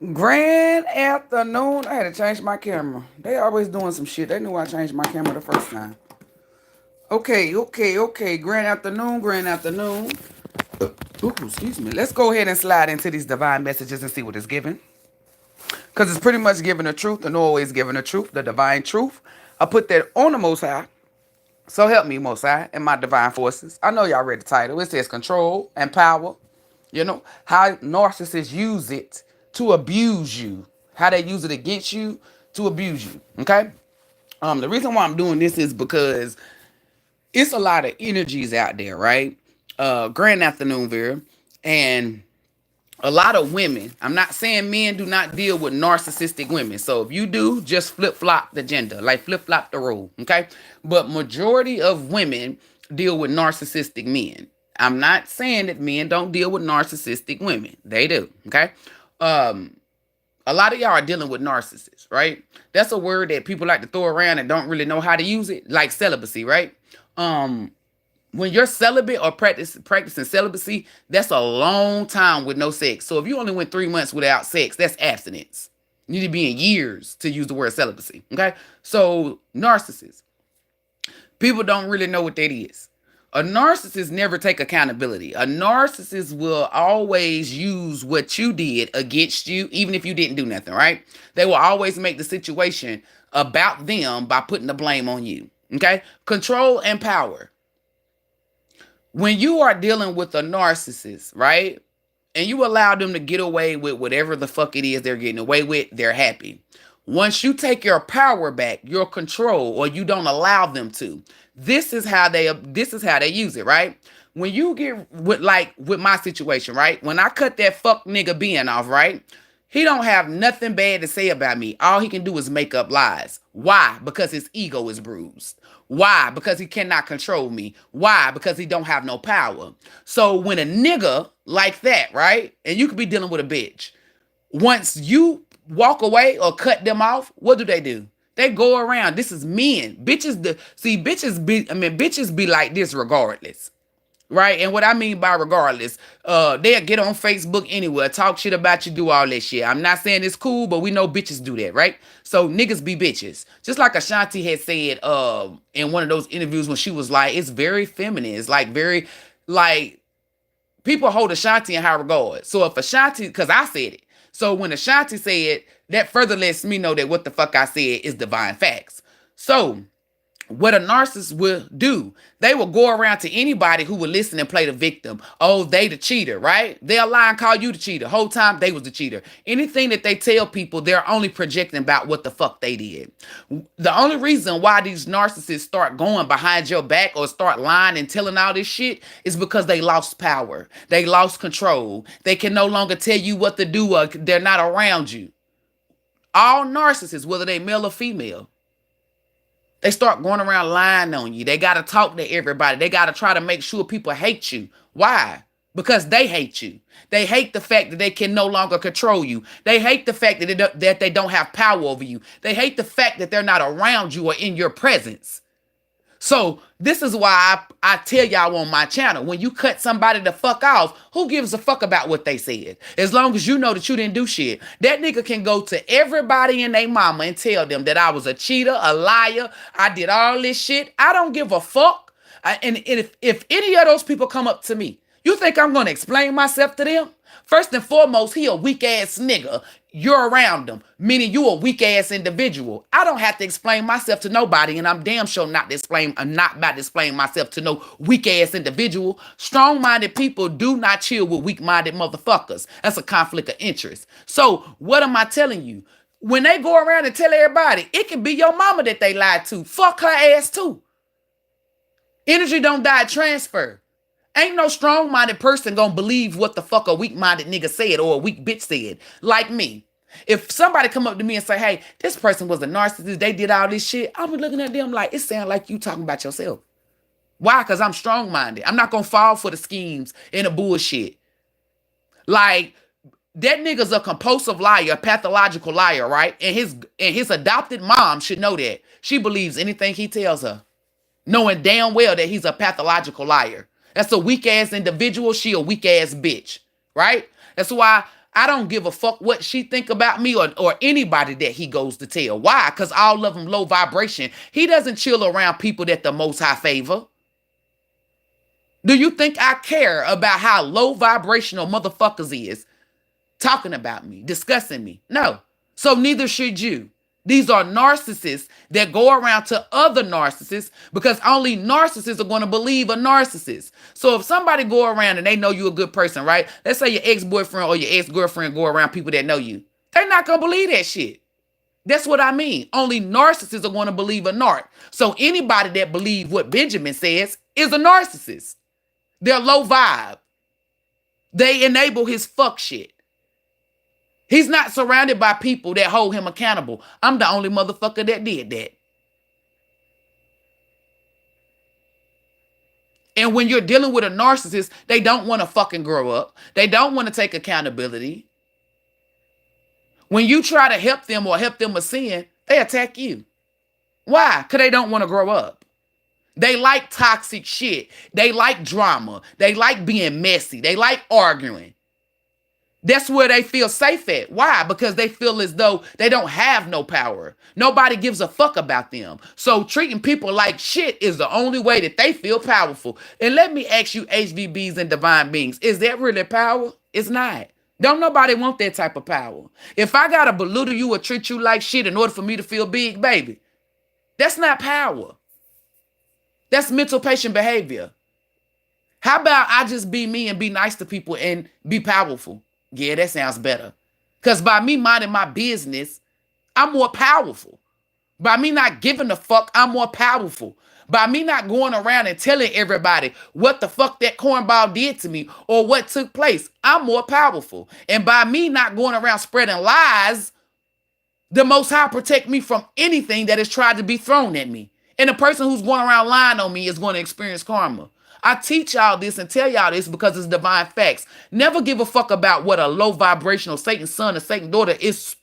Grand afternoon. I had to change my camera. They always doing some shit. They knew I changed my camera the first time. Okay. Grand afternoon, grand afternoon. Ooh, excuse me. Let's go ahead and slide into these divine messages and see what it's giving. Because it's pretty much giving the truth and always giving the truth, the divine truth. I put that on the Most High. So help me, Most High, and my divine forces. I know y'all read the title. It says control and power. You know, how narcissists use it to abuse you. How they use it against you to abuse you. Okay? The reason why I'm doing this is because it's a lot of energies out there, right? Grand afternoon, Vera. And a lot of women, I'm not saying men do not deal with narcissistic women. So if you do, just flip-flop the gender, like flip-flop the role, okay? But majority of women deal with narcissistic men. I'm not saying that men don't deal with narcissistic women. They do, okay? A lot of y'all are dealing with narcissists, right? That's a word that people like to throw around and don't really know how to use it, like celibacy, right? When you're celibate or practicing celibacy, that's a long time with no sex. So if you only went 3 months without sex, that's abstinence. You need to be in years to use the word celibacy. Okay? So narcissists. People don't really know what that is. A narcissist never take accountability. A narcissist will always use what you did against you, even if you didn't do nothing, right? They will always make the situation about them by putting the blame on you. Okay? Control and power. When you are dealing with a narcissist, right? And you allow them to get away with whatever the fuck it is they're getting away with, they're happy. Once you take your power back, your control, or you don't allow them to, this is how they use it, right? When you get with my situation, right? When I cut that fuck nigga being off, right? He don't have nothing bad to say about me. All he can do is make up lies. Why? Because his ego is bruised. Why? Because he cannot control me. Why? Because he don't have no power. So when a nigga like that, right? And you could be dealing with a bitch. Once you walk away or cut them off, what do? They go around. This is men. Bitches be like this regardless. Right? And what I mean by regardless, they'll get on Facebook anywhere, talk shit about you, do all that shit. I'm not saying it's cool, but we know bitches do that, right? So niggas be bitches. Just like Ashanti had said in one of those interviews when she was like, it's very feminine. It's like very, like, people hold Ashanti in high regard. So if Ashanti, because I said it. So when Ashanti said, that further lets me know that what the fuck I said is divine facts. So what a narcissist will do, they will go around to anybody who will listen and play the victim. Oh, they the cheater, right? They'll lie and call you the cheater. Whole time they was the cheater. Anything that they tell people, they're only projecting about what the fuck they did. The only reason why these narcissists start going behind your back or start lying and telling all this shit is because they lost power. They lost control. They can no longer tell you what to do or they're not around you. All narcissists, whether they male or female, they start going around lying on you. They got to talk to everybody. They got to try to make sure people hate you. Why? Because they hate you. They hate the fact that they can no longer control you. They hate the fact that they don't have power over you. They hate the fact that they're not around you or in your presence. So this is why I tell y'all on my channel, when you cut somebody the fuck off, who gives a fuck about what they said? As long as you know that you didn't do shit. That nigga can go to everybody and their mama and tell them that I was a cheater, a liar, I did all this shit. I don't give a fuck. And if any of those people come up to me, you think I'm going to explain myself to them? First and foremost, he a weak ass nigga. You're around him, meaning you a weak ass individual. I don't have to explain myself to nobody, and I'm damn sure not about to explain myself to no weak ass individual. Strong minded people do not chill with weak minded motherfuckers. That's a conflict of interest. So what am I telling you? When they go around and tell everybody, it can be your mama that they lied to. Fuck her ass too. Energy don't die, transfer. Ain't no strong-minded person gonna believe what the fuck a weak-minded nigga said or a weak bitch said. Like me. If somebody come up to me and say, hey, this person was a narcissist, they did all this shit, I'll be looking at them like, it sounds like you talking about yourself. Why? Because I'm strong-minded. I'm not gonna fall for the schemes and the bullshit. Like, that nigga's a compulsive liar, a pathological liar, right? And his adopted mom should know that. She believes anything he tells her, knowing damn well that he's a pathological liar. That's a weak ass individual. She a weak ass bitch, right? That's why I don't give a fuck what she think about me or anybody that he goes to tell. Why? Because all of them low vibration. He doesn't chill around people that the Most High favor. Do you think I care about how low vibrational motherfuckers is talking about me, discussing me? No. So neither should you. These are narcissists that go around to other narcissists because only narcissists are going to believe a narcissist. So if somebody go around and they know you're a good person, right? Let's say your ex-boyfriend or your ex-girlfriend go around people that know you. They're not going to believe that shit. That's what I mean. Only narcissists are going to believe a narc. So anybody that believes what Benjamin says is a narcissist. They're low vibe. They enable his fuck shit. He's not surrounded by people that hold him accountable. I'm the only motherfucker that did that. And when you're dealing with a narcissist, they don't want to fucking grow up. They don't want to take accountability. When you try to help them or help them with sin, they attack you. Why? Because they don't want to grow up. They like toxic shit. They like drama. They like being messy. They like arguing. That's where they feel safe at. Why? Because they feel as though they don't have no power. Nobody gives a fuck about them. So treating people like shit is the only way that they feel powerful. And let me ask you, HVBs and divine beings, is that really power? It's not. Don't nobody want that type of power. If I gotta belittle you or treat you like shit in order for me to feel big, baby, that's not power. That's mental patient behavior. How about I just be me and be nice to people and be powerful? Yeah, that sounds better. Because by me minding my business, I'm more powerful. By me not giving a fuck, I'm more powerful. By me not going around and telling everybody what the fuck that cornball did to me or what took place, I'm more powerful. And by me not going around spreading lies, the Most High protect me from anything that has tried to be thrown at me. And the person who's going around lying on me is going to experience karma. I teach y'all this and tell y'all this because it's divine facts. Never give a fuck about what a low vibrational Satan son or Satan daughter is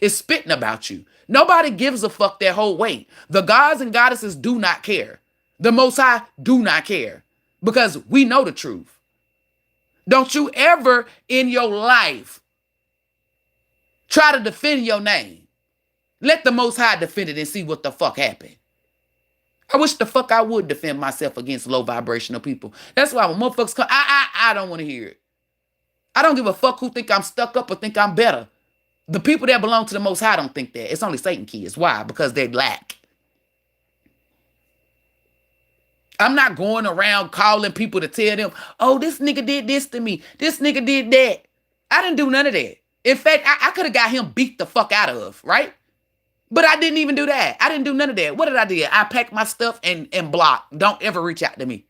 spitting about you. Nobody gives a fuck their whole weight. The gods and goddesses do not care. The Most High do not care because we know the truth. Don't you ever in your life try to defend your name. Let the Most High defend it and see what the fuck happened. I wish the fuck I would defend myself against low vibrational people. That's why when motherfuckers come, I don't want to hear it. I don't give a fuck who think I'm stuck up or think I'm better. The people that belong to the Most High don't think that. It's only Satan kids. Why? Because they lack. I'm not going around calling people to tell them, oh, this nigga did this to me. This nigga did that. I didn't do none of that. In fact, I could have got him beat the fuck out of, right? But I didn't even do that. I didn't do none of that. What did I do? I packed my stuff and block. Don't ever reach out to me.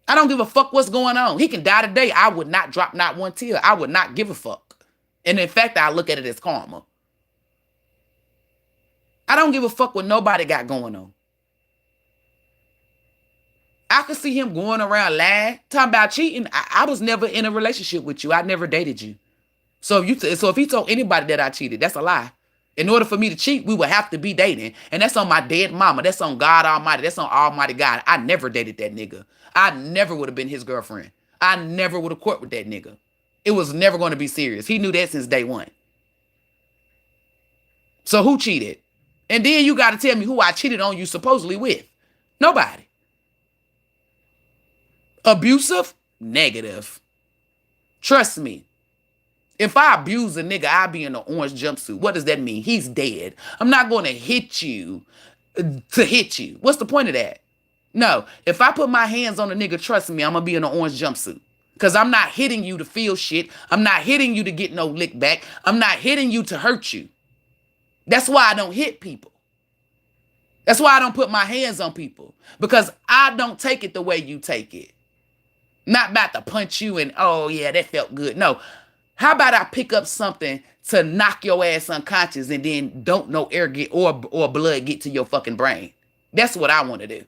I don't give a fuck what's going on. He can die today. I would not drop not one tear. I would not give a fuck. And in fact, I look at it as karma. I don't give a fuck what nobody got going on. I could see him going around lying, talking about cheating. I was never in a relationship with you. I never dated you. So if he told anybody that I cheated, that's a lie. In order for me to cheat, we would have to be dating. And that's on my dead mama. That's on God Almighty. That's on Almighty God. I never dated that nigga. I never would have been his girlfriend. I never would have court with that nigga. It was never going to be serious. He knew that since day one. So who cheated? And then you got to tell me who I cheated on you supposedly with. Nobody. Abusive? Negative. Trust me. If I abuse a nigga, I'll be in an orange jumpsuit. What does that mean? He's dead. I'm not going to hit you to hit you. What's the point of that? No. If I put my hands on a nigga, trust me, I'm going to be in an orange jumpsuit. Because I'm not hitting you to feel shit. I'm not hitting you to get no lick back. I'm not hitting you to hurt you. That's why I don't hit people. That's why I don't put my hands on people. Because I don't take it the way you take it. Not about to punch you and, oh yeah, that felt good. No. How about I pick up something to knock your ass unconscious and then don't no air get or blood get to your fucking brain? That's what I want to do.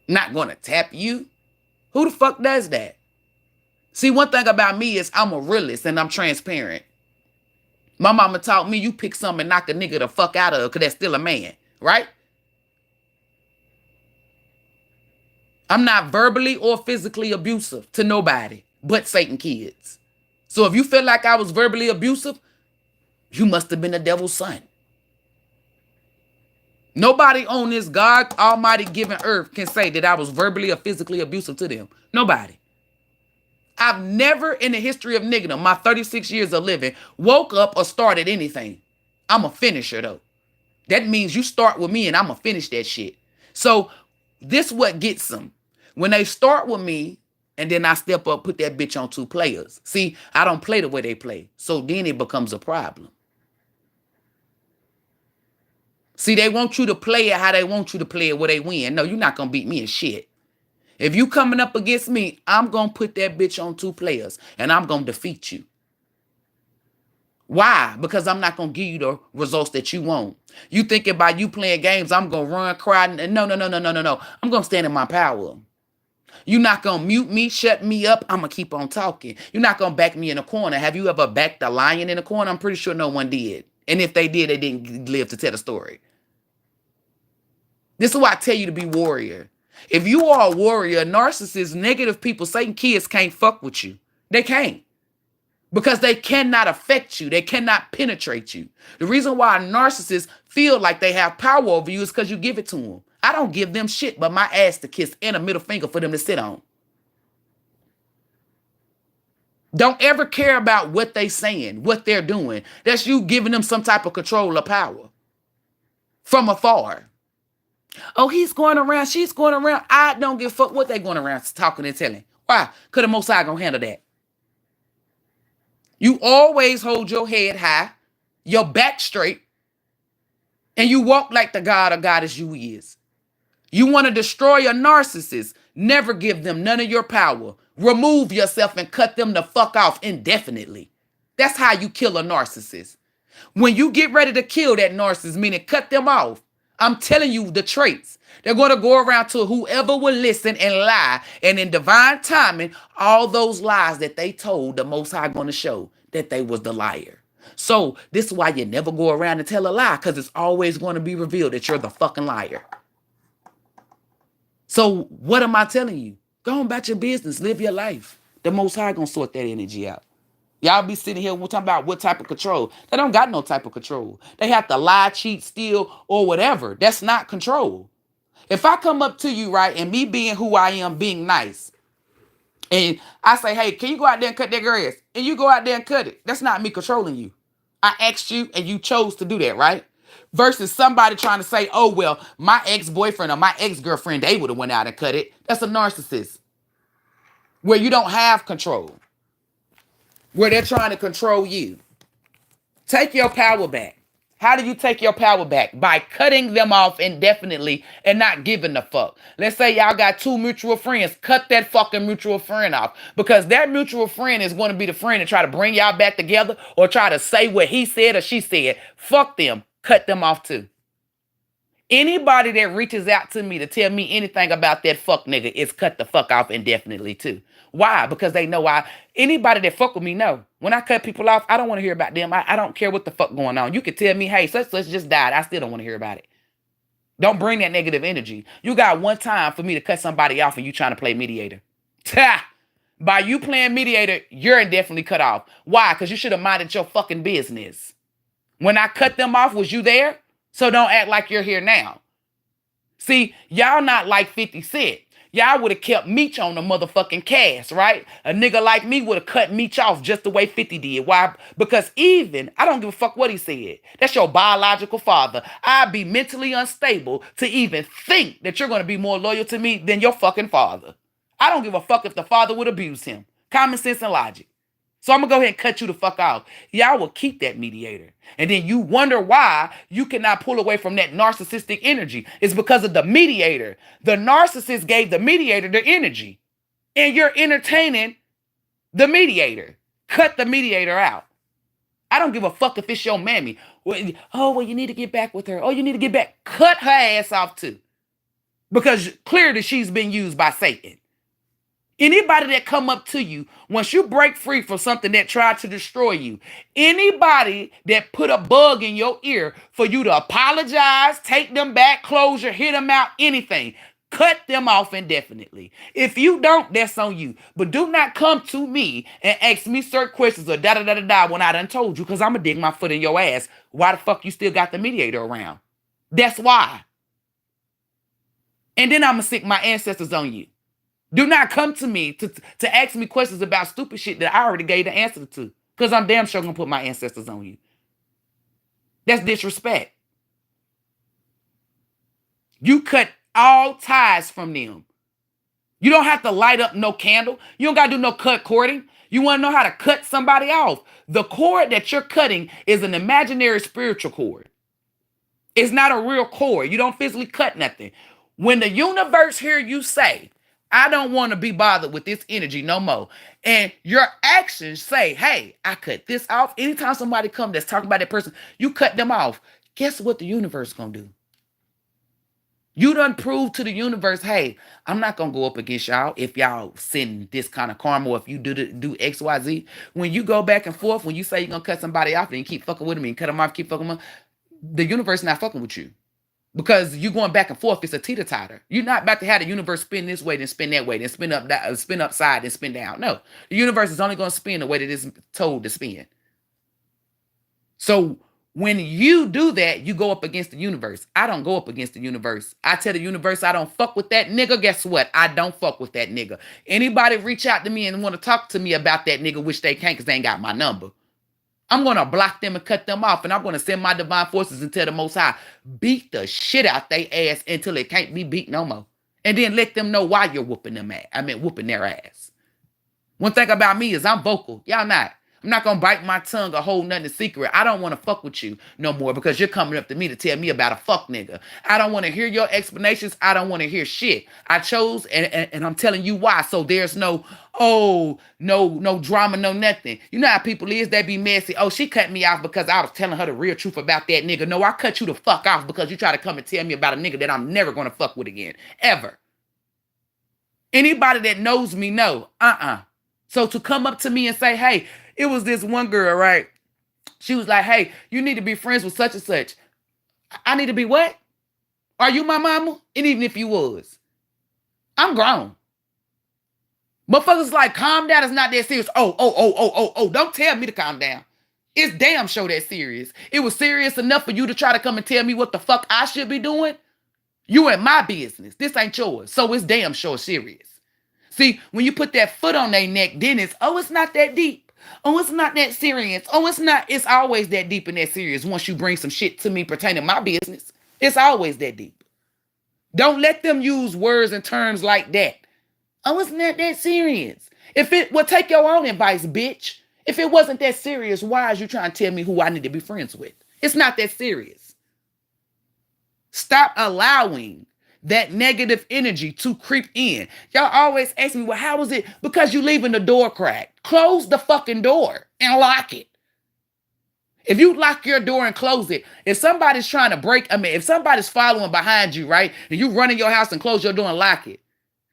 Not going to tap you. Who the fuck does that? See, one thing about me is I'm a realist and I'm transparent. My mama taught me you pick something and knock a nigga the fuck out of because that's still a man, right? I'm not verbally or physically abusive to nobody. but Satan kids. So if you feel like I was verbally abusive, you must have been the devil's son. Nobody on this God Almighty given earth can say that I was verbally or physically abusive to them. Nobody. I've never in the history of niggerdom, my 36 years of living, woke up or started anything. I'm a finisher though. That means you start with me and I'm going to finish that shit. So this what gets them. When they start with me and then I step up, put that bitch on two players. See, I don't play the way they play. So then it becomes a problem. See, they want you to play it how they want you to play it where they win. No, you're not going to beat me in shit. If you coming up against me, I'm going to put that bitch on two players and I'm going to defeat you. Why? Because I'm not going to give you the results that you want. You thinking about you playing games, I'm going to run, cry. No. I'm going to stand in my power. You're not going to mute me, shut me up. I'm going to keep on talking. You're not going to back me in a corner. Have you ever backed a lion in a corner? I'm pretty sure no one did. And if they did, they didn't live to tell the story. This is why I tell you to be warrior. If you are a warrior, narcissists, negative people, Satan kids can't fuck with you. They can't. Because they cannot affect you. They cannot penetrate you. The reason why narcissists feel like they have power over you is because you give it to them. I don't give them shit but my ass to kiss and a middle finger for them to sit on. Don't ever care about what they saying, what they're doing. That's you giving them some type of control or power from afar. Oh, he's going around, she's going around. I don't give a fuck what they going around talking and telling. Why? Because the Most High gonna handle that. You always hold your head high, your back straight, and you walk like the God or goddess you is. You want to destroy a narcissist, never give them none of your power. Remove yourself and cut them the fuck off indefinitely. That's how you kill a narcissist. When you get ready to kill that narcissist, meaning cut them off, I'm telling you the traits. They're going to go around to whoever will listen and lie. And in divine timing, all those lies that they told, the Most High going to show that they was the liar. So this is why you never go around and tell a lie, because it's always going to be revealed that you're the fucking liar. So what am I telling you? Go on about your business. Live your life. The Most High going to sort that energy out. Y'all be sitting here talking about what type of control. They don't got no type of control. They have to lie, cheat, steal, or whatever. That's not control. If I come up to you, right, and me being who I am, being nice, and I say, hey, can you go out there and cut that grass? And you go out there and cut it. That's not me controlling you. I asked you and you chose to do that, right? Versus somebody trying to say, oh, well, my ex-boyfriend or my ex-girlfriend, they would have went out and cut it. That's a narcissist. Where you don't have control. Where they're trying to control you. Take your power back. How do you take your power back? By cutting them off indefinitely and not giving a fuck. Let's say y'all got two mutual friends. Cut that fucking mutual friend off. Because that mutual friend is going to be the friend that try to bring y'all back together or try to say what he said or she said. Fuck them. Cut them off too. Anybody that reaches out to me to tell me anything about that fuck nigga is cut the fuck off indefinitely too. Why? Because they know anybody that fuck with me know. When I cut people off, I don't want to hear about them. I don't care what the fuck going on. You could tell me, hey, such just died. I still don't want to hear about it. Don't bring that negative energy. You got one time for me to cut somebody off and you trying to play mediator. By you playing mediator, you're indefinitely cut off. Why? Because you should have minded your fucking business. When I cut them off, was you there? So don't act like you're here now. See, y'all not like 50 Cent. Y'all would have kept Meech on the motherfucking cast, right? A nigga like me would have cut Meech off just the way 50 did. Why? Because I don't give a fuck what he said. That's your biological father. I'd be mentally unstable to even think that you're going to be more loyal to me than your fucking father. I don't give a fuck if the father would abuse him. Common sense and logic. So I'm going to go ahead and cut you the fuck off. Y'all will keep that mediator. And then you wonder why you cannot pull away from that narcissistic energy. It's because of the mediator. The narcissist gave the mediator the energy. And you're entertaining the mediator. Cut the mediator out. I don't give a fuck if it's your mammy. Well, you need to get back with her. Oh, you need to get back. Cut her ass off too. Because clearly she's been used by Satan. Anybody that come up to you, once you break free from something that tried to destroy you, anybody that put a bug in your ear for you to apologize, take them back, closure, hit them out, anything, cut them off indefinitely. If you don't, that's on you. But do not come to me and ask me certain questions or da da da da da when I done told you, because I'm gonna dig my foot in your ass. Why the fuck you still got the mediator around? That's why. And then I'm gonna sick my ancestors on you. Do not come to me to ask me questions about stupid shit that I already gave the answer to. Because I'm damn sure gonna put my ancestors on you. That's disrespect. You cut all ties from them. You don't have to light up no candle. You don't got to do no cut cording. You want to know how to cut somebody off. The cord that you're cutting is an imaginary spiritual cord. It's not a real cord. You don't physically cut nothing. When the universe hear you say, I don't want to be bothered with this energy no more, and your actions say, hey, I cut this off. Anytime somebody comes that's talking about that person, you cut them off. Guess what the universe going to do? You done proved to the universe, hey, I'm not going to go up against y'all if y'all send this kind of karma or if you do X, Y, Z. When you go back and forth, when you say you're going to cut somebody off and you keep fucking with them and cut them off, keep fucking with them, the universe not fucking with you. Because you going back and forth, it's a teeter-totter. You're not about to have the universe spin this way, then spin that way, then spin upside, then spin down. No, the universe is only going to spin the way that it's told to spin. So when you do that, you go up against the universe. I don't go up against the universe. I tell the universe I don't fuck with that nigga. Guess what? I don't fuck with that nigga. Anybody reach out to me and want to talk to me about that nigga, which they can't because they ain't got my number, I'm going to block them and cut them off. And I'm going to send my divine forces and tell the Most High, beat the shit out they ass until it can't be beat no more. And then let them know why you're whooping them ass. Whooping their ass. One thing about me is I'm vocal. Y'all not. I'm not going to bite my tongue or hold nothing secret. I don't want to fuck with you no more because you're coming up to me to tell me about a fuck nigga. I don't want to hear your explanations. I don't want to hear shit. I chose and I'm telling you why. So there's no drama, no nothing. You know how people is, they be messy. Oh, she cut me off because I was telling her the real truth about that nigga. No, I cut you the fuck off because you try to come and tell me about a nigga that I'm never going to fuck with again. Ever. Anybody that knows me know. So to come up to me and say, hey, it was this one girl, right? She was like, hey, you need to be friends with such and such. I need to be what? Are you my mama? And even if you was, I'm grown. Motherfuckers like, calm down. It's not that serious. Oh. Don't tell me to calm down. It's damn sure that serious. It was serious enough for you to try to come and tell me what the fuck I should be doing? You in my business. This ain't yours. So it's damn sure serious. See, when you put that foot on their neck, then it's not that deep. Oh, it's not that serious. Oh, it's always that deep and that serious once you bring some shit to me pertaining to my business. It's always that deep. Don't let them use words and terms like that. Oh, it's not that serious. Take your own advice, bitch. If it wasn't that serious, why is you trying to tell me who I need to be friends with? It's not that serious. Stop allowing that negative energy to creep in. Y'all always ask me, well, how was it? Because you leaving the door cracked. Close the fucking door and lock it. If you lock your door and close it, if somebody's trying to if somebody's following behind you, right, and you run in your house and close your door and lock it.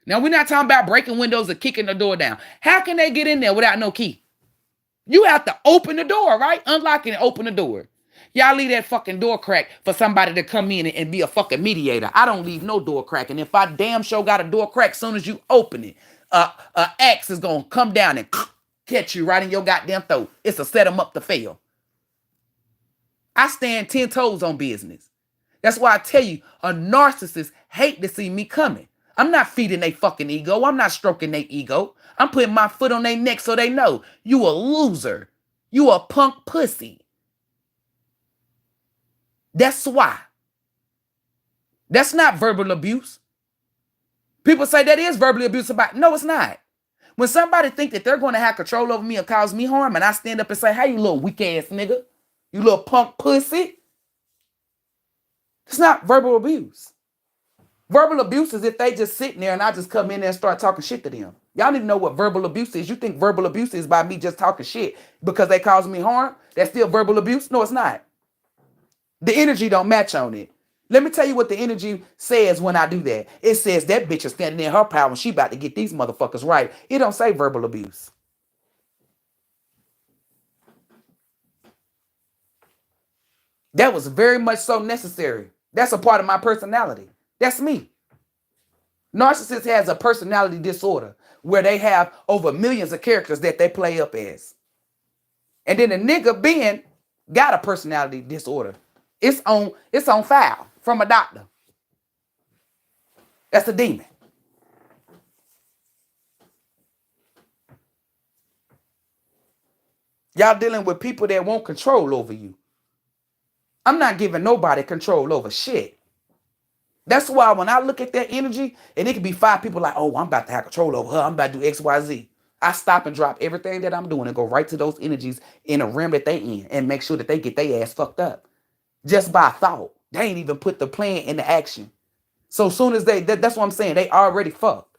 Now, we're not talking about breaking windows or kicking the door down. How can they get in there without no key? You have to open the door, right? Unlock it and open the door. Y'all leave that fucking door crack for somebody to come in and be a fucking mediator. I don't leave no door crack. And if I damn sure got a door crack, soon as you open it, a axe is going to come down and catch you right in your goddamn throat. It's to set them up to fail. I stand 10 toes on business. That's why I tell you, a narcissist hate to see me coming. I'm not feeding their fucking ego. I'm not stroking their ego. I'm putting my foot on their neck so they know you a loser. You a punk pussy. That's why. That's not verbal abuse. People say that is verbally abuse about. No, it's not. When somebody think that they're going to have control over me and cause me harm, and I stand up and say, hey, you little weak ass nigga, you little punk pussy, it's not verbal abuse. Verbal abuse is if they just sitting there and I just come in there and start talking shit to them. Y'all need to know what verbal abuse is. You think verbal abuse is by me just talking shit because they cause me harm? That's still verbal abuse? No, it's not. The energy don't match on it. Let me tell you what the energy says when I do that. It says that bitch is standing in her power and she about to get these motherfuckers right. It don't say verbal abuse. That was very much so necessary. That's a part of my personality. That's me. Narcissist has a personality disorder where they have over millions of characters that they play up as. And then the nigga being got a personality disorder. It's on file from a doctor. That's a demon. Y'all dealing with people that want control over you. I'm not giving nobody control over shit. That's why when I look at that energy, and it could be 5 people like, oh, I'm about to have control over her. I'm about to do X, Y, Z. I stop and drop everything that I'm doing and go right to those energies in a realm that they in and make sure that they get their ass fucked up. Just by thought. They ain't even put the plan into action. So soon as that's what I'm saying, they already fucked.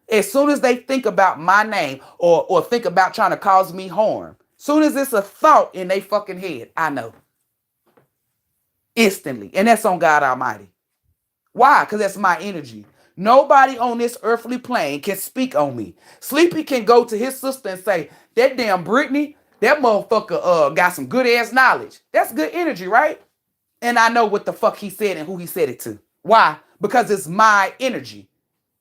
As soon as they think about my name or think about trying to cause me harm, soon as it's a thought in their fucking head, I know. Instantly. And that's on God Almighty. Why? Because that's my energy. Nobody on this earthly plane can speak on me. Sleepy can go to his sister and say, that damn Brittany, that motherfucker got some good ass knowledge. That's good energy, right? And I know what the fuck he said and who he said it to. Why? Because it's my energy.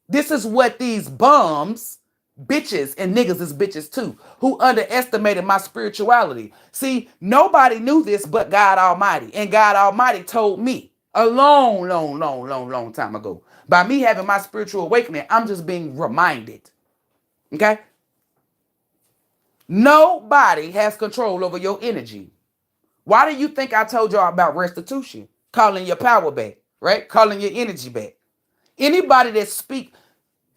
This is what these bums, bitches, and niggas is bitches too, who underestimated my spirituality. See, nobody knew this but God Almighty. And God Almighty told me a long time ago. By me having my spiritual awakening, I'm just being reminded. Okay? Nobody has control over your energy. Why do you think I told y'all about restitution? Calling your power back, right? Calling your energy back. Anybody that speak,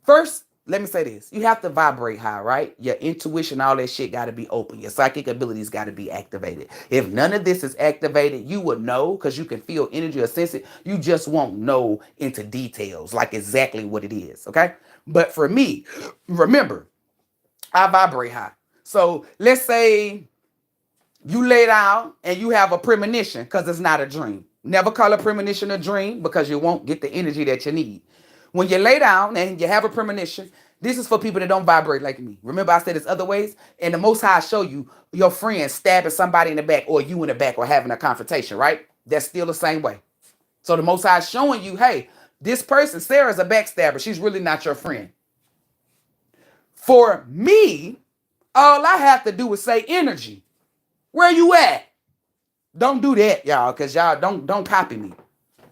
first, let me say this. You have to vibrate high, right? Your intuition, all that shit got to be open. Your psychic abilities got to be activated. If none of this is activated, you would know because you can feel energy or sense it. You just won't know into details, like exactly what it is, okay? But for me, remember, I vibrate high. So let's say you lay down and you have a premonition because it's not a dream. Never call a premonition a dream because you won't get the energy that you need. When you lay down and you have a premonition, this is for people that don't vibrate like me. Remember I said there's other ways? And the Most High show you your friend stabbing somebody in the back or you in the back or having a confrontation, right? That's still the same way. So the Most High is showing you, hey, this person, Sarah's a backstabber. She's really not your friend. For me, all I have to do is say energy. Where you at? Don't do that, y'all, because y'all don't copy me.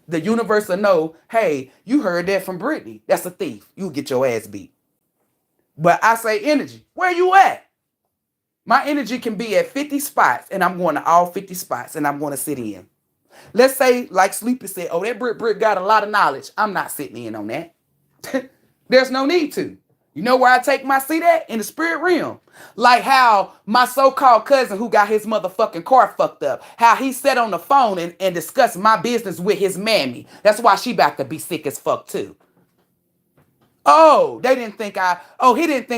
The universe will know, hey, you heard that from Brittany. That's a thief. You'll get your ass beat. But I say energy. Where you at? My energy can be at 50 spots, and I'm going to all 50 spots, and I'm going to sit in. Let's say, like Sleepy said, oh, that Brit got a lot of knowledge. I'm not sitting in on that. There's no need to. You know where I take my seat at? In the spirit realm. Like how my so-called cousin who got his motherfucking car fucked up, how he sat on the phone and discussed my business with his mammy. That's why she about to be sick as fuck too. Oh, he didn't think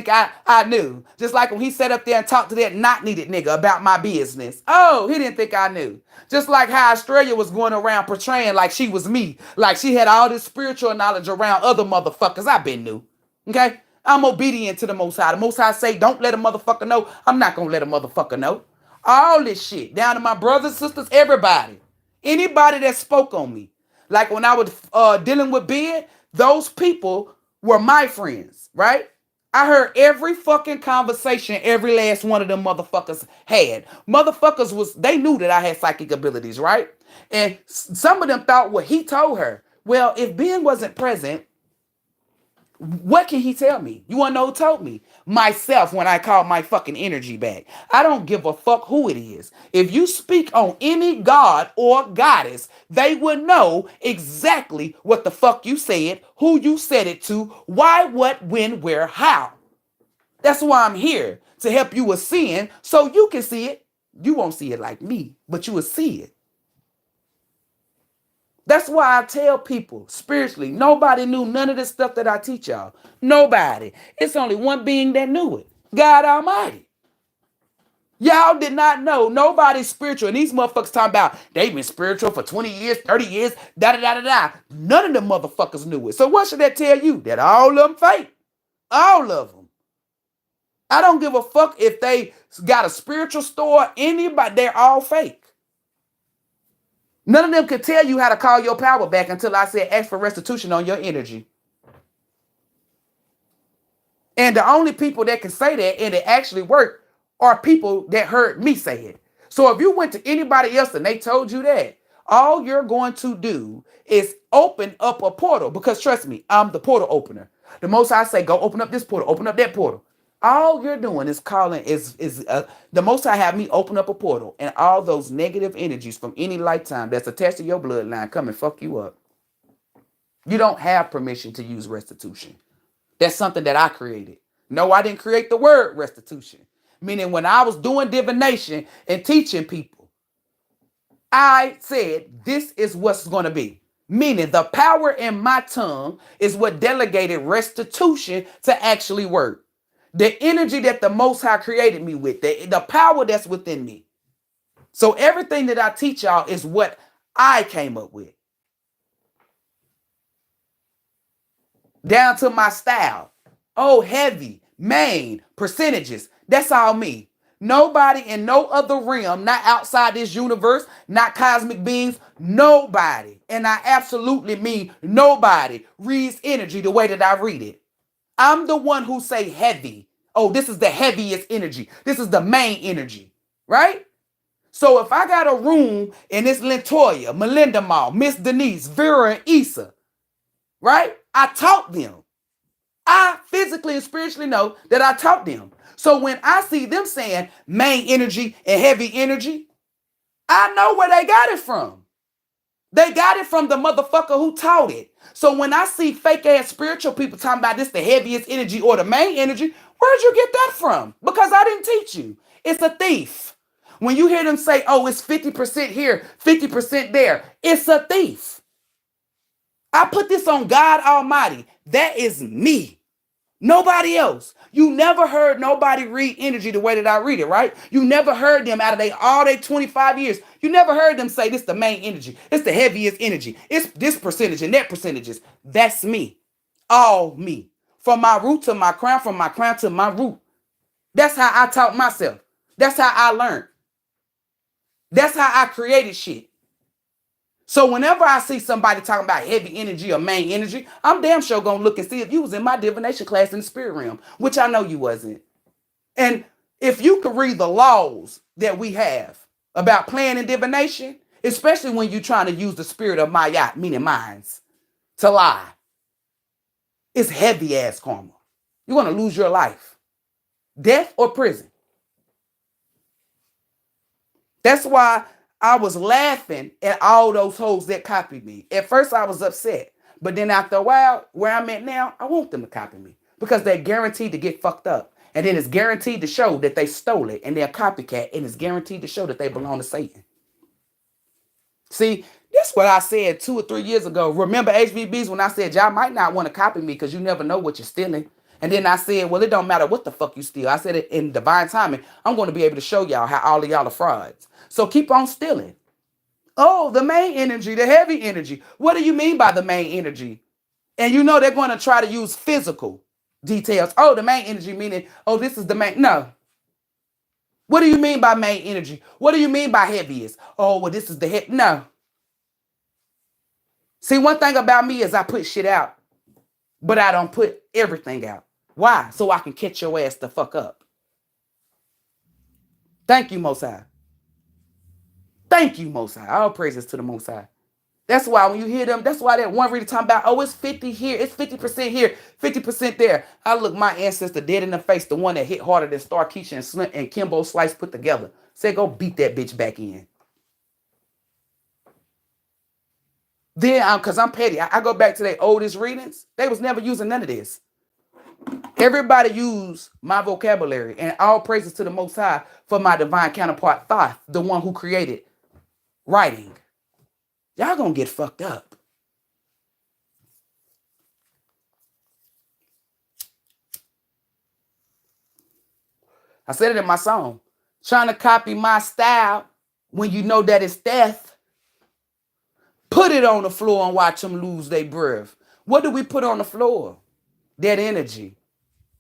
I knew. Just like when he sat up there and talked to that not needed nigga about my business. Oh, he didn't think I knew. Just like how Australia was going around portraying like she was me. Like she had all this spiritual knowledge around other motherfuckers. I been knew. Okay? I'm obedient to the Most High. The Most High say, don't let a motherfucker know. I'm not going to let a motherfucker know. All this shit. Down to my brothers, sisters, everybody. Anybody that spoke on me. Like when I was dealing with Ben, those people were my friends, right? I heard every fucking conversation every last one of them motherfuckers had. Motherfuckers they knew that I had psychic abilities, right? And some of them thought what he told her. Well, if Ben wasn't present, what can he tell me? You want to know who told me? Myself when I called my fucking energy back. I don't give a fuck who it is. If you speak on any god or goddess, they will know exactly what the fuck you said, who you said it to, why, what, when, where, how. That's why I'm here, to help you with seeing so you can see it. You won't see it like me, but you will see it. That's why I tell people spiritually, nobody knew none of this stuff that I teach y'all. Nobody. It's only one being that knew it. God Almighty. Y'all did not know. Nobody's spiritual. And these motherfuckers talking about they've been spiritual for 20 years, 30 years, da-da-da-da-da. None of them motherfuckers knew it. So what should that tell you? That all of them fake. All of them. I don't give a fuck if they got a spiritual store, anybody, they're all fake. None of them could tell you how to call your power back until I said ask for restitution on your energy. And the only people that can say that and it actually work are people that heard me say it. So if you went to anybody else and they told you that, all you're going to do is open up a portal, because trust me, I'm the portal opener. The most I say, go open up this portal, open up that portal. All you're doing is calling the most I have me open up a portal, and all those negative energies from any lifetime that's attached to your bloodline come and fuck you up. You don't have permission to use restitution. That's something that I created. No, I didn't create the word restitution. Meaning when I was doing divination and teaching people, I said, this is what's going to be. Meaning the power in my tongue is what delegated restitution to actually work. The energy that the Most High created me with, the power that's within me. So everything that I teach y'all is what I came up with. Down to my style. Oh, heavy, main, percentages. That's all me. Nobody in no other realm, not outside this universe, not cosmic beings, nobody, and I absolutely mean nobody, reads energy the way that I read it. I'm the one who say heavy. Oh, this is the heaviest energy. This is the main energy, right? So if I got a room and it's Lentoya, Melinda Mall, Miss Denise, Vera, and Issa, right? I taught them. I physically and spiritually know that I taught them. So when I see them saying main energy and heavy energy, I know where they got it from. They got it from the motherfucker who taught it. So when I see fake ass spiritual people talking about this the heaviest energy or the main energy, where'd you get that from? Because I didn't teach you. It's a thief. When you hear them say, oh, it's 50% here, 50% there, it's a thief. I put this on God Almighty. That is me. Nobody else. You never heard nobody read energy the way that I read it, right? You never heard them out of all their 25 years. You never heard them say this the main energy. It's the heaviest energy. It's this percentage and that percentages. That's me. All me. From my root to my crown, from my crown to my root. That's how I taught myself. That's how I learned. That's how I created shit. So whenever I see somebody talking about heavy energy or main energy, I'm damn sure gonna look and see if you was in my divination class in the spirit realm, which I know you wasn't. And if you could read the laws that we have about playing in divination, especially when you're trying to use the spirit of Maya, meaning minds, to lie, it's heavy ass karma. You're gonna lose your life, death or prison. That's why I was laughing at all those hoes that copied me. At first, I was upset. But then after a while, where I'm at now, I want them to copy me. Because they're guaranteed to get fucked up. And then it's guaranteed to show that they stole it and they're a copycat. And it's guaranteed to show that they belong to Satan. See, that's what I said 2 or 3 years ago. Remember HBBs when I said, y'all might not want to copy me because you never know what you're stealing. And then I said, well, it don't matter what the fuck you steal. I said it in divine timing. I'm going to be able to show y'all how all of y'all are frauds. So keep on stealing. Oh, the main energy, the heavy energy. What do you mean by the main energy? And you know they're going to try to use physical details. Oh, the main energy meaning, oh, this is the main. No. What do you mean by main energy? What do you mean by heaviest? Oh, well, this is the head. No. See, one thing about me is I put shit out, but I don't put everything out. Why? So I can catch your ass the fuck up. Thank you, Most High. Thank you, Most High. All praises to the Most High. That's why when you hear them, that's why that one reader talking about, oh, it's 50 here, it's 50% here, 50% there. I look my ancestor dead in the face, the one that hit harder than Star Keisha and Kimbo Slice put together. Say, go beat that bitch back in. Then, because I'm petty, I go back to their oldest readings. They was never using none of this. Everybody use my vocabulary, and all praises to the Most High for my divine counterpart, Thoth, the one who created writing. Y'all gonna get fucked up. I said it in my song. Trying to copy my style when you know that it's death. Put it on the floor and watch them lose their breath. What do we put on the floor? That energy.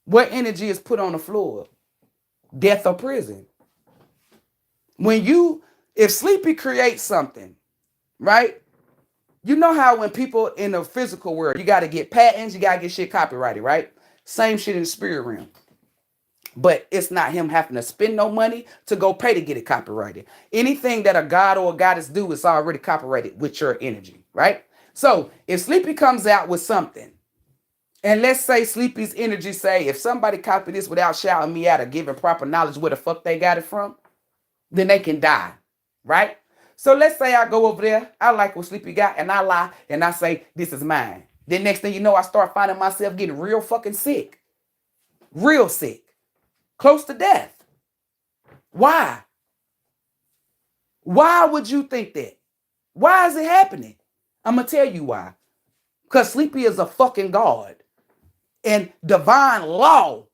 What energy is put on the floor? Death or prison. If Sleepy creates something, right? You know how when people in the physical world, you got to get patents, you got to get shit copyrighted, right? Same shit in the spirit realm. But it's not him having to spend no money to go pay to get it copyrighted. Anything that a god or a goddess do is already copyrighted with your energy, right? So if Sleepy comes out with something, and let's say Sleepy's energy say, if somebody copy this without shouting me out or giving proper knowledge where the fuck they got it from, then they can die, right? So let's say I go over there, I like what Sleepy got, and I lie, and I say, this is mine. Then next thing you know, I start finding myself getting real fucking sick. Real sick. Close to death. Why? Why would you think that? Why is it happening? I'm going to tell you why. Because Sleepy is a fucking god. And divine law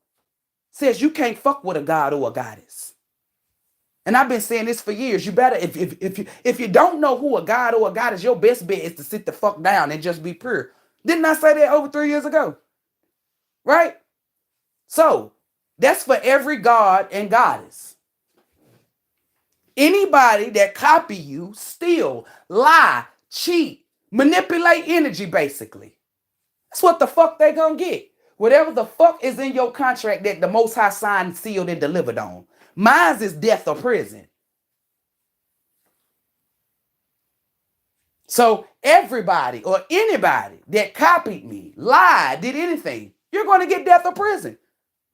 says you can't fuck with a god or a goddess. And I've been saying this for years. You better, if you don't know who a god or a goddess, your best bet is to sit the fuck down and just be pure. Didn't I say that over 3 years ago? Right? So, that's for every god and goddess. Anybody that copy you, steal, lie, cheat, manipulate energy, basically. That's what the fuck they gonna get. Whatever the fuck is in your contract that the Most High signed, sealed, and delivered on. Mine is death or prison. So everybody or anybody that copied me, lied, did anything, you're going to get death or prison.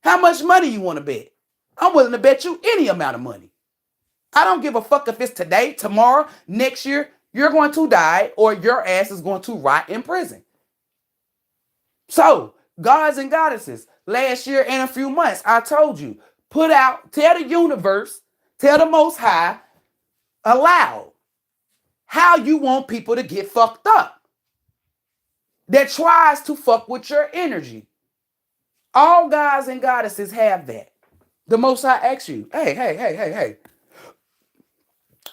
How much money you want to bet? I'm willing to bet you any amount of money. I don't give a fuck if it's today, tomorrow, next year. You're going to die or your ass is going to rot in prison. So, gods and goddesses, last year in a few months, I told you, put out, tell the universe, tell the Most High, aloud, how you want people to get fucked up. That tries to fuck with your energy. All gods and goddesses have that. The Most High asks you, hey.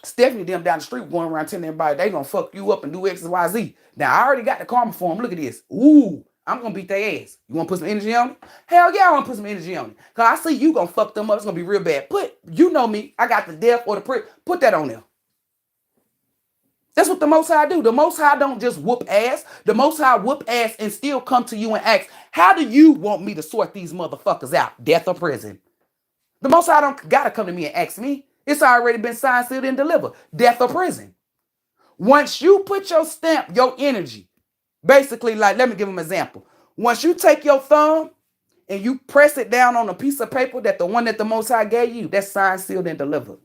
Stephanie them down the street going around telling everybody they gonna fuck you up and do X, Y, Z. Now, I already got the karma for them. Look at this. Ooh, I'm gonna beat their ass. You wanna put some energy on it? Hell yeah, I wanna put some energy on it. Cause I see you gonna fuck them up. It's gonna be real bad. You know me. I got the death or the prick. Put that on there. That's what the Most High do. The Most High don't just whoop ass. The Most High whoop ass and still come to you and ask, how do you want me to sort these motherfuckers out? Death or prison? The Most High don't gotta come to me and ask me. It's already been signed, sealed, and delivered. Death or prison. Once you put your stamp, your energy, basically, like, let me give them an example. Once you take your thumb and you press it down on a piece of paper that the one that the Most High gave you, that's signed, sealed, and delivered.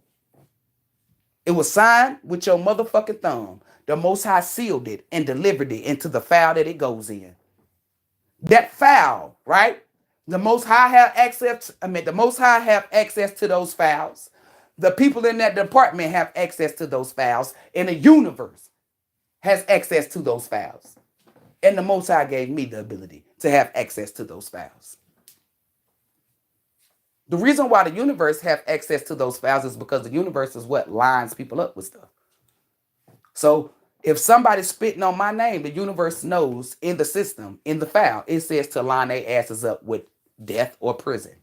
It was signed with your motherfucking thumb. The Most High sealed it and delivered it into the file that it goes in. That file, right? The Most High have access. The Most High have access to those files. The people in that department have access to those files, and the universe has access to those files. And the Most High gave me the ability to have access to those files. The reason why the universe have access to those files is because the universe is what lines people up with stuff. So if somebody's spitting on my name, the universe knows in the system, in the file, it says to line their asses up with death or prison.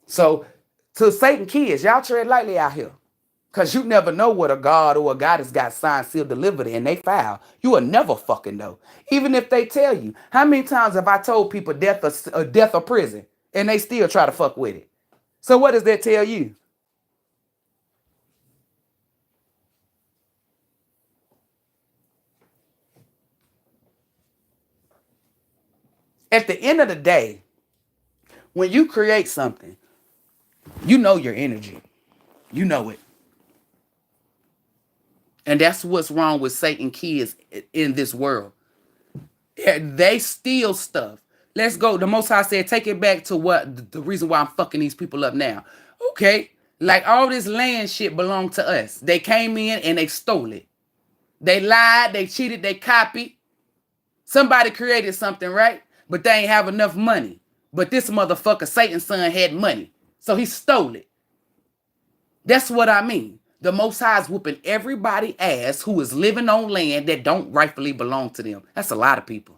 So to Satan kids, y'all tread lightly out here. Because you never know what a god or a goddess got signed, sealed, delivered in they file. You will never fucking know. Even if they tell you. How many times have I told people death or prison? And they still try to fuck with it. So what does that tell you? At the end of the day, when you create something, you know your energy. You know it. And that's what's wrong with Satan kids in this world. They steal stuff. Let's go. The Most High said, take it back to what the reason why I'm fucking these people up now. Okay. Like all this land shit belonged to us. They came in and they stole it. They lied, they cheated, they copied. Somebody created something, right? But they ain't have enough money. But this motherfucker, Satan's son, had money. So he stole it. That's what I mean. The Most High is whooping everybody ass who is living on land that don't rightfully belong to them. That's a lot of people.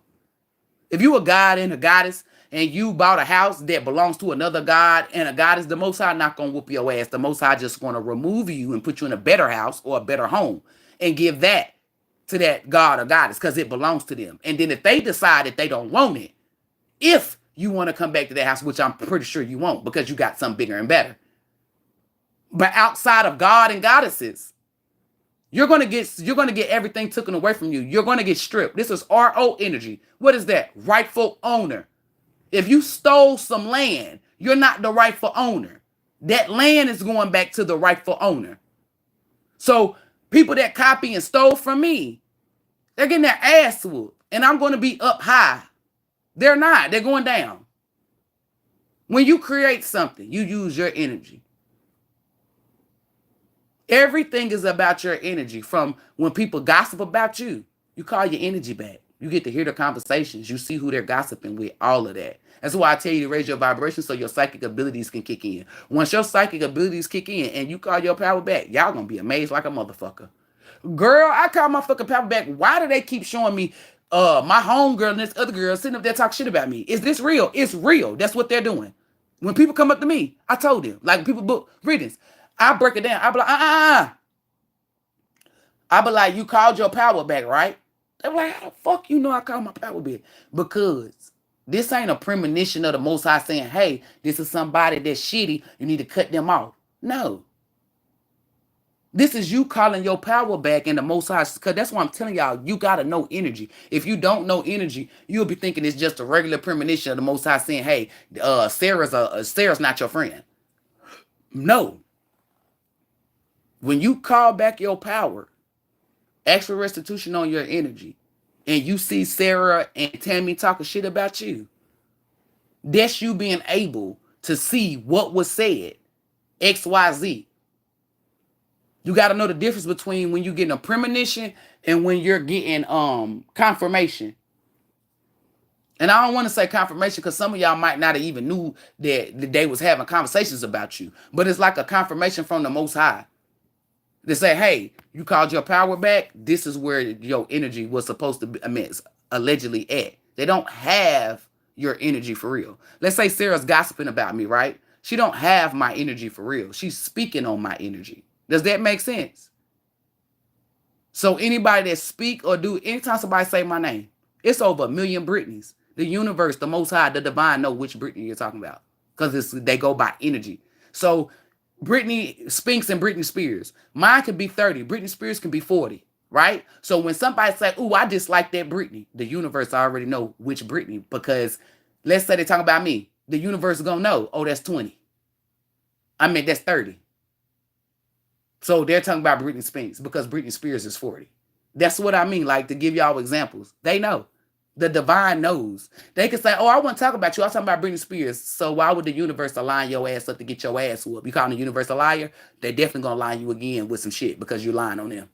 If you a god and a goddess and you bought a house that belongs to another god and a goddess, the Most High not going to whoop your ass. The Most High just going to remove you and put you in a better house or a better home and give that to that god or goddess because it belongs to them. And then if they decide that they don't want it, If you want to come back to that house, which I'm pretty sure you won't because you got something bigger and better. But outside of God and goddesses, you're gonna get everything taken away from you. You're gonna get stripped. This is RO energy. What is that? Rightful owner. If you stole some land, you're not the rightful owner. That land is going back to the rightful owner. So people that copy and stole from me, they're getting their ass whooped. And I'm going to be up high. They're not. They're going down. When you create something, you use your energy. Everything is about your energy. From when people gossip about you, you call your energy back. You get to hear the conversations. You see who they're gossiping with, all of that. That's why I tell you to raise your vibration so your psychic abilities can kick in. Once your psychic abilities kick in and you call your power back, y'all gonna be amazed like a motherfucker. Girl, I call my fucking power back. Why do they keep showing me my homegirl and this other girl sitting up there talking shit about me? Is this real? It's real. That's what they're doing. When people come up to me, I told them, like people book readings, I break it down. I be like, I be like, you called your power back, right? They be like, how the fuck you know I called my power back? Because this ain't a premonition of the Most High saying, hey, this is somebody that's shitty. You need to cut them off. No. This is you calling your power back in the Most High. Because that's why I'm telling y'all, you got to know energy. If you don't know energy, you'll be thinking it's just a regular premonition of the Most High saying, hey, Sarah's not your friend. No. When you call back your power, ask for restitution on your energy, and you see Sarah and Tammy talking shit about you, that's you being able to see what was said. XYZ. You got to know the difference between when you're getting a premonition and when you're getting confirmation. And I don't want to say confirmation because some of y'all might not have even knew that they was having conversations about you. But it's like a confirmation from the Most High. They say, hey, you called your power back. This is where your energy was supposed to be, allegedly at. They don't have your energy for real. Let's say Sarah's gossiping about me, right? She don't have my energy for real. She's speaking on my energy. Does that make sense? So anybody that speak or do, anytime somebody say my name, it's over 1 million Britneys. The universe, the Most High, the divine know which Britney you're talking about. Because they go by energy. So Britney Spinks and Britney Spears. Mine could be 30. Britney Spears can be 40. Right? So when somebody say, ooh, I dislike that Britney, the universe already know which Britney. Because let's say they talk about me. The universe is going to know, oh, that's 20. That's 30. So they're talking about Britney Spears because Britney Spears is 40. That's what I mean. Like, to give y'all examples. They know. The divine knows. They can say, oh, I want to talk about you. I was talking about Britney Spears. So why would the universe align your ass up to get your ass whooped? You calling the universe a liar? They're definitely going to lie you again with some shit because you're lying on them.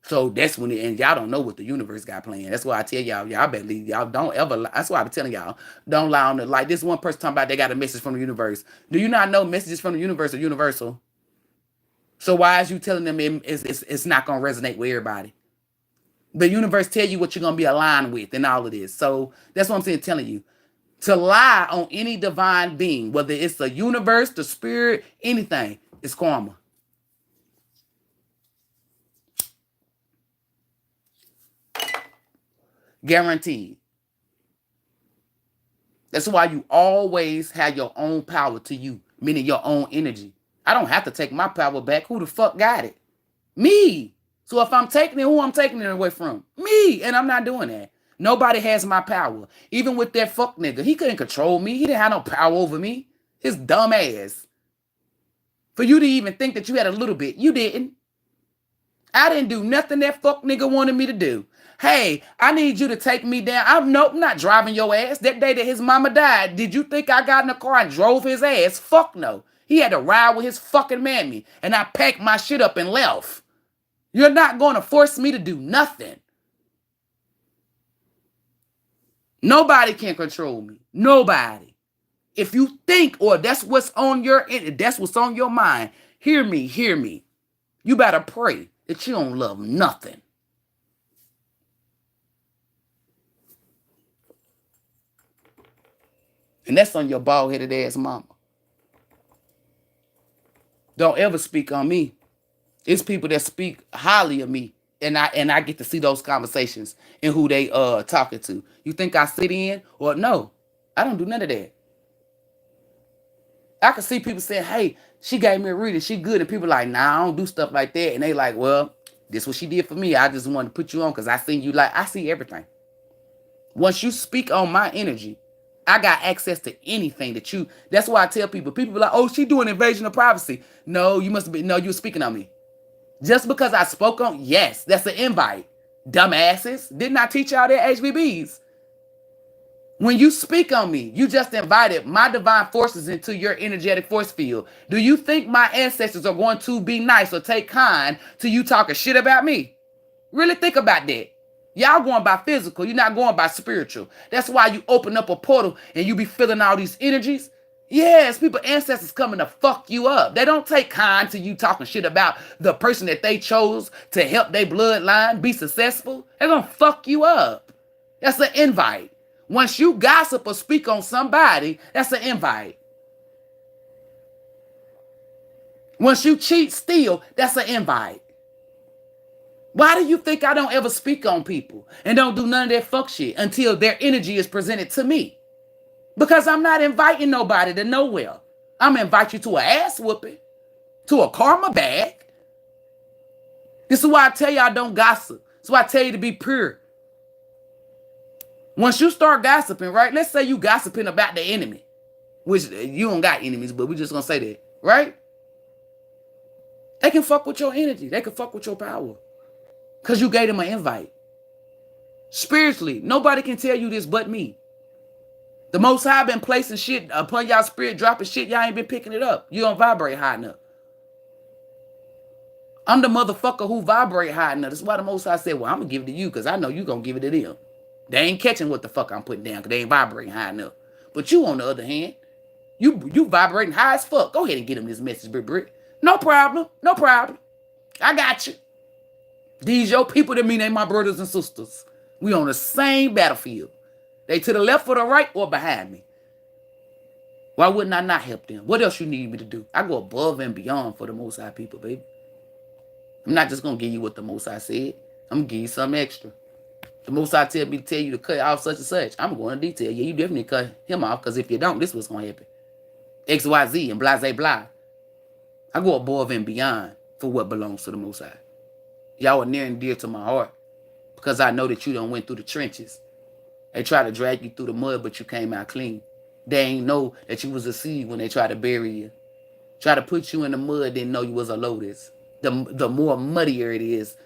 So that's when and y'all don't know what the universe got planned. That's why I tell y'all better leave. Y'all don't ever lie. That's why I be telling y'all, don't lie on it. Like this one person talking about they got a message from the universe. Do you not know messages from the universe are universal? So why is you telling them it's not going to resonate with everybody? The universe tell you what you're going to be aligned with and all of this. So that's what I'm saying, telling you. To lie on any divine being, whether it's the universe, the spirit, anything, it's karma. Guaranteed. That's why you always have your own power to you, meaning your own energy. I don't have to take my power back. Who the fuck got it? Me. So if I'm taking it, who I'm taking it away from? Me. And I'm not doing that. Nobody has my power. Even with that fuck nigga. He couldn't control me. He didn't have no power over me. His dumb ass. For you to even think that you had a little bit, you didn't. I didn't do nothing that fuck nigga wanted me to do. Hey, I need you to take me down. I'm not driving your ass. That day that his mama died, did you think I got in the car and drove his ass? Fuck no. He had to ride with his fucking mammy. And I packed my shit up and left. You're not going to force me to do nothing. Nobody can control me. Nobody. If you think or that's what's on your mind, hear me. You better pray that you don't love nothing. And that's on your bald-headed ass mama. Don't ever speak on me. It's people that speak highly of me. And I get to see those conversations and who they talking to. You think I sit in or no? I don't do none of that. I can see people saying, hey, she gave me a reading, she good. And people like, nah, I don't do stuff like that. And they like, well, this what she did for me. I just wanted to put you on because I seen you like, I see everything. Once you speak on my energy, I got access to anything that you, that's why I tell people be like, oh, she doing invasion of privacy. No, you must be, no, you were speaking on me. Just because I spoke on, yes, that's an invite. Dumbasses. Didn't I teach y'all that HBBs? When you speak on me, you just invited my divine forces into your energetic force field. Do you think my ancestors are going to be nice or take kind to you talking shit about me? Really think about that. Y'all going by physical. You're not going by spiritual. That's why you open up a portal and you be feeling all these energies. Yes, people, ancestors coming to fuck you up. They don't take kind to you talking shit about the person that they chose to help their bloodline be successful. They're going to fuck you up. That's an invite. Once you gossip or speak on somebody, that's an invite. Once you cheat, steal, that's an invite. Why do you think I don't ever speak on people and don't do none of that fuck shit until their energy is presented to me? Because I'm not inviting nobody to nowhere. I'm inviting you to an ass whooping, to a karma bag. This is why I tell y'all don't gossip. This is why I tell you to be pure. Once you start gossiping, right? Let's say you gossiping about the enemy, which you don't got enemies, but we're just going to say that, right? They can fuck with your energy. They can fuck with your power because you gave them an invite. Spiritually, nobody can tell you this but me. The Most High been placing shit upon y'all spirit, dropping shit. Y'all ain't been picking it up. You don't vibrate high enough. I'm the motherfucker who vibrate high enough. That's why the Most High said, well, I'm going to give it to you because I know you going to give it to them. They ain't catching what the fuck I'm putting down because they ain't vibrating high enough. But you, on the other hand, you vibrating high as fuck. Go ahead and get them this message, Brick. No problem. No problem. I got you. These your people that mean they my brothers and sisters. We on the same battlefield. They to the left or the right or behind me. Why wouldn't I not help them? What else you need me to do? I go above and beyond for the Most High people, baby. I'm not just going to give you what the Most High said. I'm going to give you something extra. The Most High tell me to tell you to cut off such and such. I'm going to detail. Yeah, you definitely cut him off because if you don't, this is what's going to happen. X, Y, Z and blah, blah. I go above and beyond for what belongs to the Most High. Y'all are near and dear to my heart because I know that you done went through the trenches. They try to drag you through the mud, but you came out clean. They ain't know that you was a seed when they tried to bury you. Try to put you in the mud, didn't know you was a lotus. The more muddier it is,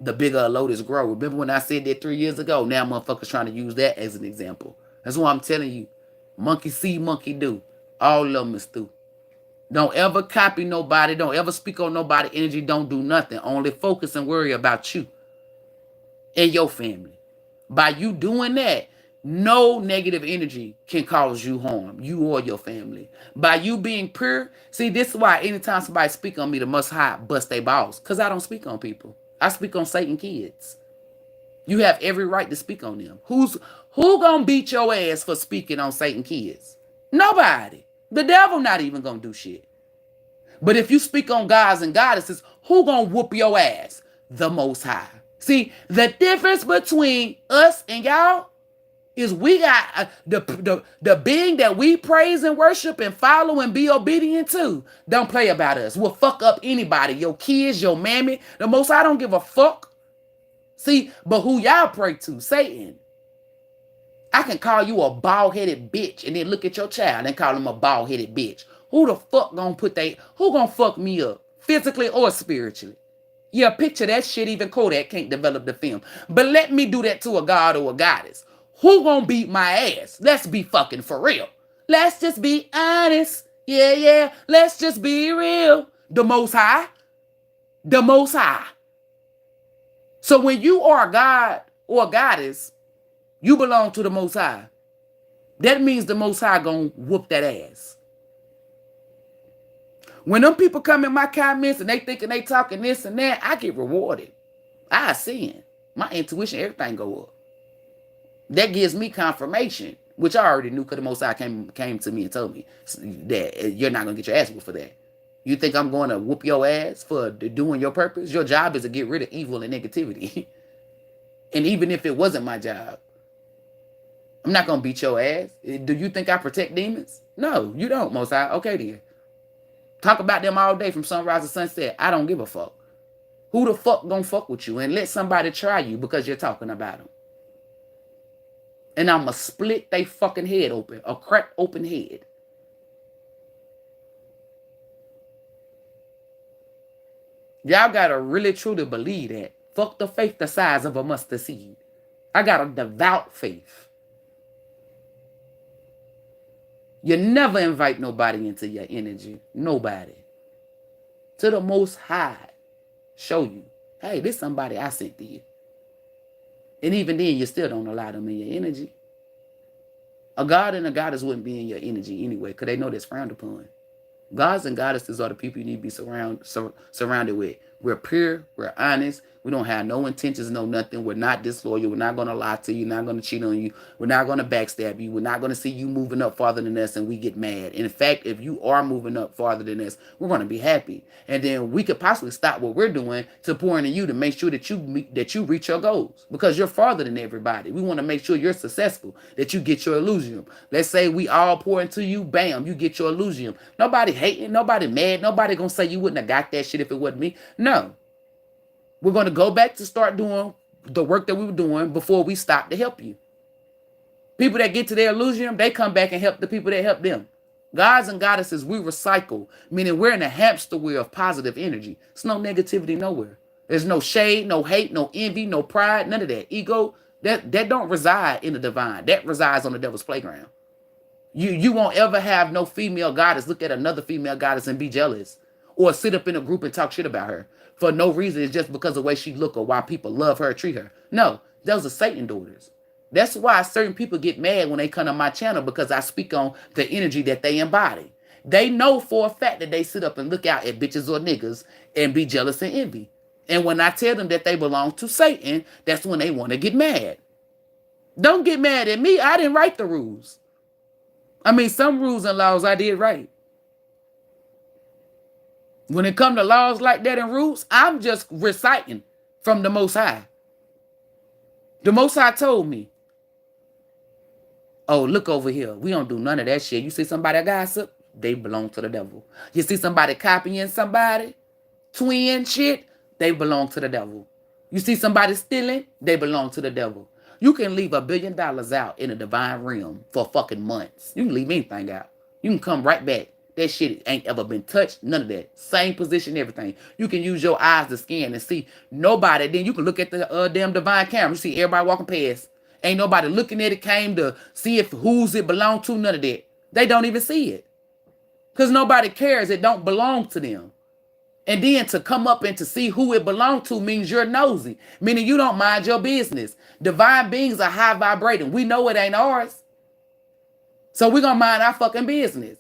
the bigger a lotus grow. Remember when I said that 3 years ago? Now motherfuckers trying to use that as an example. That's why I'm telling you. Monkey see, monkey do. All of them is through. Don't ever copy nobody. Don't ever speak on nobody energy. Don't do nothing. Only focus and worry about you and your family. By you doing that, no negative energy can cause you harm, you or your family. By you being pure, see, this is why anytime somebody speak on me, the Most High bust they balls. Because I don't speak on people. I speak on Satan kids. You have every right to speak on them. Who gonna beat your ass for speaking on Satan kids? Nobody. The devil not even gonna do shit. But if you speak on gods and goddesses, who gonna whoop your ass? The Most High. See, the difference between us and y'all is we got the being that we praise and worship and follow and be obedient to. Don't play about us. We'll fuck up anybody, your kids, your mammy. The Most High don't give a fuck. See, but who y'all pray to? Satan. I can call you a bald-headed bitch and then look at your child and call him a bald-headed bitch. Who the fuck who gonna fuck me up? Physically or spiritually? Yeah, picture that shit. Even Kodak can't develop the film. But let me do that to a god or a goddess. Who gonna beat my ass? Let's be fucking for real. Let's just be honest. Yeah. Let's just be real. The Most High. The Most High. So when you are a god or a goddess, you belong to the Most High. That means the Most High gonna whoop that ass. When them people come in my comments and they thinking they talking this and that, I get rewarded. I sin. My intuition, everything go up. That gives me confirmation, which I already knew because the Most High came to me and told me that you're not going to get your ass whooped for that. You think I'm going to whoop your ass for doing your purpose? Your job is to get rid of evil and negativity. And even if it wasn't my job, I'm not going to beat your ass. Do you think I protect demons? No, you don't, Most High. Okay, then. Talk about them all day from sunrise to sunset. I don't give a fuck. Who the fuck gonna fuck with you and let somebody try you because you're talking about them? And I'ma split they fucking head open, a crack open head. Y'all gotta really truly believe that. Fuck the faith the size of a mustard seed. I got a devout faith. You never invite nobody into your energy. Nobody. To the Most High. Show you. Hey, this somebody I sent to you. And even then, you still don't allow them in your energy. A god and a goddess wouldn't be in your energy anyway, because they know that's frowned upon. Gods and goddesses are the people you need to be surrounded with. We're pure. We're honest. We don't have no intentions, no nothing. We're not disloyal. We're not going to lie to you. We're not going to cheat on you. We're not going to backstab you. We're not going to see you moving up farther than us and we get mad. In fact, if you are moving up farther than us, we're going to be happy. And then we could possibly stop what we're doing to pour into you to make sure that you reach your goals, because you're farther than everybody. We want to make sure you're successful, that you get your illusion. Let's say we all pour into you, bam, you get your illusion. Nobody hating, nobody mad, nobody going to say you wouldn't have got that shit if it wasn't me. No. We're going to go back to start doing the work that we were doing before we stopped to help you. People that get to their illusion, they come back and help the people that help them. Gods and goddesses, we recycle, meaning we're in a hamster wheel of positive energy. There's no negativity nowhere. There's no shade, no hate, no envy, no pride, none of that. Ego, that don't reside in the divine. That resides on the devil's playground. You won't ever have no female goddess look at another female goddess and be jealous, or sit up in a group and talk shit about her for no reason. It's just because of the way she look or why people love her or treat her. No, those are Satan daughters. That's why certain people get mad when they come to my channel, because I speak on the energy that they embody. They know for a fact that they sit up and look out at bitches or niggas and be jealous and envy. And when I tell them that they belong to Satan, that's when they want to get mad. Don't get mad at me. I didn't write the rules. I mean, some rules and laws I did right. When it comes to laws like that and rules, I'm just reciting from the Most High. The Most High told me, oh, look over here. We don't do none of that shit. You see somebody gossip, they belong to the devil. You see somebody copying somebody, twin shit, they belong to the devil. You see somebody stealing, they belong to the devil. You can leave $1 billion out in a divine realm for fucking months. You can leave anything out. You can come right back. That shit ain't ever been touched. None of that. Same position, everything. You can use your eyes to scan and see nobody. Then you can look at the damn divine camera. You see everybody walking past. Ain't nobody looking at it, came to see if who's it belong to. None of that. They don't even see it. Because nobody cares. It don't belong to them. And then to come up and to see who it belongs to means you're nosy. Meaning you don't mind your business. Divine beings are high vibrating. We know it ain't ours. So we're going to mind our fucking business.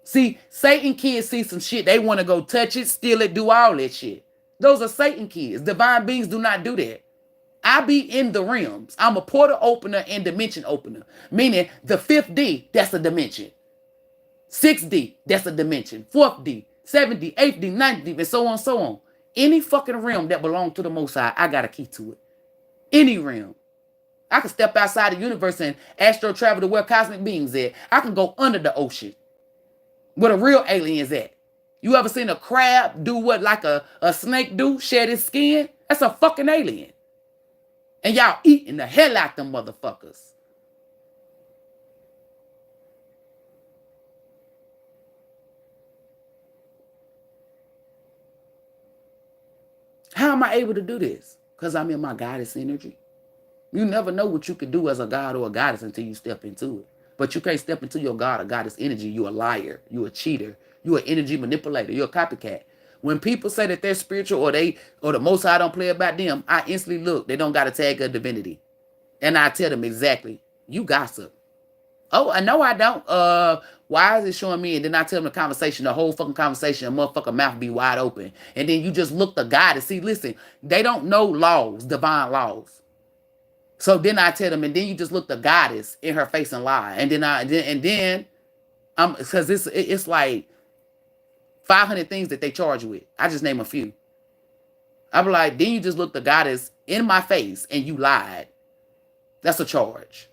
See, Satan kids see some shit. They want to go touch it, steal it, do all that shit. Those are Satan kids. Divine beings do not do that. I be in the realms. I'm a portal opener and dimension opener. Meaning the 5th D, that's a dimension. 6th D, that's a dimension. 4th D, 7th D, 8th D, 9th D, and so on, so on. Any fucking realm that belongs to the Most High, I got a key to it. Any realm. I can step outside the universe and astro travel to where cosmic beings at. I can go under the ocean where the real aliens at. You ever seen a crab do what like a snake do? Shed its skin? That's a fucking alien. And y'all eating the hell out them motherfuckers. How am I able to do this? Because I'm in my goddess energy. You never know what you can do as a god or a goddess until you step into it. But you can't step into your god or goddess energy. You're a liar. You're a cheater. You're an energy manipulator. You're a copycat. When people say that they're spiritual or the Most High don't play about them, I instantly look. They don't got a tag of divinity. And I tell them exactly, you gossip. Oh, I know I don't. Why is it showing me? And then I tell them the conversation, the whole fucking conversation, a motherfucking mouth be wide open. And then you just look the guy to see, listen, they don't know laws, divine laws. So then I tell them, and then you just look the goddess in her face and lie. And then I'm because it's like 500 things that they charge you with. I just name a few. I be like, then you just look the goddess in my face and you lied. That's a charge.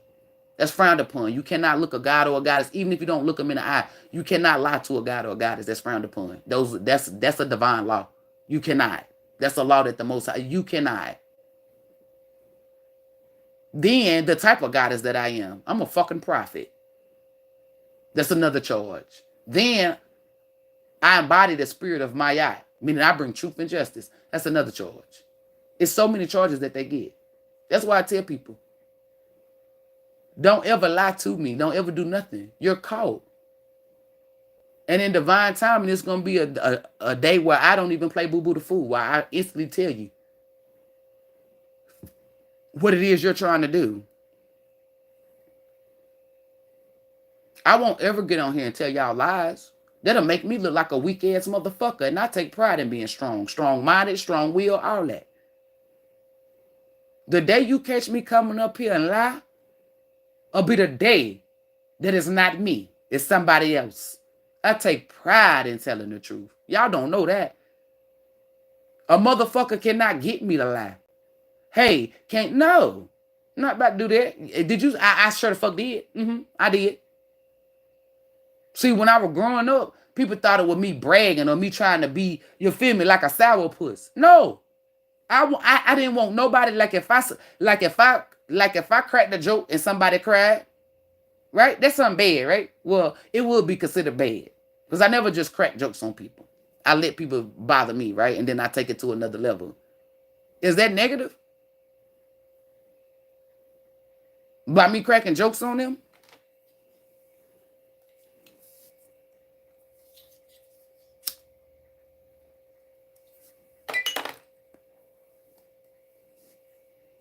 That's frowned upon. You cannot look a god or a goddess, even if you don't look them in the eye. You cannot lie to a god or a goddess. That's frowned upon. That's a divine law. You cannot. That's a law that the Most High. You cannot. Then the type of goddess that I am, I'm a fucking prophet. That's another charge. Then I embody the spirit of Maya, meaning I bring truth and justice. That's another charge. It's so many charges that they get. That's why I tell people, don't ever lie to me. Don't ever do nothing. You're caught. And in divine timing, it's going to be a day where I don't even play boo-boo the fool, where I instantly tell you what it is you're trying to do. I won't ever get on here and tell y'all lies. That'll make me look like a weak-ass motherfucker, and I take pride in being strong. Strong-minded, strong-willed, all that. The day you catch me coming up here and lie, will be the day that is not me. It's somebody else. I take pride in telling the truth. Y'all don't know that. A motherfucker cannot get me to lie. Hey, can't, no. I'm not about to do that. Did you? I sure the fuck did. I did. See, when I was growing up, people thought it was me bragging or me trying to be, you feel me, like a sourpuss. No. I didn't want nobody, like if I cracked a joke and somebody cried, right? That's something bad, right? Well, it would be considered bad. Because I never just crack jokes on people. I let people bother me, right? And then I take it to another level. Is that negative? By me cracking jokes on them?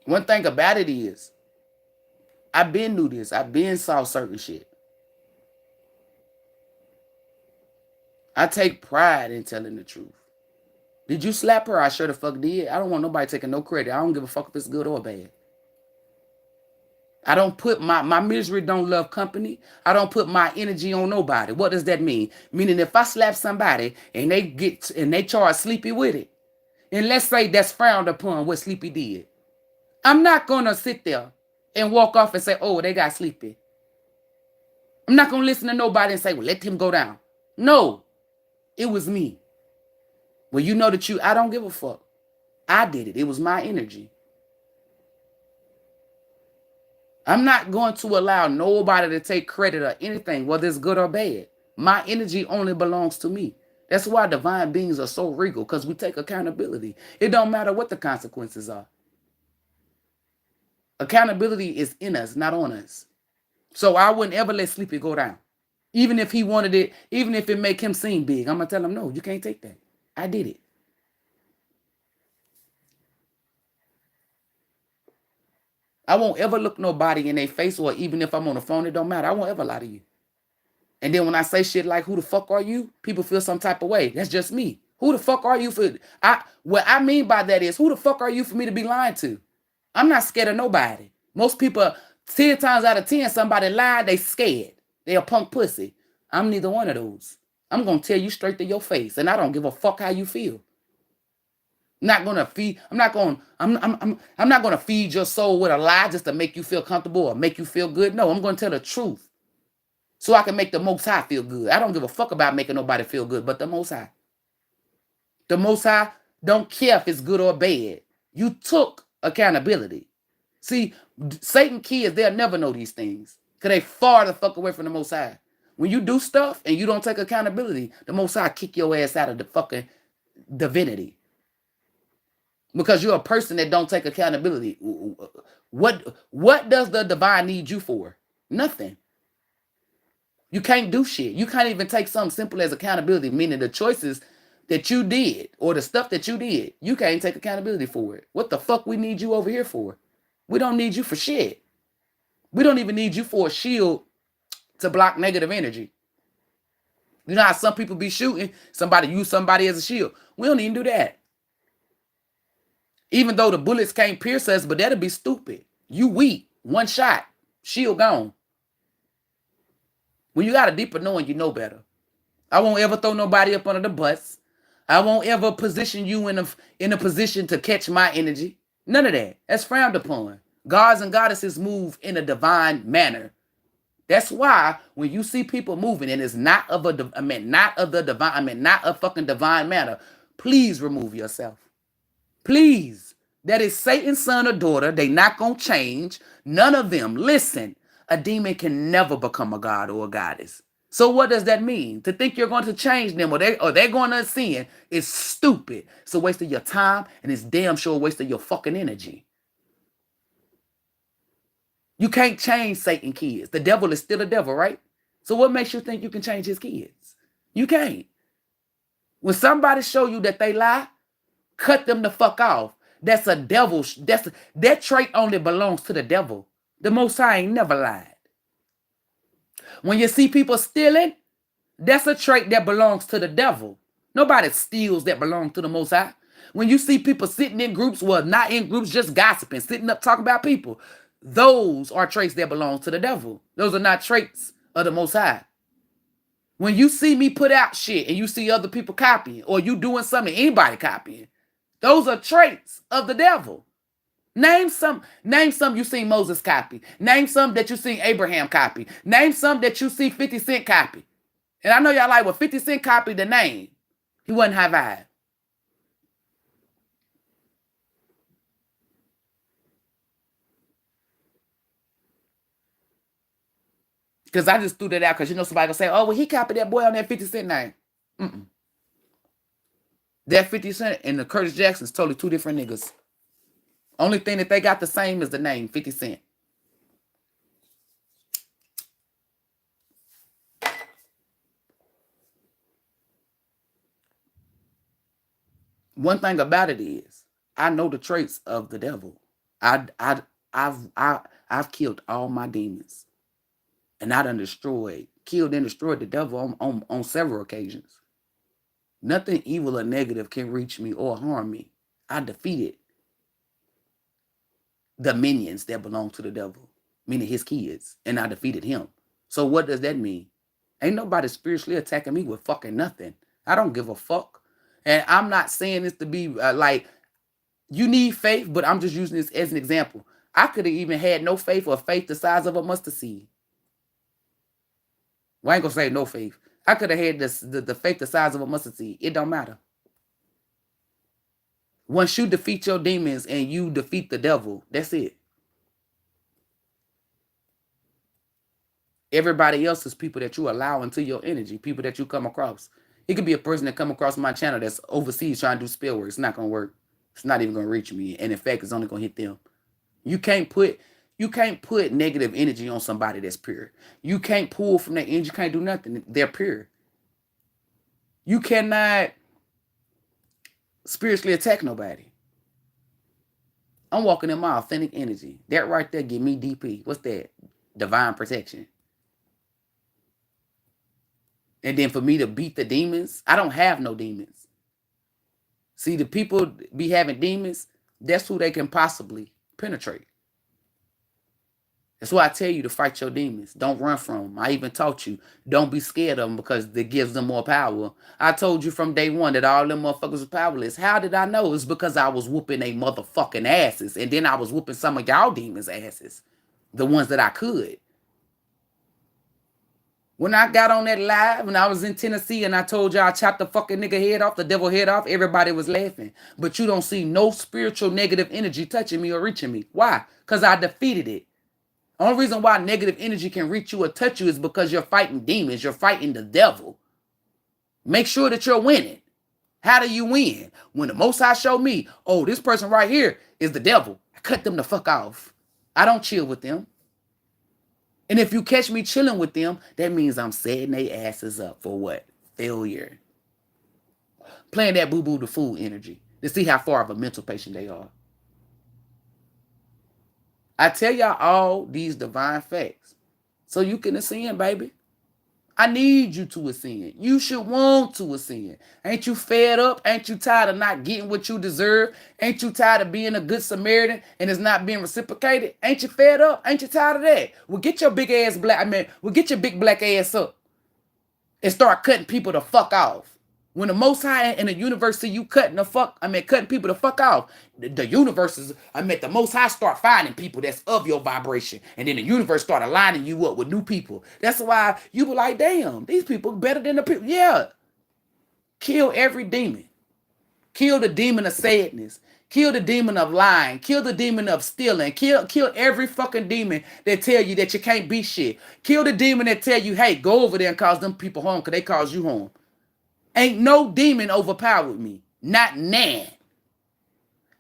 One thing about it is, I've been knew this. I've been saw certain shit. I take pride in telling the truth. Did you slap her? I sure the fuck did. I don't want nobody taking no credit. I don't give a fuck if it's good or bad. I don't put my misery don't love company. I don't put my energy on nobody. What does that mean? Meaning if I slap somebody and they charge Sleepy with it, and let's say that's frowned upon what Sleepy did, I'm not gonna sit there and walk off and say, oh, they got Sleepy. I'm not gonna listen to nobody and say, well, let him go down. No, it was me. Well, you know that I don't give a fuck. I did it. It was my energy. I'm not going to allow nobody to take credit or anything, whether it's good or bad. My energy only belongs to me. That's why divine beings are so regal, because we take accountability. It don't matter what the consequences are. Accountability is in us, not on us. So I wouldn't ever let Sleepy go down. Even if he wanted it, even if it make him seem big, I'm going to tell him, no, you can't take that. I did it. I won't ever look nobody in their face, or even if I'm on the phone, it don't matter. I won't ever lie to you. And then when I say shit like, who the fuck are you? People feel some type of way. That's just me. Who the fuck are you for? What I mean by that is, who the fuck are you for me to be lying to? I'm not scared of nobody. Most people, 10 times out of 10, somebody lied, they scared. They a punk pussy. I'm neither one of those. I'm going to tell you straight to your face, and I don't give a fuck how you feel. I'm not going to feed your soul with a lie just to make you feel comfortable or make you feel good. No, I'm going to tell the truth so I can make the Most High feel good. I don't give a fuck about making nobody feel good but the Most High. The Most High don't care if it's good or bad. You took accountability. See, Satan kids, they'll never know these things because they far the fuck away from the Most High. When you do stuff and you don't take accountability, the Most High kick your ass out of the fucking divinity. Because you're a person that don't take accountability. What does the divine need you for? Nothing. You can't do shit. You can't even take something simple as accountability, meaning the choices that you did or the stuff that you did. You can't take accountability for it. What the fuck we need you over here for? We don't need you for shit. We don't even need you for a shield to block negative energy. You know how some people be shooting, somebody use somebody as a shield. We don't even do that. Even though the bullets can't pierce us, but that'll be stupid. You weak. One shot. Shield gone. When you got a deeper knowing, you know better. I won't ever throw nobody up under the bus. I won't ever position you in a position to catch my energy. None of that. That's frowned upon. Gods and goddesses move in a divine manner. That's why when you see people moving and it's not of not of the divine, not a fucking divine manner, please remove yourself. Please. That is Satan's son or daughter. They not going to change. None of them. Listen, a demon can never become a god or a goddess. So what does that mean? To think you're going to change them or they're going to sin is stupid. It's a waste of your time and it's damn sure a waste of your fucking energy. You can't change Satan kids. The devil is still a devil, right? So what makes you think you can change his kids? You can't. When somebody show you that they lie, cut them the fuck off. That's a devil. That trait only belongs to the devil. The Most High ain't never lied. When you see people stealing, that's a trait that belongs to the devil. Nobody steals that belongs to the Most High. When you see people sitting in groups, well, not in groups, just gossiping, sitting up talking about people, those are traits that belong to the devil. Those are not traits of the Most High. When you see me put out shit and you see other people copying or you doing something, anybody copying, those are traits of the devil. Name some you seen Moses copy. Name some that you seen Abraham copy. Name some that you see 50 Cent copy. And I know y'all like, well, 50 Cent copied the name. He wasn't high vibe. Because I just threw that out because you know somebody gonna say, oh, well, he copied that boy on that 50 Cent name. That 50 Cent and the Curtis Jackson's totally two different niggas. Only thing that they got the same is the name, 50 Cent. One thing about it is, I know the traits of the devil. I've killed all my demons. And I done killed and destroyed the devil on several occasions. Nothing evil or negative can reach me or harm me. I defeated the minions that belong to the devil, meaning his kids, and I defeated him. So what does that mean? Ain't nobody spiritually attacking me with fucking nothing. I don't give a fuck. And I'm not saying this to be like, you need faith, but I'm just using this as an example. I could have even had no faith or faith the size of a mustard seed. Well, I ain't gonna say no faith. I could have had the faith the size of a mustard seed. It don't matter. Once you defeat your demons and you defeat the devil, that's it. Everybody else is people that you allow into your energy, people that you come across. It could be a person that come across my channel that's overseas trying to do spell work. It's not gonna work. It's not even gonna reach me. And in fact, it's only gonna hit them. You can't put negative energy on somebody that's pure. You can't pull from that energy. You can't do nothing. They're pure. You cannot spiritually attack nobody. I'm walking in my authentic energy. That right there give me DP. What's that? Divine protection. And then for me to beat the demons, I don't have no demons. See, the people be having demons, that's who they can possibly penetrate. That's why I tell you to fight your demons. Don't run from them. I even taught you, don't be scared of them because it gives them more power. I told you from day one that all them motherfuckers was powerless. How did I know? It's because I was whooping they motherfucking asses. And then I was whooping some of y'all demons' asses. The ones that I could. When I got on that live, when I was in Tennessee and I told y'all I chopped the fucking nigga head off, the devil head off, everybody was laughing. But you don't see no spiritual negative energy touching me or reaching me. Why? Because I defeated it. Only reason why negative energy can reach you or touch you is because you're fighting demons. You're fighting the devil. Make sure that you're winning. How do you win? When the Most High showed me, oh, this person right here is the devil, I cut them the fuck off. I don't chill with them. And if you catch me chilling with them, that means I'm setting their asses up for what? Failure. Playing that boo-boo the fool energy to see how far of a mental patient they are. I tell y'all all these divine facts so you can ascend, baby. I need you to ascend. You should want to ascend. Ain't you fed up? Ain't you tired of not getting what you deserve? Ain't you tired of being a good Samaritan and it's not being reciprocated? Ain't you fed up? Ain't you tired of that? Well, get your big ass black, get your big black ass up and start cutting people the fuck off. When the Most High in the universe see you cutting people the fuck off, the universe is, the Most High start finding people that's of your vibration, and then the universe start aligning you up with new people. That's why you be like, damn, these people better than the people. Yeah, kill every demon. Kill the demon of sadness. Kill the demon of lying. Kill the demon of stealing. Kill every fucking demon that tell you that you can't be shit. Kill the demon that tell you, hey, go over there and cause them people harm because they cause you harm. Ain't no demon overpowered me. Not nan.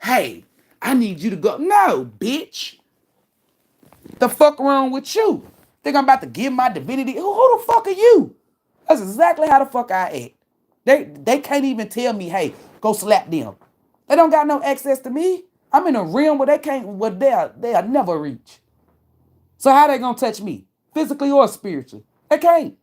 Hey, I need you to go. No, bitch. The fuck wrong with you? Think I'm about to give my divinity? Who the fuck are you? That's exactly how the fuck I act. They can't even tell me, hey, go slap them. They don't got no access to me. I'm in a realm where they'll never reach. So how they gonna touch me? Physically or spiritually? They can't.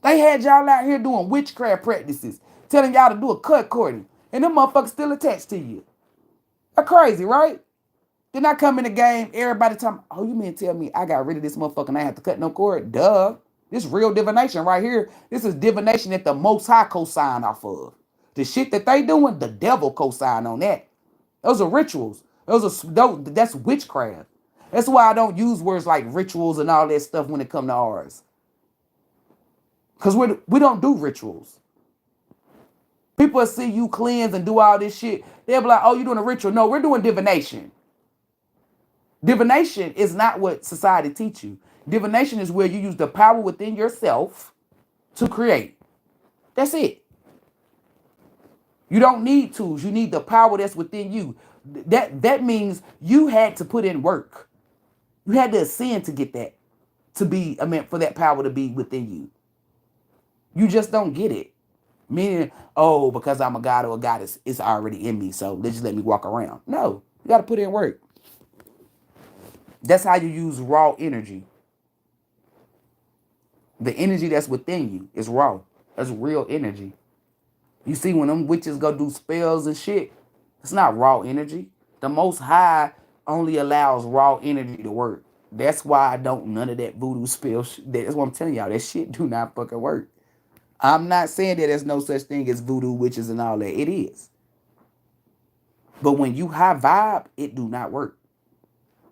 They had y'all out here doing witchcraft practices, telling y'all to do a cut cording, and them motherfuckers still attached to you. That's crazy, right? Then I come in the game, everybody tell me, oh, you mean tell me I got rid of this motherfucker and I have to cut no cord? Duh. This real divination right here. This is divination that the Most High co-sign off of. The shit that they doing, the devil co-sign on that. Those are rituals. That's witchcraft. That's why I don't use words like rituals and all that stuff when it come to ours. Because we don't do rituals. People see you cleanse and do all this shit. They'll be like, oh, you're doing a ritual. No, we're doing divination. Divination is not what society teach you. Divination is where you use the power within yourself to create. That's it. You don't need tools. You need the power that's within you. That means you had to put in work. You had to ascend to get that, for that power to be within you. You just don't get it. Meaning, oh, because I'm a god or a goddess, it's already in me, so they just let me walk around. No, you got to put in work. That's how you use raw energy. The energy that's within you is raw. That's real energy. You see, when them witches go do spells and shit, it's not raw energy. The Most High only allows raw energy to work. That's why I don't none of that voodoo spell. That's what I'm telling y'all. That shit do not fucking work. I'm not saying that there's no such thing as voodoo witches and all that. It is. But when you high vibe, it do not work.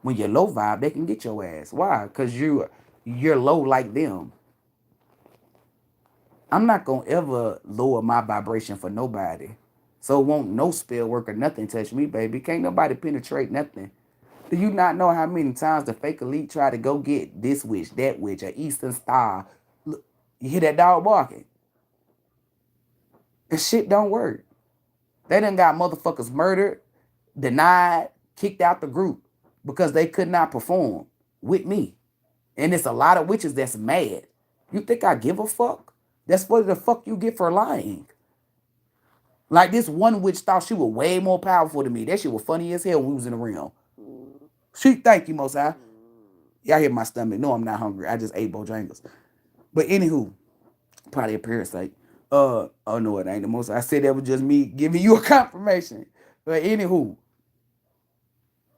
When you're low vibe, they can get your ass. Why? Because you're low like them. I'm not going to ever lower my vibration for nobody. So won't no spell work or nothing touch me, baby. Can't nobody penetrate nothing. Do you not know how many times the fake elite try to go get this witch, that witch, an Eastern Star? Look, you hear that dog barking? This shit don't work. They done got motherfuckers murdered, denied, kicked out the group because they could not perform with me. And it's a lot of witches that's mad. You think I give a fuck? That's what the fuck you get for lying. Like this one witch thought she was way more powerful than me. That shit was funny as hell when we was in the realm. Thank you, Most High. Y'all hear my stomach. No, I'm not hungry. I just ate Bojangles. But anywho, probably a parasite. Oh no, it ain't the Most High. I said that was just me giving you a confirmation. But anywho,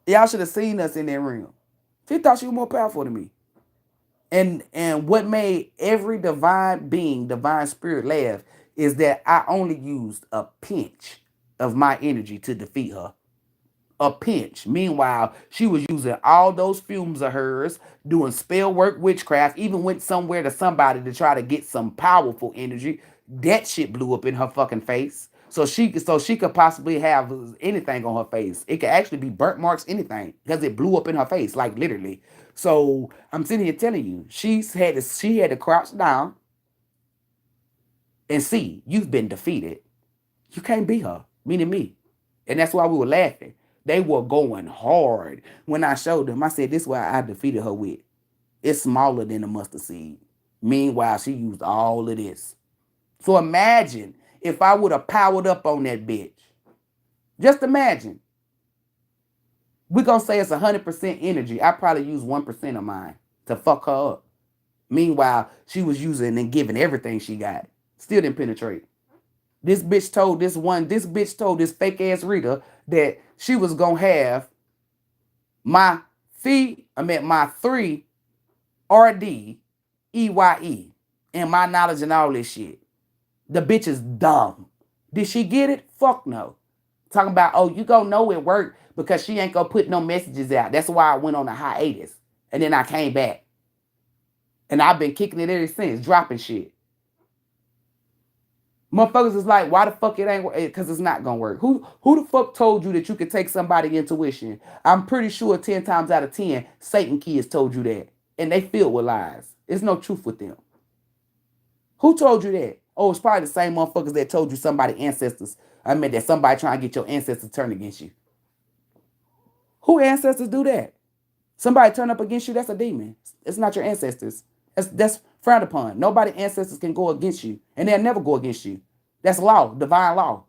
y'all should have seen us in that realm. She thought she was more powerful than me. And what made every divine being, divine spirit laugh is that I only used a pinch of my energy to defeat her. A pinch. Meanwhile, she was using all those fumes of hers, doing spell work, witchcraft, even went somewhere to somebody to try to get some powerful energy. That shit blew up in her fucking face. So she could possibly have anything on her face. It could actually be burnt marks, anything, because it blew up in her face, like literally. So I'm sitting here telling you, she had to crouch down and see, you've been defeated. You can't be her, meaning me. And that's why we were laughing. They were going hard. When I showed them, I said, this is what I defeated her with. It's smaller than a mustard seed. Meanwhile, she used all of this. So imagine if I would have powered up on that bitch. Just imagine. We're going to say it's 100% energy. I probably used 1% of mine to fuck her up. Meanwhile, she was using and giving everything she got. Still didn't penetrate. This bitch told this fake ass Rita that she was going to have my 3 RD EYE and my knowledge and all this shit. The bitch is dumb. Did she get it? Fuck no. Talking about, oh, you gonna know it worked because she ain't gonna put no messages out. That's why I went on a hiatus. And then I came back. And I've been kicking it ever since, dropping shit. Motherfuckers is like, why the fuck it ain't work? Because it's not gonna work. Who the fuck told you that you could take somebody's intuition? I'm pretty sure 10 times out of 10, Satan kids told you that. And they filled with lies. There's no truth with them. Who told you that? Oh, it's probably the same motherfuckers that told you somebody ancestors. I mean, that somebody trying to get your ancestors turned against you. Who ancestors do that? Somebody turn up against you, that's a demon. It's not your ancestors. That's frowned upon. Nobody ancestors can go against you, and they'll never go against you. That's law, divine law.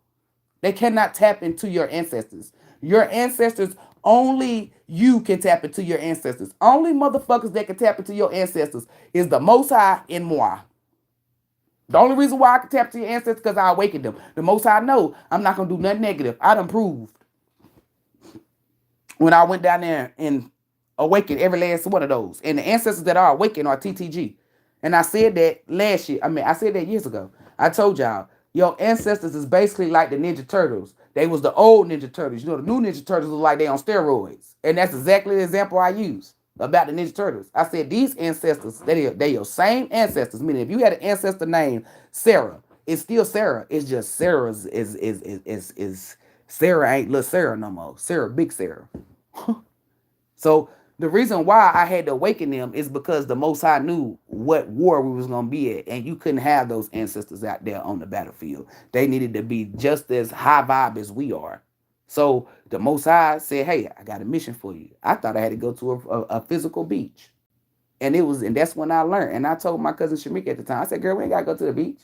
They cannot tap into your ancestors. Your ancestors, only you can tap into your ancestors. Only motherfuckers that can tap into your ancestors is the Most High and moi. The only reason why I can tap to your ancestors is because I awakened them. The Most High know I'm not going to do nothing negative. I done proved when I went down there and awakened every last one of those. And the ancestors that are awakened are TTG. And I said that last year. I said that years ago. I told y'all, your ancestors is basically like the Ninja Turtles. They was the old Ninja Turtles. You know, the new Ninja Turtles look like they on steroids. And that's exactly the example I use about the Ninja Turtles. I said these ancestors, they your same ancestors. Meaning if you had an ancestor named Sarah, it's still Sarah. It's just Sarah's is Sarah ain't little Sarah no more. Sarah, big Sarah. So the reason why I had to awaken them is because the Most High knew what war we was gonna be at, and you couldn't have those ancestors out there on the battlefield. They needed to be just as high vibe as we are. So the Most High said, "Hey, I got a mission for you." I thought I had to go to a physical beach, and that's when I learned. And I told my cousin Shamika at the time, I said, "Girl, we ain't gotta go to the beach."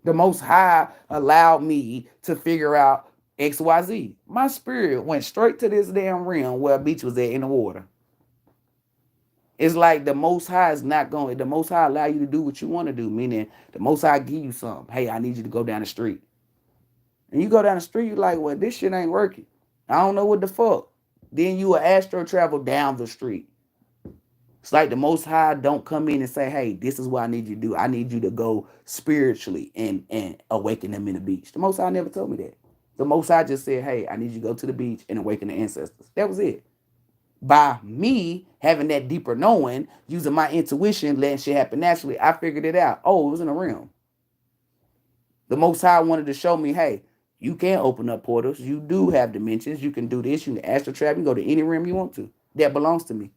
The Most High allowed me to figure out XYZ. My spirit went straight to this damn realm where a beach was at in the water. It's like the Most High is not going. The Most High allow you to do what you want to do. Meaning, the Most High give you something. Hey, I need you to go down the street. And you go down the street, you like, well, this shit ain't working. I don't know what the fuck. Then you will astro travel down the street. It's like the Most High don't come in and say, hey, this is what I need you to do. I need you to go spiritually and awaken them in the beach. The Most High never told me that. The Most High just said, hey, I need you to go to the beach and awaken the ancestors. That was it. By me having that deeper knowing, using my intuition, letting shit happen naturally, I figured it out. Oh, it was in a realm. The Most High wanted to show me, hey, you can open up portals. You do have dimensions. You can do this. You can astral travel. You can go to any realm you want to. That belongs to me.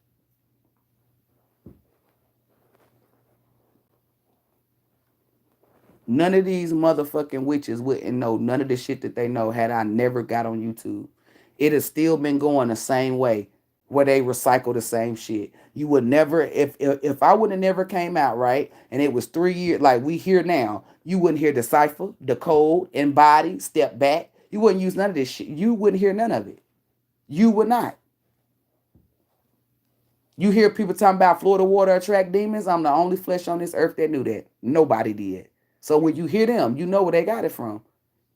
None of these motherfucking witches wouldn't know none of the shit that they know had I never got on YouTube. It has still been going the same way where they recycle the same shit. You would never, if I would have never came out, right, and it was 3 years, like we hear now, you wouldn't hear decipher, decode, embody, step back. You wouldn't use none of this shit. You wouldn't hear none of it. You would not. You hear people talking about Florida water attract demons. I'm the only flesh on this earth that knew that. Nobody did. So when you hear them, you know where they got it from.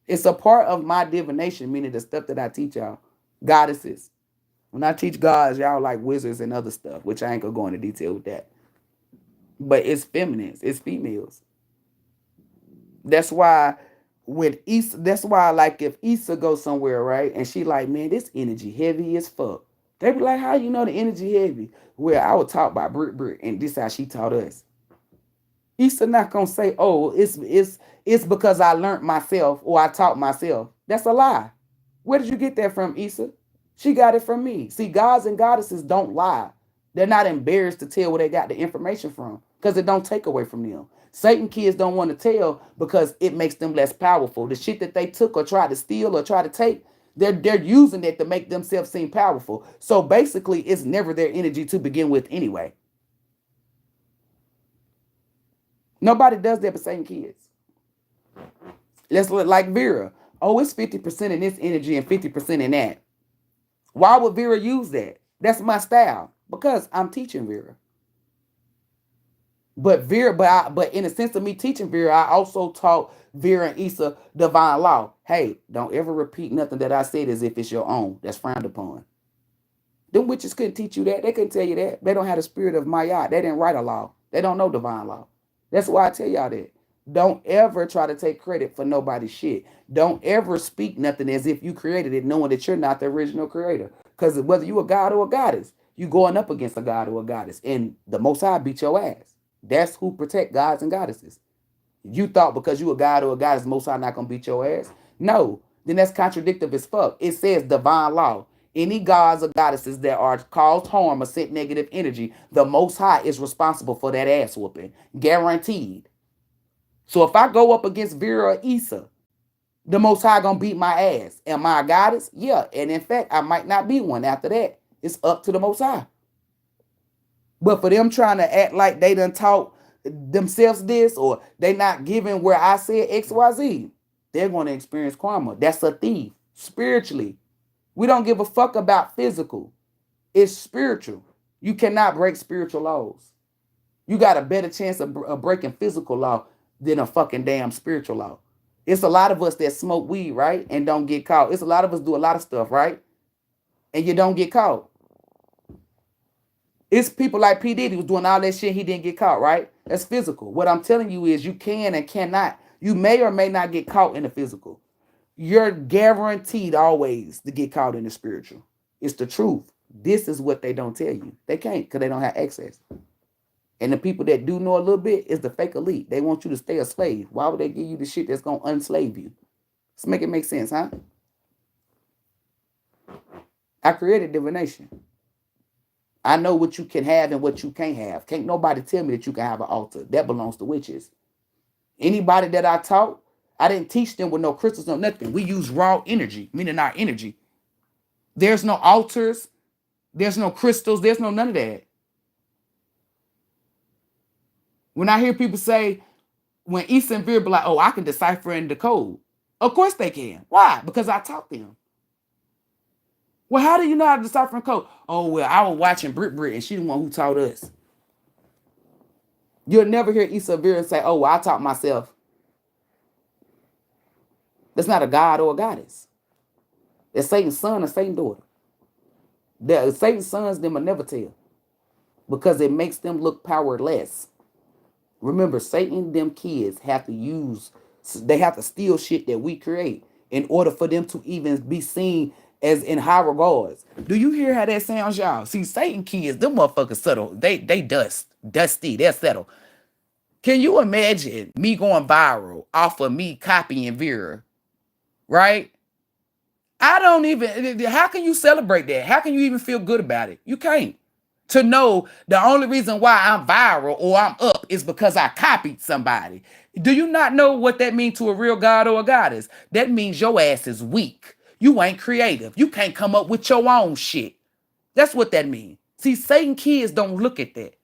It's a part of my divination, meaning the stuff that I teach y'all. Goddesses. When I teach gods, y'all like wizards and other stuff, which I ain't gonna go into detail with that. But it's feminines, it's females. That's why that's why like if Issa goes somewhere, right, and she like, man, this energy heavy as fuck. They be like, how you know the energy heavy? Well, I was taught by Britt, and this how she taught us. Issa not gonna say, oh, it's because I learned myself or I taught myself. That's a lie. Where did you get that from, Issa? She got it from me. See, gods and goddesses don't lie. They're not embarrassed to tell where they got the information from because it don't take away from them. Satan kids don't want to tell because it makes them less powerful. The shit that they took or tried to steal or try to take, they're using it to make themselves seem powerful. So basically, it's never their energy to begin with anyway. Nobody does that but Satan kids. Let's look like Vera. Oh, it's 50% in this energy and 50% in that. Why would Vera use that? That's my style because I'm teaching Vera. But but in a sense of me teaching Vera, I also taught Vera and Issa divine law. Hey, don't ever repeat nothing that I said as if it's your own. That's frowned upon. Them witches couldn't teach you that. They couldn't tell you that. They don't have the spirit of Maya. They didn't write a law. They don't know divine law. That's why I tell y'all that. Don't ever try to take credit for nobody's shit. Don't ever speak nothing as if you created it, knowing that you're not the original creator. Because whether you a god or a goddess, you going up against a god or a goddess, and the Most High beat your ass. That's who protect gods and goddesses. You thought because you a god or a goddess, Most High not gonna beat your ass? No, then that's contradictory as fuck. It says divine law. Any gods or goddesses that are caused harm or sent negative energy, the Most High is responsible for that ass whooping, guaranteed. So if I go up against Vera or Issa, the Most High gonna beat my ass. Am I a goddess? Yeah, and in fact, I might not be one after that. It's up to the Most High. But for them trying to act like they done taught themselves this, or they not giving where I said XYZ, they're going to experience karma. That's a thief. Spiritually, we don't give a fuck about physical. It's spiritual. You cannot break spiritual laws. You got a better chance of breaking physical law than a fucking damn spiritual law. It's a lot of us that smoke weed, right? And don't get caught. It's a lot of us do a lot of stuff, right? And you don't get caught. It's people like P. Diddy was doing all that shit. He didn't get caught, right? That's physical. What I'm telling you is you can and cannot. You may or may not get caught in the physical. You're guaranteed always to get caught in the spiritual. It's the truth. This is what they don't tell you. They can't because they don't have access. And the people that do know a little bit is the fake elite. They want you to stay a slave. Why would they give you the shit that's going to unslave you? Let's make it make sense, huh? I created divination. I know what you can have and what you can't have. Can't nobody tell me that you can have an altar. That belongs to witches. Anybody that I taught, I didn't teach them with no crystals, no nothing. We use raw energy, meaning our energy. There's no altars. There's no crystals. There's no none of that. When I hear people say, when Issa and Vera be like, oh, I can decipher and decode. Of course they can. Why? Because I taught them. Well, how do you know how to decipher and code? Oh, well, I was watching Brit and she the one who taught us. You'll never hear Issa Vera say, oh, well, I taught myself. That's not a god or a goddess. That's Satan's son or Satan's daughter. Satan's sons, them will never tell because it makes them look powerless. Remember, Satan, them kids have they have to steal shit that we create in order for them to even be seen as in high regards. Do you hear how that sounds, y'all? See, Satan kids, them motherfuckers subtle. They dusty, they're settled. Can you imagine me going viral off of me copying Vera, right? I don't even, how can you celebrate that? How can you even feel good about it? You can't. To know the only reason why I'm viral or I'm up is because I copied somebody. Do you not know what that means to a real god or a goddess? That means your ass is weak. You ain't creative. You can't come up with your own shit. That's what that means. See, Satan kids don't look at that.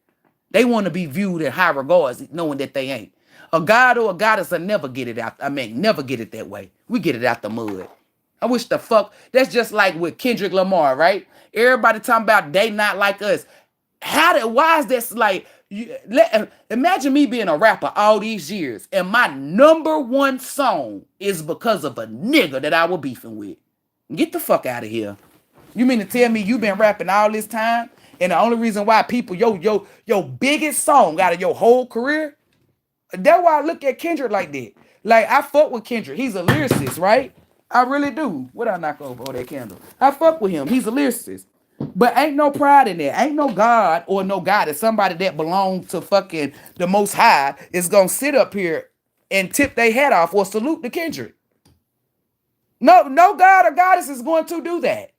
They want to be viewed in high regards, knowing that they ain't. A god or a goddess will never get it out. Never get it that way. We get it out the mud. I wish the fuck. That's just like with Kendrick Lamar, right? Everybody talking about they not like us. Why is this like, imagine me being a rapper all these years and my number one song is because of a nigga that I was beefing with. Get the fuck out of here. You mean to tell me you been rapping all this time and the only reason why people, your biggest song out of your whole career? That's why I look at Kendrick like that. Like, I fuck with Kendrick. He's a lyricist, right? I really do. What I knock over? Oh, that candle. I fuck with him. He's a lyricist. But ain't no pride in there. Ain't no God or no goddess. Somebody that belongs to fucking the Most High is going to sit up here and tip their head off or salute the Kendrick. No God or goddess is going to do that.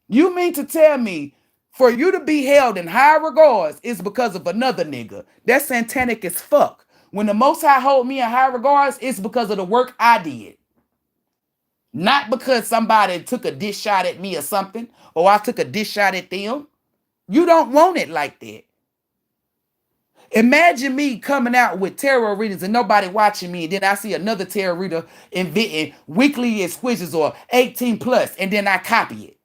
You mean to tell me for you to be held in high regards is because of another nigga? That's satanic as fuck. When the Most High hold me in high regards, it's because of the work I did. Not because somebody took a dish shot at me or something, or I took a dish shot at them. You don't want it like that. Imagine me coming out with tarot readings and nobody watching me, and then I see another tarot reader inventing weekly exquisites or 18 plus, and then I copy it.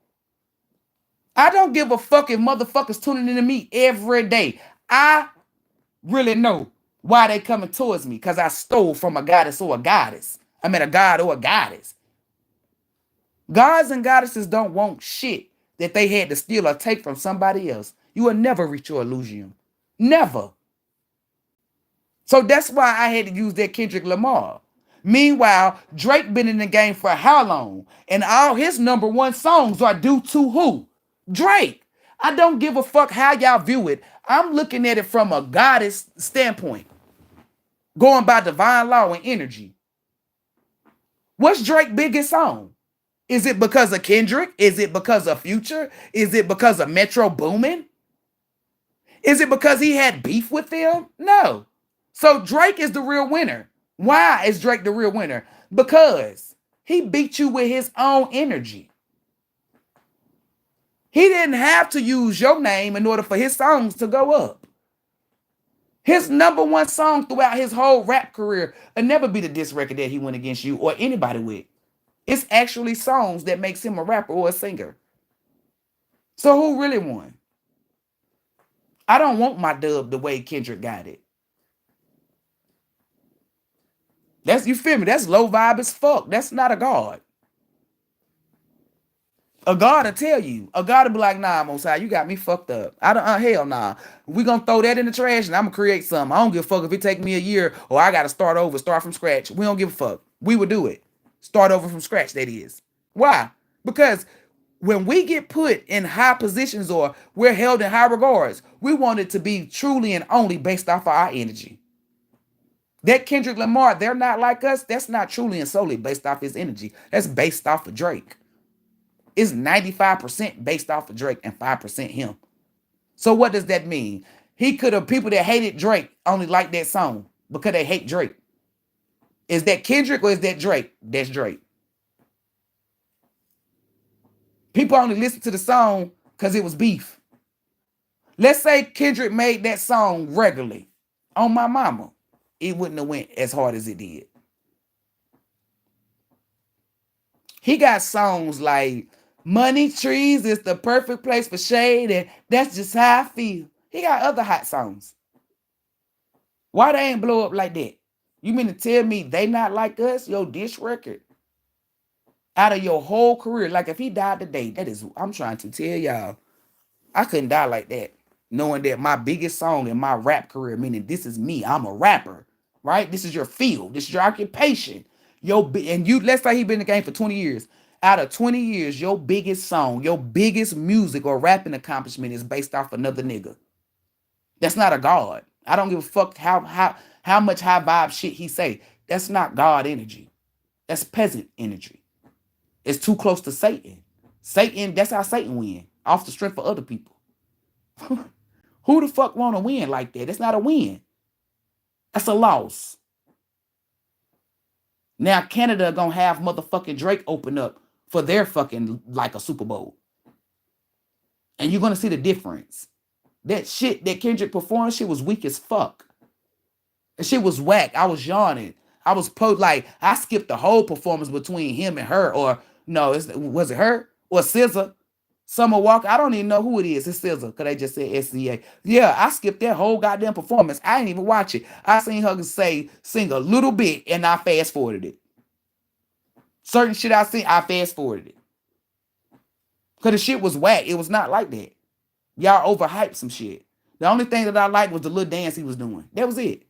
I don't give a fuck if motherfuckers tuning into me every day. I really know why they coming towards me, because I stole from a goddess or a goddess. I mean a god or a goddess. Gods and goddesses don't want shit that they had to steal or take from somebody else. You will never reach your illusion. Never. So that's why I had to use that Kendrick Lamar. Meanwhile, Drake been in the game for how long? And all his number one songs are due to who? Drake. I don't give a fuck how y'all view it. I'm looking at it from a goddess standpoint, going by divine law and energy. What's Drake's biggest song? Is it because of Kendrick? Is it because of Future? Is it because of Metro Boomin? Is it because he had beef with them? No. So Drake is the real winner. Why is Drake the real winner? Because he beat you with his own energy. He didn't have to use your name in order for his songs to go up. His number one song throughout his whole rap career will never be the diss record that he went against you or anybody with. It's actually songs that makes him a rapper or a singer. So who really won? I don't want my dub the way Kendrick got it. That's, you feel me? That's low vibe as fuck. That's not a god. A God will tell you. A God will be like, nah, Mosai, you got me fucked up. I don't, hell nah. We gonna throw that in the trash and I'm gonna create something. I don't give a fuck if it take me a year or I gotta start over, start from scratch. We don't give a fuck. We would do it. Start over from scratch, that is. Why? Because when we get put in high positions or we're held in high regards, we want it to be truly and only based off of our energy. That Kendrick Lamar, they're not like us. That's not truly and solely based off his energy. That's based off of Drake. It's 95% based off of Drake and 5% him. So what does that mean? He could have, people that hated Drake only like that song because they hate Drake. Is that Kendrick or is that Drake? That's Drake. People only listen to the song because it was beef. Let's say Kendrick made that song regularly. On my mama, it wouldn't have went as hard as it did. He got songs like Money Trees is the perfect place for shade, and that's just how I feel. He got other hot songs. Why they ain't blow up like that? You mean to tell me they not like us? Yo, this record, out of your whole career, like if he died today, that is, I'm trying to tell y'all, I couldn't die like that. Knowing that my biggest song in my rap career, meaning this is me, I'm a rapper, right? This is your field, this is your occupation. And you, let's say he been in the game for 20 years. Out of 20 years, your biggest song, your biggest music or rapping accomplishment is based off another nigga. That's not a god. I don't give a fuck how much high vibe shit he say. That's not God energy. That's peasant energy. It's too close to Satan. Satan, that's how Satan win. Off the strength of other people. Who the fuck want to win like that? That's not a win. That's a loss. Now Canada gonna have motherfucking Drake open up for their fucking like a Super Bowl. And you're gonna see the difference. That shit that Kendrick performed, shit was weak as fuck. That shit was whack. I was yawning. I was like, I skipped the whole performance between him and her, or no, was it her or SZA? Summer Walker, I don't even know who it is. It's SZA, because they just said SCA. Yeah, I skipped that whole goddamn performance. I didn't even watch it. I seen her sing a little bit, and I fast forwarded it. Certain shit I seen, I fast forwarded it. Because the shit was whack. It was not like that. Y'all overhyped some shit. The only thing that I liked was the little dance he was doing. That was it.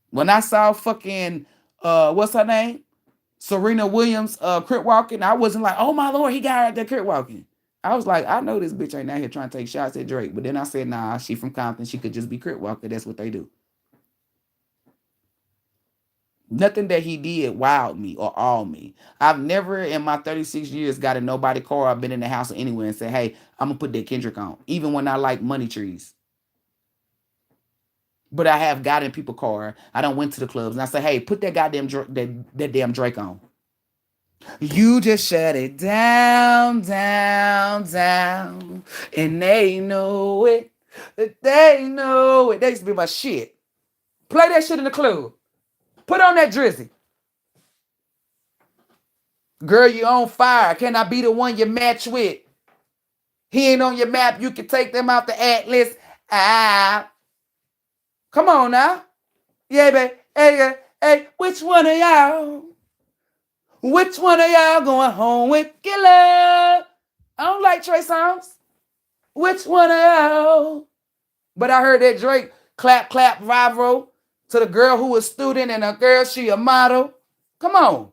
When I saw fucking, what's her name? Serena Williams crip walking, I wasn't like, oh my Lord, he got her out there crip walking. I was like, I know this bitch ain't out here trying to take shots at Drake. But then I said, nah, she from Compton. She could just be crip walking. That's what they do. Nothing that he did wowed me or awed me. I've never in my 36 years got in nobody car or been in the house or anywhere and said, hey, I'm going to put that Kendrick on. Even when I like Money Trees. But I have got in people's car. I don't went to the clubs and I say, hey, put that goddamn that damn Drake on. You just shut it down, down, down. And they know it. They know it. They used to be my shit. Play that shit in the club. Put on that Drizzy. Girl, you on fire. Can I be the one you match with? He ain't on your map. You can take them out the atlas. Ah. Come on now. Yeah, baby. Hey, hey, which one of y'all? Which one of y'all going home with Killer? I don't like Trey Songz. Which one of y'all? But I heard that Drake Clap, clap, bravo. To the girl who a student and a girl, she a model. Come on.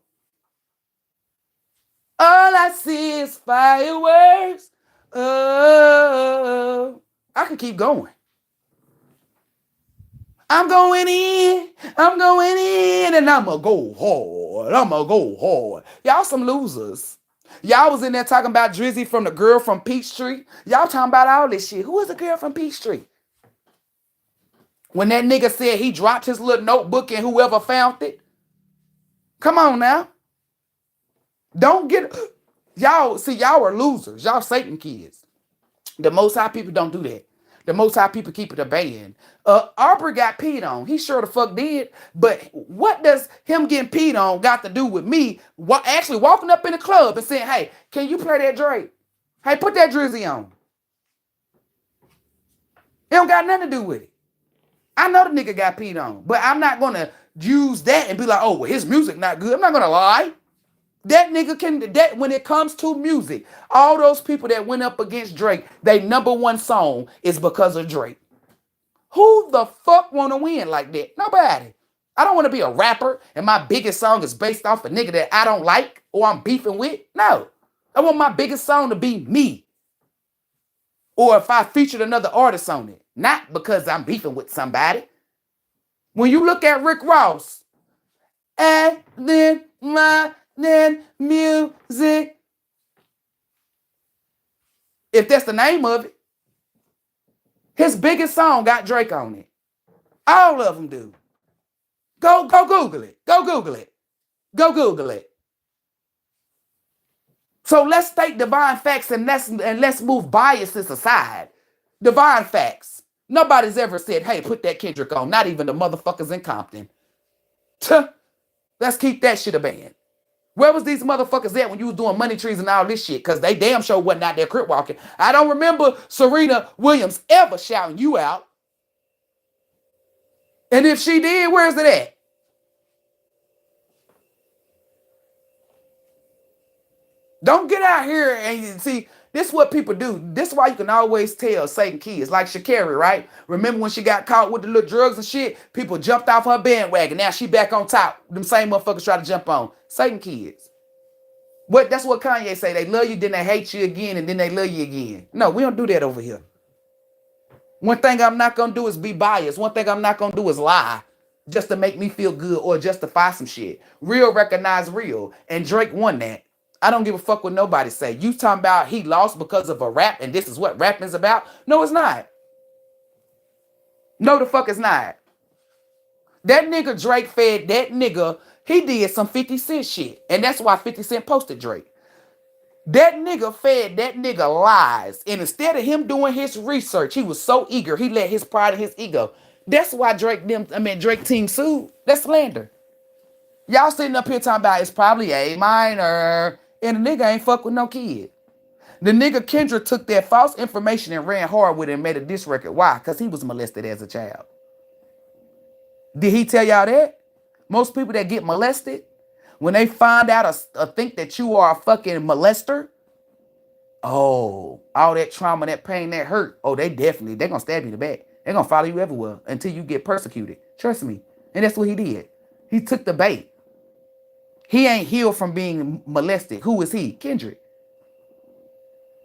All I see is fireworks. Oh, I can keep going. I'm going in, and I'ma go hard. I'ma go hard. Y'all some losers. Y'all was in there talking about Drizzy from the girl from Peachtree. Y'all talking about all this shit. Who is the girl from Peachtree? When that nigga said he dropped his little notebook and whoever found it. Come on now. Don't get... Y'all, see, y'all are losers. Y'all Satan kids. The Most High people don't do that. The Most High people keep it a band. Aubrey got peed on. He sure the fuck did. But what does him getting peed on got to do with me actually walking up in the club and saying, hey, can you play that Drake? Hey, put that Drizzy on. It don't got nothing to do with it. I know the nigga got peed on. But I'm not going to use that and be like, oh, well, his music not good. I'm not going to lie. That nigga when it comes to music, all those people that went up against Drake, their number one song is because of Drake. Who the fuck want to win like that? Nobody. I don't want to be a rapper and my biggest song is based off a nigga that I don't like or I'm beefing with. No. I want my biggest song to be me. Or if I featured another artist on it. Not because I'm beefing with somebody. When you look at Rick Ross, and then music. If that's the name of it. His biggest song got Drake on it. All of them do. Go Google it. Go Google it. Go Google it. So let's take divine facts and let's move biases aside. Divine facts. Nobody's ever said, hey, put that Kendrick on. Not even the motherfuckers in Compton. Let's keep that shit a band. Where was these motherfuckers at when you was doing money trees and all this shit? Because they damn sure wasn't out there crip walking. I don't remember Serena Williams ever shouting you out. And if she did, where's it at? Don't get out here and see, this is what people do. This is why you can always tell Satan kids, like Sha'Carri, right? Remember when she got caught with the little drugs and shit? People jumped off her bandwagon. Now she back on top. Them same motherfuckers try to jump on. Satan kids. That's what Kanye say. They love you, then they hate you again, and then they love you again. No, we don't do that over here. One thing I'm not going to do is be biased. One thing I'm not going to do is lie just to make me feel good or justify some shit. Real recognize real. And Drake won that. I don't give a fuck what nobody say. You talking about he lost because of a rap and this is what rapping is about? No, it's not. No, the fuck it's not. That nigga Drake fed that nigga, he did some 50 Cent shit. And that's why 50 Cent posted Drake. That nigga fed that nigga lies. And instead of him doing his research, he was so eager, he let his pride and his ego. That's why Drake team sued. That's slander. Y'all sitting up here talking about it's probably A minor. And the nigga ain't fuck with no kid. The nigga Kendrick took that false information and ran hard with it and made a diss record. Why? Because he was molested as a child. Did he tell y'all that? Most people that get molested, when they find out or think that you are a fucking molester, oh, all that trauma, that pain, that hurt, oh, they're going to stab you in the back. They're going to follow you everywhere until you get persecuted. Trust me. And that's what he did. He took the bait. He ain't healed from being molested. Who is he? Kendrick.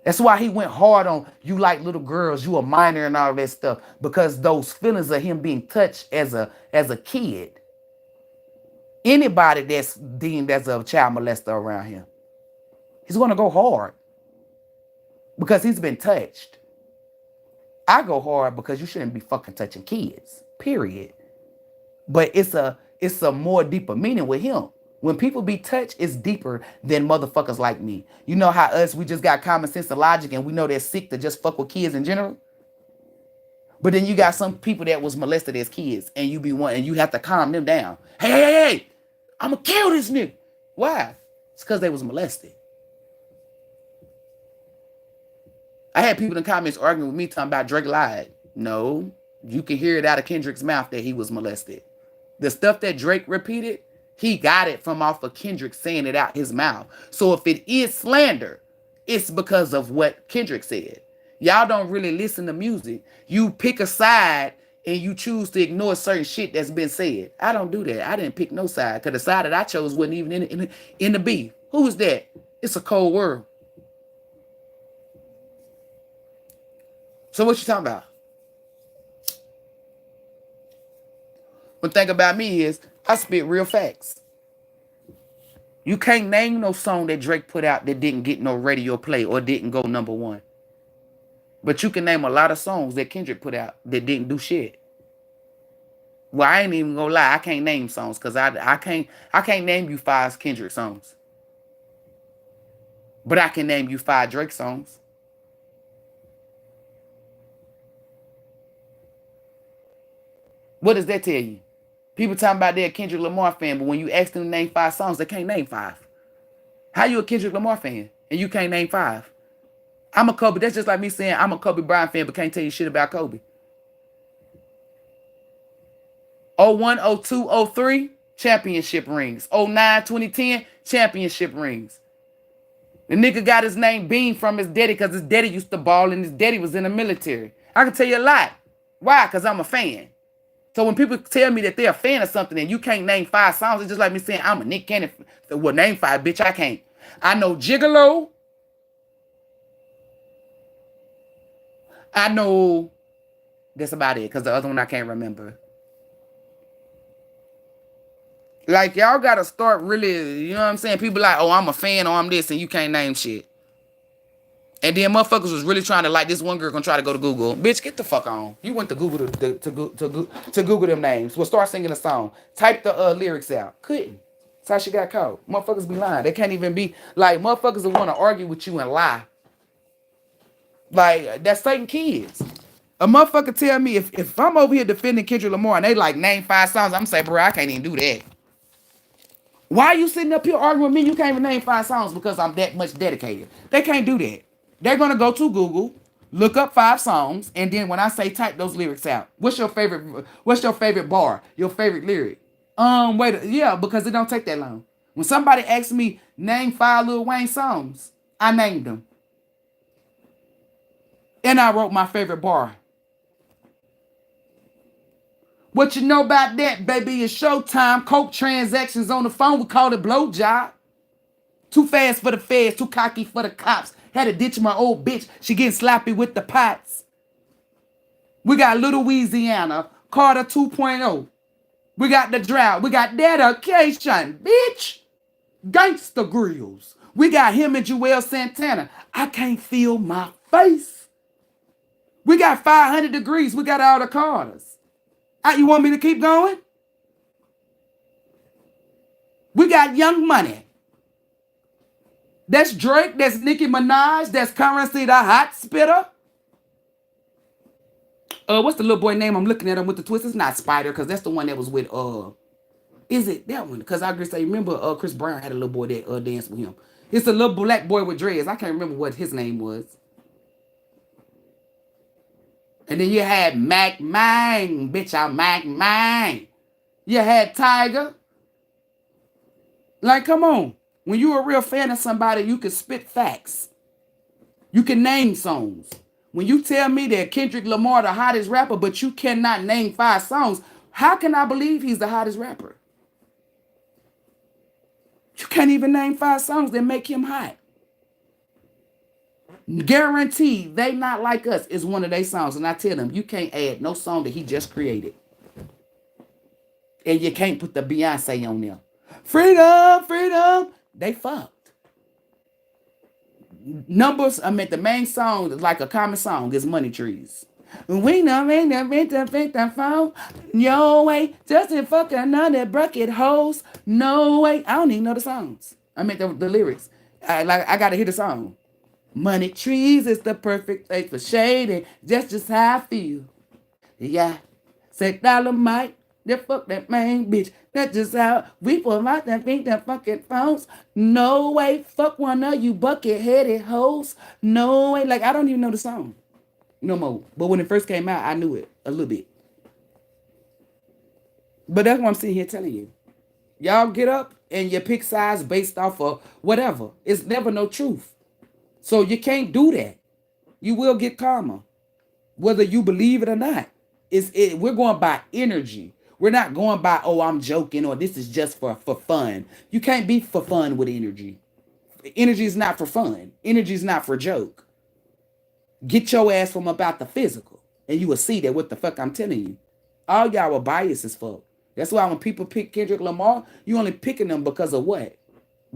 That's why he went hard on you like little girls, you a minor and all that stuff. Because those feelings of him being touched as a kid. Anybody that's deemed as a child molester around him, he's going to go hard. Because he's been touched. I go hard because you shouldn't be fucking touching kids. Period. But it's a more deeper meaning with him. When people be touched, it's deeper than motherfuckers like me. You know how we just got common sense and logic and we know they're sick to just fuck with kids in general? But then you got some people that was molested as kids and you have to calm them down. Hey, I'm going to kill this nigga. Why? It's because they was molested. I had people in the comments arguing with me talking about Drake lied. No, you can hear it out of Kendrick's mouth that he was molested. The stuff that Drake repeated, he got it from off of Kendrick saying it out his mouth. So if it is slander, it's because of what Kendrick said. Y'all don't really listen to music. You pick a side and you choose to ignore certain shit that's been said. I don't do that. I didn't pick no side because the side that I chose wasn't even in the beef. Who was that? It's a cold world. So what you talking about? One thing about me is I spit real facts. You can't name no song that Drake put out that didn't get no radio play or didn't go number one. But you can name a lot of songs that Kendrick put out that didn't do shit. Well, I ain't even gonna lie, I can't name songs because I can't name you 5 Kendrick songs. But I can name you 5 Drake songs. What does that tell you? People talking about they're a Kendrick Lamar fan, but when you ask them to name 5 songs, they can't name 5. How you a Kendrick Lamar fan and you can't name 5? I'm a Kobe. That's just like me saying I'm a Kobe Bryant fan, but can't tell you shit about Kobe. 01, 02, 03, championship rings. 09, 2010, championship rings. The nigga got his name Bean from his daddy because his daddy used to ball and his daddy was in the military. I can tell you a lot. Why? Because I'm a fan. So when people tell me that they're a fan of something and you can't name 5 songs, it's just like me saying I'm a Nick Cannon. Well, name 5, bitch. I can't. I know Gigolo. I know that's about it because the other one I can't remember. Like, y'all got to start really, you know what I'm saying? People like, oh, I'm a fan or I'm this, and you can't name shit. And then motherfuckers was really trying to, like, this one girl gonna try to go to Google. Bitch, get the fuck on. You went to Google to Google them names. Well, start singing a song. Type the lyrics out. Couldn't. That's how she got caught. Motherfuckers be lying. They can't even be, like, motherfuckers will want to argue with you and lie. Like, that's Satan kids. A motherfucker tell me if I'm over here defending Kendrick Lamar and they, like, name 5 songs, I'm saying, bro, I can't even do that. Why are you sitting up here arguing with me? You can't even name 5 songs because I'm that much dedicated. They can't do that. They're gonna go to Google, look up 5 songs, and then when I say type those lyrics out, what's your favorite bar? Your favorite lyric? Yeah, because it don't take that long. When somebody asks me name 5 Lil Wayne songs, I named them. And I wrote my favorite bar. What you know about that, baby? It's showtime. Coke transactions on the phone. We call it blowjob. Too fast for the feds. Too cocky for the cops. Had to ditch my old bitch. She getting sloppy with the pots. We got Little Louisiana. Carter 2.0. We got the drought. We got dedication, bitch. Gangsta grills. We got him and Joel Santana. I can't feel my face. We got 500 degrees. We got all the Carters. You want me to keep going? We got Young Money. That's Drake. That's Nicki Minaj. That's Currency, the hot spitter. What's the little boy name? I'm looking at him with the twist. It's not Spider, because that's the one that was with is it that one? Because I just say, remember Chris Brown had a little boy that danced with him. It's a little black boy with dreads. I can't remember what his name was. And then you had Mac Mine. Bitch, I'm Mac Mine. You had Tiger. Like, come on. When you're a real fan of somebody, you can spit facts. You can name songs. When you tell me that Kendrick Lamar the hottest rapper, but you cannot name 5 songs, how can I believe he's the hottest rapper? You can't even name 5 songs that make him hot. Guaranteed, They Not Like Us is one of their songs. And I tell them, you can't add no song that he just created. And you can't put the Beyonce on there. Freedom, freedom. They fucked. Numbers, the main song, like a common song, is Money Trees. We know ain't the phone. No way. Just in fucking another bucket hoes. No way. I don't even know the songs. The lyrics. I gotta hear the song. Money trees is the perfect place for shading. That's just how I feel. Yeah. Say Dolomite. They fuck that main bitch. That's just how we pull out that think that fucking phones. No way. Fuck one of you bucket-headed hoes. No way. Like, I don't even know the song no more. But when it first came out, I knew it a little bit. But that's what I'm sitting here telling you. Y'all get up and you pick sides based off of whatever. It's never no truth. So you can't do that. You will get karma, whether you believe it or not. We're going by energy. We're not going by, oh, I'm joking, or this is just for fun. You can't be for fun with energy. Energy is not for fun. Energy is not for joke. Get your ass from about the physical, and you will see that what the fuck I'm telling you. All y'all were biased as fuck. That's why when people pick Kendrick Lamar, you only picking them because of what?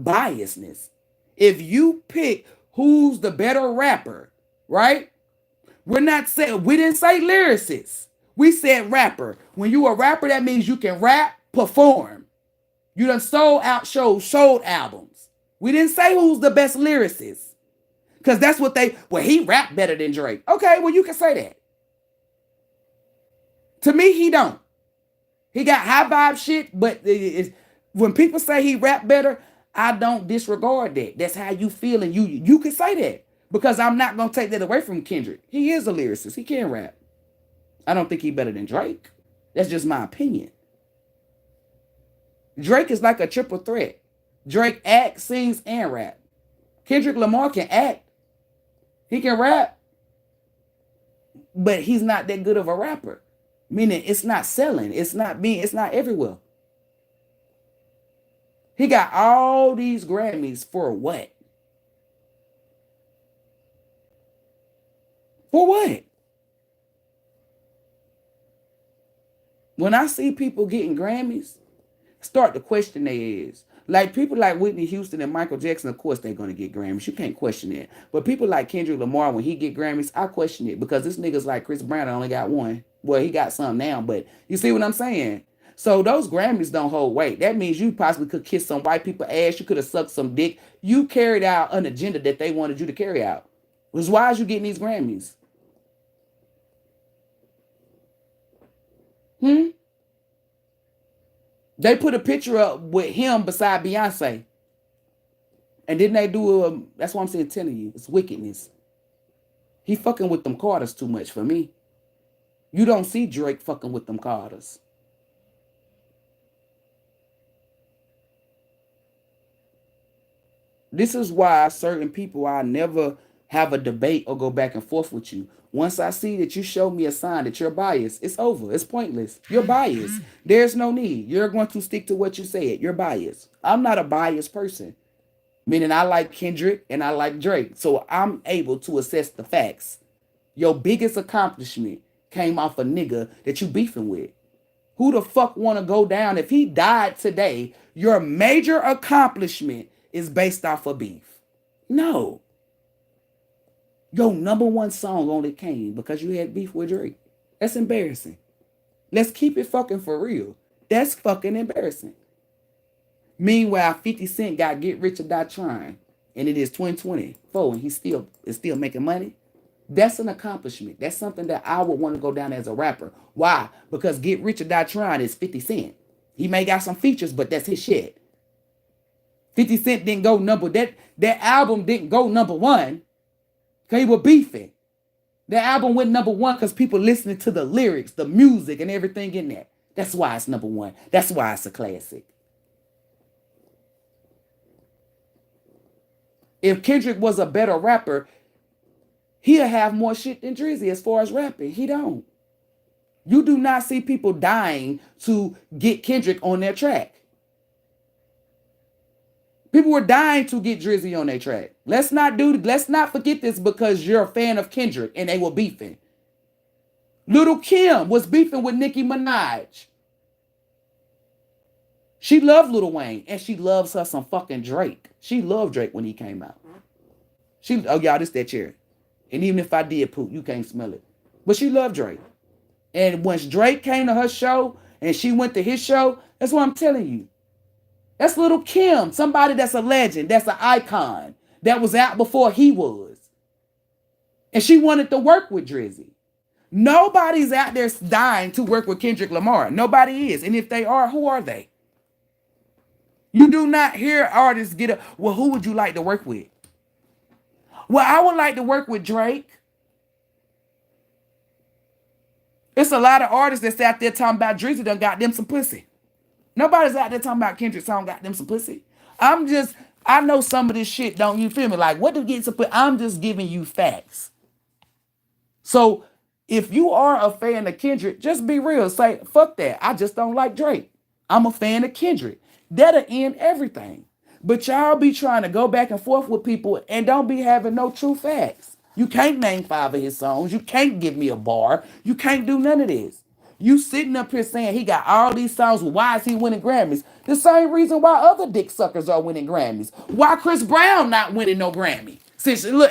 Biasness. If you pick who's the better rapper, right? We're not saying, we didn't say lyricist. We said rapper. When you a rapper, that means you can rap, perform. You done sold out shows, sold albums. We didn't say who's the best lyricist. Because that's what he rap better than Drake. Okay, well, you can say that. To me, he don't. He got high vibe shit, but when people say he rap better, I don't disregard that. That's how you feel, and you can say that. Because I'm not going to take that away from Kendrick. He is a lyricist. He can rap. I don't think he better than Drake. That's just my opinion. Drake is like a triple threat. Drake acts, sings, and rap. Kendrick Lamar can act. He can rap. But he's not that good of a rapper. Meaning it's not selling. It's not everywhere. He got all these Grammys for what? For what? When I see people getting Grammys, start to question their ass. Like people like Whitney Houston and Michael Jackson, of course they're gonna get Grammys. You can't question it. But people like Kendrick Lamar, when he get Grammys, I question it because this nigga's like Chris Brown only got one. Well, he got some now, but you see what I'm saying? So those Grammys don't hold weight. That means you possibly could kiss some white people ass. You could have sucked some dick. You carried out an agenda that they wanted you to carry out. Which is why is you getting these Grammys? They put a picture up with him beside Beyonce. And then they do that's what I'm saying, telling you. It's wickedness. He fucking with them Carters too much for me. You don't see Drake fucking with them Carters. This is why certain people, I never have a debate or go back and forth with you. Once I see that you show me a sign that you're biased, it's over. It's pointless. You're biased. There's no need. You're going to stick to what you said. You're biased. I'm not a biased person. Meaning I like Kendrick and I like Drake. So I'm able to assess the facts. Your biggest accomplishment came off a nigga that you beefing with. Who the fuck want to go down? If he died today, your major accomplishment is based off of beef. No. Your number one song only came because you had beef with Drake. That's embarrassing. Let's keep it fucking for real. That's fucking embarrassing. Meanwhile, 50 Cent got Get Rich or Die Trying. And it is 2024 and he is still making money. That's an accomplishment. That's something that I would want to go down as a rapper. Why? Because Get Rich or Die Trying is 50 Cent. He may got some features, but that's his shit. 50 Cent didn't go that album didn't go number one because he was beefing. That album went number one because people listening to the lyrics, the music, and everything in there. That's why it's number one. That's why it's a classic. If Kendrick was a better rapper, he'll have more shit than Drizzy as far as rapping. He don't. You do not see people dying to get Kendrick on their track. People were dying to get Drizzy on their track. Let's not forget this because you're a fan of Kendrick and they were beefing. Little Kim was beefing with Nicki Minaj. She loved Lil Wayne and she loves her some fucking Drake. She loved Drake when he came out. Oh y'all, this that chair. And even if I did poop, you can't smell it. But she loved Drake. And once Drake came to her show and she went to his show, that's what I'm telling you. That's Little Kim, somebody that's a legend, that's an icon, that was out before he was. And she wanted to work with Drizzy. Nobody's out there dying to work with Kendrick Lamar. Nobody is. And if they are, who are they? You do not hear artists get up. Well, who would you like to work with? Well, I would like to work with Drake. It's a lot of artists that's out there talking about Drizzy done got them some pussy. Nobody's out there talking about Kendrick song got them some pussy. I know some of this shit, don't you feel me? Like, what do you get some pussy? I'm just giving you facts. So If you are a fan of Kendrick, just be real. Say, fuck that. I just don't like Drake. I'm a fan of Kendrick. That'll end everything. But y'all be trying to go back and forth with people and don't be having no true facts. You can't name 5 of his songs. You can't give me a bar. You can't do none of this. You sitting up here saying he got all these songs. Why is he winning Grammys? The same reason why other dick suckers are winning Grammys. Why Chris Brown not winning no Grammy? Since look,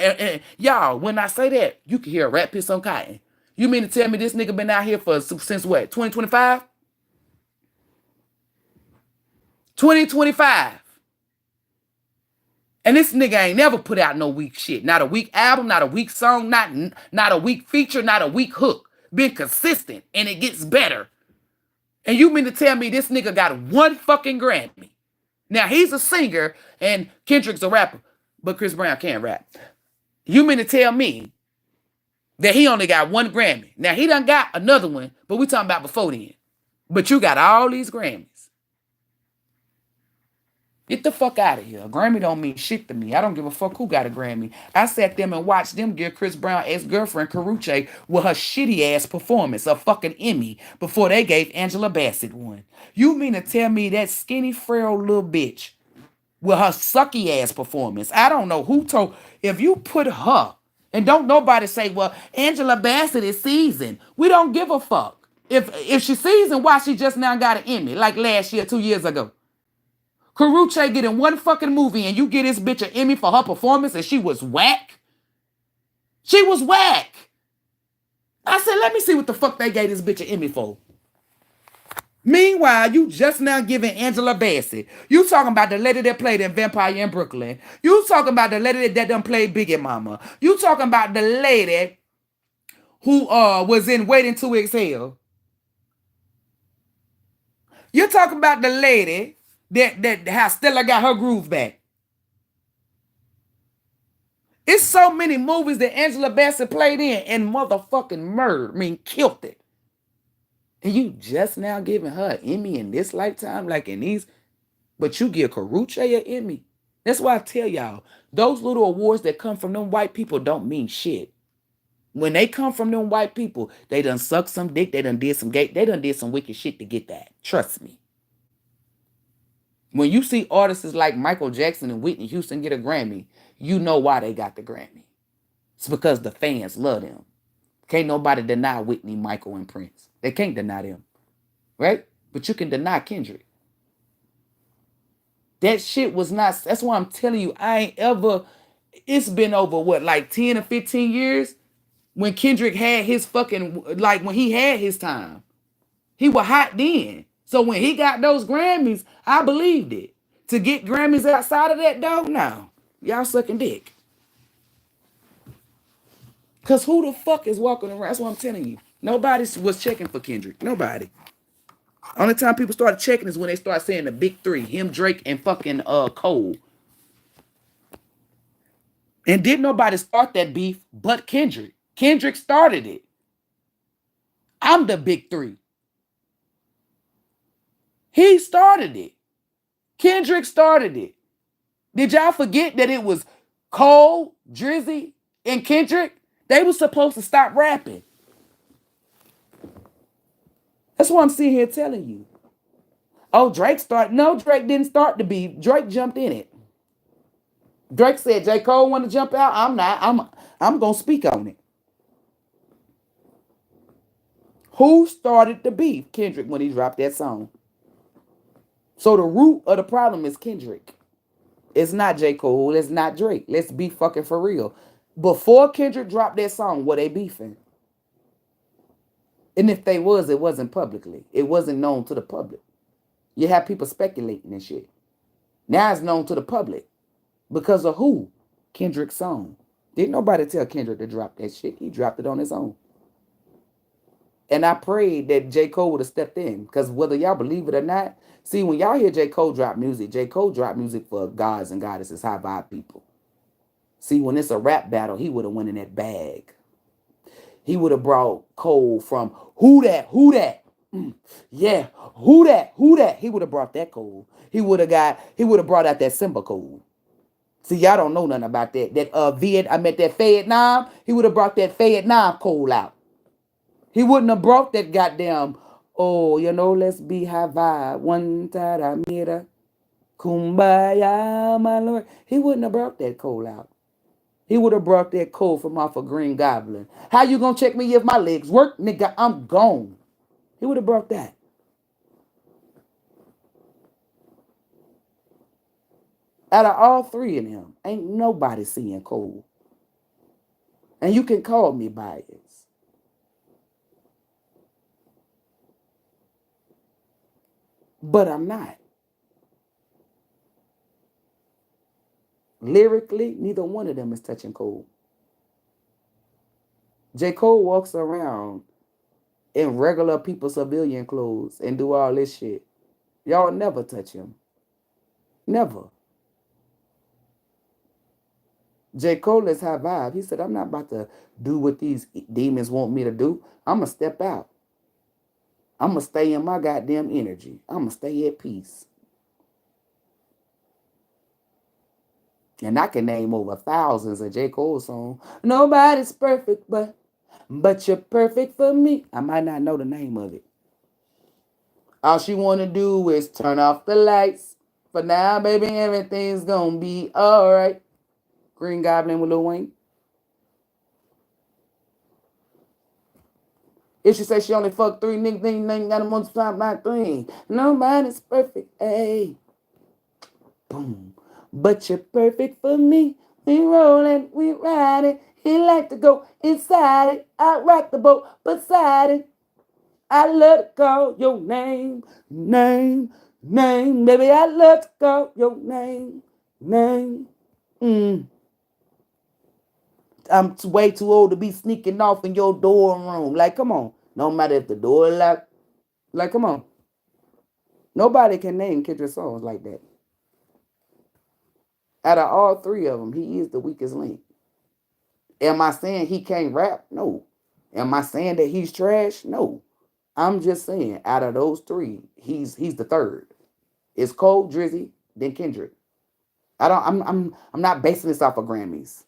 y'all, when I say that, you can hear a rat piss on cotton. You mean to tell me this nigga been out here for since what? 2025? 2025. And this nigga ain't never put out no weak shit. Not a weak album, not a weak song, not a weak feature, not a weak hook. Been consistent and it gets better. And you mean to tell me this nigga got one fucking Grammy? Now he's a singer and Kendrick's a rapper, but Chris Brown can't rap. You mean to tell me that he only got one Grammy? Now he done got another one, but we talking about before then. But you got all these Grammys. Get the fuck out of here. A Grammy don't mean shit to me. I don't give a fuck who got a Grammy. I sat them and watched them give Chris Brown ex-girlfriend Karuche with her shitty ass performance a fucking Emmy before they gave Angela Bassett one. You mean to tell me that skinny frail little bitch with her sucky ass performance? I don't know who told. If you put her, and don't nobody say, well, Angela Bassett is seasoned. We don't give a fuck. If she's seasoned, why she just now got an Emmy like last year, 2 years ago? Karuche get in one fucking movie and you get this bitch an Emmy for her performance and she was whack? She was whack. I said, let me see what the fuck they gave this bitch an Emmy for. Meanwhile, you just now giving Angela Bassett. You talking about the lady that played in Vampire in Brooklyn. You talking about the lady that done played Biggie Mama. You talking about the lady who was in Waiting to Exhale. You talking about the lady that how Stella got her groove back. It's so many movies that Angela Bassett played in and motherfucking murdered, killed it. And you just now giving her an Emmy in this lifetime, like in these, but you give Karuche an Emmy. That's why I tell y'all, those little awards that come from them white people don't mean shit. When they come from them white people, they done sucked some dick, they done did some wicked shit to get that. Trust me. When you see artists like Michael Jackson and Whitney Houston get a Grammy, you know why they got the Grammy. It's because the fans love them. Can't nobody deny Whitney, Michael, and Prince. They can't deny them. Right? But you can deny Kendrick. That shit was not, that's why I'm telling you, it's been over what, like 10 or 15 years? When Kendrick had his fucking, like when he had his time. He was hot then. So when he got those Grammys, I believed it. To get Grammys outside of that, dog, no. Y'all sucking dick. Because who the fuck is walking around? That's what I'm telling you. Nobody was checking for Kendrick. Nobody. Only time people started checking is when they start saying the big three. Him, Drake, and fucking Cole. And didn't nobody start that beef but Kendrick. Kendrick started it. I'm the big three. He started it. Kendrick started it. Did y'all forget that it was Cole, Drizzy, and Kendrick? They were supposed to stop rapping. That's what I'm sitting here telling you. Oh, Drake started. No, Drake didn't start the beef. Drake jumped in it. Drake said, J. Cole want to jump out? I'm not. I'm going to speak on it. Who started the beef? Kendrick, when he dropped that song. So the root of the problem is Kendrick. It's not J. Cole. It's not Drake. Let's be fucking for real. Before Kendrick dropped that song, were they beefing? And if they was, it wasn't publicly. It wasn't known to the public. You have people speculating and shit. Now it's known to the public. Because of who? Kendrick's song. Didn't nobody tell Kendrick to drop that shit. He dropped it on his own. And I prayed that J. Cole would have stepped in. Because whether y'all believe it or not, see, when y'all hear J. Cole drop music for gods and goddesses, high vibe people. See, when it's a rap battle, he would have went in that bag. He would have brought Cole from who that? Yeah, who that? He would have brought that Cole. He would have brought out that Simba Cole. See, y'all don't know nothing about that. That Vietnam, he would have brought that Vietnam Cole out. He wouldn't have brought that goddamn, oh, let's be high vibe. One time mira, kumbaya, my lord. He wouldn't have brought that coal out. He would have brought that coal from off a Green Goblin. How you gonna check me if my legs work, nigga? I'm gone. He would have brought that. Out of all three of them, ain't nobody seeing coal. And you can call me biased. But I'm not. Lyrically, neither one of them is touching Cole. J. Cole walks around in regular people civilian clothes and do all this shit. Y'all never touch him. Never. J. Cole is high vibe. He said, I'm not about to do what these demons want me to do. I'm going to step out. I'm going to stay in my goddamn energy. I'm going to stay at peace. And I can name over thousands of J. Cole songs. Nobody's perfect, but you're perfect for me. I might not know the name of it. All she want to do is turn off the lights. For now, baby, everything's going to be all right. Green Goblin with Lil Wayne. If she say she only fucked 3 niggas, then ain't got a multiply by 3. Nobody's perfect, hey. Boom. But you're perfect for me. We rollin', we riding. He like to go inside it. I rock the boat beside it. I love to call your name. Baby, I love to call your name. I'm way too old to be sneaking off in your dorm room. Like, come on. No matter if the door locked. Like, come on. Nobody can name Kendrick songs like that. Out of all three of them, he is the weakest link. Am I saying he can't rap? No. Am I saying that he's trash? No. I'm just saying, out of those three, he's the third. It's Cole, Drizzy, then Kendrick. I'm not basing this off of Grammys.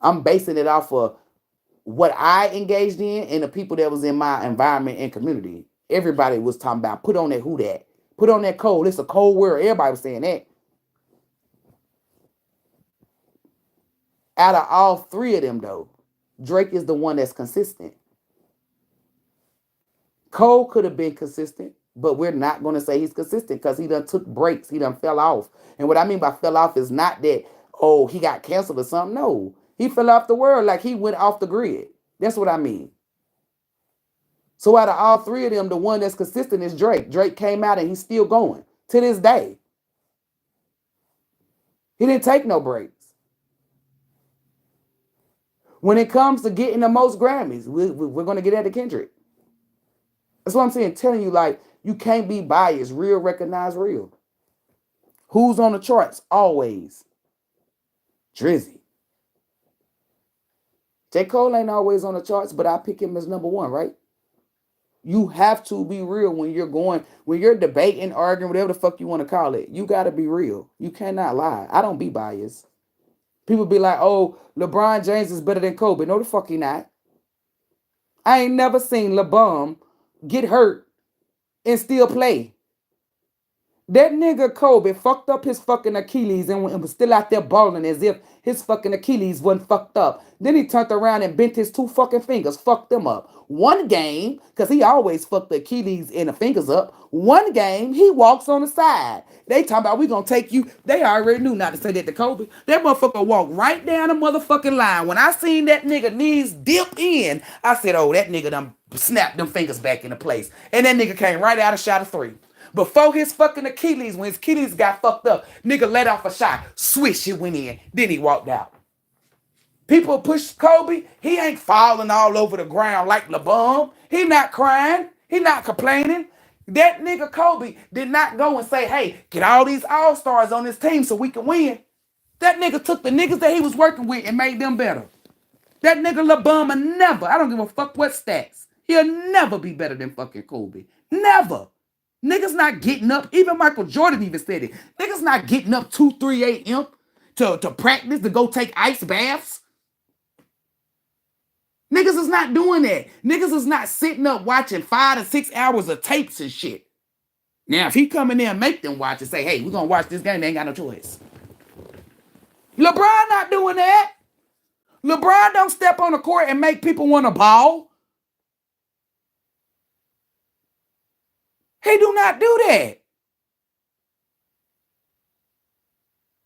I'm basing it off of what I engaged in and the people that was in my environment and community. Everybody was talking about put on that who that. Put on that Cole. It's a cold world. Everybody was saying that. Out of all three of them, though, Drake is the one that's consistent. Cole could have been consistent, but we're not going to say he's consistent because he done took breaks. He done fell off. And what I mean by fell off is not that, oh, he got canceled or something. No, he fell off the world like he went off the grid. That's what I mean. So out of all three of them, the one that's consistent is Drake. Drake came out and he's still going to this day. He didn't take no breaks. When it comes to getting the most Grammys, we're going to get at the Kendrick. That's what I'm saying. Telling you, like, you can't be biased. Real recognize real. Who's on the charts? Always. Drizzy. J. Cole ain't always on the charts, but I pick him as number one, right? You have to be real when you're debating, arguing, whatever the fuck you want to call it. You got to be real. You cannot lie. I don't be biased. People be like, oh, LeBron James is better than Kobe. No, the fuck he not. I ain't never seen LeBron get hurt and still play. That nigga Kobe fucked up his fucking Achilles and was still out there balling as if his fucking Achilles wasn't fucked up. Then he turned around and bent his 2 fucking fingers, fucked them up. One game, because he always fucked the Achilles and the fingers up. One game, he walks on the side. They talking about we gonna take you. They already knew not to say that to Kobe. That motherfucker walked right down the motherfucking line. When I seen that nigga knees dip in, I said, oh, that nigga done snapped them fingers back into place. And that nigga came right out of shot of 3. Before his fucking Achilles, when his Achilles got fucked up, nigga let off a shot, swish, it went in, then he walked out. People push Kobe, he ain't falling all over the ground like LeBron. He not crying, he not complaining. That nigga Kobe did not go and say, hey, get all these all-stars on this team so we can win. That nigga took the niggas that he was working with and made them better. That nigga LeBron will never, I don't give a fuck what stats, he'll never be better than fucking Kobe. Never. Niggas not getting up. Even Michael Jordan even said it. Niggas not getting up 2, 3 a.m. to practice, to go take ice baths. Niggas Niggas is not doing that. Niggas is not sitting up watching 5 to 6 hours of tapes and shit. Now, if he come in there and make them watch and say, hey, we're going to watch this game, they ain't got no choice. LeBron not doing that. LeBron don't step on the court and make people want to ball. He do not do that.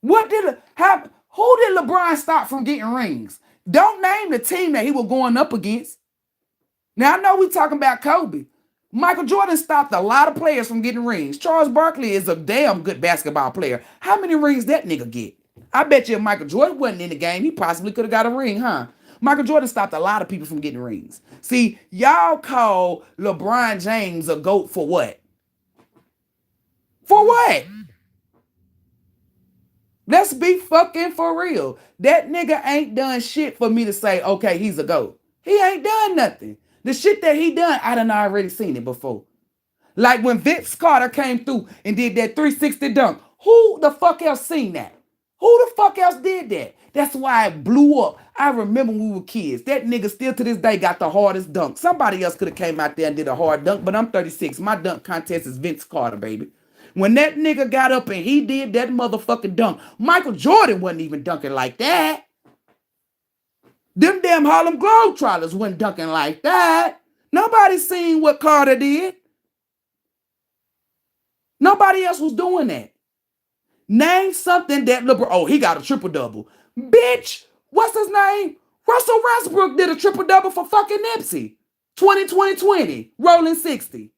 Who did LeBron stop from getting rings? Don't name the team that he was going up against. Now, I know we talking about Kobe. Michael Jordan stopped a lot of players from getting rings. Charles Barkley is a damn good basketball player. How many rings that nigga get? I bet you if Michael Jordan wasn't in the game, he possibly could have got a ring, huh? Michael Jordan stopped a lot of people from getting rings. See, y'all call LeBron James a GOAT for what? For what? Let's be fucking for real. That nigga ain't done shit for me to say, okay, he's a GOAT. He ain't done nothing. The shit that he done, I done already seen it before. Like when Vince Carter came through and did that 360 dunk. Who the fuck else seen that? Who the fuck else did that? That's why it blew up. I remember when we were kids. That nigga still to this day got the hardest dunk. Somebody else could have came out there and did a hard dunk, but I'm 36. My dunk contest is Vince Carter, baby. When that nigga got up and he did that motherfucking dunk, Michael Jordan wasn't even dunking like that. Them damn Harlem Globetrotters wasn't dunking like that. Nobody seen what Carter did. Nobody else was doing that. Name something that LeBron, oh, he got a triple-double. Bitch, what's his name? Russell Westbrook did a triple-double for fucking Nipsey. 20-20-20, rolling 60.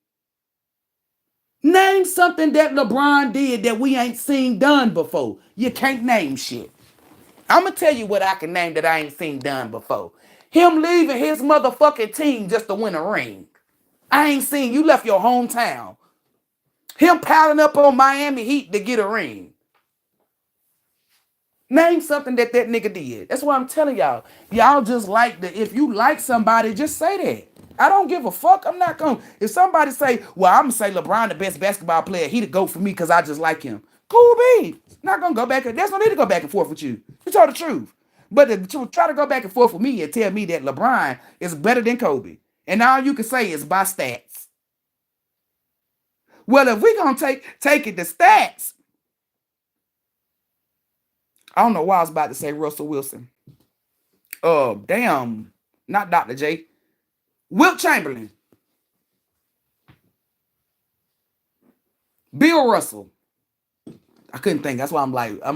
Name something that LeBron did that we ain't seen done before. You can't name shit. I'm going to tell you what I can name that I ain't seen done before. Him leaving his motherfucking team just to win a ring. I ain't seen you left your hometown. Him piling up on Miami Heat to get a ring. Name something that nigga did. That's what I'm telling y'all. Y'all just like that. If you like somebody, just say that. I don't give a fuck. I'm not going to. If somebody say, well, I'm going to say LeBron the best basketball player, he the GOAT for me because I just like him. Cool beans. Not going to go back. There's no need to go back and forth with you. You told the truth. But to try to go back and forth with me and tell me that LeBron is better than Kobe. And all you can say is by stats. Well, if we're going to take it to stats, I don't know why I was about to say Russell Wilson. Damn. Not Dr. J. Wilt Chamberlain. Bill Russell. I couldn't think. That's why I'm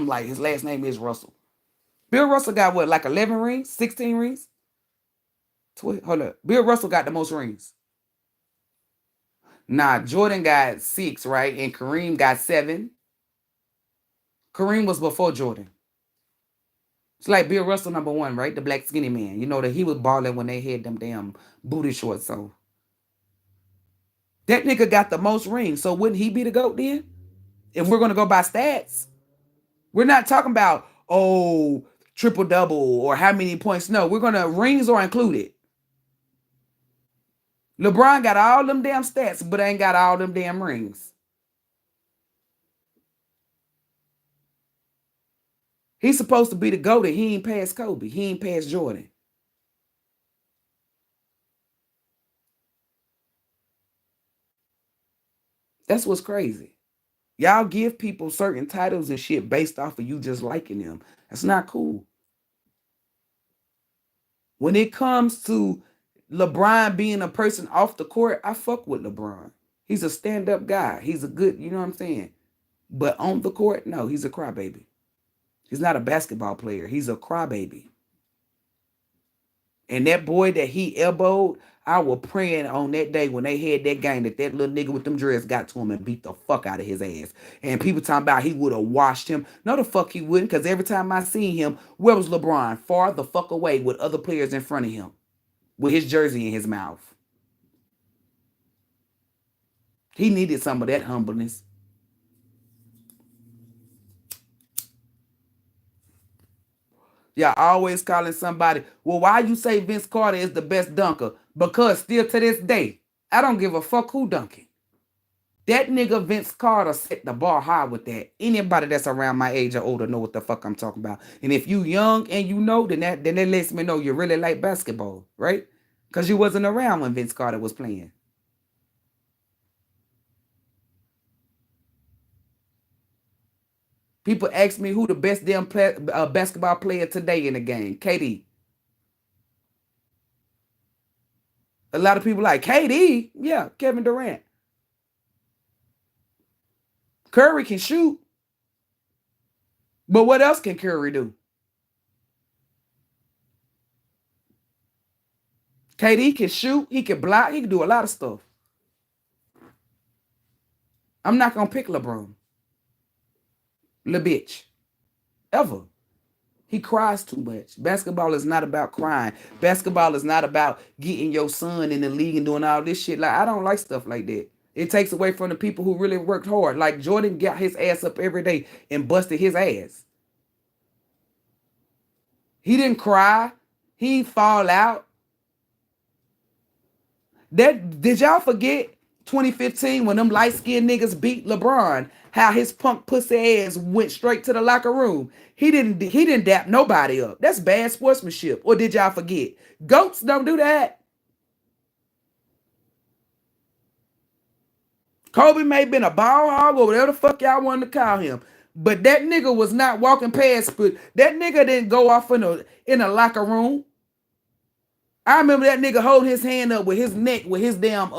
like, his last name is Russell. Bill Russell got what, like 11 rings? 16 rings? 12, hold up. Bill Russell got the most rings. Nah, Jordan got 6, right? And Kareem got 7. Kareem was before Jordan. It's like Bill Russell number 1, right? The black skinny man. You know that he was balling when they had them damn booty shorts on. That nigga got the most rings. So wouldn't he be the GOAT then? If we're going to go by stats. We're not talking about, triple-double or how many points. No, we're going to, rings are included. LeBron got all them damn stats, but ain't got all them damn rings. He's supposed to be the GOAT and he ain't past Kobe. He ain't past Jordan. That's what's crazy. Y'all give people certain titles and shit based off of you just liking them. That's not cool. When it comes to LeBron being a person off the court, I fuck with LeBron. He's a stand-up guy. He's a good, you know what I'm saying? But on the court, no, he's a crybaby. He's not a basketball player. He's a crybaby. And that boy that he elbowed, I was praying on that day when they had that game that little nigga with them dreads got to him and beat the fuck out of his ass. And people talking about he would have washed him. No, the fuck he wouldn't, because every time I seen him, where was LeBron? Far the fuck away with other players in front of him with his jersey in his mouth. He needed some of that humbleness. Y'all always calling somebody, well, why you say Vince Carter is the best dunker? Because still to this day, I don't give a fuck who dunking. That nigga Vince Carter set the bar high with that. Anybody that's around my age or older know what the fuck I'm talking about. And if you young and you know, then that lets me know you really like basketball, right? Because you wasn't around when Vince Carter was playing. People ask me who the best basketball player today in the game. KD. A lot of people like KD. Yeah, Kevin Durant. Curry can shoot. But what else can Curry do? KD can shoot. He can block. He can do a lot of stuff. I'm not going to pick LeBron. Le bitch. Ever. He cries too much. Basketball is not about crying. Basketball is not about getting your son in the league and doing all this shit. Like, I don't like stuff like that. It takes away from the people who really worked hard. Like Jordan got his ass up every day and busted his ass. He didn't cry. He didn't fall out. Did y'all forget 2015 when them light-skinned niggas beat LeBron? How his punk pussy ass went straight to the locker room. He didn't dap nobody up. That's bad sportsmanship. Or did y'all forget? Goats don't do that. Kobe may have been a ball hog or whatever the fuck y'all wanted to call him. But that nigga was not walking past. But that nigga didn't go off in a locker room. I remember that nigga holding his hand up with his neck with his damn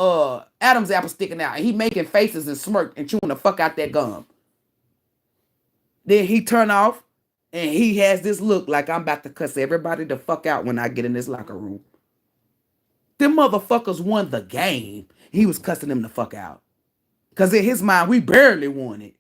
Adam's apple sticking out. And he making faces and smirk and chewing the fuck out that gum. Then he turn off and he has this look like I'm about to cuss everybody the fuck out when I get in this locker room. Them motherfuckers won the game. He was cussing them the fuck out. Because in his mind, we barely won it.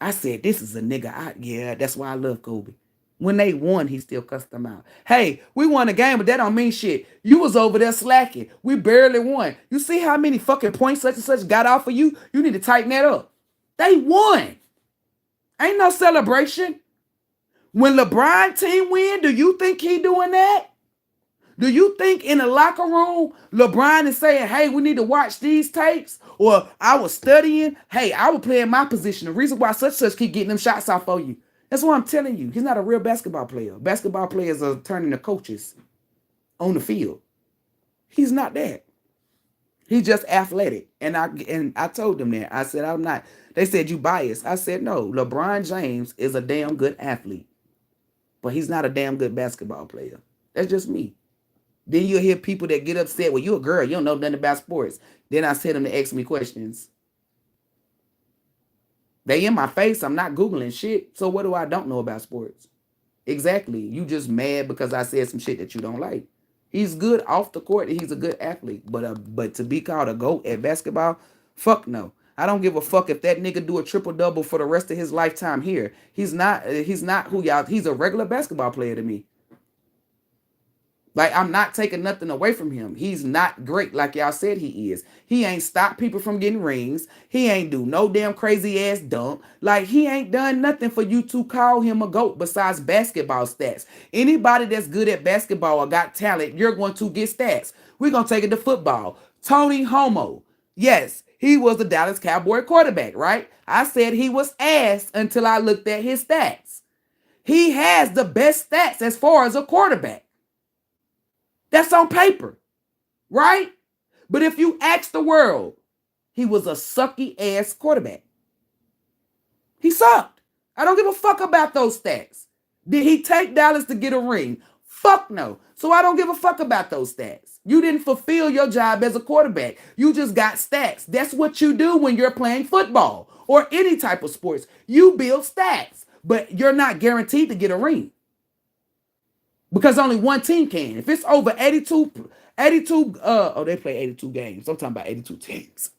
I said, this is a nigga. Yeah, that's why I love Kobe. When they won, he still cussed them out. Hey, we won the game, but that don't mean shit. You was over there slacking. We barely won. You see how many fucking points such and such got off of you? You need to tighten that up. They won. Ain't no celebration. When LeBron team win, do you think he doing that? Do you think in the locker room, LeBron is saying, hey, we need to watch these tapes? Or I was studying. Hey, I was playing my position. The reason why such keep getting them shots off for you. That's what I'm telling you. He's not a real basketball player. Basketball players are turning to coaches on the field. He's not that. He's just athletic. And I told them that. I said, I'm not. They said, you biased. I said, no. LeBron James is a damn good athlete. But he's not a damn good basketball player. That's just me. Then you'll hear people that get upset. Well, you a girl. You don't know nothing about sports. Then I tell them to ask me questions. They in my face. I'm not Googling shit. So what do I don't know about sports? Exactly. You just mad because I said some shit that you don't like. He's good off the court and he's a good athlete. But to be called a GOAT at basketball, fuck no. I don't give a fuck if that nigga do a triple-double for the rest of his lifetime here. He's not who y'all, he's a regular basketball player to me. Like, I'm not taking nothing away from him. He's not great like y'all said he is. He ain't stopped people from getting rings. He ain't do no damn crazy ass dunk. Like, he ain't done nothing for you to call him a GOAT besides basketball stats. Anybody that's good at basketball or got talent, you're going to get stats. We're going to take it to football. Tony Homo. Yes, he was the Dallas Cowboy quarterback, right? I said he was ass until I looked at his stats. He has the best stats as far as a quarterback. That's on paper, right? But if you ask the world, he was a sucky ass quarterback. He sucked. I don't give a fuck about those stats. Did he take Dallas to get a ring? Fuck no. So I don't give a fuck about those stats. You didn't fulfill your job as a quarterback. You just got stats. That's what you do when you're playing football or any type of sports. You build stats, but you're not guaranteed to get a ring. Because only one team can. If it's over 82, they play 82 games. I'm talking about 82 teams.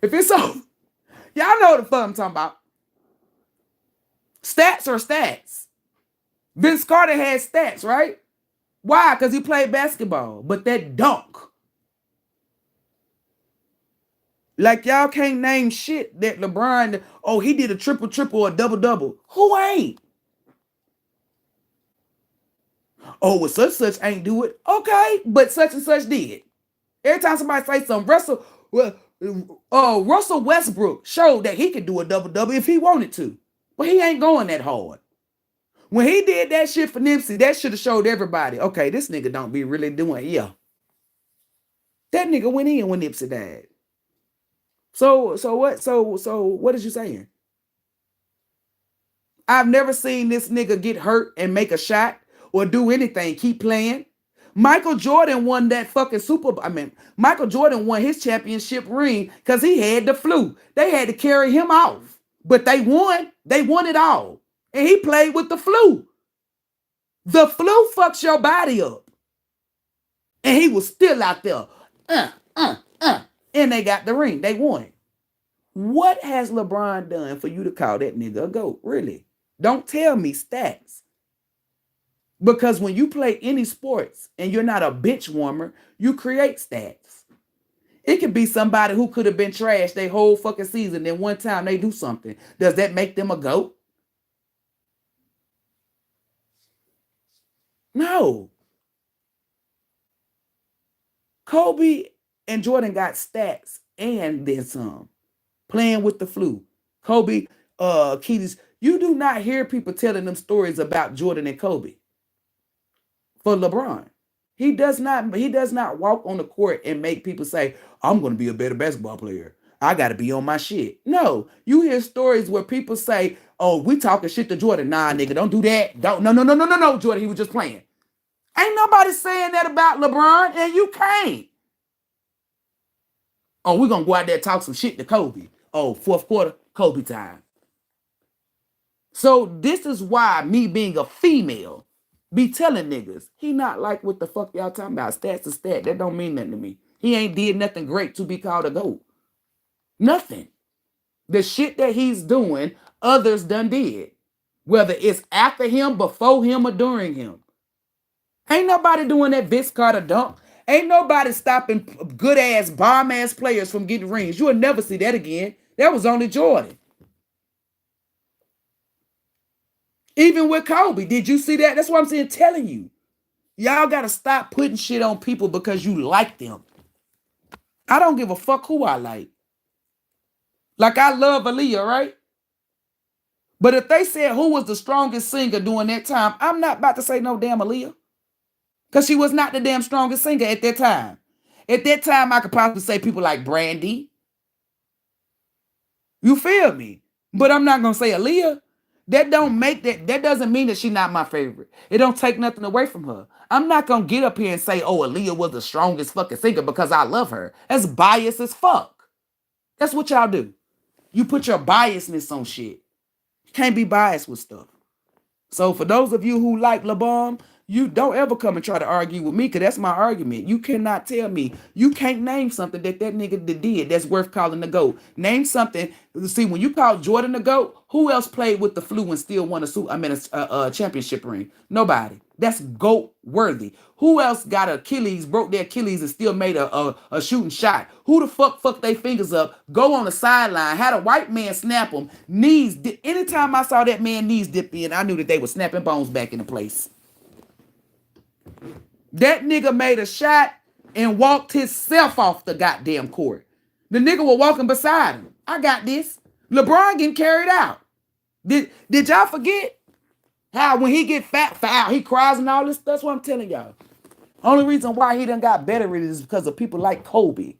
If it's over, y'all know what the fuck I'm talking about. Stats are stats. Vince Carter had stats, right? Why? Because he played basketball. But that dunk. Like, y'all can't name shit that LeBron, he did a triple-triple or double-double. Who ain't? Well, such ain't do it. Okay, but such and such did. Every time somebody say something, Russell Westbrook showed that he could do a double-double if he wanted to. But he ain't going that hard. When he did that shit for Nipsey, that should have showed everybody, okay, this nigga don't be really doing, yeah. That nigga went in when Nipsey died. So what is you saying? I've never seen this nigga get hurt and make a shot or do anything. Keep playing. Michael Jordan won that fucking Michael Jordan won his championship ring because he had the flu. They had to carry him off. But they won. They won it all. And he played with the flu. The flu fucks your body up. And he was still out there. And they got the ring. They won. What has LeBron done for you to call that nigga a GOAT? Really? Don't tell me stats. Because when you play any sports and you're not a bitch warmer, you create stats. It could be somebody who could have been trashed their whole fucking season, then one time they do something. Does that make them a GOAT? No. Kobe and Jordan got stats and then some. Playing with the flu. Kobe, Keys, you do not hear people telling them stories about Jordan and Kobe. For LeBron, he does not walk on the court and make people say, I'm going to be a better basketball player. I got to be on my shit. No, you hear stories where people say, oh, we talking shit to Jordan. Nah, nigga, don't do that. Don't, no, Jordan, he was just playing. Ain't nobody saying that about LeBron, and you can't. Oh, we're going to go out there and talk some shit to Kobe. Oh, fourth quarter, Kobe time. So this is why me being a female be telling niggas, he not like what the fuck y'all talking about. Stats to stat. That don't mean nothing to me. He ain't did nothing great to be called a GOAT. Nothing. The shit that he's doing, others done did. Whether it's after him, before him, or during him. Ain't nobody doing that Vince Carter dunk. Ain't nobody stopping good ass, bomb ass players from getting rings. You'll never see that again. That was only Jordan. Even with Kobe, did you see that? That's what I'm saying, telling you. Y'all got to stop putting shit on people because you like them. I don't give a fuck who I like. Like, I love Aaliyah, right? But if they said who was the strongest singer during that time, I'm not about to say no damn Aaliyah. Because she was not the damn strongest singer at that time. At that time, I could possibly say people like Brandy. You feel me? But I'm not going to say Aaliyah. That doesn't mean that she's not my favorite. It don't take nothing away from her. I'm not going to get up here and say, oh, Aaliyah was the strongest fucking singer because I love her. That's biased as fuck. That's what y'all do. You put your biasness on shit. You can't be biased with stuff. So for those of you who like LeBron, you don't ever come and try to argue with me, because that's my argument. You cannot tell me. You can't name something that nigga did that's worth calling the GOAT. Name something. See, when you call Jordan the GOAT, who else played with the flu and still won a championship ring? Nobody. That's GOAT worthy. Who else got Achilles, broke their Achilles and still made a shooting shot? Who the fuck their fingers up, go on the sideline, had a white man snap them, knees dip. Anytime I saw that man knees dip in, I knew that they were snapping bones back into place. That nigga made a shot and walked himself off the goddamn court. The nigga was walking beside him. I got this. LeBron getting carried out. Did y'all forget how when he get foul, he cries and all this? That's what I'm telling y'all. Only reason why he done got better with it is because of people like Kobe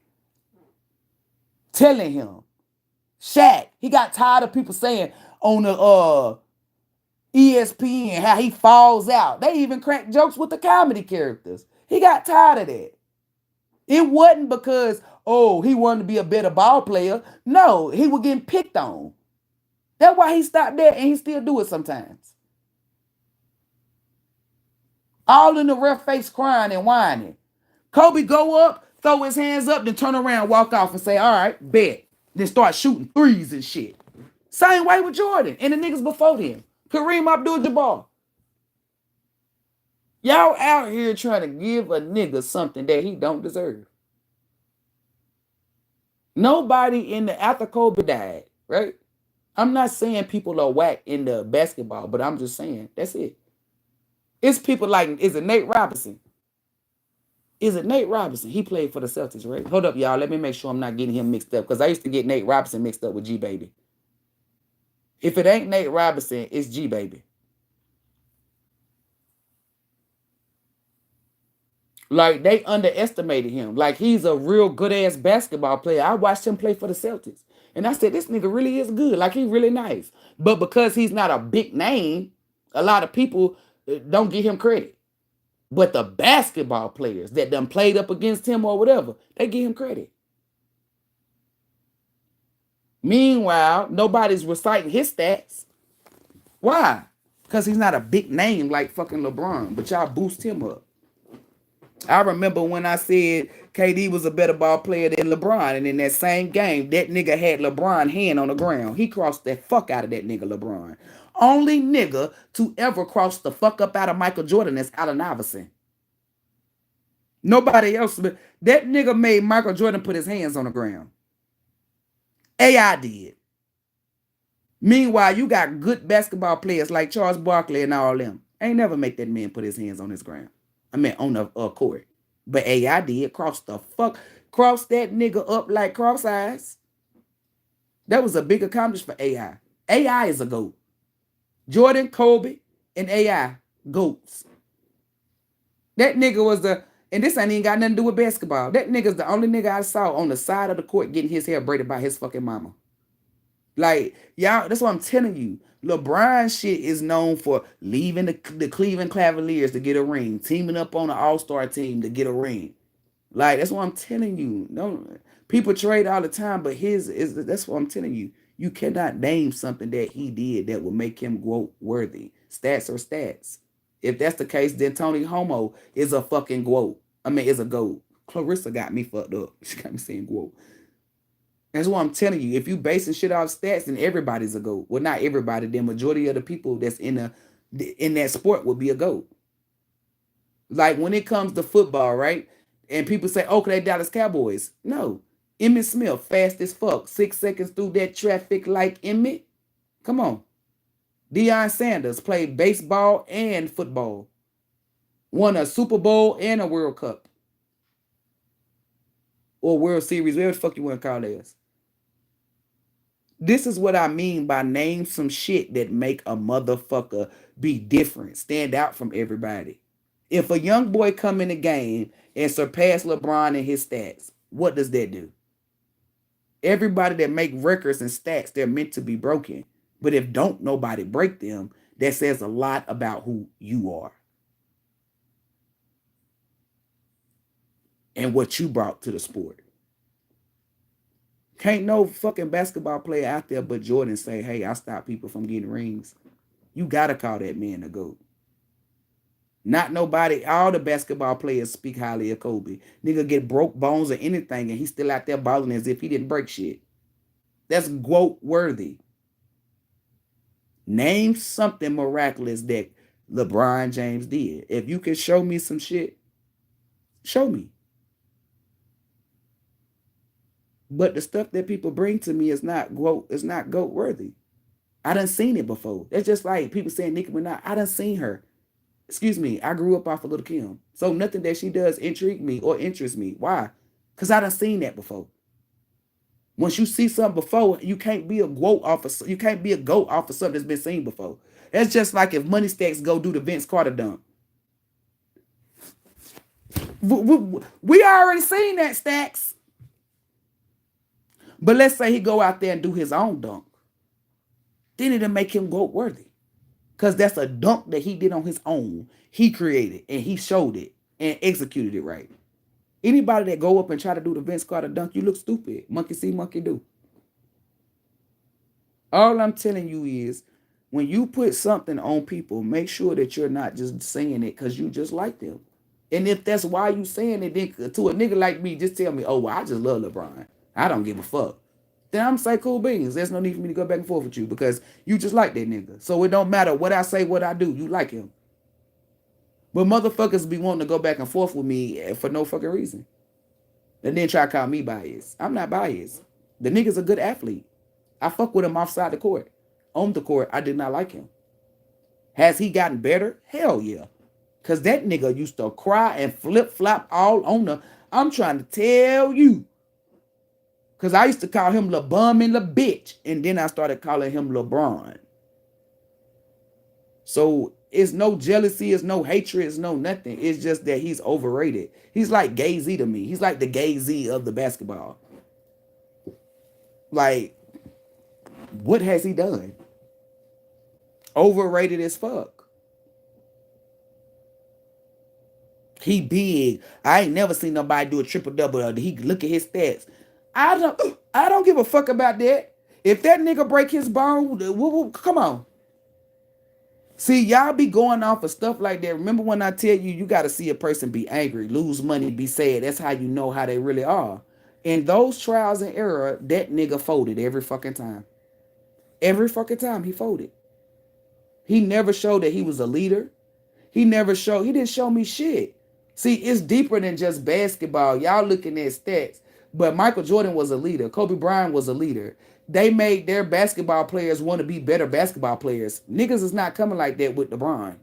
telling him. Shaq, he got tired of people saying on the ESPN how he falls out. They even crack jokes with the comedy characters. He got tired of that. It wasn't because, oh, he wanted to be a better ball player. No, he was getting picked on. That's why he stopped there, and he still do it sometimes. All in the ref face crying and whining. Kobe go up, throw his hands up, then turn around, walk off and say, all right, bet. Then start shooting threes and shit. Same way with Jordan and the niggas before him. Kareem Abdul-Jabbar. Y'all out here trying to give a nigga something that he don't deserve. Nobody after Kobe died, right? I'm not saying people are whack in the basketball, but I'm just saying, that's it. It's people like, is it Nate Robinson? Is it Nate Robinson? He played for the Celtics, right? Hold up, y'all. Let me make sure I'm not getting him mixed up, because I used to get Nate Robinson mixed up with G-Baby. If it ain't Nate Robinson, it's G-Baby. Like they underestimated him. Like he's a real good ass basketball player. I watched him play for the Celtics. And I said, this nigga really is good. Like he really nice. But because he's not a big name, a lot of people don't give him credit. But the basketball players that done played up against him or whatever, they give him credit. Meanwhile, nobody's reciting his stats. Why? Because he's not a big name like fucking LeBron. But y'all boost him up. I remember when I said KD was a better ball player than LeBron, and in that same game, that nigga had LeBron hand on the ground. He crossed the fuck out of that nigga LeBron. Only nigga to ever cross the fuck up out of Michael Jordan is Allen Iverson. Nobody else. That nigga made Michael Jordan put his hands on the ground. AI did. Meanwhile, you got good basketball players like Charles Barkley and all them. Ain't never make that man put his hands on his ground. I mean, on the court. But AI did. Cross that nigga up like cross eyes. That was a big accomplishment for AI. AI is a GOAT. Jordan, Kobe, and AI, GOATs. That nigga was and this ain't even got nothing to do with basketball. That nigga's the only nigga I saw on the side of the court getting his hair braided by his fucking mama. Like, y'all, that's what I'm telling you. LeBron shit is known for leaving the Cleveland Cavaliers to get a ring, teaming up on an all-star team to get a ring. Like, that's what I'm telling you. People trade all the time, but that's what I'm telling you. You cannot name something that he did that would make him GOAT worthy. Stats are stats. If that's the case, then Tony Homo is a fucking GOAT. I mean, is a GOAT. Clarissa got me fucked up. She got me saying GOAT. That's what I'm telling you. If you basing shit off stats, then everybody's a GOAT. Well, not everybody. The majority of the people that's in that sport will be a GOAT. Like when it comes to football, right? And people say, okay, they Dallas Cowboys. No. Emmitt Smith, fast as fuck. 6 seconds through that traffic like Emmitt. Come on. Deion Sanders played baseball and football. Won a Super Bowl and a World Cup. Or World Series, whatever the fuck you want to call this. This is what I mean by name some shit that make a motherfucker be different, stand out from everybody. If a young boy come in the game and surpass LeBron in his stats, what does that do? Everybody that make records and stats, they're meant to be broken. But if don't nobody break them, that says a lot about who you are. And what you brought to the sport. Can't no fucking basketball player out there but Jordan say, hey, I stop people from getting rings. You gotta call that man a GOAT. Not nobody, all the basketball players speak highly of Kobe. Nigga get broke bones or anything and he's still out there balling as if he didn't break shit. That's GOAT worthy. Name something miraculous that LeBron James did. If you can show me some shit, show me. But the stuff that people bring to me is not GOAT worthy. I done seen it before. It's just like people saying Nicki Minaj. I done seen her. Excuse me, I grew up off of Lil' Kim. So nothing that she does intrigue me or interests me. Why? Because I done seen that before. Once you see something before, you can't be a GOAT off of something that's been seen before. That's just like if Money Stacks go do the Vince Carter dunk. We already seen that, Stacks. But let's say he go out there and do his own dunk. Then it'll make him GOAT worthy. Because that's a dunk that he did on his own. He created and he showed it and executed it right. Anybody that go up and try to do the Vince Carter dunk, you look stupid. Monkey see, monkey do. All I'm telling you is, when you put something on people, make sure that you're not just saying it because you just like them. And if that's why you saying it, then to a nigga like me, just tell me, oh, well, I just love LeBron. I don't give a fuck. Then I'm say cool beans. There's no need for me to go back and forth with you because you just like that nigga. So it don't matter what I say, what I do. You like him. But motherfuckers be wanting to go back and forth with me for no fucking reason. And then try to call me biased. I'm not biased. The nigga's a good athlete. I fuck with him offside the court. On the court, I did not like him. Has he gotten better? Hell yeah. Because that nigga used to cry and flip-flop all on the... I'm trying to tell you. Because I used to call him La Bum and La Bitch. And then I started calling him LeBron. So It's no jealousy, it's no hatred, it's no nothing. It's just that he's overrated. He's like Gay Z to me. He's like the Gay Z of the basketball. Like, what has he done? Overrated as fuck. He big. I ain't never seen nobody do a triple double. He look at his stats. I don't give a fuck about that. If that nigga break his bone, come on. See, y'all be going off of stuff like that. Remember when I tell you, you got to see a person be angry, lose money, be sad. That's how you know how they really are. In those trials and error, that nigga folded every fucking time. Every fucking time he folded. He never showed that he was a leader. He didn't show me shit. See, it's deeper than just basketball. Y'all looking at stats. But Michael Jordan was a leader. Kobe Bryant was a leader. They made their basketball players want to be better basketball players. Niggas is not coming like that with LeBron.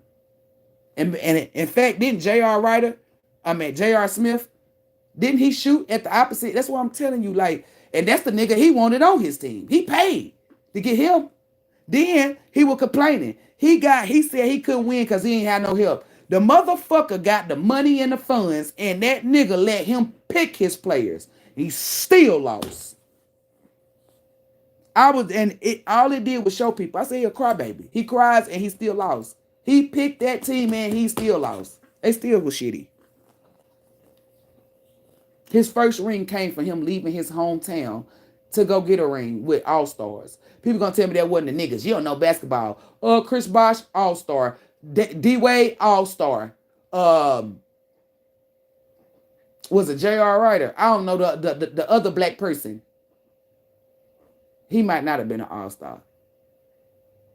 And in fact, didn't J.R. Smith, didn't he shoot at the opposite? That's what I'm telling you. Like, and that's the nigga he wanted on his team. He paid to get him. Then he was complaining. He said he couldn't win because he ain't had no help. The motherfucker got the money and the funds, and that nigga let him pick his players. He still lost. All it did was show people. I said he a crybaby. He cries and he still lost. He picked that team and he still lost. They still was shitty. His first ring came from him leaving his hometown to go get a ring with All-Stars. People gonna tell me that wasn't the niggas. You don't know basketball. Chris Bosh, All-Star. D-Wade, All-Star. Was it J.R. Ryder? I don't know the other black person. He might not have been an All-Star.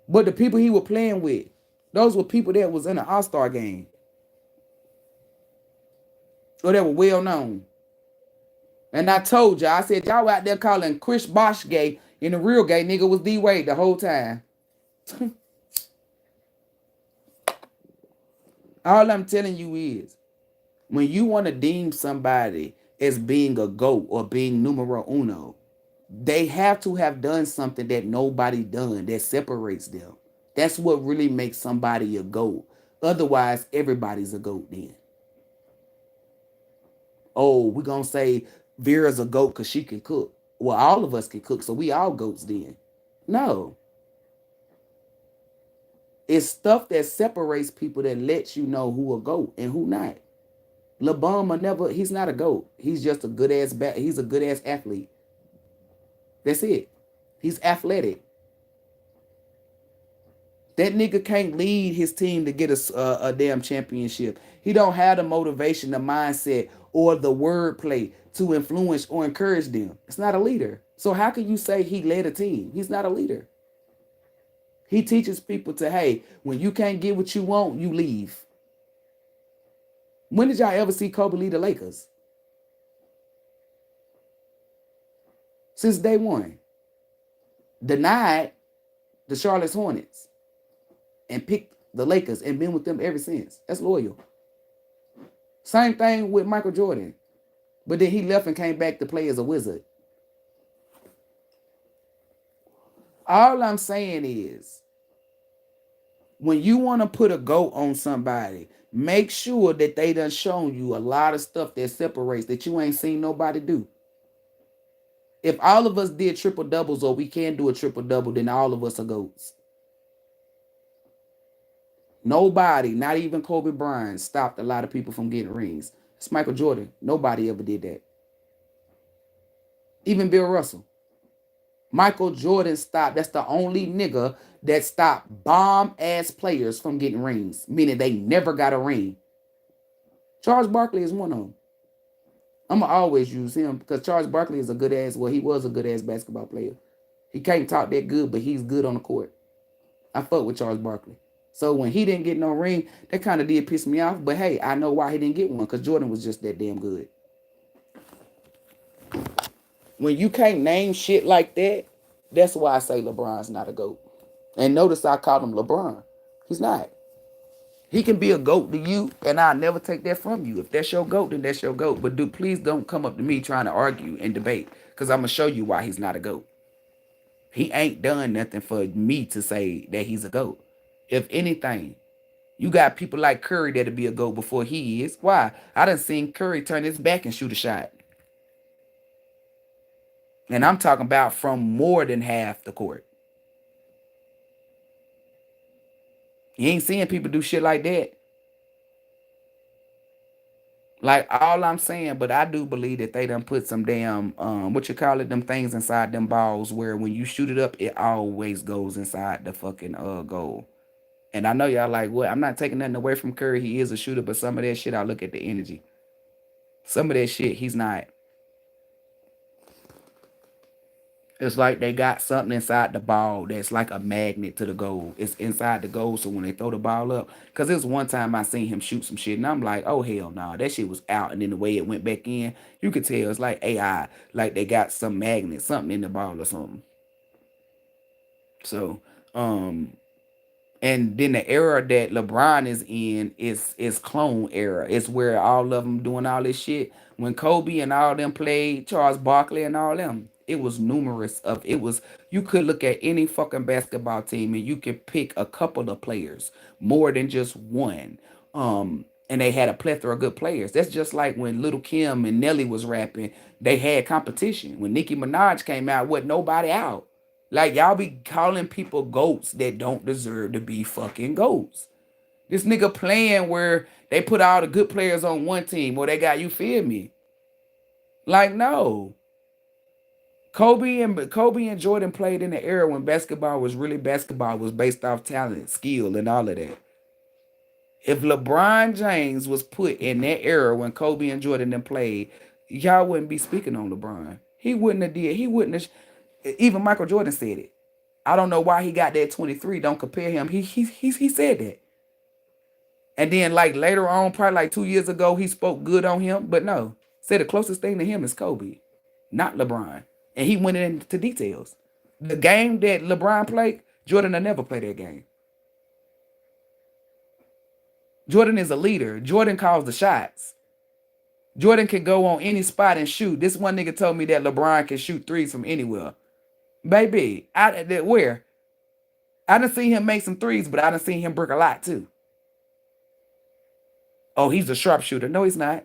But the people he was playing with, those were people that was in an All-Star game. Or that were well known. And I told y'all, I said, y'all out there calling Chris Bosh gay, and the real gay nigga was D-Wade the whole time. All I'm telling you is, when you want to deem somebody as being a GOAT or being numero uno, they have to have done something that nobody done that separates them. That's what really makes somebody a GOAT. Otherwise, everybody's a GOAT then. Oh, we're going to say Vera's a GOAT because she can cook. Well, all of us can cook, so we all GOATs then. No. It's stuff that separates people that lets you know who a GOAT and who not. LeBron he's not a GOAT. He's just a he's a good ass athlete. That's it. He's athletic. That nigga can't lead his team to get a damn championship. He don't have the motivation, the mindset, or the wordplay to influence or encourage them. It's not a leader. So how can you say he led a team? He's not a leader. He teaches people to, hey, when you can't get what you want, you leave. When did y'all ever see Kobe lead the Lakers? Since day one. Denied the Charlotte Hornets and picked the Lakers and been with them ever since. That's loyal. Same thing with Michael Jordan. But then he left and came back to play as a Wizard. All I'm saying is, when you want to put a GOAT on somebody, make sure that they done shown you a lot of stuff that separates that you ain't seen nobody do. If all of us did triple doubles or we can do a triple double, then all of us are GOATs. Nobody, not even Kobe Bryant, stopped a lot of people from getting rings. It's Michael Jordan. Nobody ever did that. Even Bill Russell. Michael Jordan stopped. That's the only nigga that stopped bomb-ass players from getting rings, meaning they never got a ring. Charles Barkley is one of them. I'm going to always use him because Charles Barkley is he was a good-ass basketball player. He can't talk that good, but he's good on the court. I fuck with Charles Barkley. So when he didn't get no ring, that kind of did piss me off. But hey, I know why he didn't get one, because Jordan was just that damn good. When you can't name shit like that, that's why I say LeBron's not a GOAT. And notice I called him LeBron. He's not. He can be a GOAT to you, and I'll never take that from you. If that's your GOAT, then that's your GOAT. But please don't come up to me trying to argue and debate, because I'm going to show you why he's not a GOAT. He ain't done nothing for me to say that he's a GOAT. If anything, You got people like Curry that'll be a GOAT before he is. Why? I done seen Curry turn his back and shoot a shot. And I'm talking about from more than half the court. You ain't seeing people do shit like that. Like all I'm saying, but I do believe that they done put some damn what you call it, them things inside them balls where when you shoot it up, it always goes inside the fucking goal. And I know y'all like, what? I'm not taking nothing away from Curry. He is a shooter, but some of that shit, I look at the energy. Some of that shit, he's not. It's like they got something inside the ball that's like a magnet to the goal. It's inside the goal, so when they throw the ball up, because it was one time I seen him shoot some shit, and I'm like, oh hell no, nah, that shit was out. And then the way it went back in, you could tell it's like AI, like they got some magnet, something in the ball or something. So, and then the era that LeBron is in is clone era. It's where all of them doing all this shit. When Kobe and all them played, Charles Barkley and all them, it was numerous of it was. You could look at any fucking basketball team and you could pick a couple of players more than just one. And they had a plethora of good players. That's just like when Little Kim and Nelly was rapping, they had competition. When Nicki Minaj came out, wasn't nobody out. Like y'all be calling people goats that don't deserve to be fucking goats. This nigga playing where they put all the good players on one team or they got, you feel me? Like no. Kobe and Jordan played in the era when basketball was based off talent, skill, and all of that. If LeBron James was put in that era when Kobe and Jordan then played, y'all wouldn't be speaking on LeBron. He wouldn't have did. He wouldn't have. Even Michael Jordan said it. I don't know why he got that 23. Don't compare him. He said that. And then like later on, probably like 2 years ago, he spoke good on him. But no, said the closest thing to him is Kobe, not LeBron. And he went into details. The game that LeBron played, Jordan will never play that game. Jordan is a leader. Jordan calls the shots. Jordan can go on any spot and shoot. This one nigga told me that LeBron can shoot threes from anywhere. Baby, where? I done seen him make some threes, but I done seen him brick a lot too. Oh, he's a sharpshooter. No, he's not.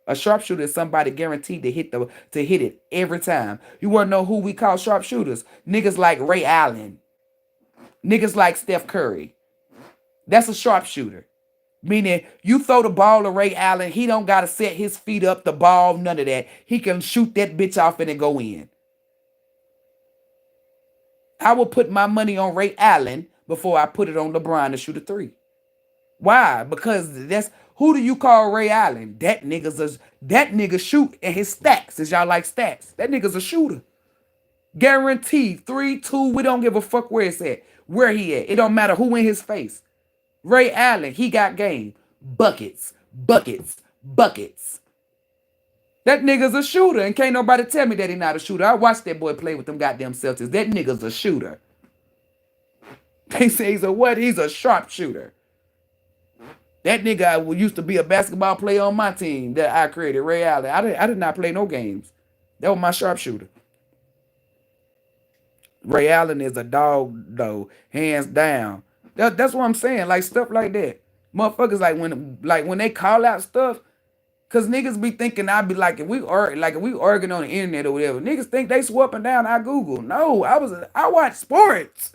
A sharpshooter is somebody guaranteed to hit it every time. You wanna know who we call sharpshooters? Niggas like Ray Allen. Niggas like Steph Curry. That's a sharpshooter. Meaning you throw the ball to Ray Allen, he don't gotta set his feet up, the ball, none of that. He can shoot that bitch off and it go in. I will put my money on Ray Allen before I put it on LeBron to shoot a three. Why? Because that's who do you call Ray Allen? That nigga shoot and his stats. Is y'all like stats? That nigga's a shooter. Guaranteed 3-2. We don't give a fuck where it's at. Where he at. It don't matter who in his face. Ray Allen, he got game. Buckets. Buckets. Buckets. That nigga's a shooter, and can't nobody tell me that he not a shooter. I watched that boy play with them goddamn Celtics. That nigga's a shooter. They say he's a what? He's a sharpshooter. That nigga used to be a basketball player on my team that I created, Ray Allen. I did not play no games. That was my sharpshooter. Ray Allen is a dog, though, hands down. That's what I'm saying. Like stuff like that. Motherfuckers when they call out stuff, cause niggas be thinking I be like if we arguing on the internet or whatever. Niggas think they swapping down our Google. No, I watch sports.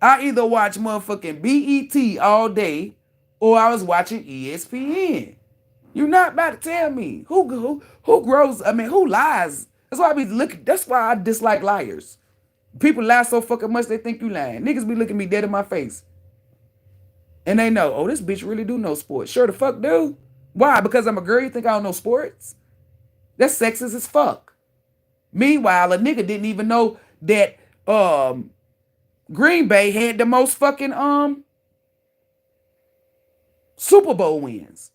I either watch motherfucking BET all day or I was watching ESPN. You're not about to tell me who grows. I mean, who lies? That's why I be looking. That's why I dislike liars. People lie so fucking much they think you lying. Niggas be looking me dead in my face, and they know. Oh, this bitch really do know sports. Sure the fuck do. Why? Because I'm a girl. You think I don't know sports? That's sexist as fuck. Meanwhile, a nigga didn't even know that Green Bay had the most fucking Super Bowl wins.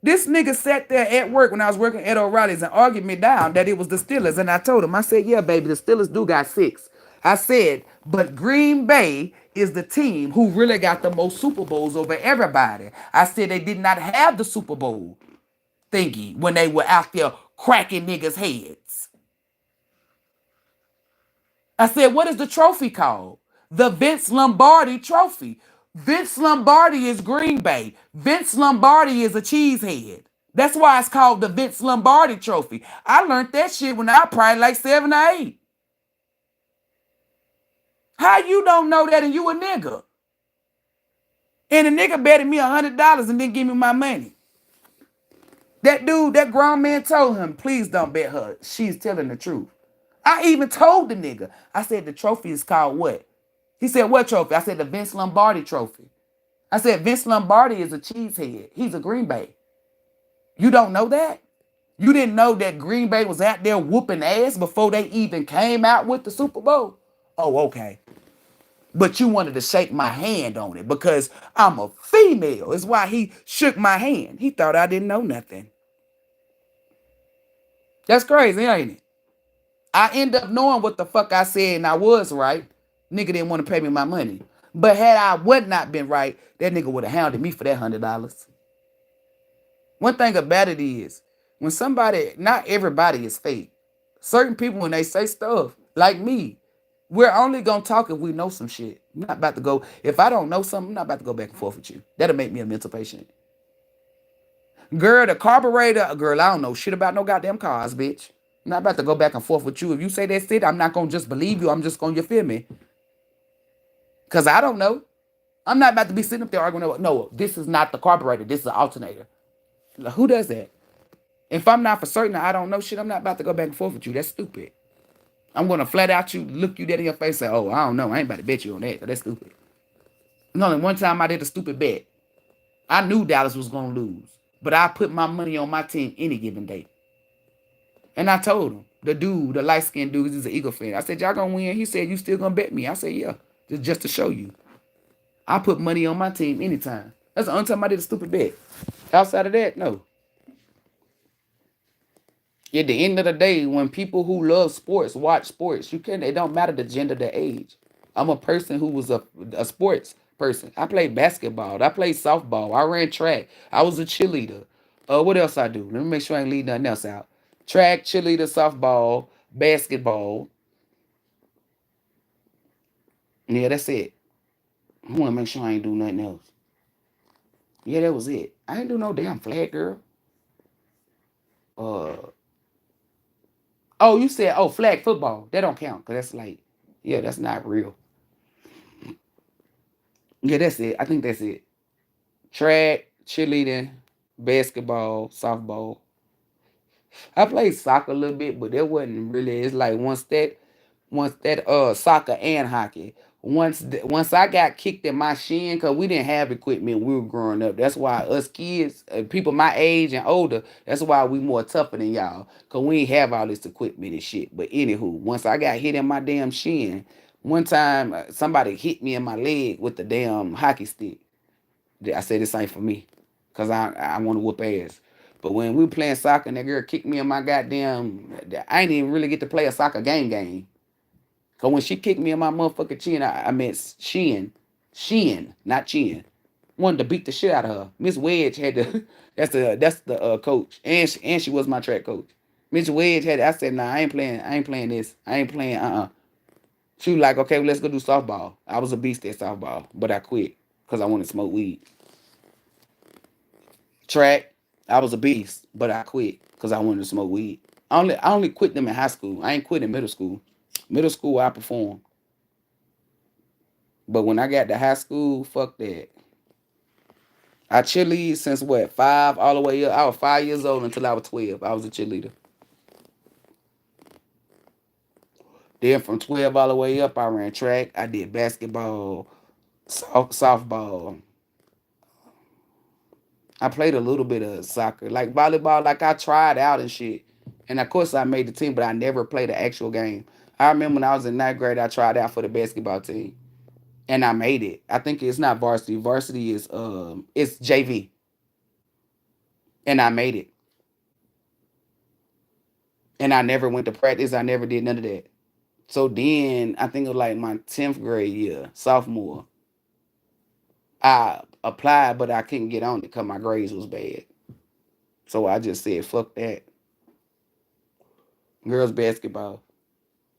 This nigga sat there at work when I was working at O'Reilly's and argued me down that it was the Steelers. And I told him, I said, yeah, baby, the Steelers do got 6. I said, but Green Bay is the team who really got the most Super Bowls over everybody. I said they did not have the Super Bowl thingy when they were out there cracking niggas' heads. I said, what is the trophy called? The Vince Lombardi Trophy. Vince Lombardi is Green Bay. Vince Lombardi is a cheesehead. That's why it's called the Vince Lombardi Trophy. I learned that shit when I was probably like 7 or 8. How you don't know that and you a nigga? And the nigga betted me $100 and didn't give me my money. That dude, that grown man told him, please don't bet her. She's telling the truth. I even told the nigga. I said the trophy is called what? He said, what trophy? I said the Vince Lombardi Trophy. I said Vince Lombardi is a cheesehead. He's a Green Bay. You don't know that? You didn't know that Green Bay was out there whooping ass before they even came out with the Super Bowl? Oh, okay. But you wanted to shake my hand on it because I'm a female. It's why he shook my hand. He thought I didn't know nothing. That's crazy, ain't it? I end up knowing what the fuck I said and I was right. Nigga didn't want to pay me my money. But had I would not been right, that nigga would have hounded me for that $100. One thing about it is, when somebody, not everybody is fake. Certain people, when they say stuff, like me, we're only gonna talk if we know some shit. I'm not about to go, if I don't know something, I'm not about to go back and forth with you. That'll make me a mental patient. Girl, the carburetor, girl, I don't know shit about no goddamn cars, bitch. I'm not about to go back and forth with you. If you say that's it, I'm not gonna just believe you. I'm just gonna, you feel me? Cause I don't know. I'm not about to be sitting up there arguing about, no, this is not the carburetor, this is the alternator. Like, who does that? If I'm not for certain I don't know shit, I'm not about to go back and forth with you. That's stupid. I'm gonna flat out you, look you dead in your face, and say, oh, I don't know. I ain't about to bet you on that. That's stupid. And only one time I did a stupid bet. I knew Dallas was gonna lose. But I put my money on my team any given day. And I told him, the dude, the light-skinned dude, he's an Eagle fan. I said, y'all gonna win? He said, you still gonna bet me? I said, yeah. Just to show you. I put money on my team anytime. That's the only time I did a stupid bet. Outside of that, no. At the end of the day, when people who love sports watch sports, it don't matter the gender, the age. I'm a person who was a sports person. I played basketball. I played softball. I ran track. I was a cheerleader. What else I do? Let me make sure I ain't leave nothing else out. Track, cheerleader, softball, basketball. Yeah, that's it. I want to make sure I ain't do nothing else. Yeah, that was it. I ain't do no damn flag girl. Uh, oh, you said flag football. That don't count because that's like, yeah, that's not real. Yeah, that's it. I think that's it. Track, cheerleading, basketball, softball. I played soccer a little bit, but that wasn't really. It's like once that soccer and hockey. Once I got kicked in my shin, cause we didn't have equipment when we were growing up. That's why us kids, people my age and older, that's why we more tougher than y'all. Cause we ain't have all this equipment and shit. But anywho, once I got hit in my damn shin, one time somebody hit me in my leg with the damn hockey stick. I said this ain't for me, cause I want to whoop ass. But when we were playing soccer and that girl kicked me in my goddamn, I ain't even really get to play a soccer game. Cause when she kicked me in my motherfucking chin, I meant shin, not chin. Wanted to beat the shit out of her. Miss Wedge had to. That's the coach, and she was my track coach. Miss Wedge had. I said, nah, I ain't playing. I ain't playing this. I ain't playing. She was like, okay, well, let's go do softball. I was a beast at softball, but I quit because I wanted to smoke weed. Track, I was a beast, but I quit because I wanted to smoke weed. I only quit them in high school. I ain't quit in middle school. Middle school, I performed. But when I got to high school, fuck that. I cheerlead since what, 5 all the way up. I was 5 years old until I was 12. I was a cheerleader. Then from 12 all the way up, I ran track. I did basketball, softball. I played a little bit of soccer, like volleyball. Like I tried out and shit. And of course, I made the team, but I never played an actual game. I remember when I was in ninth grade, I tried out for the basketball team, and I made it. I think it's not varsity. Varsity is it's JV, and I made it. And I never went to practice. I never did none of that. So then I think it was like my 10th grade year, sophomore. I applied, but I couldn't get on it because my grades was bad. So I just said, fuck that. Girls basketball.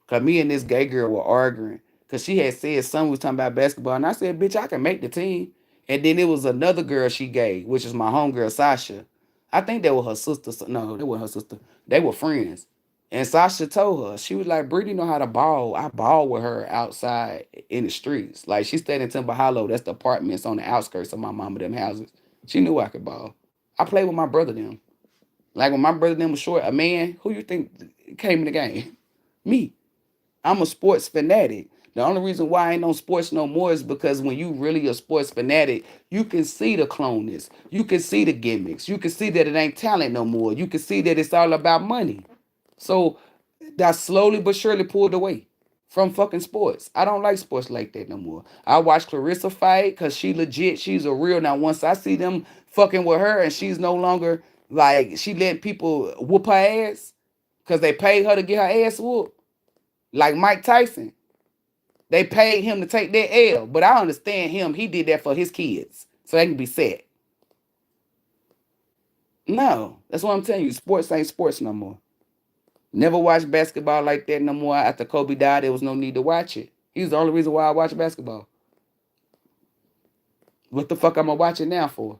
Cause me and this gay girl were arguing. Cause she had said something was talking about basketball, and I said, "Bitch, I can make the team." And then it was another girl she gave, which is my homegirl Sasha. I think that was her sister. No, that wasn't her sister. They were friends. And Sasha told her, she was like, Brittany know how to ball. I ball with her outside in the streets. Like she stayed in Timber Hollow. That's the apartments on the outskirts of my mama them houses. She knew I could ball. I played with my brother them. Like when my brother them was short, a man, who you think came in the game? Me. I'm a sports fanatic. The only reason why I ain't on sports no more is because when you really a sports fanatic, you can see the cloneness. You can see the gimmicks. You can see that it ain't talent no more. You can see that it's all about money. So that slowly but surely pulled away from fucking sports. I don't like sports like that no more. I watch Clarissa fight because she legit, she's a real. Now, once I see them fucking with her and she's no longer like, she letting people whoop her ass because they paid her to get her ass whooped. Like Mike Tyson. They paid him to take that L. But I understand him. He did that for his kids. So they can be set. No. That's what I'm telling you. Sports ain't sports no more. Never watched basketball like that no more. After Kobe died, there was no need to watch it. He's the only reason why I watch basketball. What the fuck am I watching now for?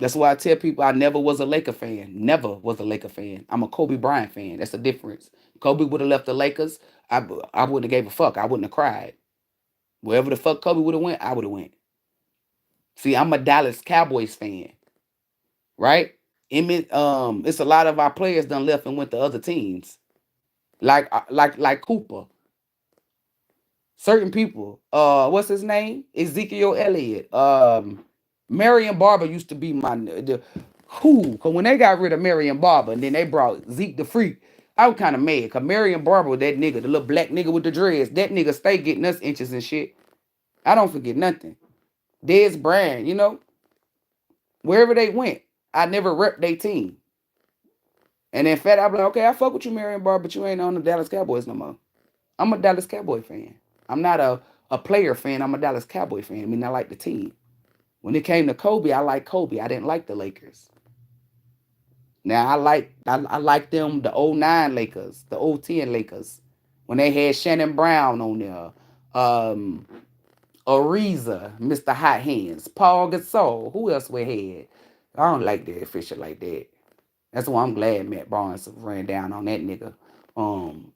That's why I tell people I never was a Laker fan. Never was a Laker fan. I'm a Kobe Bryant fan. That's the difference. Kobe would have left the Lakers. I wouldn't have gave a fuck. I wouldn't have cried. Wherever the fuck Kobe would have went, I would have went. See, I'm a Dallas Cowboys fan, right? It's a lot of our players done left and went to other teams, like Cooper. Certain people, what's his name? Ezekiel Elliott. Marion Barber used to be who? Cause when they got rid of Marion Barber and then they brought Zeke the Freak, I was kind of mad. Cause Marion Barber, that nigga, the little black nigga with the dreads, that nigga stay getting us inches and shit. I don't forget nothing. Dez Bryant, wherever they went, I never repped their team. And in fact, I'm like, okay, I fuck with you, Marion Barber, but you ain't on the Dallas Cowboys no more. I'm a Dallas Cowboy fan. I'm not a player fan. I'm a Dallas Cowboy fan. I mean, I like the team. When it came to Kobe, I like Kobe. I didn't like the Lakers. Now I like them, the '09 Lakers, the '10 Lakers. When they had Shannon Brown on there. Ariza, Mr. Hot Hands, Paul Gasol. Who else we had? I don't like that official like that. That's why I'm glad Matt Barnes ran down on that nigga.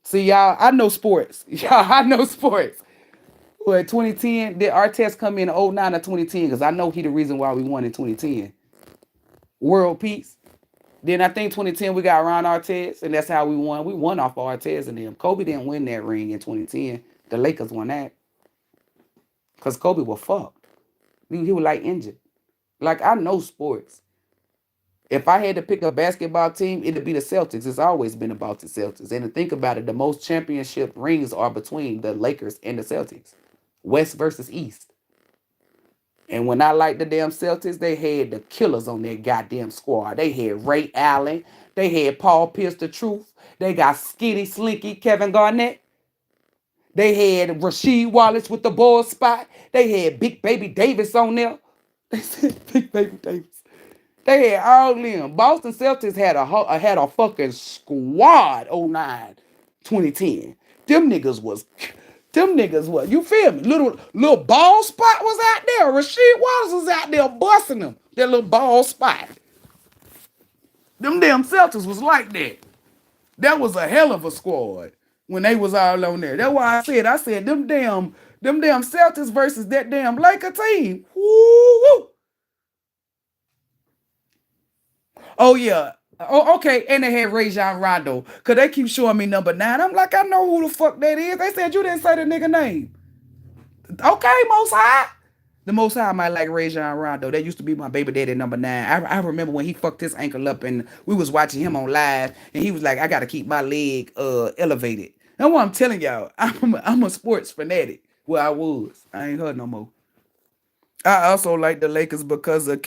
See y'all, I know sports. Y'all, I know sports. Well, 2010, did our test come in '09 or 2010? Because I know he the reason why we won in 2010. World peace. Then I think 2010 we got Ron Artest, and that's how we won. We won off of Artest and them. Kobe didn't win that ring in 2010. The Lakers won that. Because Kobe was fucked. He was like injured. Like, I know sports. If I had to pick a basketball team, it'd be the Celtics. It's always been about the Celtics. And to think about it, the most championship rings are between the Lakers and the Celtics. West versus East. And when I liked the damn Celtics, they had the killers on their goddamn squad. They had Ray Allen. They had Paul Pierce the Truth. They got Skinny Slinky Kevin Garnett. They had Rasheed Wallace with the ball spot. They had Big Baby Davis on there. They said Big Baby Davis. They had all them. Boston Celtics had a fucking squad. '09, 2010. Them niggas was, you feel me? Little ball spot was out there. Rasheed Wallace was out there busting them. That little ball spot. Them damn Celtics was like that. That was a hell of a squad when they was all on there. That's why I said them damn Celtics versus that damn Laker team. Woo! Oh yeah. Oh, okay. And they had Rajon Rondo. Cause they keep showing me number 9. I'm like, I know who the fuck that is. They said you didn't say the nigga name. Okay, Most High. The Most High might like Rajon Rondo. That used to be my baby daddy number 9. I remember when he fucked his ankle up and we was watching him on live and he was like, I gotta keep my leg elevated. That's what I'm telling y'all. I'm a sports fanatic. Well, I was. I ain't heard no more. I also like the Lakers because of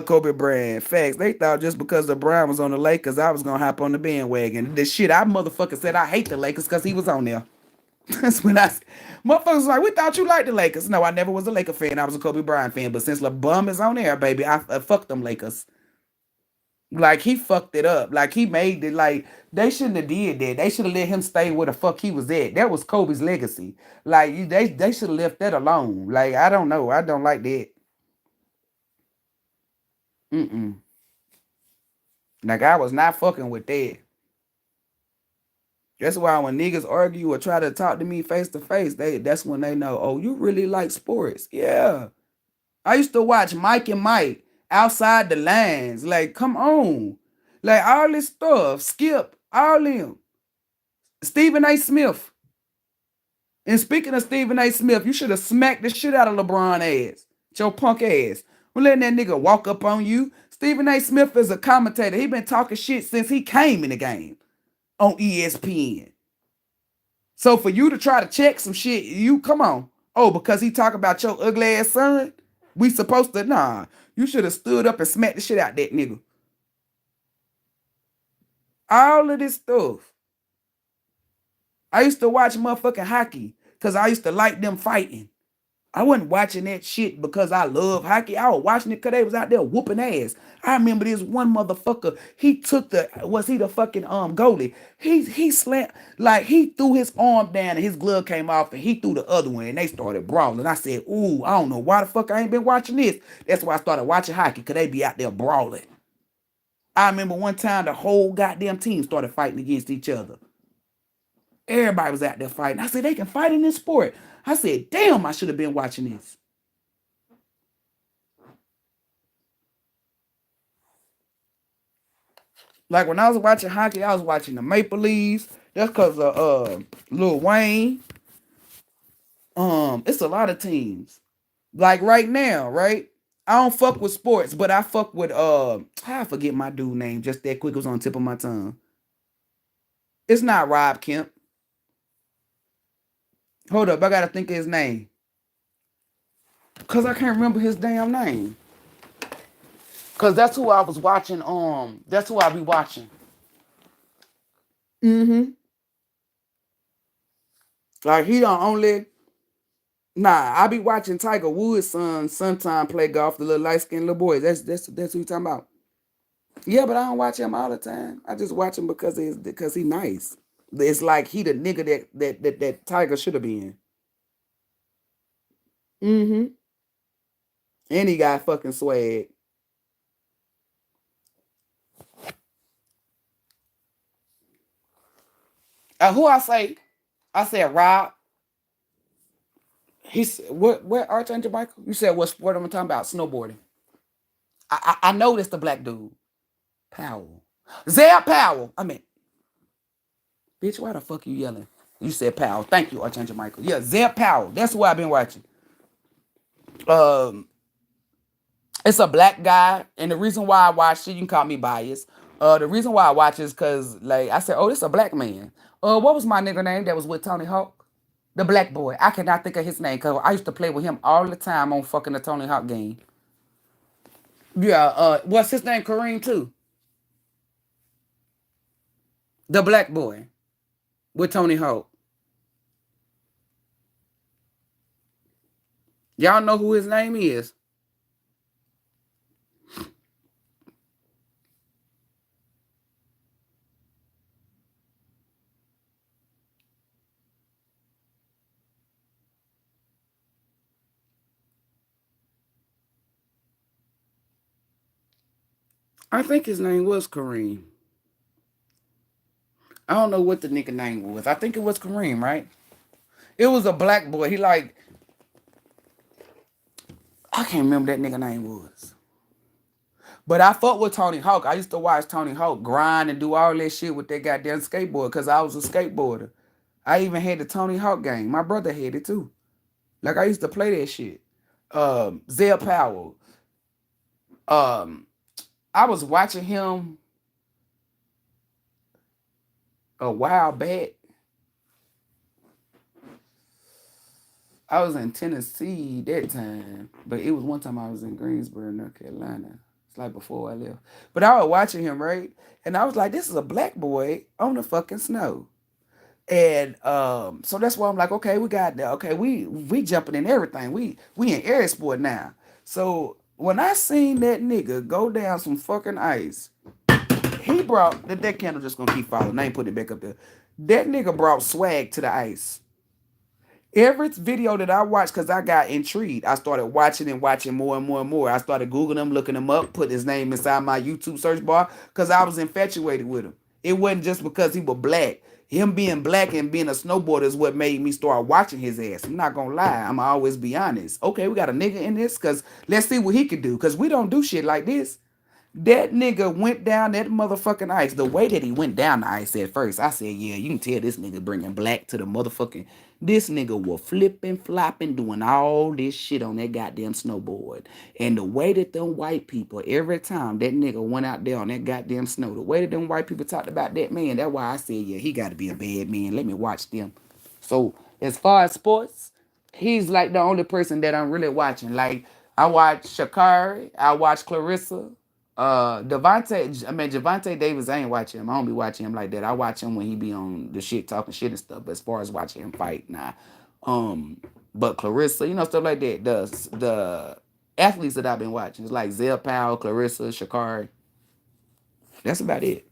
Kobe Bryant. Facts. They thought just because the Bryant was on the Lakers, I was gonna hop on the bandwagon. The shit, I motherfucker said I hate the Lakers because he was on there. That's when motherfuckers was like, we thought you liked the Lakers. No, I never was a Laker fan. I was a Kobe Bryant fan. But since LeBum is on there, baby, I fuck them Lakers. Like he fucked it up. Like he made it. Like they shouldn't have did that. They should have let him stay where the fuck he was at. That was Kobe's legacy. Like they should have left that alone. Like I don't know. I don't like that. Mm-mm. Like I was not fucking with that. That's why when niggas argue or try to talk to me face to face, that's when they know, oh, you really like sports. Yeah. I used to watch Mike and Mike outside the lines. Like, come on. Like all this stuff. Skip, all them. Stephen A. Smith. And speaking of Stephen A. Smith, you should have smacked the shit out of LeBron ass. Your punk ass. We're letting that nigga walk up on you. Stephen A. Smith is a commentator. He been talking shit since he came in the game on ESPN. So for you to try to check some shit, you come on. Oh, because he talk about your ugly ass son? We supposed to, nah. You should have stood up and smacked the shit out that nigga. All of this stuff. I used to watch motherfucking hockey because I used to like them fighting. I wasn't watching that shit because I love hockey. I was watching it because they was out there whooping ass. I remember this one motherfucker. He took was he the fucking goalie? He slammed, like he threw his arm down and his glove came off and he threw the other one and they started brawling. I said, ooh, I don't know why the fuck I ain't been watching this. That's why I started watching hockey because they be out there brawling. I remember one time the whole goddamn team started fighting against each other. Everybody was out there fighting. I said, they can fight in this sport. I said, damn, I should have been watching this. Like when I was watching hockey, I was watching the Maple Leafs. That's because of Lil Wayne. It's a lot of teams. Like right now, right? I don't fuck with sports, but I fuck with I forget my dude name just that quick. It was on the tip of my tongue. It's not Rob Kemp. Hold up, I gotta think of his name. Cause I can't remember his damn name. Cause that's who I was watching. That's who I be watching. Mm-hmm. Like he don't only nah, I be watching Tiger Woods' son sometime play golf, the little light skinned little boy. That's who you talking about. Yeah, but I don't watch him all the time. I just watch him because he nice. It's like he the nigga that Tiger should have been. Mm-hmm. And he got fucking swag. Who I say? I said Rob. He's what Archangel Michael? You said what sport I'm talking about? Snowboarding. I know this the black dude. Powell. Zeb Powell. I mean, bitch, why the fuck you yelling? You said Powell. Thank you, Archangel Michael. Yeah, Zeb Powell. That's who I've been watching. Um, it's a black guy, and the reason why I watched it, you can call me biased. The reason why I watch is because, like, I said, oh, this is a black man. What was my nigga name that was with Tony Hawk? The black boy. I cannot think of his name because I used to play with him all the time on fucking the Tony Hawk game. Yeah, what's his name? Kareem too. The black boy with Tony Hawk. Y'all know who his name is. I think his name was Kareem. I don't know what the nigga name was. I think it was Kareem, right? It was a black boy. He like, I can't remember that nigga name was. But I fuck with Tony Hawk. I used to watch Tony Hawk grind and do all that shit with that goddamn skateboard because I was a skateboarder. I even had the Tony Hawk game. My brother had it too. Like I used to play that shit. Zell Powell. Um, I was watching him a while back. I was in Tennessee that time, but it was one time I was in Greensboro, North Carolina. It's like before I left. But I was watching him, right? And I was like, this is a black boy on the fucking snow. And so that's why I'm like, okay, we got that. Okay, we jumping in everything. We in air sport now. So when I seen that nigga go down some fucking ice, He brought that candle just gonna keep falling. I ain't putting it back up there. That nigga brought swag to the ice. Every video that I watched, because I got intrigued, I started watching and watching more and more and more. I started Googling him, looking him up, put his name inside my YouTube search bar because I was infatuated with him. It wasn't just because he was black. Him being black and being a snowboarder is what made me start watching his ass. I'm not gonna lie. I'm always be honest. Okay, we got a nigga in this because let's see what he could do because we don't do shit like this. That nigga went down that motherfucking ice. The way that he went down the ice at first, I said, yeah, you can tell this nigga bringing black to the motherfucking. This nigga was flipping, flopping, doing all this shit on that goddamn snowboard. And the way that them white people, every time that nigga went out there on that goddamn snow, the way that them white people talked about that man, that's why I said, yeah, he got to be a bad man. Let me watch them. So, as far as sports, he's like the only person that I'm really watching. Like, I watch Shakari, I watch Clarissa. Javante Davis, I ain't watching him. I don't be watching him like that. I watch him when he be on the shit talking shit and stuff. But as far as watching him fight, nah. But Clarissa, stuff like that. The athletes that I've been watching, it's like Zell Powell, Clarissa, Shakari. That's about it.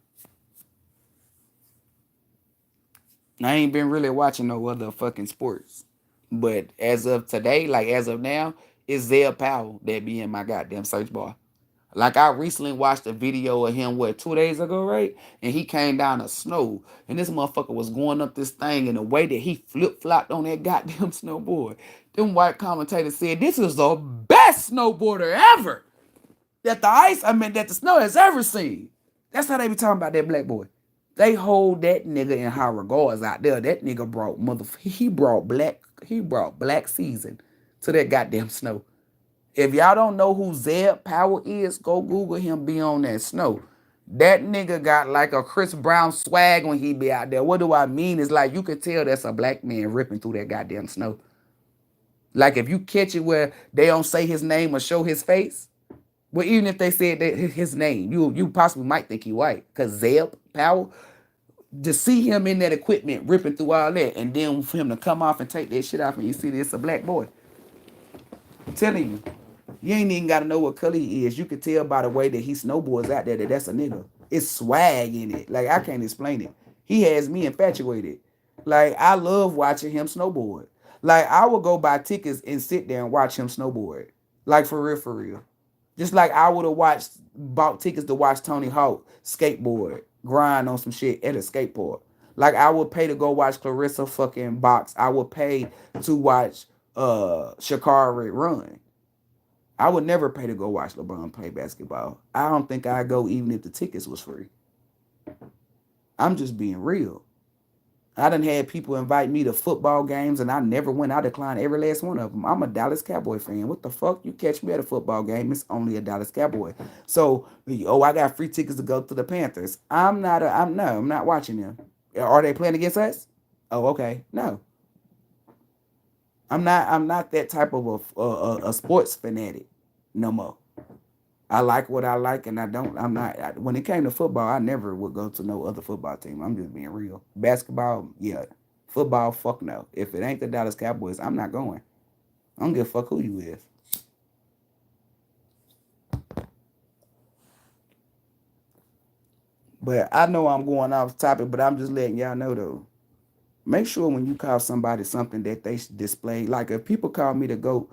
I ain't been really watching no other fucking sports. But as of today, like as of now, it's Zell Powell that be in my goddamn search bar. Like I recently watched a video of him, 2 days ago, right? And he came down the snow. And this motherfucker was going up this thing in the way that he flip-flopped on that goddamn snowboard. Them white commentators said, this is the best snowboarder ever that the snow has ever seen. That's how they be talking about that black boy. They hold that nigga in high regards out there. That nigga he brought black season to that goddamn snow. If y'all don't know who Zeb Power is, go Google him be on that snow. That nigga got like a Chris Brown swag when he be out there. What do I mean? Is like you can tell that's a black man ripping through that goddamn snow. Like if you catch it where they don't say his name or show his face, well, even if they said that his name, you possibly might think he white. Cause Zeb Power, to see him in that equipment ripping through all that, and then for him to come off and take that shit off and you see this a black boy. I'm telling you. You ain't even got to know what color he is. You can tell by the way that he snowboards out there that that's a nigga. It's swag in it. Like, I can't explain it. He has me infatuated. Like, I love watching him snowboard. Like, I would go buy tickets and sit there and watch him snowboard. Like, for real, for real. Just like I would have bought tickets to watch Tony Hawk skateboard, grind on some shit at a skateboard. Like, I would pay to go watch Clarissa fucking box. I would pay to watch Shakari run. I would never pay to go watch LeBron play basketball. I don't think I'd go even if the tickets was free. I'm just being real. I done had people invite me to football games and I never went. I declined every last one of them. I'm a Dallas Cowboy fan. What the fuck? You catch me at a football game, it's only a Dallas Cowboy. So, I got free tickets to go to the Panthers. I'm not watching them. Are they playing against us? Oh, okay. No. I'm not that type of a sports fanatic no more. I like what I like, and I'm not. When it came to football, I never would go to no other football team. I'm just being real. Basketball, yeah. Football, fuck no. If it ain't the Dallas Cowboys, I'm not going. I don't give a fuck who you is. But I know I'm going off topic, but I'm just letting y'all know though. Make sure when you call somebody something that they display, like if people call me to go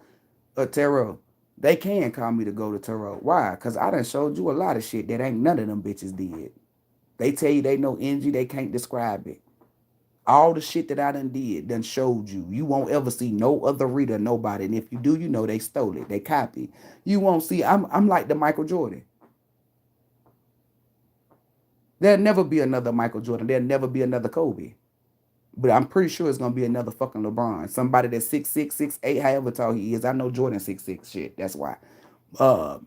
tarot, they can call me to go to tarot. Why? Because I done showed you a lot of shit that ain't none of them bitches did. They tell you they know energy, they can't describe it. All the shit that I done showed you. You won't ever see no other reader, nobody. And if you do, they stole it. They copied. You won't see, I'm like the Michael Jordan. There'll never be another Michael Jordan. There'll never be another Kobe. But I'm pretty sure it's gonna be another fucking LeBron. Somebody that's 6'6", 6'8", however tall he is. I know Jordan 6'6", shit. That's why. I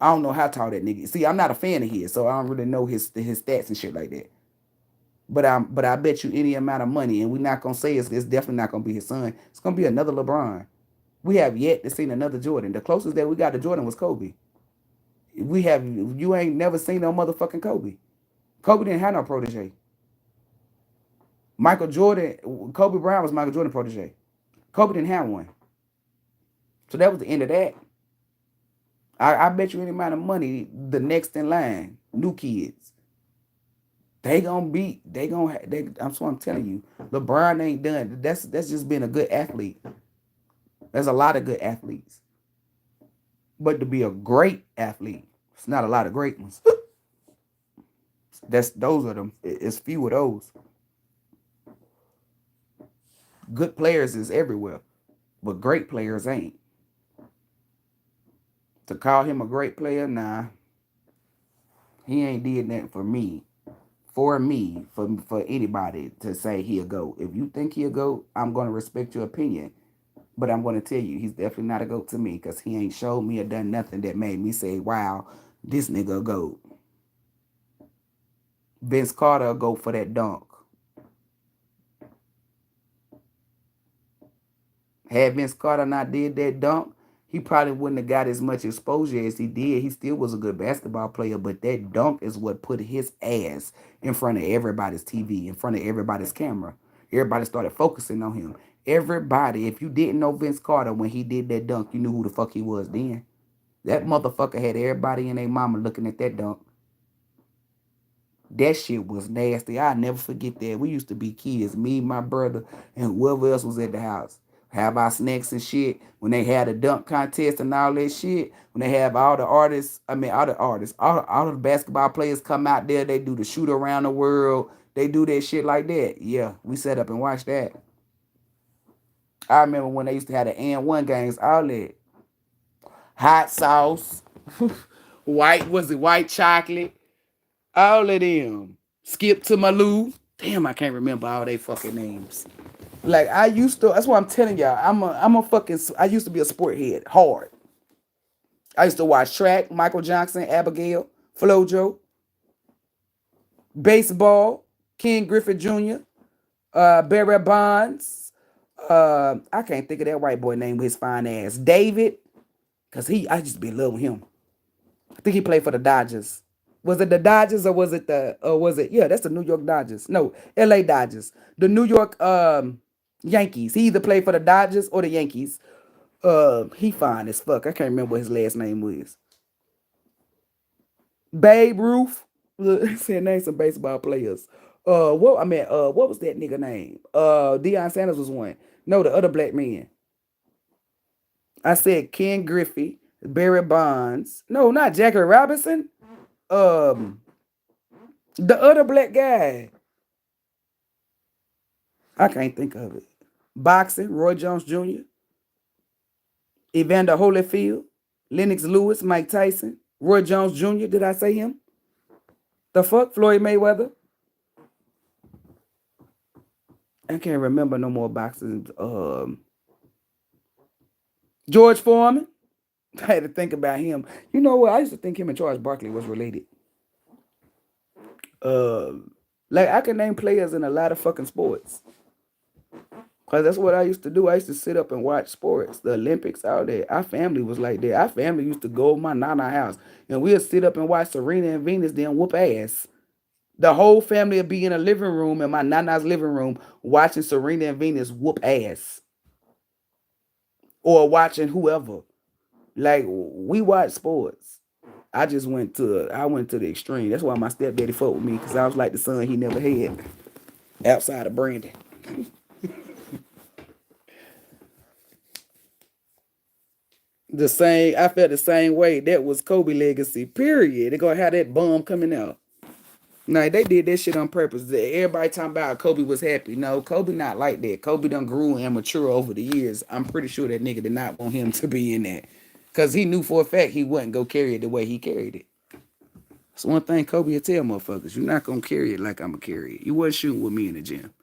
don't know how tall that nigga is. See, I'm not a fan of his, so I don't really know his stats and shit like that. But I bet you any amount of money, and we're not gonna say it's definitely not gonna be his son. It's gonna be another LeBron. We have yet to see another Jordan. The closest that we got to Jordan was Kobe. You ain't never seen no motherfucking Kobe. Kobe didn't have no protege. Kobe Bryant was Michael Jordan protege. Kobe didn't have one. So that was the end of that. I bet you any amount of money, the next in line, new kids. They gonna beat. They gonna. That's what I'm telling you. LeBron ain't done. That's just been a good athlete. There's a lot of good athletes, but to be a great athlete, it's not a lot of great ones. Those are them. It's few of those. Good players is everywhere, but great players ain't. To call him a great player, nah, he ain't did that for me. For me, for anybody to say he'll go. If you think he'll go, I'm gonna respect your opinion. But I'm gonna tell you, he's definitely not a goat to me because he ain't showed me or done nothing that made me say, wow, this nigga a goat. Vince Carter a goat for that dunk. Had Vince Carter not did that dunk, he probably wouldn't have got as much exposure as he did. He still was a good basketball player, but that dunk is what put his ass in front of everybody's TV, in front of everybody's camera. Everybody started focusing on him. Everybody, if you didn't know Vince Carter when he did that dunk, you knew who the fuck he was then. That motherfucker had everybody and their mama looking at that dunk. That shit was nasty. I'll never forget that. We used to be kids, me, my brother, and whoever else was at the house. Have our snacks and shit. When they had a dunk contest and all that shit. When they have all the artists, all the basketball players come out there. They do the shoot around the world. They do that shit like that. Yeah, we sat up and watched that. I remember when they used to have the N1 games, all that. Hot sauce. White chocolate? All of them. Skip to Malou. Damn, I can't remember all they fucking names. Like I used to. That's what I'm telling y'all. I'm a fucking. I used to be a sport head. Hard. I used to watch track. Michael Johnson, Abigail, Flojo, baseball. Ken Griffith Jr., Barry Bonds. I can't think of that white boy name with his fine ass. David. Cause I just be in love with him. I think he played for the Dodgers. Was it the Dodgers or was it yeah, that's the New York Dodgers. No, LA Dodgers. The New York Yankees. He either played for the Dodgers or the Yankees. He fine as fuck. I can't remember what his last name was. Babe Ruth. Look, said name some baseball players. What was that nigga name? Deion Sanders was one. No, the other black man. I said Ken Griffey, Barry Bonds. No, not Jackie Robinson. Um, the other black guy. I can't think of it. Boxing, Roy Jones Jr., Evander Holyfield, Lennox Lewis, Mike Tyson, Roy Jones Jr., did I say him? The fuck? Floyd Mayweather? I can't remember no more boxing. George Foreman? I had to think about him. You know what? I used to think him and Charles Barkley was related. Uh, like I can name players in a lot of fucking sports. Cause that's what I used to do. I used to sit up and watch sports, the Olympics, all that. Our family was like that. Our family used to go to my nana house and we'd sit up and watch Serena and Venus then whoop ass. The whole family would be in a living room in my nana's living room watching Serena and Venus whoop ass. Or watching whoever. Like we watch sports. I went to the extreme. That's why my stepdaddy fucked with me, because I was like the son he never had outside of Brandon. The same, I felt the same way. That was Kobe legacy. Period. They're gonna have that bomb coming out. Now they did that shit on purpose. Everybody talking about Kobe was happy. No, Kobe not like that. Kobe done grew and mature over the years. I'm pretty sure that nigga did not want him to be in that. Cause he knew for a fact he wouldn't go carry it the way he carried it. That's one thing Kobe would tell motherfuckers. You're not gonna carry it like I'm gonna carry it. You wasn't shooting with me in the gym.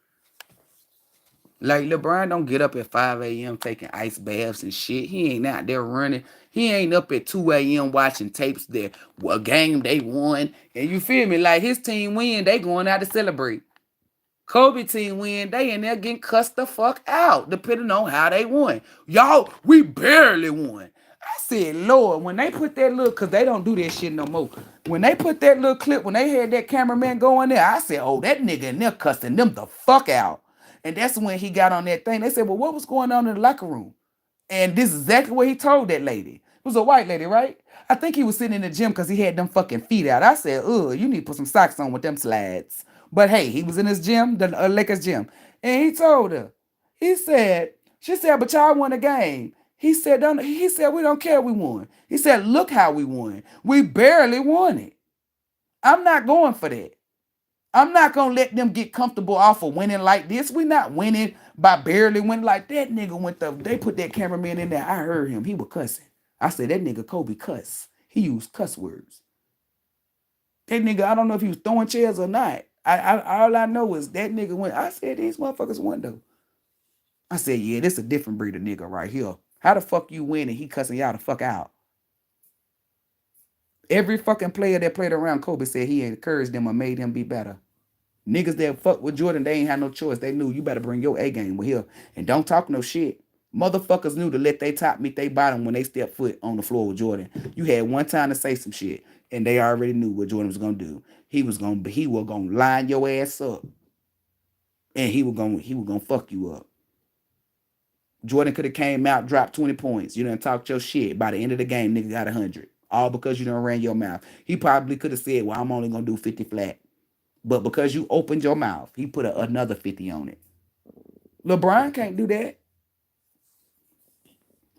Like LeBron don't get up at 5 a.m. taking ice baths and shit. He ain't out there running. He ain't up at 2 a.m. watching tapes that what game they won. And you feel me? Like his team win, they going out to celebrate. Kobe team win, they in there getting cussed the fuck out, depending on how they won. Y'all, we barely won. I said, Lord, when they put that little, because they don't do that shit no more. When they put that little clip, when they had that cameraman go in there, I said, oh, that nigga in there cussing them the fuck out. And that's when he got on that thing. They said, well, what was going on in the locker room? And this is exactly what he told that lady. It was a white lady, right? I think he was sitting in the gym because he had them fucking feet out. I said, you need to put some socks on with them slides. But hey, he was in his gym, the Lakers gym, and he told her, he said, she said, but y'all won the game. He said, don't, he said, we don't care we won. He said, look how we won. We barely won it. I'm not going for that. I'm not gonna let them get comfortable off of winning like this. We not winning by barely winning like that nigga went the they put that cameraman in there. I heard him. He was cussing. I said that nigga Kobe cuss. He used cuss words. That nigga, I don't know if he was throwing chairs or not. I all I know is that nigga went. I said these motherfuckers won though. I said, yeah, this a different breed of nigga right here. How the fuck you win and he cussing y'all the fuck out? Every fucking player that played around Kobe said he encouraged them or made him be better. Niggas that fuck with Jordan, they ain't had no choice. They knew you better bring your A game with here and don't talk no shit. Motherfuckers knew to let they top meet they bottom when they step foot on the floor with Jordan. You had one time to say some shit, and they already knew what Jordan was gonna do. He was gonna line your ass up, and he was gonna fuck you up. Jordan could have came out, dropped 20 points. You done talked your shit. By the end of the game, nigga got 100. All because you done ran your mouth. He probably could have said, well, I'm only gonna do 50 flat. But because you opened your mouth, he put another 50 on it. LeBron can't do that.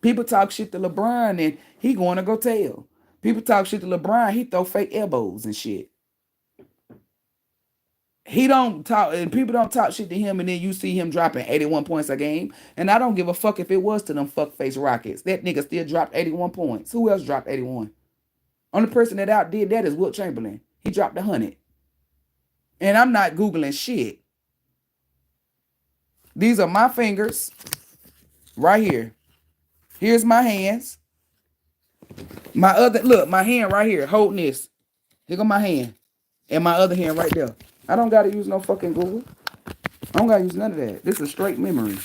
People talk shit to LeBron and he going to go tell. People talk shit to LeBron, he throw fake elbows and shit. He don't talk, and people don't talk shit to him, and then you see him dropping 81 points a game. And I don't give a fuck if it was to them fuckface Rockets. That nigga still dropped 81 points. Who else dropped 81? Only person that outdid that is Wilt Chamberlain. He dropped 100. And I'm not Googling shit. These are my fingers right here. Here's my hands. My hand right here, holding this. Here go my hand. And my other hand right there. I don't gotta use no fucking Google. I don't gotta use none of that. This is straight memory.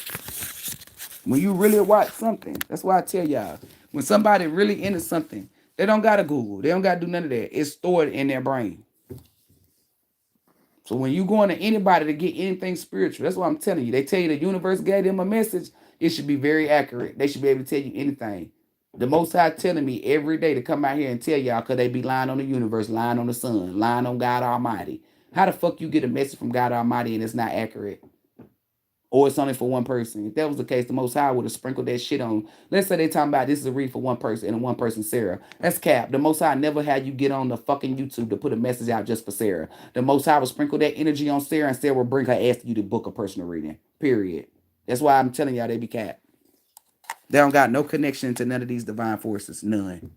When you really watch something, that's why I tell y'all, when somebody really into something, they don't gotta Google. They don't gotta do none of that. It's stored in their brain. So when you going to anybody to get anything spiritual, that's what I'm telling you. They tell you the universe gave them a message. It should be very accurate. They should be able to tell you anything. The Most High telling me every day to come out here and tell y'all because they be lying on the universe, lying on the sun, lying on God Almighty. How the fuck you get a message from God Almighty and it's not accurate? Or it's only for one person. If that was the case, the Most High would have sprinkled that shit on. Let's say they talking about this is a read for one person and one person Sarah. That's cap. The Most High never had you get on the fucking YouTube to put a message out just for Sarah. The Most High will sprinkle that energy on Sarah and Sarah will bring her ass to you to book a personal reading. Period. That's why I'm telling y'all they be cap. They don't got no connection to none of these divine forces. None.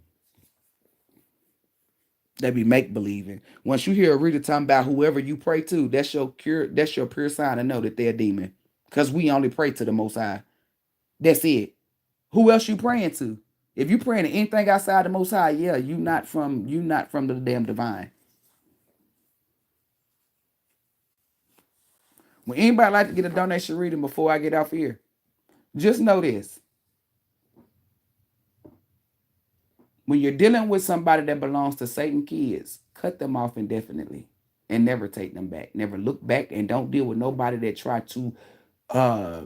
They be make believing. Once you hear a reader talking about whoever you pray to, that's your pure sign to know that they're a demon. Because we only pray to the Most High. That's it. Who else you praying to? If you praying to anything outside the Most High, yeah, you not from the damn divine. When anybody like to get a donation reading before I get off here, just know this. When you're dealing with somebody that belongs to Satan kids, cut them off indefinitely and never take them back. Never look back and don't deal with nobody that try to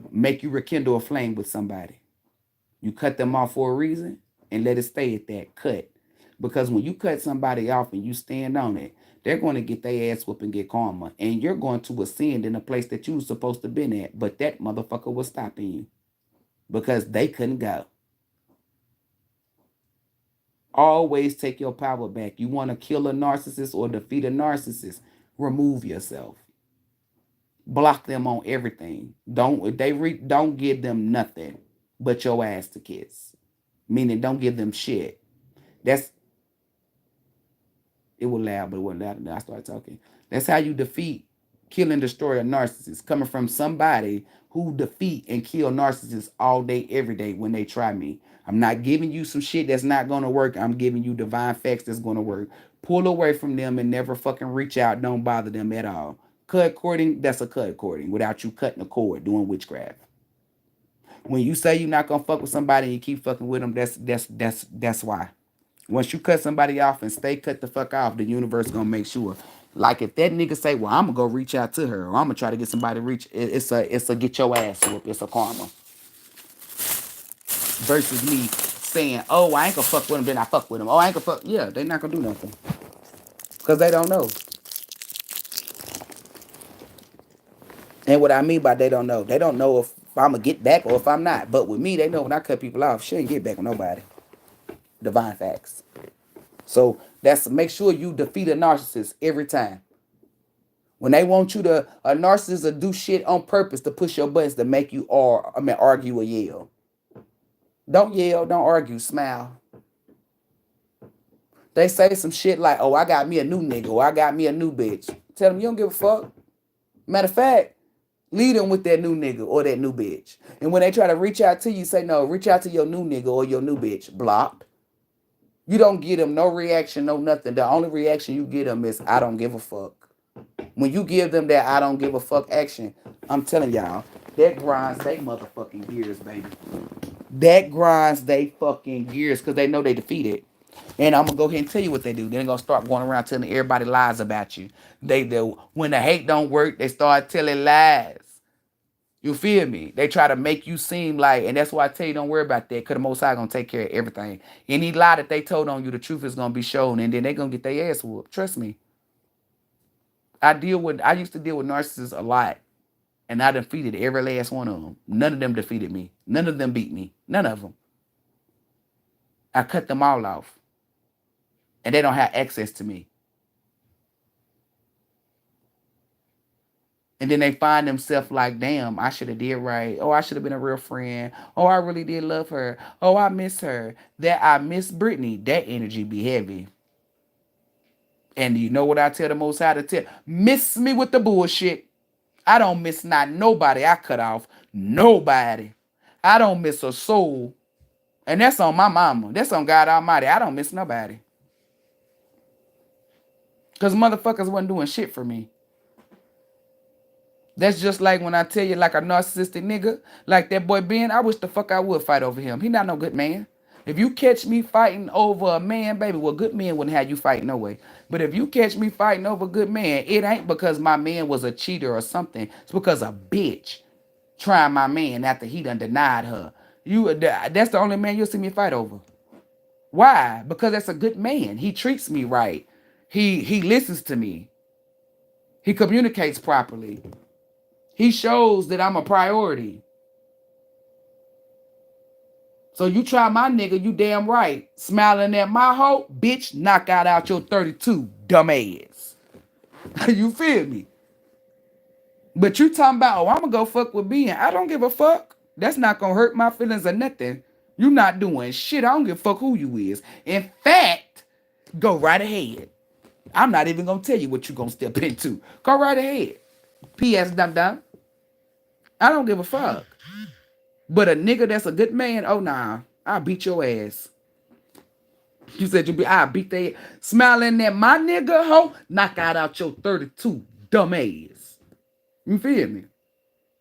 make you rekindle a flame with somebody. You cut them off for a reason and let it stay at that cut. Because when you cut somebody off and you stand on it, they're going to get their ass whooped and get karma. And you're going to ascend in a place that you were supposed to been at. But that motherfucker was stopping you because they couldn't go. Always take your power back. You want to kill a narcissist or defeat a narcissist, remove yourself. Block them on everything. Don't give them nothing but your ass to kiss. Meaning don't give them shit. That's it was loud, but it wasn't loud enough. I started talking. That's how you defeat, kill, and destroy a narcissist. Coming from somebody who defeat and kill narcissists all day, every day when they try me. I'm not giving you some shit that's not going to work. I'm giving you divine facts that's going to work. Pull away from them and never fucking reach out. Don't bother them at all. Cut cording, that's a cut cording without you cutting a cord, doing witchcraft. When you say you're not gonna fuck with somebody and you keep fucking with them, that's why. Once you cut somebody off and stay cut the fuck off, the universe gonna make sure. Like if that nigga say, well, I'm gonna go reach out to her, or I'm gonna try to get somebody to reach, it's a get your ass whoop. It's a karma. Versus me saying, oh, I ain't gonna fuck with him, then I fuck with him. Oh, I ain't gonna fuck. Yeah, they not gonna do nothing. Because they don't know. And what I mean by they don't know if I'm gonna get back or if I'm not. But with me, they know when I cut people off, she ain't get back with nobody. Divine facts. So that's make sure you defeat a narcissist every time. When they want you to a narcissist to do shit on purpose to push your buttons to make you argue or yell. Don't yell, don't argue, smile. They say some shit like, oh, I got me a new nigga or I got me a new bitch. Tell them you don't give a fuck. Matter of fact, lead them with that new nigga or that new bitch. And when they try to reach out to you, say no, reach out to your new nigga or your new bitch. Blocked. You don't get them no reaction, no nothing. The only reaction you get them is I don't give a fuck. When you give them that I don't give a fuck action, I'm telling y'all, that grinds they motherfucking gears, baby. That grinds they fucking gears because they know they defeated. And I'm gonna go ahead and tell you what they do. They're gonna start going around telling everybody lies about you. They do when the hate don't work, they start telling lies. You feel me? They try to make you seem like, and that's why I tell you don't worry about that, because the Most High gonna take care of everything. Any lie that they told on you, the truth is gonna be shown, and then they gonna get their ass whooped. Trust me. I used to deal with narcissists a lot, and I defeated every last one of them. None of them defeated me. None of them beat me. None of them. I cut them all off, and they don't have access to me. And then they find themselves like, damn, I should have did right. Oh, I should have been a real friend. Oh, I really did love her. Oh, I miss her. That I miss Brittany. That energy be heavy. And you know what I tell the Most High to tell? Miss me with the bullshit. I don't miss not nobody I cut off. Nobody. I don't miss a soul. And that's on my mama. That's on God Almighty. I don't miss nobody. Because motherfuckers wasn't doing shit for me. That's just like when I tell you like a narcissistic nigga, like that boy Ben, I wish the fuck I would fight over him. He not no good man. If you catch me fighting over a man, baby, well, good men wouldn't have you fight no way. But if you catch me fighting over a good man, it ain't because my man was a cheater or something. It's because a bitch trying my man after he done denied her. That's the only man you'll see me fight over. Why? Because that's a good man. He treats me right. He listens to me. He communicates properly. He shows that I'm a priority. So you try my nigga, you damn right. Smiling at my hoe, bitch, knock out your 32, dumb ass. You feel me? But you talking about, oh, I'm gonna go fuck with Ben. I don't give a fuck. That's not gonna hurt my feelings or nothing. You not doing shit. I don't give a fuck who you is. In fact, go right ahead. I'm not even gonna tell you what you gonna step into. Go right ahead. P.S. Dum Dum. I don't give a fuck. But a nigga that's a good man, oh nah, I'll beat your ass. You said I'll beat that. Smiling at my nigga, ho, knock out your 32, dumb ass. You feel me?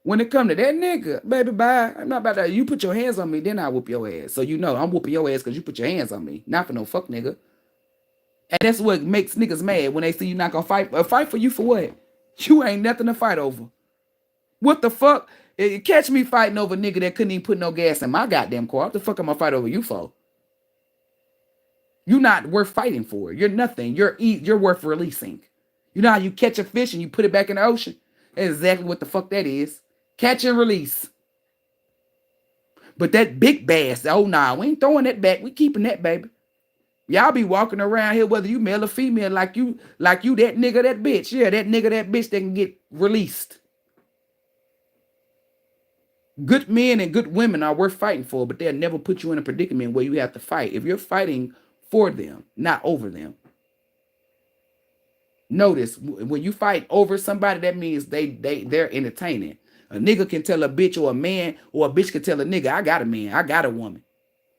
When it come to that nigga, baby, bye. I'm not about that. You put your hands on me, then I whoop your ass. So you know I'm whooping your ass because you put your hands on me. Not for no fuck nigga. And that's what makes niggas mad when they see you not gonna fight. Fight for you for what? You ain't nothing to fight over. What the fuck? Catch me fighting over a nigga that couldn't even put no gas in my goddamn car. What the fuck am I fight over you for? You're not worth fighting for. You're nothing. You're worth releasing. You know how you catch a fish and you put it back in the ocean? That's exactly what the fuck that is. Catch and release. But that big bass, oh nah, we ain't throwing that back. We keeping that, baby. Y'all be walking around here, whether you male or female, like you that nigga, that bitch. Yeah, that nigga, that bitch that can get released. Good men and good women are worth fighting for, but they'll never put you in a predicament where you have to fight. If you're fighting for them, not over them. Notice, when you fight over somebody, that means they're entertaining. A nigga can tell a bitch or a man, or a bitch can tell a nigga, I got a man, I got a woman.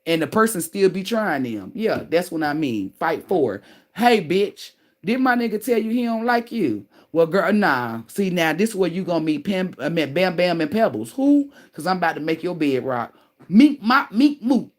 And the person still be trying them. Yeah, that's what I mean. Fight for. Hey, bitch, did my nigga tell you he don't like you? Well, girl, nah. See, now this is where you gonna meet Bam Bam and Pebbles. Who? Because I'm about to make your bed rock. Meet mop, meet moot.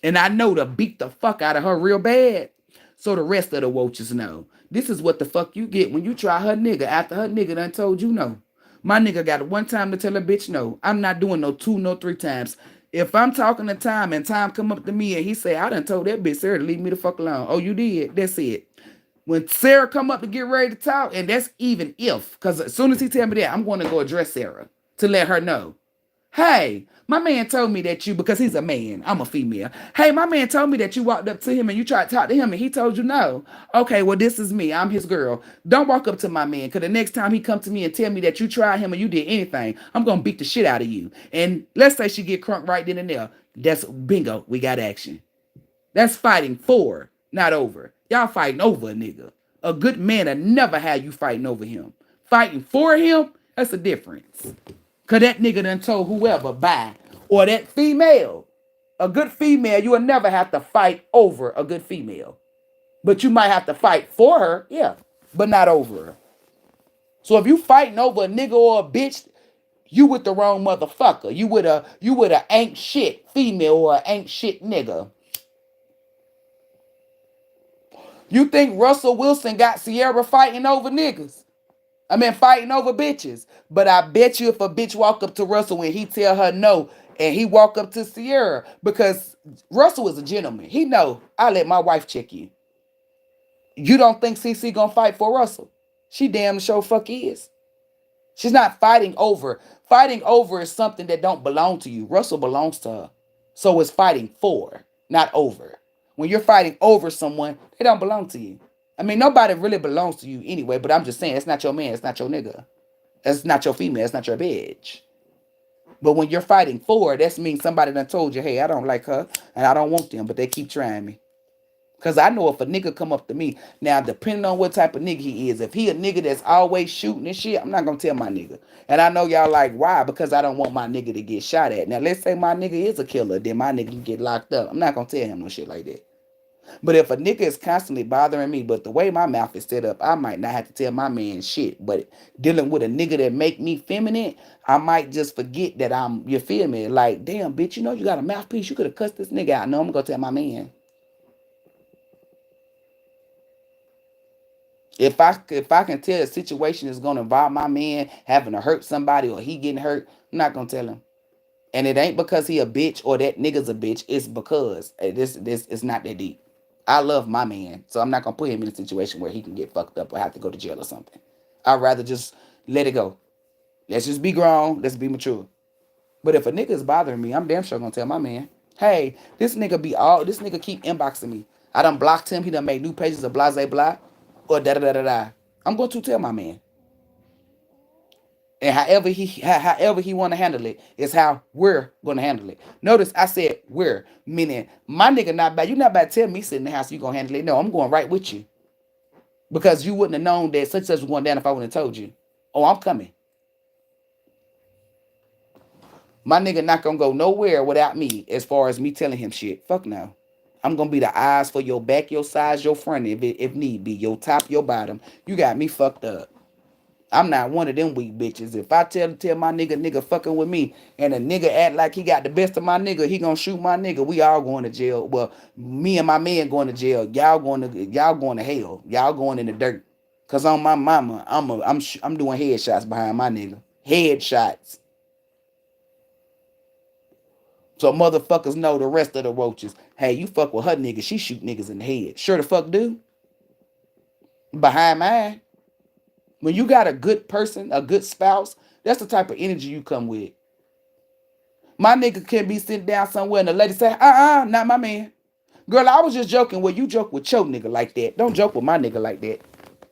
And I know to beat the fuck out of her real bad. So the rest of the roaches know. This is what the fuck you get when you try her nigga after her nigga done told you no. My nigga got one time to tell a bitch no. I'm not doing no 2, no 3 times. If I'm talking to Time come up to me and he say, I done told that bitch Sarah to leave me the fuck alone. Oh, you did? That's it. When Sarah come up to get ready to talk, and that's even if, because as soon as he tell me that, I'm going to go address Sarah to let her know. Hey, my man told me that you, because he's a man, I'm a female. Hey, my man told me that you walked up to him and you tried to talk to him and he told you no. Okay, well, this is me. I'm his girl. Don't walk up to my man, because the next time he come to me and tell me that you tried him or you did anything, I'm going to beat the shit out of you. And let's say she get crunk right then and there. That's bingo. We got action. That's fighting for, not over. Y'all fighting over a nigga. A good man will never have you fighting over him. Fighting for him, that's a difference. Cause that nigga done told whoever bye. Or that female. A good female, you will never have to fight over a good female. But you might have to fight for her, yeah. But not over her. So if you fighting over a nigga or a bitch, you with the wrong motherfucker. You with a ain't shit female or a ain't shit nigga. You think Russell Wilson got Sierra fighting over niggas? I mean, fighting over bitches. But I bet you if a bitch walk up to Russell and he tell her no, and he walk up to Sierra, because Russell is a gentleman. He know, I let my wife check you. You don't think CC gonna fight for Russell? She damn sure fuck is. She's not fighting over. Fighting over is something that don't belong to you. Russell belongs to her. So it's fighting for, not over. When you're fighting over someone, they don't belong to you. I mean, nobody really belongs to you anyway, but I'm just saying, it's not your man, it's not your nigga. It's not your female, it's not your bitch. But when you're fighting for, that means somebody done told you, hey, I don't like her, and I don't want them, but they keep trying me. Because I know if a nigga come up to me, now depending on what type of nigga he is, if he a nigga that's always shooting and shit, I'm not going to tell my nigga. And I know y'all like, why? Because I don't want my nigga to get shot at. Now, let's say my nigga is a killer, then my nigga can get locked up. I'm not going to tell him no shit like that. But if a nigga is constantly bothering me, but the way my mouth is set up, I might not have to tell my man shit. But dealing with a nigga that make me feminine, I might just forget that you feel me? Like, damn, bitch, you know you got a mouthpiece. You could have cussed this nigga out. No, I'm going to tell my man. If I can tell a situation is gonna involve my man having to hurt somebody or he getting hurt, I'm not gonna tell him. And it ain't because he a bitch or that nigga's a bitch. It's because this it's not that deep. I love my man, so I'm not gonna put him in a situation where he can get fucked up or have to go to jail or something. I'd rather just let it go. Let's just be grown. Let's be mature. But if a nigga is bothering me, I'm damn sure gonna tell my man, hey, this nigga keep inboxing me. I done blocked him. He done made new pages of blah blah blah or da da da da da. I'm going to tell my man. And however he want to handle it is how we're going to handle it. Notice I said we're, meaning my nigga not bad. You not about to tell me sit in the house you going to handle it. No, I'm going right with you. Because you wouldn't have known that such and such was going down if I wouldn't have told you. Oh, I'm coming. My nigga not going to go nowhere without me as far as me telling him shit. Fuck no. I'm going to be the eyes for your back, your sides, your front, if need be. Your top, your bottom. You got me fucked up. I'm not one of them weak bitches. If I tell my nigga fucking with me and a nigga act like he got the best of my nigga, he gonna shoot my nigga. We all going to jail. Well, me and my man going to jail. Y'all going to hell. Y'all going in the dirt. Cause on my mama, I'm doing headshots behind my nigga. Headshots. So motherfuckers know the rest of the roaches. Hey, you fuck with her nigga, she shoot niggas in the head. Sure the fuck do. Behind mine. When you got a good person, a good spouse, that's the type of energy you come with. My nigga can be sitting down somewhere and the lady say, not my man. Girl, I was just joking. Well, you joke with your nigga like that. Don't joke with my nigga like that.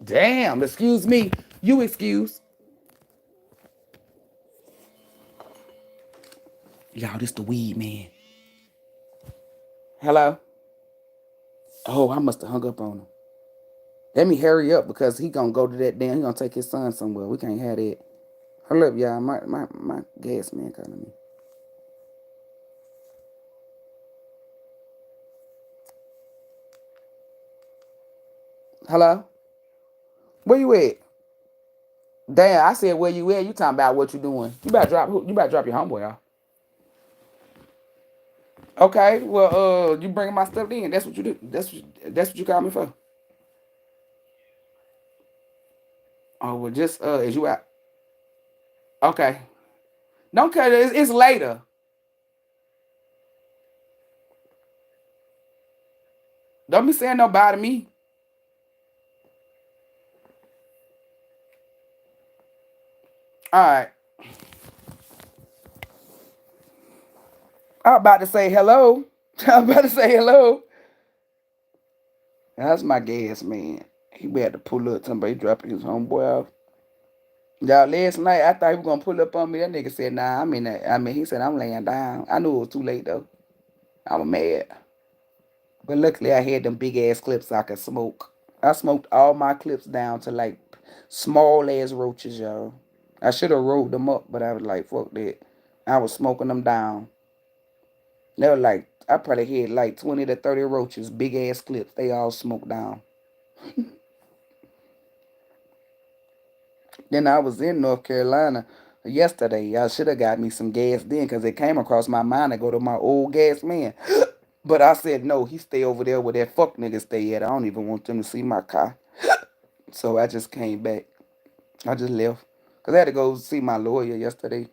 Damn, excuse me. You excuse. Y'all, this the weed man. Hello? Oh, I must have hung up on him. Let me hurry up because he gonna go to that damn, he gonna take his son somewhere. We can't have that. Hold up, y'all. My gas man calling me. Hello? Where you at? Damn, I said where you at. You talking about what you doing? You better drop your homeboy off. Okay, well, you bringing my stuff in. That's what you do. That's what you call me for. Oh, well, just is you out? Okay, don't cut it. It's later. Don't be saying nobody to me. All right. I'm about to say hello. I'm about to say hello. That's my gas man. He had to pull up. Somebody dropping his homeboy off. Y'all, last night I thought he was gonna pull up on me. That nigga said, "Nah, I'm in that." I mean, he said, "I'm laying down." I knew it was too late though. I was mad, but luckily I had them big ass clips I could smoke. I smoked all my clips down to like small ass roaches, y'all. I should have rolled them up, but I was like, "Fuck that." I was smoking them down. They were like, I probably had like 20 to 30 roaches, big ass clips. They all smoked down. Then I was in North Carolina yesterday. I should have got me some gas then because it came across my mind to go to my old gas man. But I said, no, he stay over there where that fuck nigga stay at. I don't even want them to see my car. So I just came back. I just left. Because I had to go see my lawyer yesterday.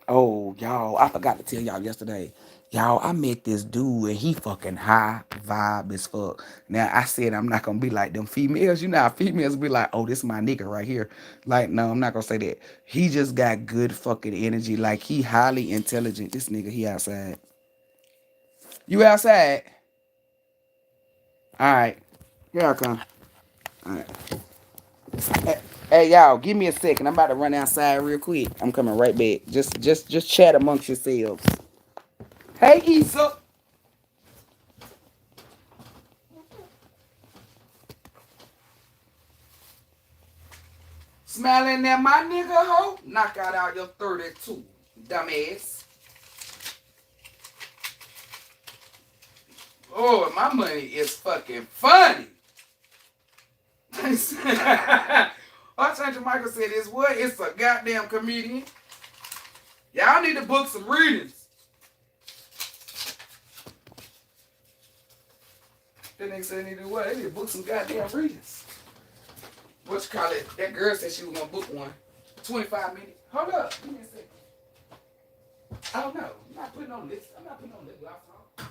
Oh, y'all, I forgot to tell y'all yesterday. Y'all, I met this dude and he fucking high vibe as fuck. Now, I said I'm not gonna be like them females. You know how females be like, oh, this is my nigga right here. Like, no, I'm not gonna say that. He just got good fucking energy. Like, he highly intelligent. This nigga, he outside. You outside? All right. Here I come. All right. Hey, y'all, give me a second. I'm about to run outside real quick. I'm coming right back. Just chat amongst yourselves. Hey, Issa. Smiling at my nigga, hoe? Knock out your 32, dumbass. Oh, my money is fucking funny. Archangel Michael said, "It's what? It's a goddamn comedian. Y'all need to book some readings." That nigga said they need to do what? They need to book some goddamn readings. What you call it? That girl said she was gonna book one. 25 minutes. Hold up. Give me a second. I don't know. I'm not putting on this. I'm not putting on this gloss on.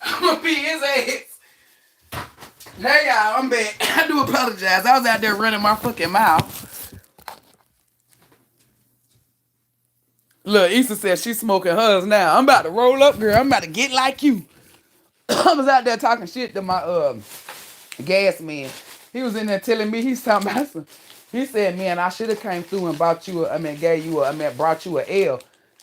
I'm gonna beat his ass. Hey y'all, I'm back. I do apologize. I was out there running my fucking mouth. Look, Issa said she's smoking hers now. I'm about to roll up, girl. I'm about to get like you. I was out there talking shit to my gas man. He was in there telling me he's talking about some. He said, "Man, I should have came through and bought you. Brought you a L."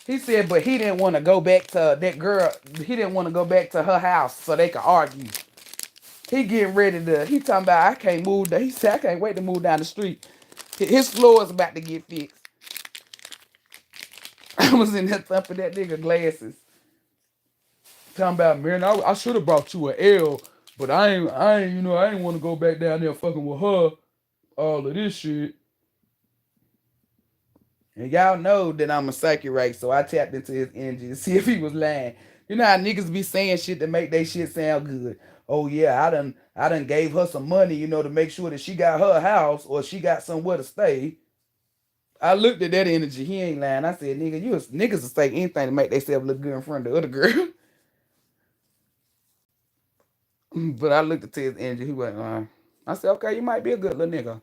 He said, but he didn't want to go back to that girl. He didn't want to go back to her house so they could argue. He getting ready to. He talking about I can't move. He said I can't wait to move down the street. His floor is about to get fixed. I was in there thumping that nigga glasses. Talking about, man, I should have brought you a L, but I ain't want to go back down there fucking with her. All of this shit. And y'all know that I'm a psychic, right? So I tapped into his energy to see if he was lying. You know how niggas be saying shit to make they shit sound good. Oh yeah, I done gave her some money, to make sure that she got her house or she got somewhere to stay. I looked at that energy. He ain't lying. I said, nigga, niggas will say anything to make themselves look good in front of the other girl. But I looked at his energy. He went, I said, okay, you might be a good little nigga.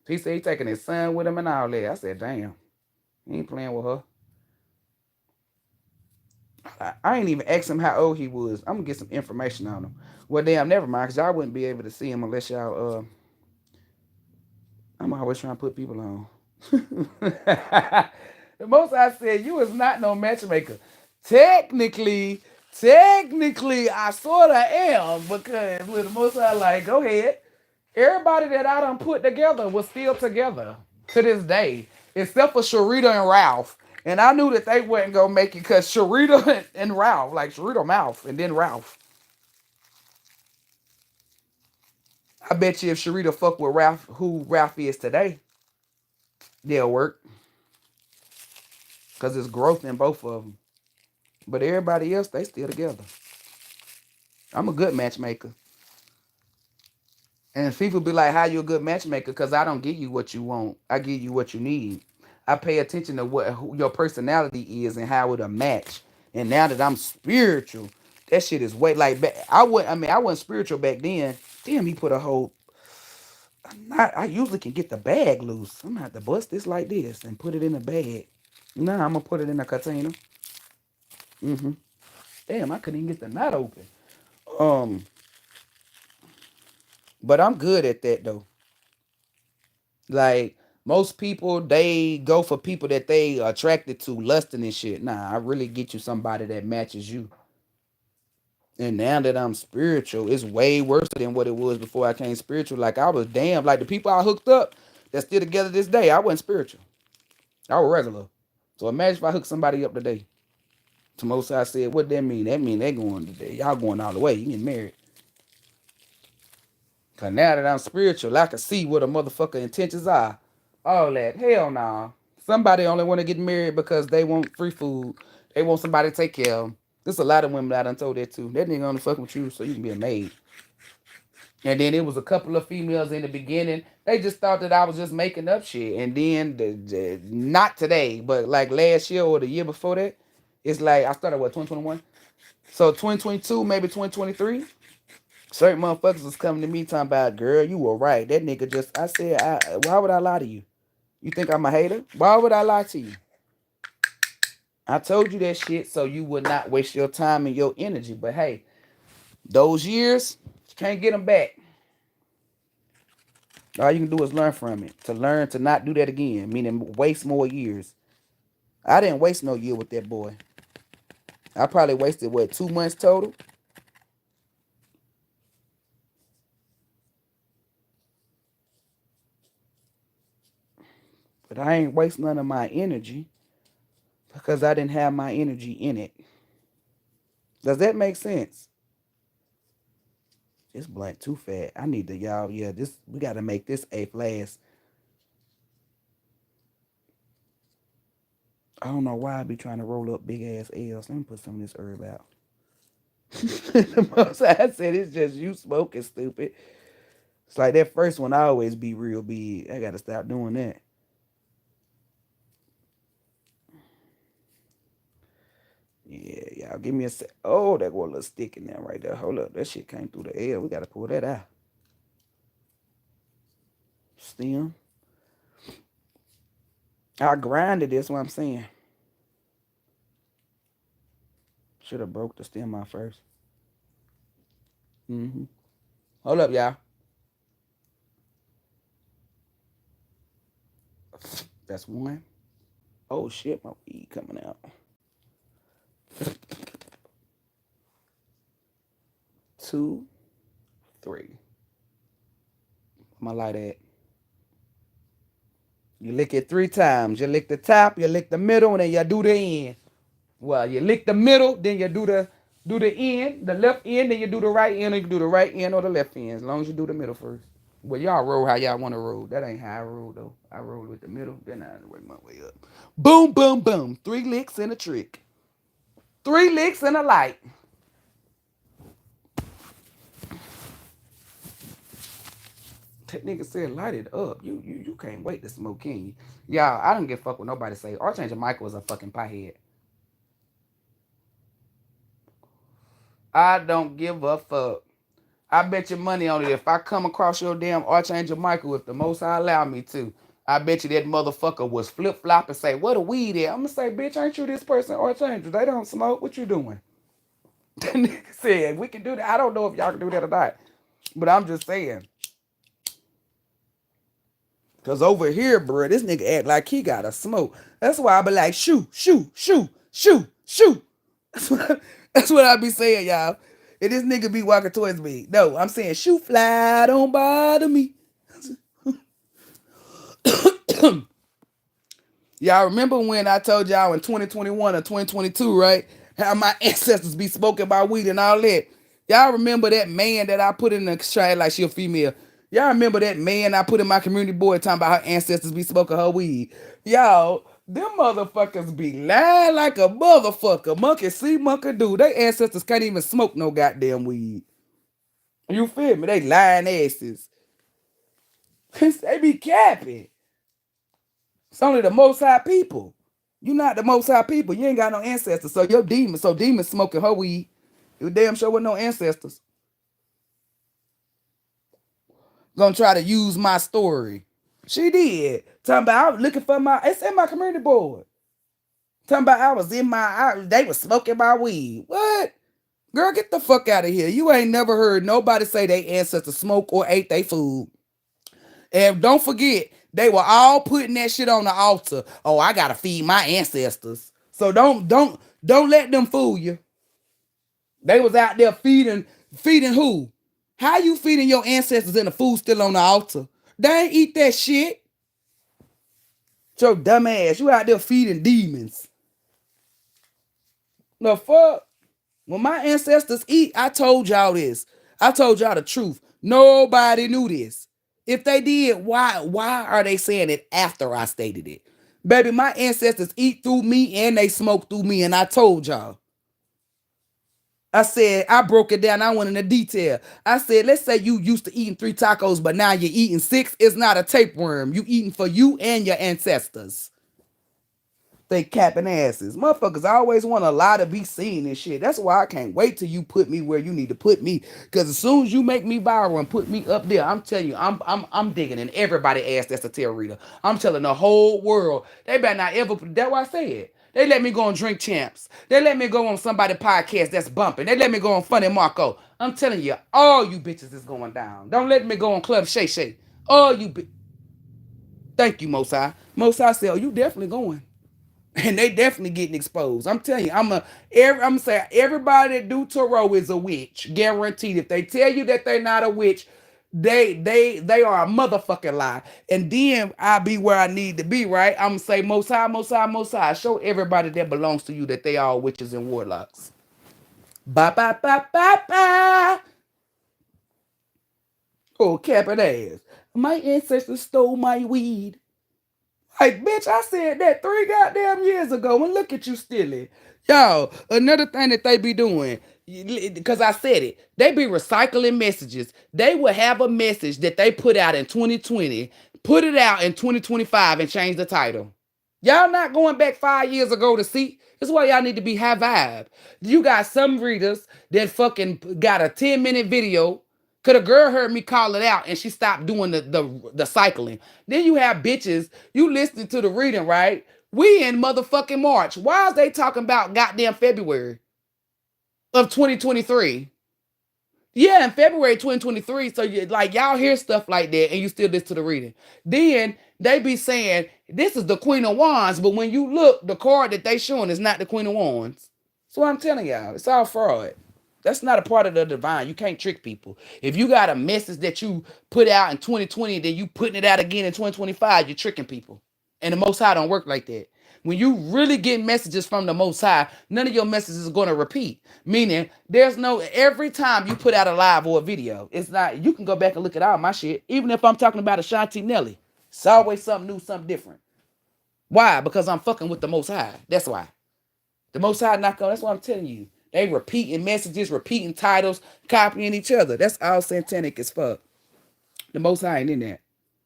He said he taking his son with him and all that. I said, damn, he ain't playing with her. I ain't even asked him how old he was. I'm gonna get some information on him. Well, damn, never mind, cause y'all wouldn't be able to see him unless y'all. I'm always trying to put people on. The most I said, you is not no matchmaker. Technically, I sorta am because with the most I like, go ahead. Everybody that I done put together was still together to this day, except for Sharita and Ralph. And I knew that they wasn't gonna make it because Sharita and Ralph, like Sharita Mouth and then Ralph. I bet you if Sharita fuck with Ralph, who Ralph is today, they'll work. Because there's growth in both of them. But everybody else, they still together. I'm a good matchmaker. And people be like, how you a good matchmaker? Because I don't give you what you want. I give you what you need. I pay attention to who your personality is and how it'll match. And now that I'm spiritual, that shit is way like back. I wasn't spiritual back then. Damn, he put a whole. I usually can get the bag loose. I'm gonna have to bust this like this and put it in a bag. Nah, I'm gonna put it in a container. Mm-hmm. Damn, I couldn't even get the knot open. Um, but I'm good at that though. Like most people, they go for people that they attracted to, lusting and shit. Nah, I really get you somebody that matches you. And now that I'm spiritual, it's way worse than what it was before I came spiritual. Like I was damn, like the people I hooked up that's still together this day, I wasn't spiritual. I was regular. So imagine if I hook somebody up today. To most I said, what that mean? That mean they going today. Y'all going all the way. You getting married. Cause now that I'm spiritual, I can see what a motherfucker intentions are. All that. Hell nah. Somebody only want to get married because they want free food. They want somebody to take care of them. There's a lot of women that I done told that too. That nigga only fuck with you so you can be a maid. And then it was a couple of females in the beginning. They just thought that I was just making up shit. And then, not today, but like last year or the year before that, it's like I started, 2021? So 2022, maybe 2023, certain motherfuckers was coming to me talking about, girl, you were right. That nigga just, I said, why would I lie to you? You think I'm a hater? Why would I lie to you? I told you that shit so you would not waste your time and your energy. But hey, those years, you can't get them back. All you can do is learn from it. To learn to not do that again, meaning waste more years. I didn't waste no year with that boy. I probably wasted, 2 months total? But I ain't waste none of my energy because I didn't have my energy in it. Does that make sense? This blunt too fat. I need to, y'all, yeah, we got to make this eighth last. I don't know why I be trying to roll up big ass L's. Let me put some of this herb out. The most I said it's just you smoking, stupid. It's like that first one I always be real big. I gotta stop doing that. Yeah, y'all give me a sec. Oh, that got a little stick in there right there. Hold up. That shit came through the air. We gotta pull that out. Stem. I grinded this, what I'm saying. Should have broke the stem out first. Mm-hmm. Hold up, y'all. That's one. Oh shit, my weed coming out. Two, three. My light at. You lick it 3 times. You lick the top, you lick the middle, and then you do the end. Well, you lick the middle, then you do the end, the left end, then you do the right end, and you do the right end or the left end, as long as you do the middle first. Well, y'all roll how y'all want to roll. That ain't how I roll though. I roll with the middle, then I work my way up. Boom, boom, boom. 3 licks and a trick. 3 licks and a light. That nigga said light it up. You can't wait to smoke, can you? Y'all, I don't give a fuck what nobody say. Archangel Michael is a fucking pothead. I don't give a fuck. I bet you money on it. If I come across your damn Archangel Michael, if the Most High allow me to, I bet you that motherfucker was flip flop and say, "What a weed at?" I'm gonna say, "Bitch, ain't you this person, Archangel? They don't smoke. What you doing?" That nigga said, "We can do that." I don't know if y'all can do that or not, but I'm just saying. Cause over here, bro, this nigga act like he got a smoke. That's why I be like, shoot, shoot, shoot, shoot, shoot. That's what I be saying, y'all. And this nigga be walking towards me. No, I'm saying, shoot, fly, don't bother me. Y'all remember when I told y'all in 2021 or 2022, right? How my ancestors be smoking about weed and all that. Y'all remember that man that I put in the trial like she a female? Y'all remember that man I put in my community board talking about her ancestors be smoking her weed? Y'all, them motherfuckers be lying like a motherfucker. Monkey see, monkey do. They ancestors can't even smoke no goddamn weed. You feel me? They lying asses. They be capping. It's only the most high people. You not the most high people. You ain't got no ancestors. So your demon, so demons smoking her weed. You damn sure with no ancestors. Gonna try to use my story. She did. Talking about I was looking for it's in my community board. Talking about they was smoking my weed. What? Girl, get the fuck out of here. You ain't never heard nobody say they ancestors smoke or ate their food. And don't forget, they were all putting that shit on the altar. Oh, I gotta feed my ancestors. So don't let them fool you. They was out there feeding who? How you feeding your ancestors and the food still on the altar? They ain't eat that shit. Your dumb ass, you out there feeding demons. The fuck? When my ancestors eat, I told y'all this. I told y'all the truth. Nobody knew this. If they did, why are they saying it after I stated it? Baby, my ancestors eat through me and they smoke through me, and I told y'all. I said, I broke it down. I went into detail. I said, let's say you used to eating 3 tacos, but now you're eating 6. It's not a tapeworm. You eating for you and your ancestors. They capping asses. Motherfuckers always want a lie to be seen and shit. That's why I can't wait till you put me where you need to put me. Cause as soon as you make me viral and put me up there, I'm telling you, I'm digging in everybody ass that's a tarot reader. I'm telling the whole world. They better not ever. That's why I said. They let me go on Drink Champs. They let me go on somebody podcast that's bumping. They let me go on Funny Marco. I'm telling you, all you bitches is going down. Don't let me go on Club Shay Shay. All you Thank you, Mosai. Mosai said, oh, you definitely going. And they definitely getting exposed. I'm telling you, I'm saying everybody that do tarot is a witch, guaranteed. If they tell you that they're not a witch, they are a motherfucking lie. And then I be where I need to be, right? I'm gonna say most high, most high, most high. Show everybody that belongs to you that they are witches and warlocks. Ba ba ba ba ba. Oh, capping ass. My ancestors stole my weed. Like, bitch, I said that 3 goddamn years ago, and look at you stealing. Y'all, another thing that they be doing, because I said it, they be recycling messages. They will have a message that they put out in 2020, put it out in 2025, and change the title. Y'all not going back 5 years ago to see. That's why y'all need to be high vibe. You got some readers that fucking got a 10-minute video. Cause a girl heard me call it out and she stopped doing the cycling. Then you have bitches, you listening to the reading, right? We in motherfucking March. Why is they talking about goddamn February of 2023? Yeah, in February 2023. So you like y'all hear stuff like that and you still listen to the reading. Then they be saying this is the Queen of Wands, but when you look, the card that they showing is not the Queen of Wands. So I'm telling y'all, it's all fraud. That's not a part of the divine. You can't trick people. If you got a message that you put out in 2020, then you putting it out again in 2025, you're tricking people. And the Most High don't work like that. When you really get messages from the Most High, none of your messages is going to repeat. Meaning, there's no, every time you put out a live or a video, it's not, you can go back and look at all my shit. Even if I'm talking about Ashanti Nelly, it's always something new, something different. Why? Because I'm fucking with the Most High. That's why. The Most High not going, that's what I'm telling you. They repeating messages, repeating titles, copying each other. That's all satanic as fuck. The Most High ain't in that.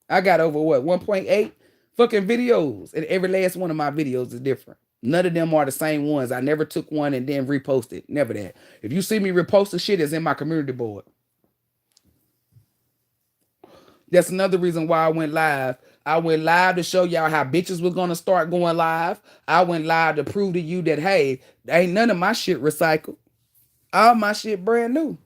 I got over what, 1.8 fucking videos, and every last one of my videos is different. None of them are the same ones. I never took one and then reposted. Never that. If you see me repost the shit, it's in my community board. That's another reason why I went live. I went live to show y'all how bitches was gonna start going live. I went live to prove to you that, hey, ain't none of my shit recycled. All my shit brand new.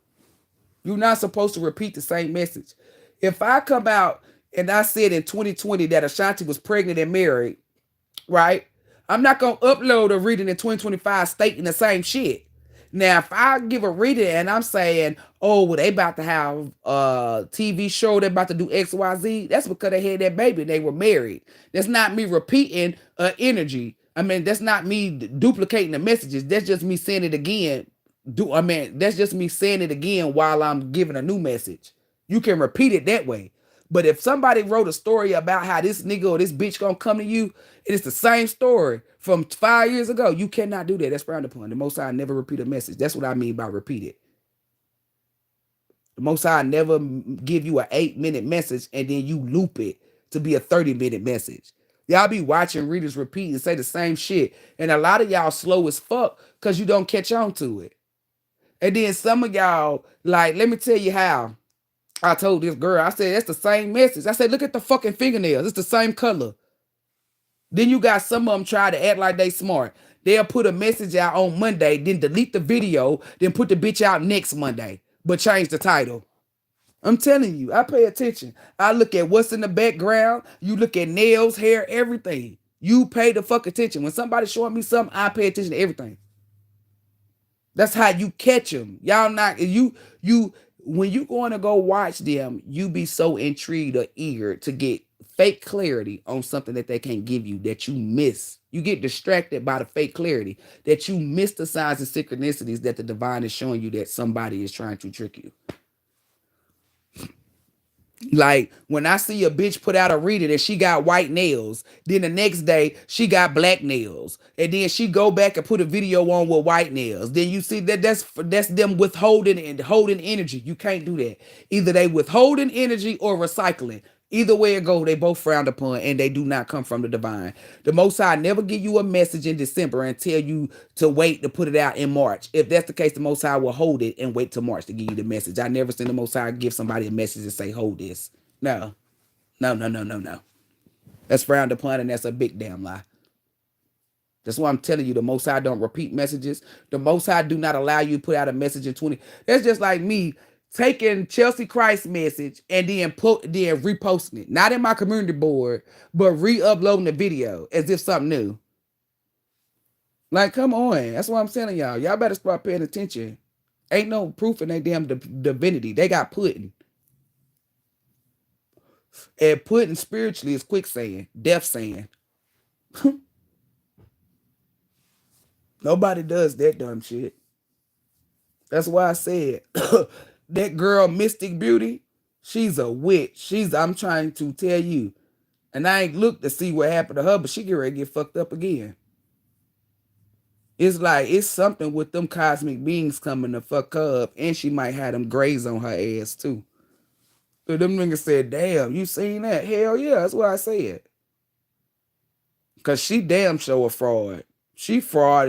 You're not supposed to repeat the same message. If I come out and I said in 2020 that Ashanti was pregnant and married, right? I'm not going to upload a reading in 2025 stating the same shit. Now, if I give a reading and I'm saying, oh, well, they about to have a TV show, they about to do XYZ, that's because they had that baby and they were married. That's not me repeating energy. I mean, that's not me duplicating the messages. That's just me saying it again. That's just me saying it again while I'm giving a new message. You can repeat it that way. But if somebody wrote a story about how this nigga or this bitch gonna come to you, and it's the same story from 5 years ago, you cannot do that. That's frowned upon. The Most High never repeat a message. That's what I mean by repeat it. The Most High never give you an 8-minute message and then you loop it to be a 30-minute message. Y'all be watching readers repeat and say the same shit. And a lot of y'all slow as fuck because you don't catch on to it. And then some of y'all, like, let me tell you how. I told this girl, I said, that's the same message. I said, look at the fucking fingernails. It's the same color. Then you got some of them try to act like they smart. They'll put a message out on Monday, then delete the video, then put the bitch out next Monday, but change the title. I'm telling you, I pay attention. I look at what's in the background. You look at nails, hair, everything. You pay the fuck attention. When somebody's showing me something, I pay attention to everything. That's how you catch them. Y'all not, when you going to go watch them, you be so intrigued or eager to get fake clarity on something that they can't give you, that you miss. You get distracted by the fake clarity, that you miss the signs and synchronicities that the divine is showing you that somebody is trying to trick you. Like when I see a bitch put out a reading and she got white nails, then the next day she got black nails, and then she go back and put a video on with white nails. Then you see that that's them withholding and holding energy. You can't do that. Either they withholding energy or recycling. Either way it go, they both frowned upon and they do not come from the divine. The Most High never give you a message in December and tell you to wait to put it out in March. If that's the case, the Most High will hold it and wait till March to give you the message. I never seen the Most High give somebody a message and say, hold this. No. No. That's frowned upon and that's a big damn lie. That's why I'm telling you, the Most High don't repeat messages. The Most High do not allow you to put out a message in 20. That's just like me taking Chelsea Christ's message and then reposting it. Not in my community board, but re-uploading the video as if something new. Like, come on. That's what I'm telling y'all. Y'all better start paying attention. Ain't no proof in their damn divinity. They got pudding. And pudding spiritually is quicksand, death sand. Nobody does that dumb shit. That's why I said that girl, Mystic Beauty, she's a witch. I'm trying to tell you. And I ain't looked to see what happened to her, but she get ready to get fucked up again. It's like, it's something with them cosmic beings coming to fuck her up, and she might have them grays on her ass too. So them niggas said, damn, you seen that? Hell yeah, that's what I said. Because she damn sure a fraud. She fraud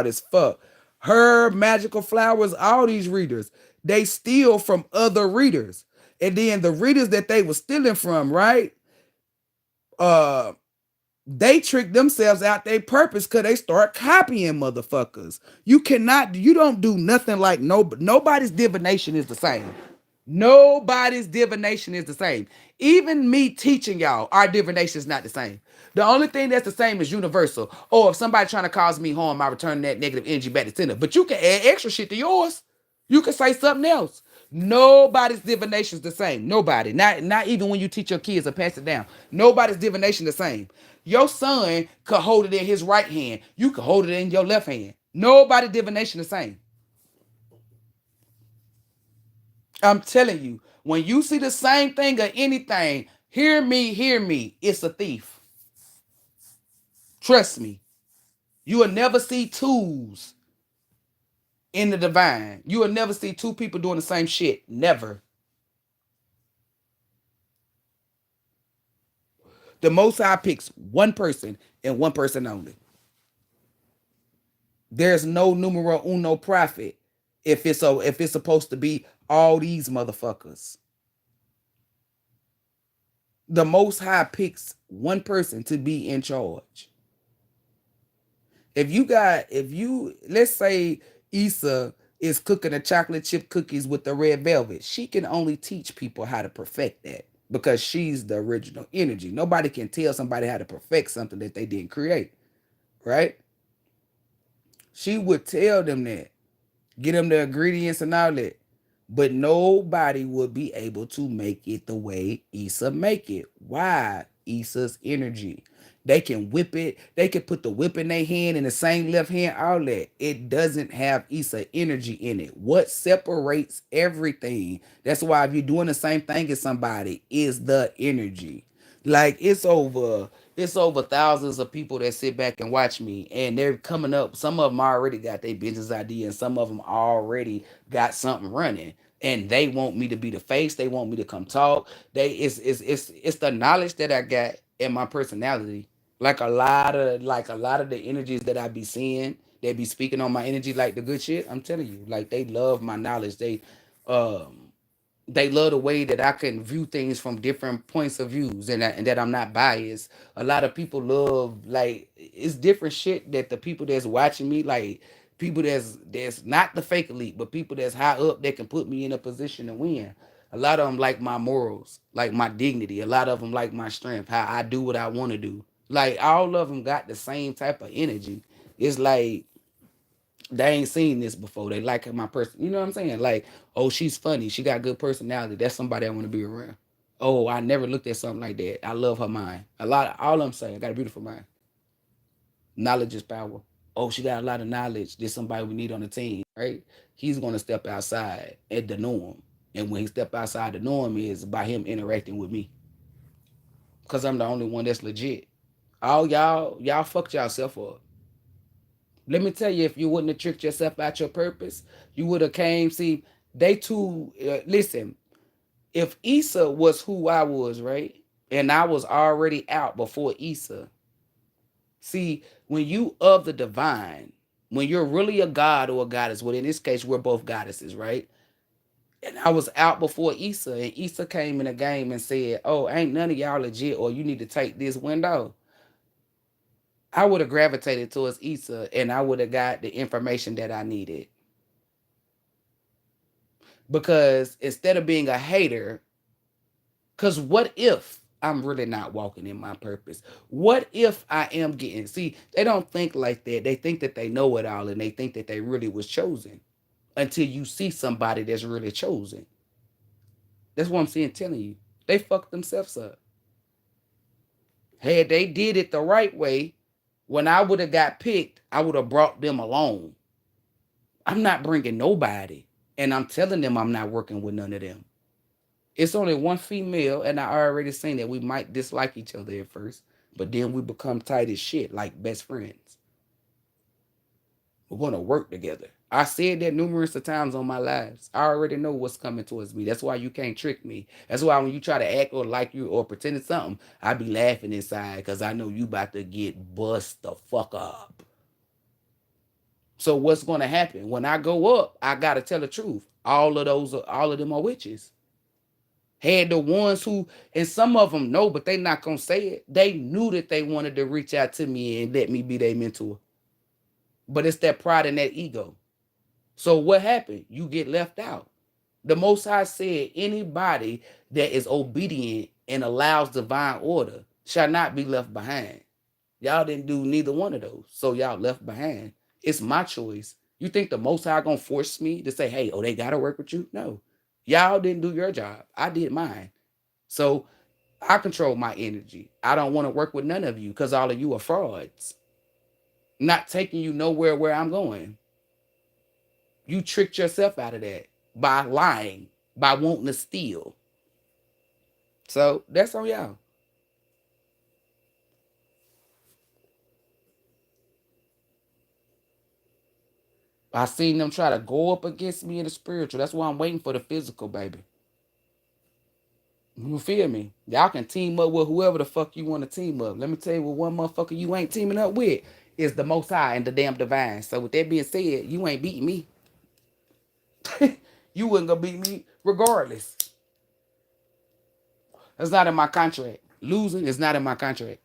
as fuck. Her magical flowers, all these readers, they steal from other readers. And then the readers that they were stealing from, right? Uh they trick themselves out their purpose because they start copying motherfuckers. You don't do nothing like nobody's divination is the same. Nobody's divination is the same. Even me teaching y'all, our divination is not the same. The only thing that's the same is universal. Or if somebody trying to cause me harm, I return that negative energy back to center. But you can add extra shit to yours. You can say something else. Nobody's divination is the same. Nobody. Not even when you teach your kids or pass it down. Nobody's divination the same. Your son could hold it in his right hand. You could hold it in your left hand. Nobody divination the same. I'm telling you, when you see the same thing or anything, hear me. It's a thief. Trust me. You will never see twos in the divine. You will never see two people doing the same shit. Never. The Most High picks one person and one person only. There's no numero uno prophet if it's supposed to be all these motherfuckers. The Most High picks one person to be in charge. If you let's say Issa is cooking the chocolate chip cookies with the red velvet, she can only teach people how to perfect that because she's the original energy. Nobody can tell somebody how to perfect something that they didn't create, right? She would tell them that, get them the ingredients and all that. But nobody would be able to make it the way Issa make it. Why? Issa's energy. They can whip it. They can put the whip in their hand in the same left hand outlet. It doesn't have Issa energy in it. What separates everything? That's why if you're doing the same thing as somebody, is the energy. Like it's over thousands of people that sit back and watch me, and they're coming up. Some of them already got their business idea, and some of them already got something running. And they want me to be the face. They want me to come talk. It's the knowledge that I got and my personality. Like a lot of the energies that I be seeing, they be speaking on my energy like the good shit. I'm telling you, like they love my knowledge. Um they love the way that I can view things from different points of views, and that I'm not biased. A lot of people love, like, it's different shit that the people that's watching me, like people that's not the fake elite, but people that's high up that can put me in a position to win. A lot of them like my morals, like my dignity. A lot of them like my strength, how I do what I want to do. Like all of them got the same type of energy. It's like they ain't seen this before. They like my person. You know what I'm saying? Like, oh, she's funny. She got good personality. That's somebody I want to be around. Oh, I never looked at something like that. I love her mind. All I'm saying, got a beautiful mind. Knowledge is power. Oh, she got a lot of knowledge. There's somebody we need on the team, right? He's gonna step outside at the norm. And when he step outside the norm is by him interacting with me. Cause I'm the only one that's legit. All y'all fucked yourself up. Let me tell you, if you wouldn't have tricked yourself out your purpose, you would have came. See, they too. Listen, if Issa was who I was, right, and I was already out before Issa. See, when you of the divine, when you're really a god or a goddess, well, in this case, we're both goddesses, right? And I was out before Issa, and Issa came in the game and said, "Oh, ain't none of y'all legit, or you need to take this window." I would have gravitated towards Issa, and I would have got the information that I needed. Because instead of being a hater, because what if I'm really not walking in my purpose? What if I am getting, see, they don't think like that. They think that they know it all, and they think that they really was chosen until you see somebody that's really chosen. That's what I'm saying, telling you. They fucked themselves up. Had they did it the right way, when I would have got picked, I would have brought them along. I'm not bringing nobody. And I'm telling them I'm not working with none of them. It's only one female, and I already seen that we might dislike each other at first, but then we become tight as shit, like best friends. We're gonna work together. I said that numerous of times on my lives. I already know what's coming towards me. That's why you can't trick me. That's why when you try to act or like you or pretend something, I be laughing inside because I know you about to get bust the fuck up. So what's going to happen when I go up? I got to tell the truth. All of them are witches. Had the ones who, and some of them know, but they not gonna say it. They knew that they wanted to reach out to me and let me be their mentor. But it's that pride and that ego. So what happened? You get left out. The Most High said, anybody that is obedient and allows divine order shall not be left behind. Y'all didn't do neither one of those, so y'all left behind. It's my choice. You think the Most High gonna force me to say, hey, oh, they gotta work with you? No. Y'all didn't do your job. I did mine. So I control my energy. I don't want to work with none of you because all of you are frauds. Not taking you nowhere where I'm going. You tricked yourself out of that by lying, by wanting to steal. So that's on y'all. I seen them try to go up against me in the spiritual. That's why I'm waiting for the physical, baby. You feel me? Y'all can team up with whoever the fuck you want to team up. Let me tell you what one motherfucker you ain't teaming up with is the Most High and the damn Divine. So with that being said, you ain't beating me. You wasn't gonna beat me regardless. That's not in my contract. Losing is not in my contract.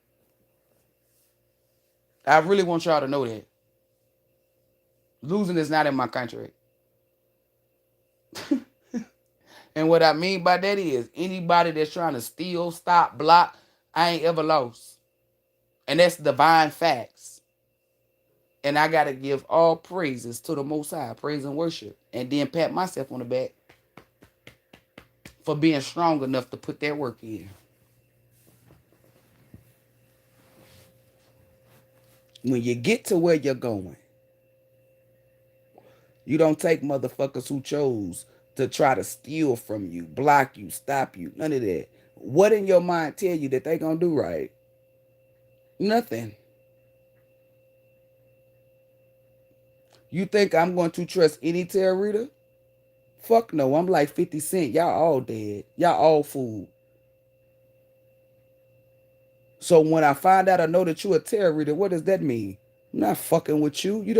I really want y'all to know that. Losing is not in my contract. And what I mean by that is anybody that's trying to steal, stop, block, I ain't ever lost. And that's divine facts. And I gotta give all praises to the Most High, praise and worship. And then pat myself on the back for being strong enough to put that work in. When you get to where you're going, you don't take motherfuckers who chose to try to steal from you, block you, stop you, none of that. What in your mind tell you that they gonna do right? Nothing. You think I'm going to trust any tarot reader? Fuck no, I'm like 50 Cent. Y'all all dead. Y'all all fooled. So when I find out I know that you a tarot reader, what does that mean? I'm not fucking with you. You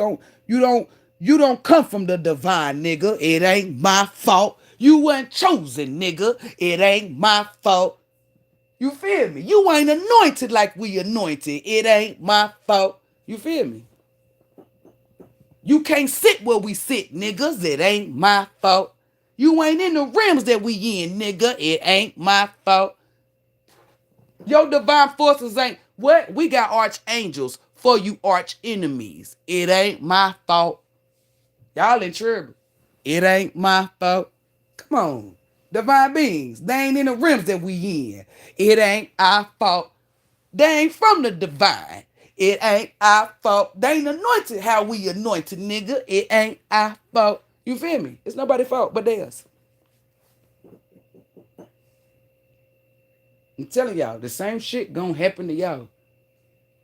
don't come from the divine, nigga. It ain't my fault. You weren't chosen, nigga. It ain't my fault. You feel me? You ain't anointed like we anointed. It ain't my fault. You feel me? You can't sit where we sit, niggas. It ain't my fault. You ain't in the rims that we in, nigga. It ain't my fault. Your divine forces ain't what? We got archangels for you arch enemies. It ain't my fault. Y'all in trouble. It ain't my fault. Come on. Divine beings. They ain't in the rims that we in. It ain't our fault. They ain't from the divine. It ain't our fault. They ain't anointed how we anointed, nigga. It ain't our fault. You feel me? It's nobody's fault but theirs. I'm telling y'all, the same shit gonna happen to y'all.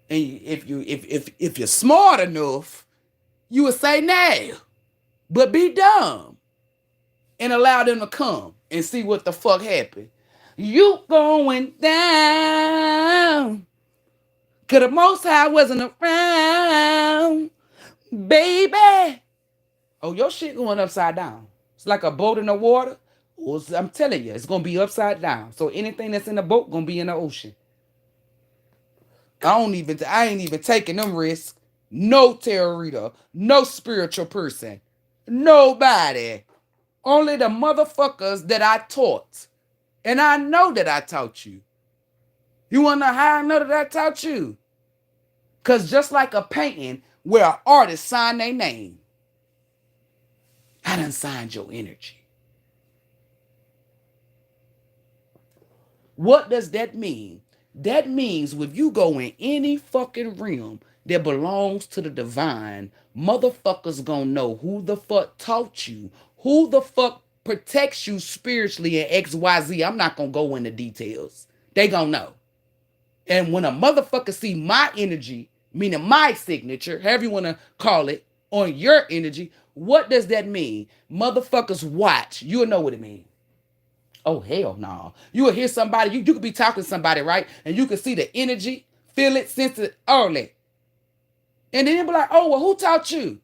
And if you're smart enough, you would say no. But be dumb and allow them to come and see what the fuck happened. You going down. Cause the Most High wasn't around. Baby. Oh, your shit going upside down. It's like a boat in the water. Well, I'm telling you, it's gonna be upside down. So anything that's in the boat gonna be in the ocean. I ain't even taking them risks. No tarot reader, no spiritual person, nobody. Only the motherfuckers that I taught. And I know that I taught you. You wanna know how I know that I taught you? Cause just like a painting where an artist signed their name, I done signed your energy. What does that mean? That means if you go in any fucking realm that belongs to the divine, motherfuckers gonna know who the fuck taught you, who the fuck protects you spiritually and XYZ. I'm not gonna go into details. They gonna know. And when a motherfucker see my energy, meaning my signature, however you wanna call it, on your energy, what does that mean? Motherfuckers watch. You'll know what it means. Oh, hell no. You will hear somebody, you could be talking to somebody, right? And you can see the energy, feel it, sense it, all that. And then you'll be like, oh, well, who taught you?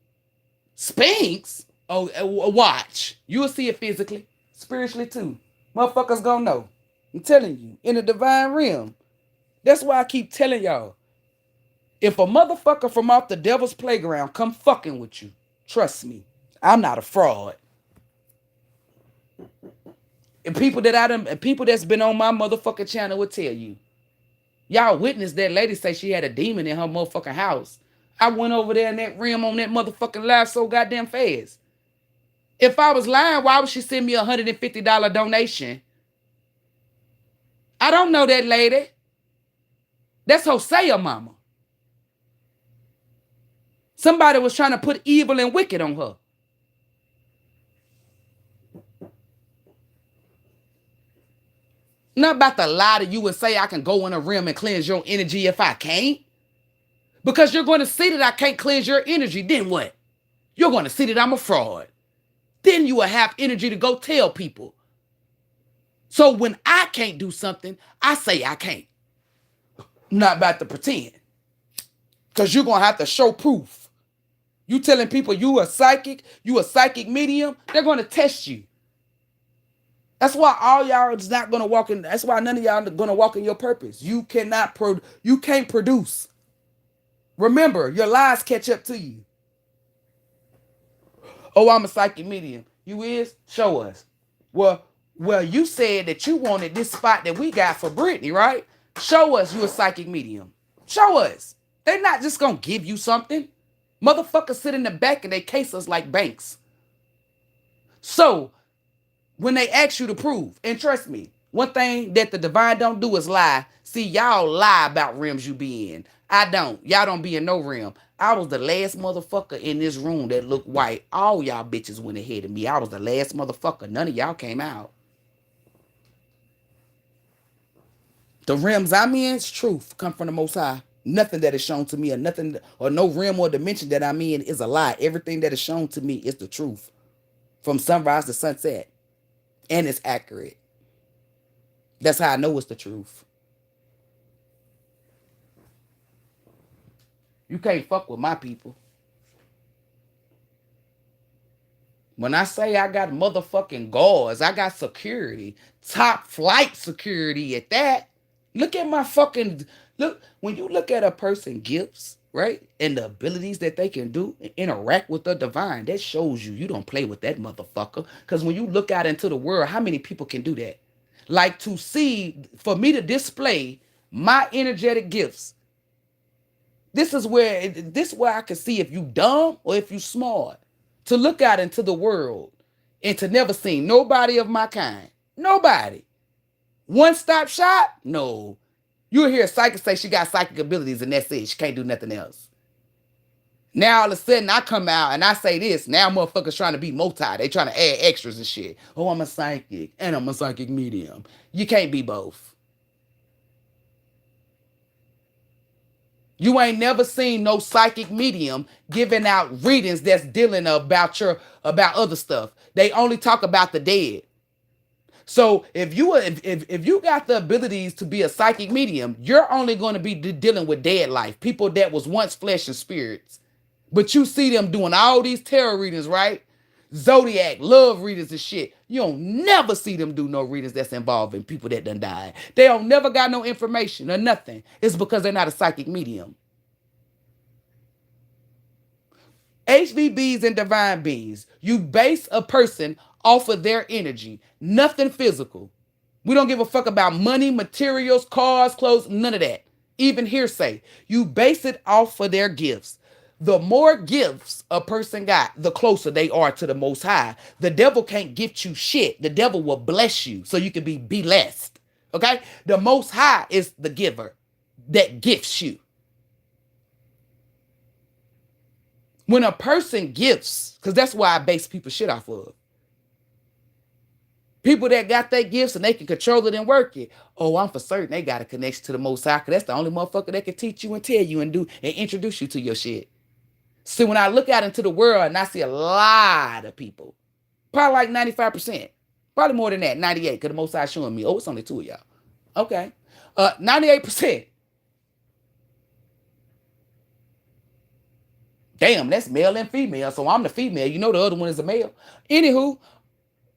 Sphinx? Oh, watch. You'll see it physically, spiritually too. Motherfuckers gonna know. I'm telling you, in the divine realm. That's why I keep telling y'all. If a motherfucker from off the devil's playground come fucking with you, trust me, I'm not a fraud. And people that's been on my motherfucking channel will tell you. Y'all witnessed that lady say she had a demon in her motherfucking house. I went over there in that realm on that motherfucking live so goddamn fast. If I was lying, why would she send me $150 donation? I don't know that lady. That's Hosea mama. Somebody was trying to put evil and wicked on her. Not about to lie to you and say I can go in a realm and cleanse your energy if I can't. Because you're going to see that I can't cleanse your energy. Then what? You're going to see that I'm a fraud. Then you will have energy to go tell people. So when I can't do something, I say I can't. I'm not about to pretend. Because you're going to have to show proof. You telling people you a psychic medium, they're going to test you. That's why all y'all is not going to walk in. That's why none of y'all are going to walk in your purpose. You can't produce. Remember, your lies catch up to you. Oh, I'm a psychic medium. You is? Show us. Well, you said that you wanted this spot that we got for Brittany, right? Show us you a psychic medium. Show us. They're not just going to give you something. Motherfuckers sit in the back and they case us like banks. So, when they ask you to prove, and trust me, one thing that the divine don't do is lie. See, y'all lie about realms you be in. I don't. Y'all don't be in no realm. I was the last motherfucker in this room that looked white. All y'all bitches went ahead of me. I was the last motherfucker. None of y'all came out. The realms I'm in, truth, come from the Most High. Nothing that is shown to me or nothing or no realm or dimension that I'm in is a lie. Everything that is shown to me is the truth. From sunrise to sunset. And it's accurate. That's how I know it's the truth. You can't fuck with my people. When I say I got motherfucking guards, I got security. Top flight security at that. Look at my fucking... Look, when you look at a person's gifts, right? And the abilities that they can do, interact with the divine, that shows you don't play with that motherfucker. Because when you look out into the world, how many people can do that? Like to see, for me to display my energetic gifts, this is where I can see if you dumb or if you smart. To look out into the world and to never see nobody of my kind. Nobody. One-stop shop? No. You'll hear a psychic say she got psychic abilities and that's it. She can't do nothing else. Now all of a sudden I come out and I say this. Now motherfuckers trying to be multi. They trying to add extras and shit. Oh, I'm a psychic and I'm a psychic medium. You can't be both. You ain't never seen no psychic medium giving out readings that's dealing about other stuff. They only talk about the dead. So if you got the abilities to be a psychic medium, you're only going to be dealing with dead life, people that was once flesh and spirits. But you see them doing all these tarot readings, right? Zodiac, love readings and shit. You don't never see them do no readings that's involving people that done died. They don't never got no information or nothing. It's because they're not a psychic medium. HVBs and divine beings. You base a person off of their energy. Nothing physical. We don't give a fuck about money, materials, cars, clothes, none of that. Even hearsay. You base it off of their gifts. The more gifts a person got, the closer they are to the Most High. The devil can't gift you shit. The devil will bless you so you can be blessed. Okay? The Most High is the giver that gifts you. When a person gifts, because that's why I base people's shit off of. People that got their gifts and they can control it and work it. Oh, I'm for certain they got a connection to the Most High, because that's the only motherfucker that can teach you and tell you and do and introduce you to your shit. See, when I look out into the world and I see a lot of people, probably like 95%, probably more than that, 98, because the Most High showing me, oh, it's only two of y'all. Okay. 98%. Damn, that's male and female. So I'm the female. You know the other one is a male. Anywho,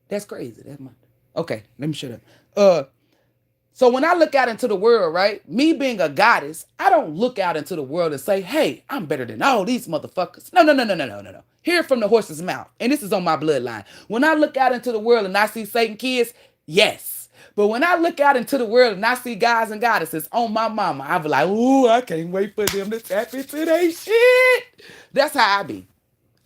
that's crazy. That's my okay. Let me shut up. So when I look out into the world, right? Me being a goddess, I don't look out into the world and say, "Hey, I'm better than all these motherfuckers." No, no, no, no, no, no, no, no. Hear it from the horse's mouth, and this is on my bloodline. When I look out into the world and I see Satan kids, yes. But when I look out into the world and I see guys and goddesses on my mama, I be like, "Ooh, I can't wait for them to tap into their shit." That's how I be.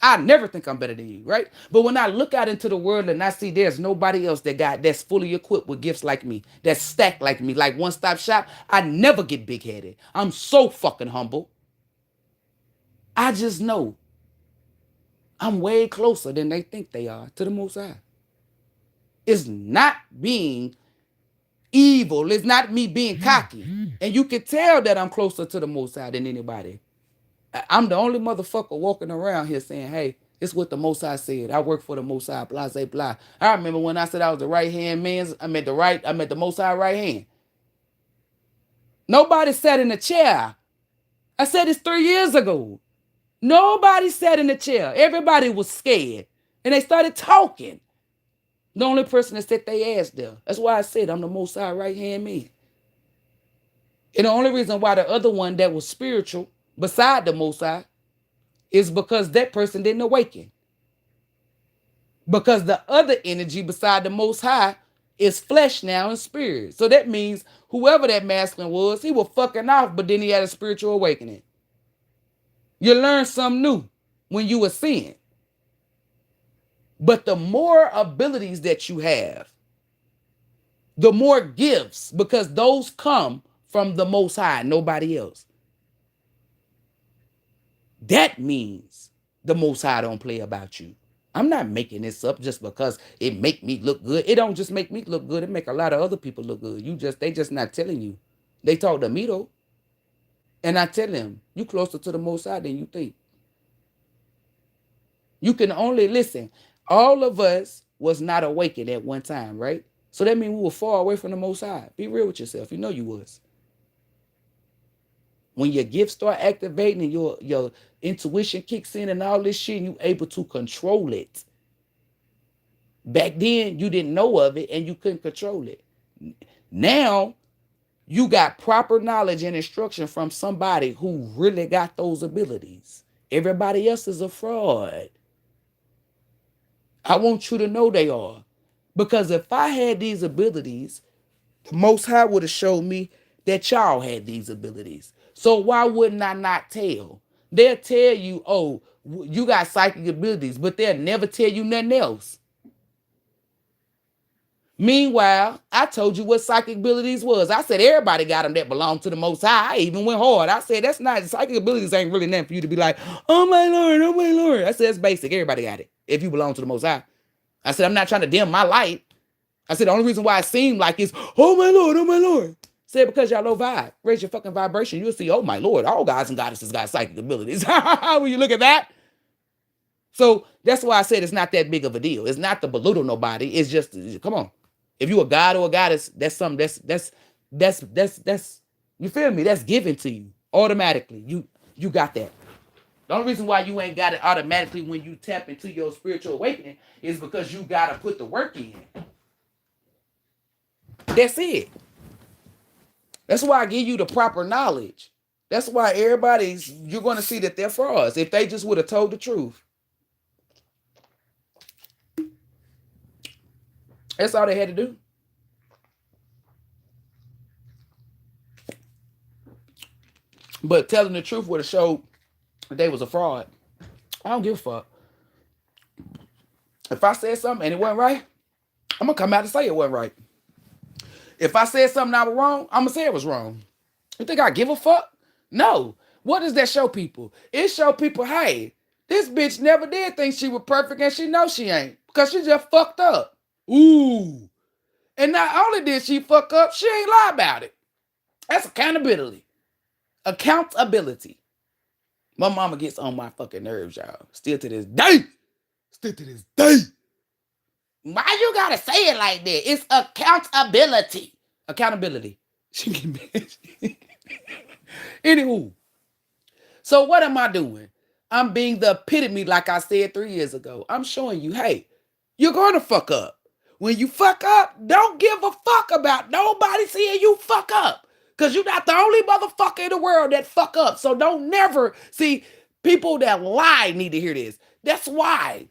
I never think I'm better than you, right? But when I look out into the world and I see there's nobody else that's fully equipped with gifts like me, that's stacked like me, like one stop shop, I never get big headed. I'm so fucking humble. I just know I'm way closer than they think they are to the Most High. It's not being evil. It's not me being cocky. And you can tell that I'm closer to the Most High than anybody. I'm the only motherfucker walking around here saying, "Hey, it's what the Most High said. I work for the Most High, blah, blah, blah." I remember when I said I was the right hand man, I'm at the Most High right hand. Nobody sat in a chair. I said this 3 years ago. Nobody sat in a chair. Everybody was scared. And they started talking. The only person that set their ass there. That's why I said I'm the Most High right hand man. And the only reason why the other one that was spiritual, beside the Most High, is because that person didn't awaken. Because the other energy beside the Most High is flesh now and spirit. So that means whoever that masculine was, he was fucking off, but then he had a spiritual awakening. You learn something new when you ascend. But the more abilities that you have, the more gifts, because those come from the Most High, nobody else. That means the Most High don't play about you. I'm not making this up just because it make me look good. It don't just make me look good. It make a lot of other people look good. They just not telling you. They talk to me though. And I tell them, you closer to the Most High than you think. You can only listen. All of us was not awakened at one time, right? So that means we were far away from the Most High. Be real with yourself. You know you was. When your gifts start activating and your intuition kicks in and all this shit, and you able to control it. Back then, you didn't know of it and you couldn't control it. Now, you got proper knowledge and instruction from somebody who really got those abilities. Everybody else is a fraud. I want you to know they are. Because if I had these abilities, the Most High would have showed me that y'all had these abilities. So why wouldn't I not tell? They'll tell you, "Oh, you got psychic abilities," but they'll never tell you nothing else. Meanwhile, I told you what psychic abilities was. I said everybody got them that belong to the Most High. I even went hard. I said that's not psychic abilities ain't really nothing for you to be like, "Oh my Lord, oh my Lord." I said it's basic. Everybody got it if you belong to the Most High. I said I'm not trying to dim my light. I said the only reason why it seemed like it's, "Oh my Lord, oh my Lord." Said because y'all low vibe. Raise your fucking vibration. You'll see, oh my Lord, all gods and goddesses got psychic abilities. When you look at that. So that's why I said it's not that big of a deal. It's not to belittle nobody. It's just, come on. If you a god or a goddess, that's something that's you feel me? That's given to you automatically. You got that. The only reason why you ain't got it automatically when you tap into your spiritual awakening is because you gotta put the work in. That's it. That's why I give you the proper knowledge. That's why you're going to see that they're frauds if they just would have told the truth. That's all they had to do. But telling the truth would have showed that they was a fraud. I don't give a fuck. If I said something and it wasn't right, I'm going to come out and say it wasn't right. If I said something I was wrong, I'm going to say it was wrong. You think I give a fuck? No. What does that show people? It show people, hey, this bitch never did think she was perfect and she knows she ain't. Because she just fucked up. Ooh. And not only did she fuck up, she ain't lie about it. That's accountability. Accountability. My mama gets on my fucking nerves, y'all. Still to this day. Still to this day. Why you gotta say it like that? It's accountability. Accountability. She get mad. Anywho. So what am I doing? I'm being the epitome, like I said 3 years ago. I'm showing you, hey, you're going to fuck up. When you fuck up, don't give a fuck about nobody seeing you fuck up. Because you're not the only motherfucker in the world that fuck up. So don't never see people that lie need to hear this. That's why.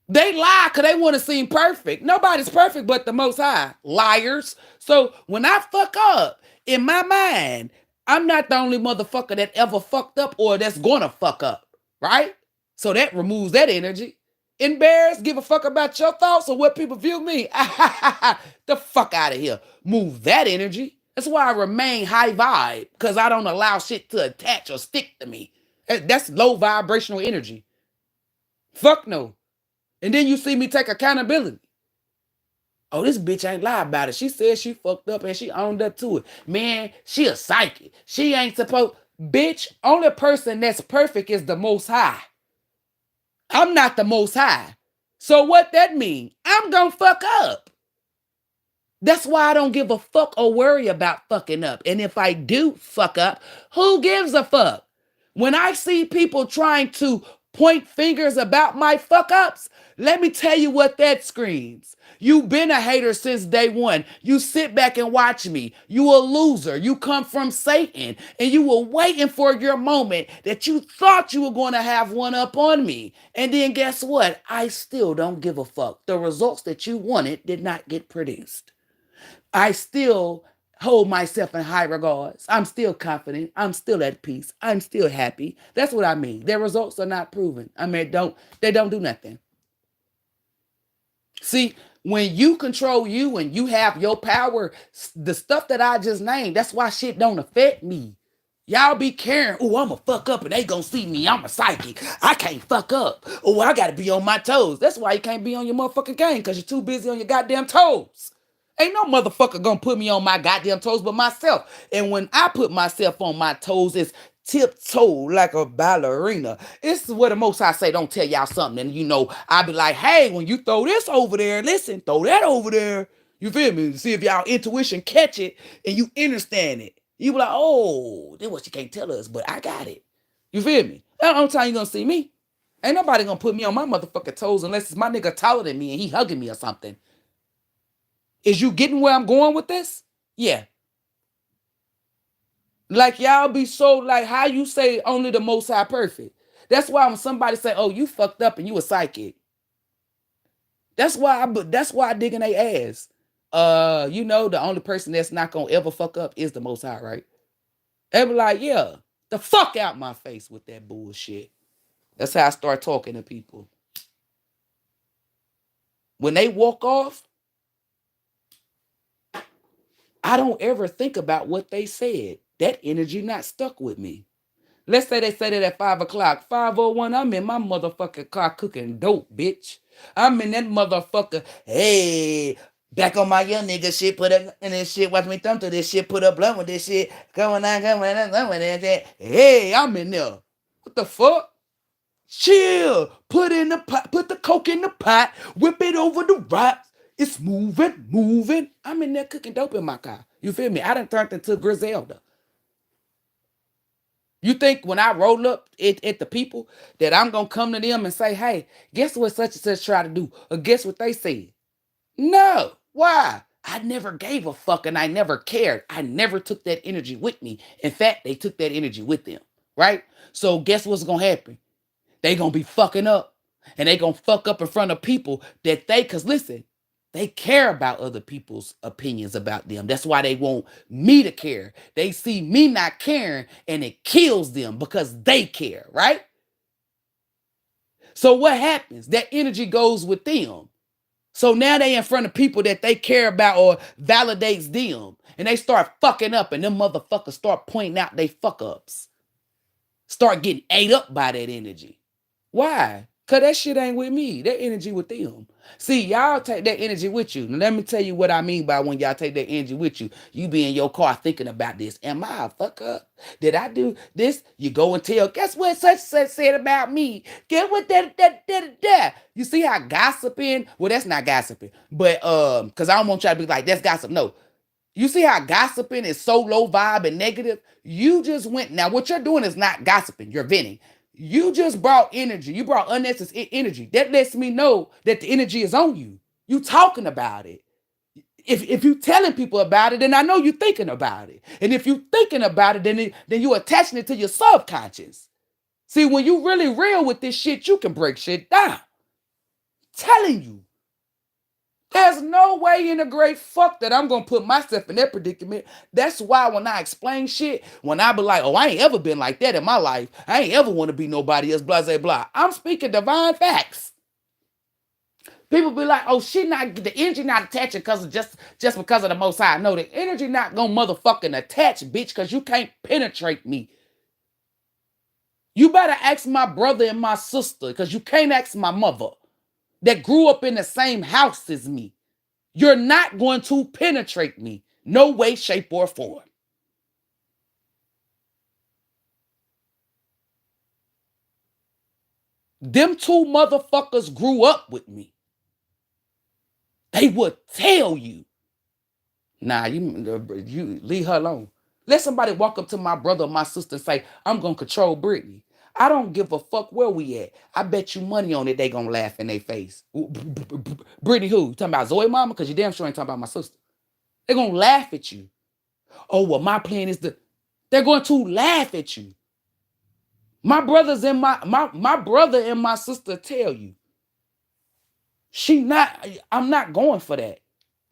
They lie because they want to seem perfect. Nobody's perfect but the Most High. Liars. So when I fuck up, in my mind, I'm not the only motherfucker that ever fucked up or that's gonna fuck up. Right? So that removes that energy. Embarrassed, give a fuck about your thoughts or what people view me. The fuck out of here. Move that energy. That's why I remain high vibe, because I don't allow shit to attach or stick to me. That's low vibrational energy. Fuck no. And then you see me take accountability. Oh, this bitch ain't lie about it. She said she fucked up and she owned up to it. Man, she a psychic. She ain't supposed. Bitch, only person that's perfect is the Most High. I'm not the Most High. So what that mean? I'm gonna fuck up. That's why I don't give a fuck or worry about fucking up. And if I do fuck up, who gives a fuck? When I see people trying to point fingers about my fuck ups, let me tell you what that screams. You've been a hater since day one. You sit back and watch me. You a loser. You come from Satan. And you were waiting for your moment that you thought you were going to have one up on me. And then guess what? I still don't give a fuck. The results that you wanted did not get produced. I still hold myself in high regards. I'm still confident. I'm still at peace. I'm still happy. That's what I mean. Their results are not proven. I mean, they don't do nothing. See, when you control you and you have your power, the stuff that I just named, that's why shit don't affect me. Y'all be caring. Oh, I'm going to fuck up and they going to see me. I'm a psychic. I can't fuck up. Oh, I got to be on my toes. That's why you can't be on your motherfucking game, because you're too busy on your goddamn toes. Ain't no motherfucker gonna put me on my goddamn toes but myself. And when I put myself on my toes, it's tiptoe like a ballerina. It's what the Most High say, don't tell y'all something. And I be like, hey, when you throw this over there, listen, throw that over there. You feel me? See if y'all intuition catch it and you understand it. You be like, oh, this what you can't tell us, but I got it. You feel me? That's the only time you gonna see me. Ain't nobody gonna put me on my motherfucking toes unless it's my nigga taller than me and he hugging me or something. Is you getting where I'm going with this? Yeah. Like y'all be so like how you say only the Most High perfect. That's why when somebody say, "Oh, you fucked up and you a psychic," that's why I dig in their ass. The only person that's not gonna ever fuck up is the Most High, right? They be like, "Yeah, the fuck out my face with that bullshit." That's how I start talking to people. When they walk off, I don't ever think about what they said. That energy not stuck with me. Let's say they said it at 5 o'clock. 5:01, I'm in my motherfucking car cooking dope, bitch. I'm in that motherfucker. Hey, back on my young nigga shit, put up in this shit, watch me thumb through this shit, put up blunt with this shit. Going on, that. Hey, I'm in there. What the fuck? Chill. Put in the pot, put the coke in the pot, whip it over the rocks. It's moving. I'm in there cooking dope in my car. You feel me? I done turned into Griselda. You think when I roll up at the people that I'm going to come to them and say, hey, guess what such and such try to do? Or guess what they said? No. Why? I never gave a fuck and I never cared. I never took that energy with me. In fact, they took that energy with them. Right? So guess what's going to happen? They going to be fucking up. And they going to fuck up in front of people because listen, they care about other people's opinions about them. That's why they want me to care. They see me not caring and it kills them because they care, right? So what happens? That energy goes with them. So now they in front of people that they care about or validates them. And they start fucking up and them motherfuckers start pointing out they fuck ups. Start getting ate up by that energy. Why? Because that shit ain't with me. That energy with them. See, y'all take that energy with you. Now, let me tell you what I mean by when y'all take that energy with you. You be in your car thinking about this. Am I a fuck up? Did I do this? You go and tell, guess what such said about me? Get what that. You see how gossiping? Well, that's not gossiping. But because I don't want y'all to be like, that's gossip. No. You see how gossiping is so low vibe and negative? You just went. Now, what you're doing is not gossiping, you're venting. You just brought energy. You brought unnecessary energy. That lets me know that the energy is on you. You talking about it. If you telling people about it, then I know you thinking about it. And if you thinking about it, then you attaching it to your subconscious. See, when you really real with this shit, you can break shit down. Telling you. There's no way in the great fuck that I'm gonna put myself in that predicament. That's why when I explain shit, when I be like, oh, I ain't ever been like that in my life. I ain't ever want to be nobody else, blah, blah, blah. I'm speaking divine facts. People be like, oh, the energy not attaching because of just because of the Most High. No, the energy not gonna motherfucking attach, bitch, because you can't penetrate me. You better ask my brother and my sister, because you can't ask my mother that grew up in the same house as me. You're not going to penetrate me. No way, shape, or form. Them two motherfuckers grew up with me. They would tell you. Nah, you leave her alone. Let somebody walk up to my brother or my sister and say, I'm going to control Brittany. I don't give a fuck where we at. I bet you money on it, they going to laugh in their face. Brittany who? You talking about Zoe mama? Because you damn sure ain't talking about my sister. They're going to laugh at you. Oh, well, my plan is they're going to laugh at you. My brothers and my brother and my sister tell you. I'm not going for that.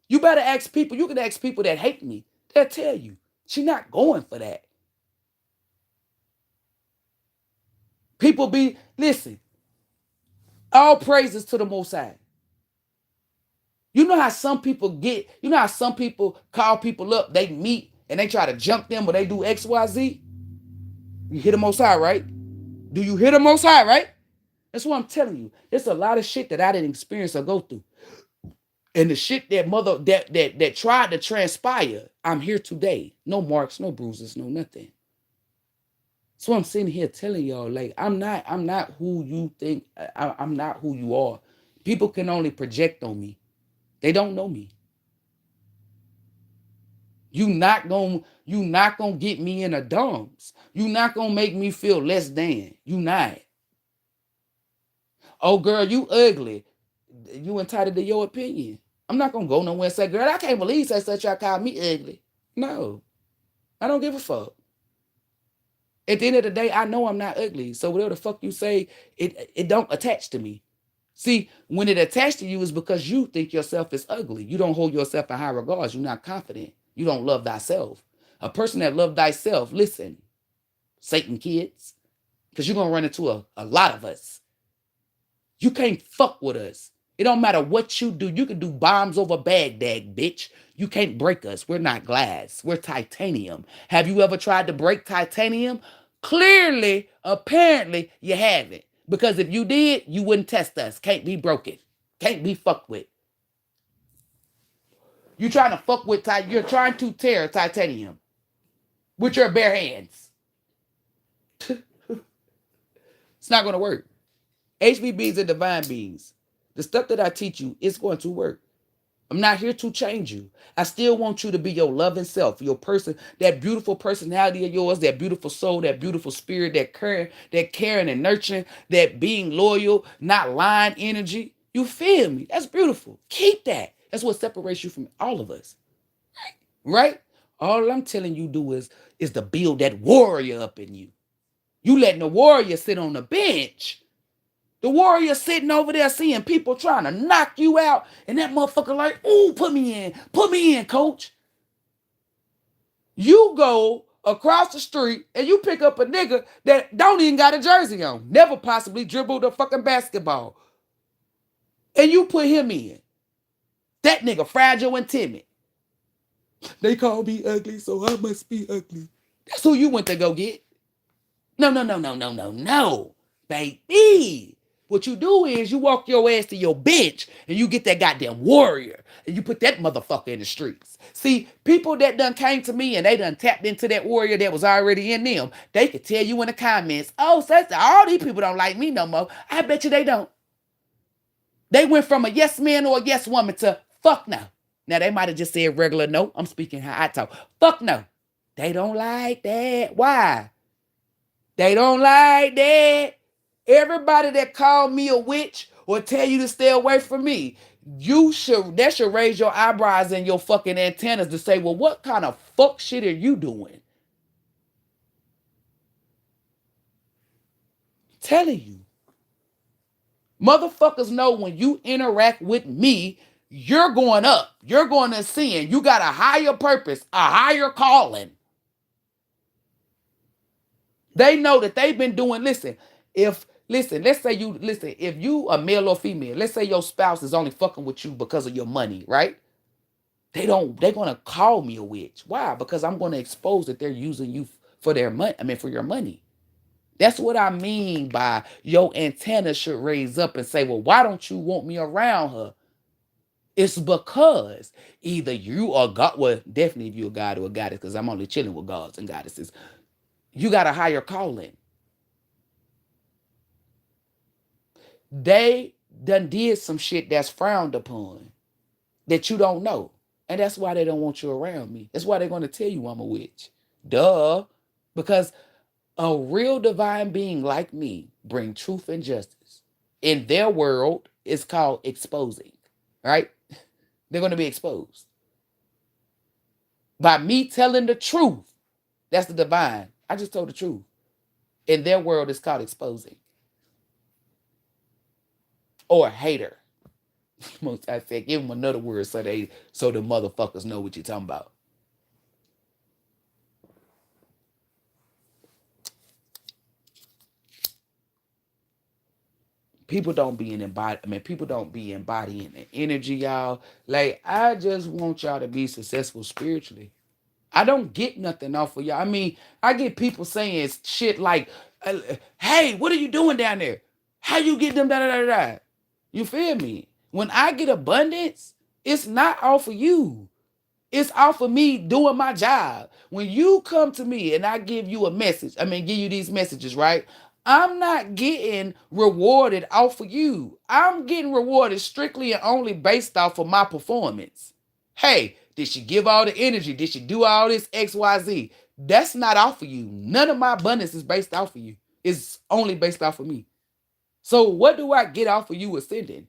You better ask people. You can ask people that hate me. They'll tell you. She not going for that. Listen, all praises to the Most High. You know how some people call people up, they meet, and they try to jump them, but they do X, Y, Z? You hear the Most High, right? Do you hear the Most High, right? That's what I'm telling you. There's a lot of shit that I didn't experience or go through. And the shit that tried to transpire, I'm here today. No marks, no bruises, no nothing. So I'm sitting here telling y'all, like, I'm not who you think. I'm not who you are. People can only project on me. They don't know me. You not gonna get me in a dumps. You not gonna make me feel less than. You not. Oh, girl, you ugly. You entitled to your opinion. I'm not gonna go nowhere and say, girl, I can't believe such y'all call me ugly. No, I don't give a fuck. At the end of the day, I know I'm not ugly. So whatever the fuck you say, it don't attach to me. See, when it attached to you is because you think yourself is ugly. You don't hold yourself in high regards. You're not confident. You don't love thyself. A person that loves thyself, listen, Satan kids, because you're going to run into a lot of us. You can't fuck with us. It don't matter what you do. You can do bombs over Baghdad, bitch. You can't break us. We're not glass. We're titanium. Have you ever tried to break titanium? Clearly, apparently, you haven't. Because if you did, you wouldn't test us. Can't be broken. Can't be fucked with. You're trying to tear titanium with your bare hands. It's not going to work. HBBs are divine beings. The stuff that I teach you is going to work. I'm not here to change you. I still want you to be your loving self, your person, that beautiful personality of yours, that beautiful soul, that beautiful spirit, that caring and nurturing, that being loyal, not lying energy. You feel me? That's beautiful. Keep that. That's what separates you from all of us. Right? All I'm telling you is to build that warrior up in you. You letting the warrior sit on the bench. The warrior sitting over there seeing people trying to knock you out, and that motherfucker like, ooh, put me in, coach. You go across the street and you pick up a nigga that don't even got a jersey on, never possibly dribbled a fucking basketball, and you put him in. That nigga fragile and timid. They call me ugly, so I must be ugly. That's who you went to go get. No, baby. What you do is you walk your ass to your bench and you get that goddamn warrior and you put that motherfucker in the streets. See, people that done came to me and they done tapped into that warrior that was already in them, they could tell you in the comments, oh, sister, all these people don't like me no more. I bet you they don't. They went from a yes man or a yes woman to fuck no. Now they might have just said regular no. I'm speaking how I talk. Fuck no. They don't like that. Why? They don't like that. Everybody that call me a witch or tell you to stay away from me, that should raise your eyebrows and your fucking antennas to say, well, what kind of fuck shit are you doing? Telling you. Motherfuckers know when you interact with me, you're going up. You're going to ascend. You got a higher purpose, a higher calling. They know that they've been doing, let's say if you a male or female, let's say your spouse is only fucking with you because of your money, right? They're gonna call me a witch. Why? Because I'm gonna expose that they're using you for their money. I mean, for your money. That's what I mean by your antenna should raise up and say, well, why don't you want me around her? It's because either you are God, well, definitely if you're a god or a goddess, because I'm only chilling with gods and goddesses. You got a higher calling. They done did some shit that's frowned upon that you don't know. And that's why they don't want you around me. That's why they're going to tell you I'm a witch. Duh. Because a real divine being like me bring truth and justice. In their world, it's called exposing, right? They're going to be exposed. By me telling the truth, that's the divine. I just told the truth. In their world, it's called exposing. Or hater. Most I said, give them another word so the motherfuckers know what you're talking about. People don't be people don't be embodying the energy, y'all. Like, I just want y'all to be successful spiritually. I don't get nothing off of y'all. I mean, I get people saying shit like, hey, what are you doing down there? How you get them da. You feel me? When I get abundance, it's not off of you. It's off of me doing my job. When you come to me and I give you a message, give you these messages, right? I'm not getting rewarded off of you. I'm getting rewarded strictly and only based off of my performance. Hey, did she give all the energy? Did she do all this XYZ? That's not off of you. None of my abundance is based off of you. It's only based off of me. So what do I get off of you ascending?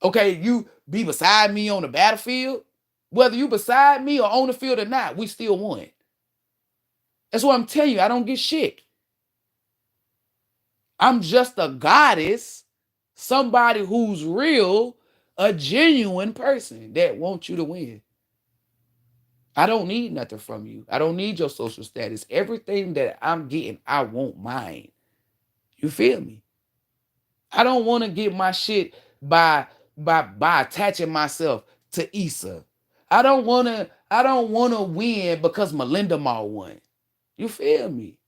Okay, you be beside me on the battlefield. Whether you beside me or on the field or not, we still won. That's what I'm telling you. I don't get shit. I'm just a goddess, somebody who's real, a genuine person that wants you to win. I don't need nothing from you. I don't need your social status. Everything that I'm getting, I want mine. You feel me? I don't want to get my shit by attaching myself to Issa. I don't wanna win because Melinda Mall won. You feel me?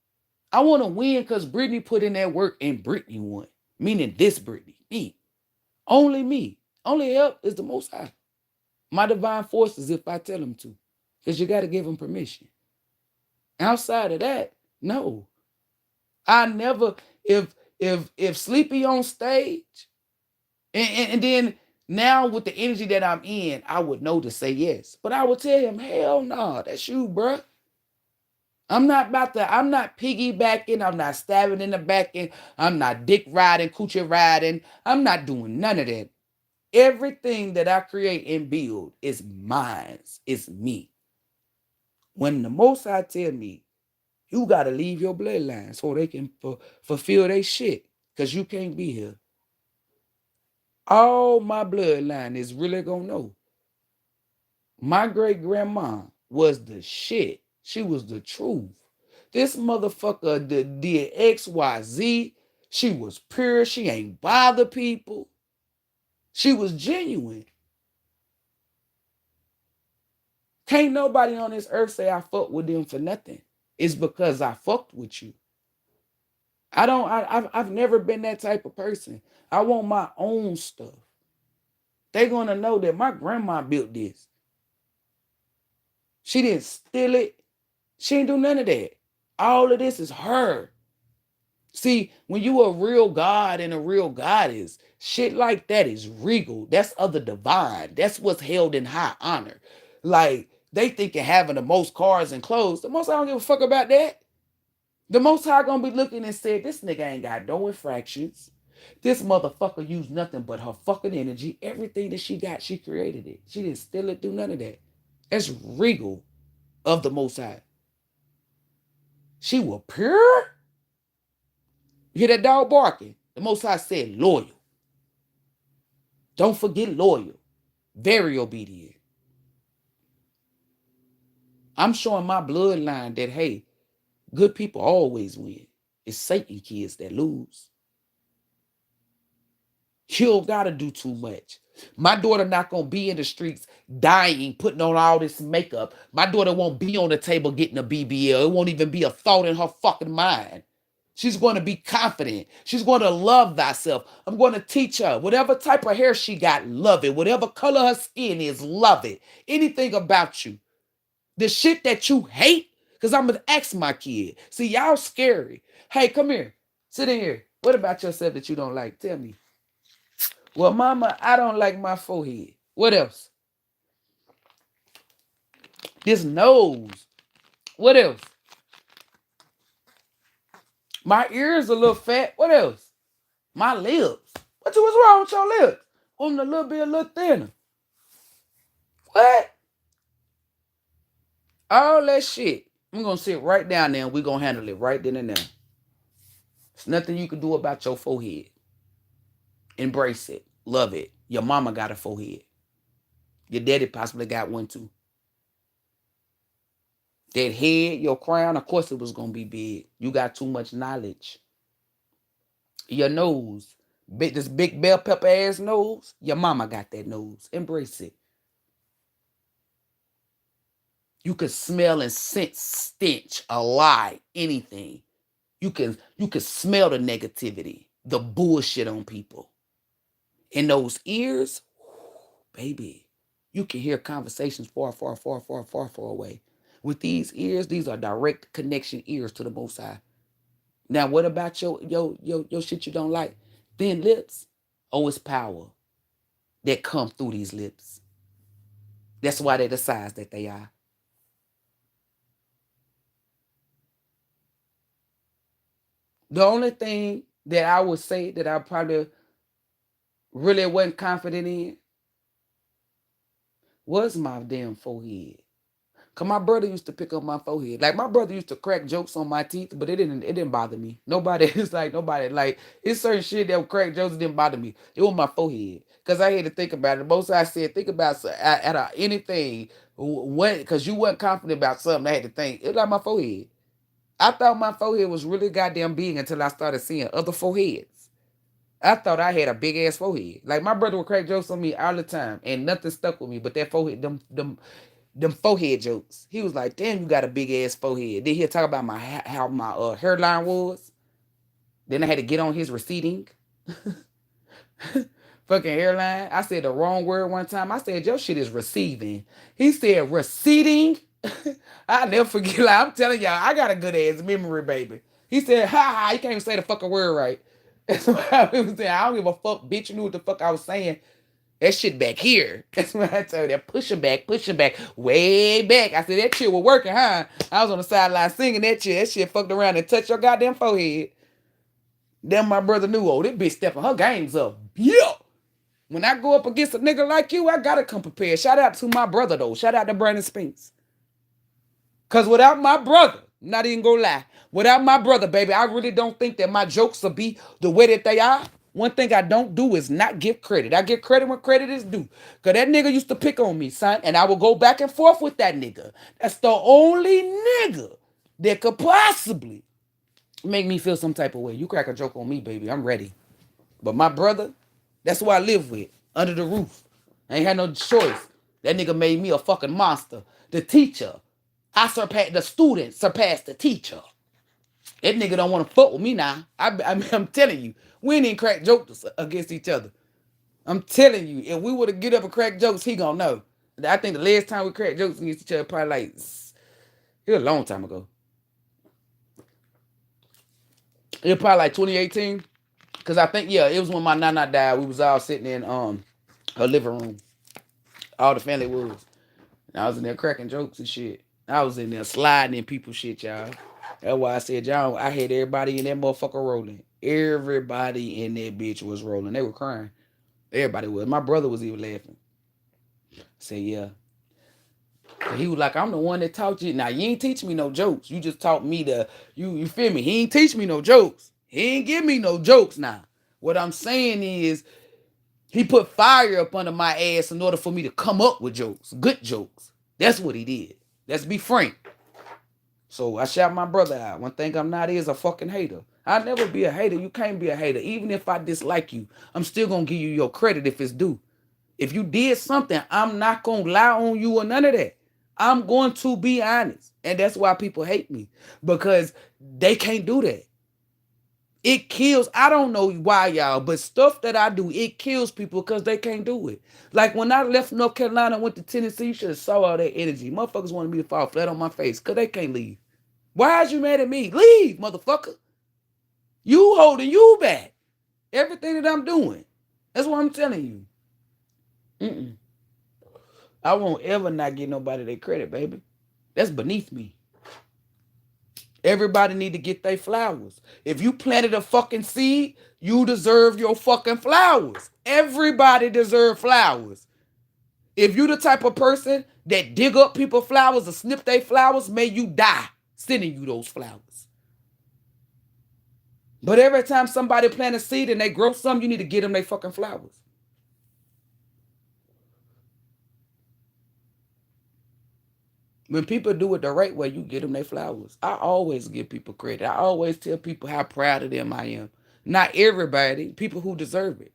I want to win because Brittany put in that work and Brittany won. Meaning this Brittany. Me. Only me. Only help is the Most High. My divine forces if I tell them to. Because you got to give them permission. Outside of that, no. I never, if Sleepy on stage, and then now with the energy that I'm in, I would know to say yes. But I would tell him, hell no, that's you, bruh. I'm not piggybacking. I'm not stabbing in the back end. I'm not dick riding, coochie riding. I'm not doing none of that. Everything that I create and build is mine. It's me. When the Most High tell me, you got to leave your bloodline so they can fulfill their shit because you can't be here. All my bloodline is really going to know. My great grandma was the shit. She was the truth. This motherfucker did XYZ. She was pure. She ain't bother people. She was genuine. Can't nobody on this earth say I fucked with them for nothing. It's because I fucked with you. I've never been that type of person. I want my own stuff. They're going to know that my grandma built this. She didn't steal it. She didn't do none of that. All of this is her. See, when you a real God and a real goddess, shit like that is regal. That's of the divine. That's what's held in high honor. Like, they thinking having the most cars and clothes. The most I don't give a fuck about that. The most high gonna be looking and said, this nigga ain't got no infractions. This motherfucker used nothing but her fucking energy. Everything that she got, she created it. She didn't steal it, do none of that. That's regal of the most high. She was pure. You hear that dog barking? The Most High said loyal. Don't forget loyal. Very obedient. I'm showing my bloodline that, hey, good people always win. It's Satan kids that lose. You don't gotta do too much. My daughter not gonna be in the streets dying, putting on all this makeup. My daughter won't be on the table getting a BBL. It won't even be a thought in her fucking mind. She's going to be confident. She's going to love thyself. I'm going to teach her. Whatever type of hair she got, love it. Whatever color her skin is, love it. Anything about you. The shit that you hate, because I'm going to ask my kid. See, y'all scary. Hey, come here. Sit in here. What about yourself that you don't like? Tell me. Well, mama, I don't like my forehead. What else? This nose. What else? My ears a little fat. What else? My lips. What's wrong with your lips? On a little bit, a little thinner. What? All that shit. I'm going to sit right down there and we're going to handle it right then and there. There's nothing you can do about your forehead. Embrace it. Love it. Your mama got a forehead. Your daddy possibly got one too. That head, your crown, of course it was going to be big. You got too much knowledge. Your nose. This big bell pepper ass nose. Your mama got that nose. Embrace it. You can smell and sense stench, a lie, anything. You can smell the negativity, the bullshit on people. In those ears, baby, you can hear conversations far, far, far, far, far, far away. With these ears, these are direct connection ears to the Most High. Now, what about your shit you don't like? Thin lips. Oh, it's power that come through these lips. That's why they're the size that they are. The only thing that I would say that I probably really wasn't confident in was my damn forehead. Cause my brother used to pick up my forehead. Like my brother used to crack jokes on my teeth, but it didn't bother me. Nobody like it's certain shit that would crack jokes that didn't bother me. It was my forehead. Cause I had to think about it. Most I said, think about anything when cause you wasn't confident about something. I had to think. It was like my forehead. I thought my forehead was really goddamn big until I started seeing other foreheads. I thought I had a big ass forehead. Like my brother would crack jokes on me all the time, and nothing stuck with me. But that forehead, them forehead jokes. He was like, "Damn, you got a big ass forehead." Then he'll talk about how my hairline was. Then I had to get on his receding fucking hairline. I said the wrong word one time. I said your shit is receiving. He said receding. I'll never forget. Like, I'm telling y'all, I got a good ass memory, baby. He said, "Ha ha, you can't even say the fucking word right." That's what I was saying. I don't give a fuck, bitch. You knew what the fuck I was saying. That shit back here. That's what I told you. Push it back, way back. I said, that shit was working, huh? I was on the sideline singing that shit. That shit fucked around and touched your goddamn forehead. Then my brother knew, oh, this bitch stepping her games up. Yeah. When I go up against a nigga like you, I gotta come prepared. Shout out to my brother, though. Shout out to Brandon Spinks. Because without my brother, not even gonna lie, without my brother, baby, I really don't think that my jokes will be the way that they are. One thing I don't do is not give credit. I give credit when credit is due. Because that nigga used to pick on me, son, and I would go back and forth with that nigga. That's the only nigga that could possibly make me feel some type of way. You crack a joke on me, baby, I'm ready. But my brother, that's who I live with, under the roof. I ain't had no choice. That nigga made me a fucking monster. The teacher. The student surpassed the teacher. That nigga don't want to fuck with me now. I'm telling you, we ain't even crack jokes against each other. I'm telling you, if we would have get up and crack jokes, he gonna know. I think the last time we cracked jokes against each other probably like, it was a long time ago. It was probably like 2018. Cause I think yeah, it was when my nana died. We was all sitting in her living room. All the family was. And I was in there cracking jokes and shit. I was in there sliding in people's shit, y'all. That's why I said, y'all, I had everybody in that motherfucker rolling. Everybody in that bitch was rolling. They were crying. Everybody was. My brother was even laughing. I said, yeah. He was like, I'm the one that taught you. Now, you ain't teach me no jokes. You just taught me you feel me? He ain't teach me no jokes. He ain't give me no jokes now. What I'm saying is, he put fire up under my ass in order for me to come up with jokes, good jokes. That's what he did. Let's be frank. So I shout my brother out. One thing I'm not is a fucking hater. I'll never be a hater. You can't be a hater. Even if I dislike you, I'm still going to give you your credit if it's due. If you did something, I'm not going to lie on you or none of that. I'm going to be honest. And that's why people hate me. Because they can't do that. It kills. I don't know why, y'all, but stuff that I do, it kills people because they can't do it. Like when I left North Carolina and went to Tennessee, you should have saw all that energy. Motherfuckers wanted me to fall flat on my face because they can't leave. Why is you mad at me? Leave, motherfucker. You holding you back. Everything that I'm doing. That's what I'm telling you. Mm-mm. I won't ever not give nobody their credit, baby. That's beneath me. Everybody need to get their flowers. If you planted a fucking seed, you deserve your fucking flowers. Everybody deserve flowers. If you the type of person that dig up people's flowers or snip their flowers, may you die sending you those flowers. But every time somebody plant a seed and they grow something, you need to get them their fucking flowers. When people do it the right way, you get them their flowers. I always give people credit. I always tell people how proud of them I am. Not everybody, people who deserve it.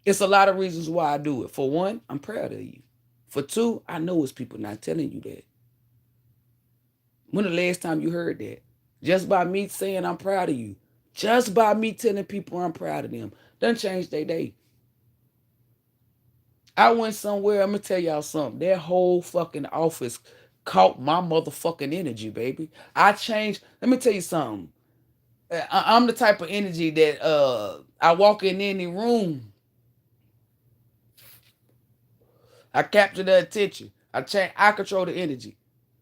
It's a lot of reasons why I do it. For one, I'm proud of you. For two, I know it's people not telling you that. When the last time you heard that? Just by me saying I'm proud of you. Just by me telling people I'm proud of them. Done changed their day. I went somewhere, I'm going to tell y'all something. That whole fucking office caught my motherfucking energy, baby. I changed. Let me tell you something. I'm the type of energy that I walk in any room, I capture the attention. I control the energy.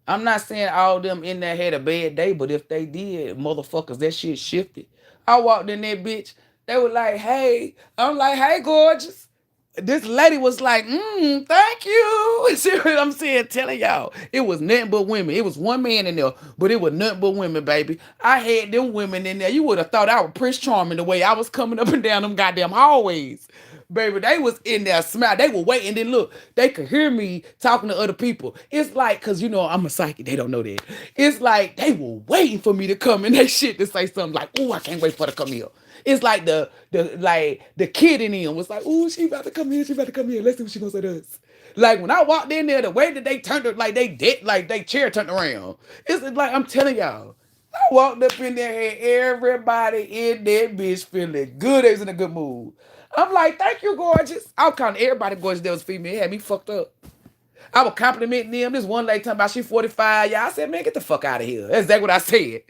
I'm not saying all of them in there had a bad day, but if they did, motherfuckers, that shit shifted. I walked in that bitch. They were like, hey. I'm like, hey, gorgeous. This lady was like, thank you. See what I'm saying? Telling y'all. It was nothing but women. It was one man in there, but it was nothing but women, baby. I had them women in there. You would have thought I was Prince Charming the way I was coming up and down them goddamn hallways. Baby, they was in there smile. They were waiting. Then look, they could hear me talking to other people. It's like, cause you know I'm a psychic. They don't know that. It's like they were waiting for me to come in that shit to say something like, "Oh, I can't wait for her to come here." It's like the kid in him was like, "Oh, she about to come here. She about to come here. Let's see what she gonna say to us." Like when I walked in there, the way that they turned it, like they did, like they chair turned around. It's like I'm telling y'all. I walked up in there and everybody in that bitch feeling good. They was in a good mood. I'm like, thank you, gorgeous. I was calling everybody gorgeous that was female. It had me fucked up. I was complimenting them. This one lady talking about she 45. Yeah, I said, man, get the fuck out of here. That's exactly what I said.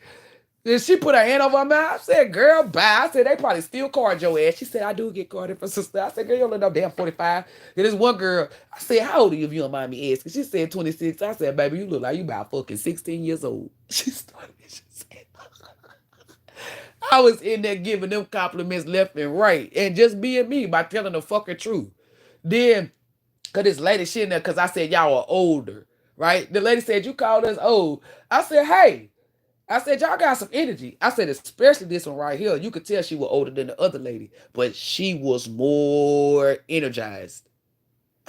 Then she put her hand over her mouth. I said, girl, bye. I said, they probably still card your ass. She said, I do get carded for sister. I said, girl, you don't look no damn 45. Then this one girl, I said, how old are you if you don't mind me asking? She said 26. I said, baby, you look like you about fucking 16 years old. She started, she said, I was in there giving them compliments left and right and just being me by telling the fucking truth. Then, cause this lady shit in there, cause I said y'all are older, right? The lady said, you called us old. I said, hey, I said, y'all got some energy. I said, especially this one right here. You could tell she was older than the other lady, but she was more energized.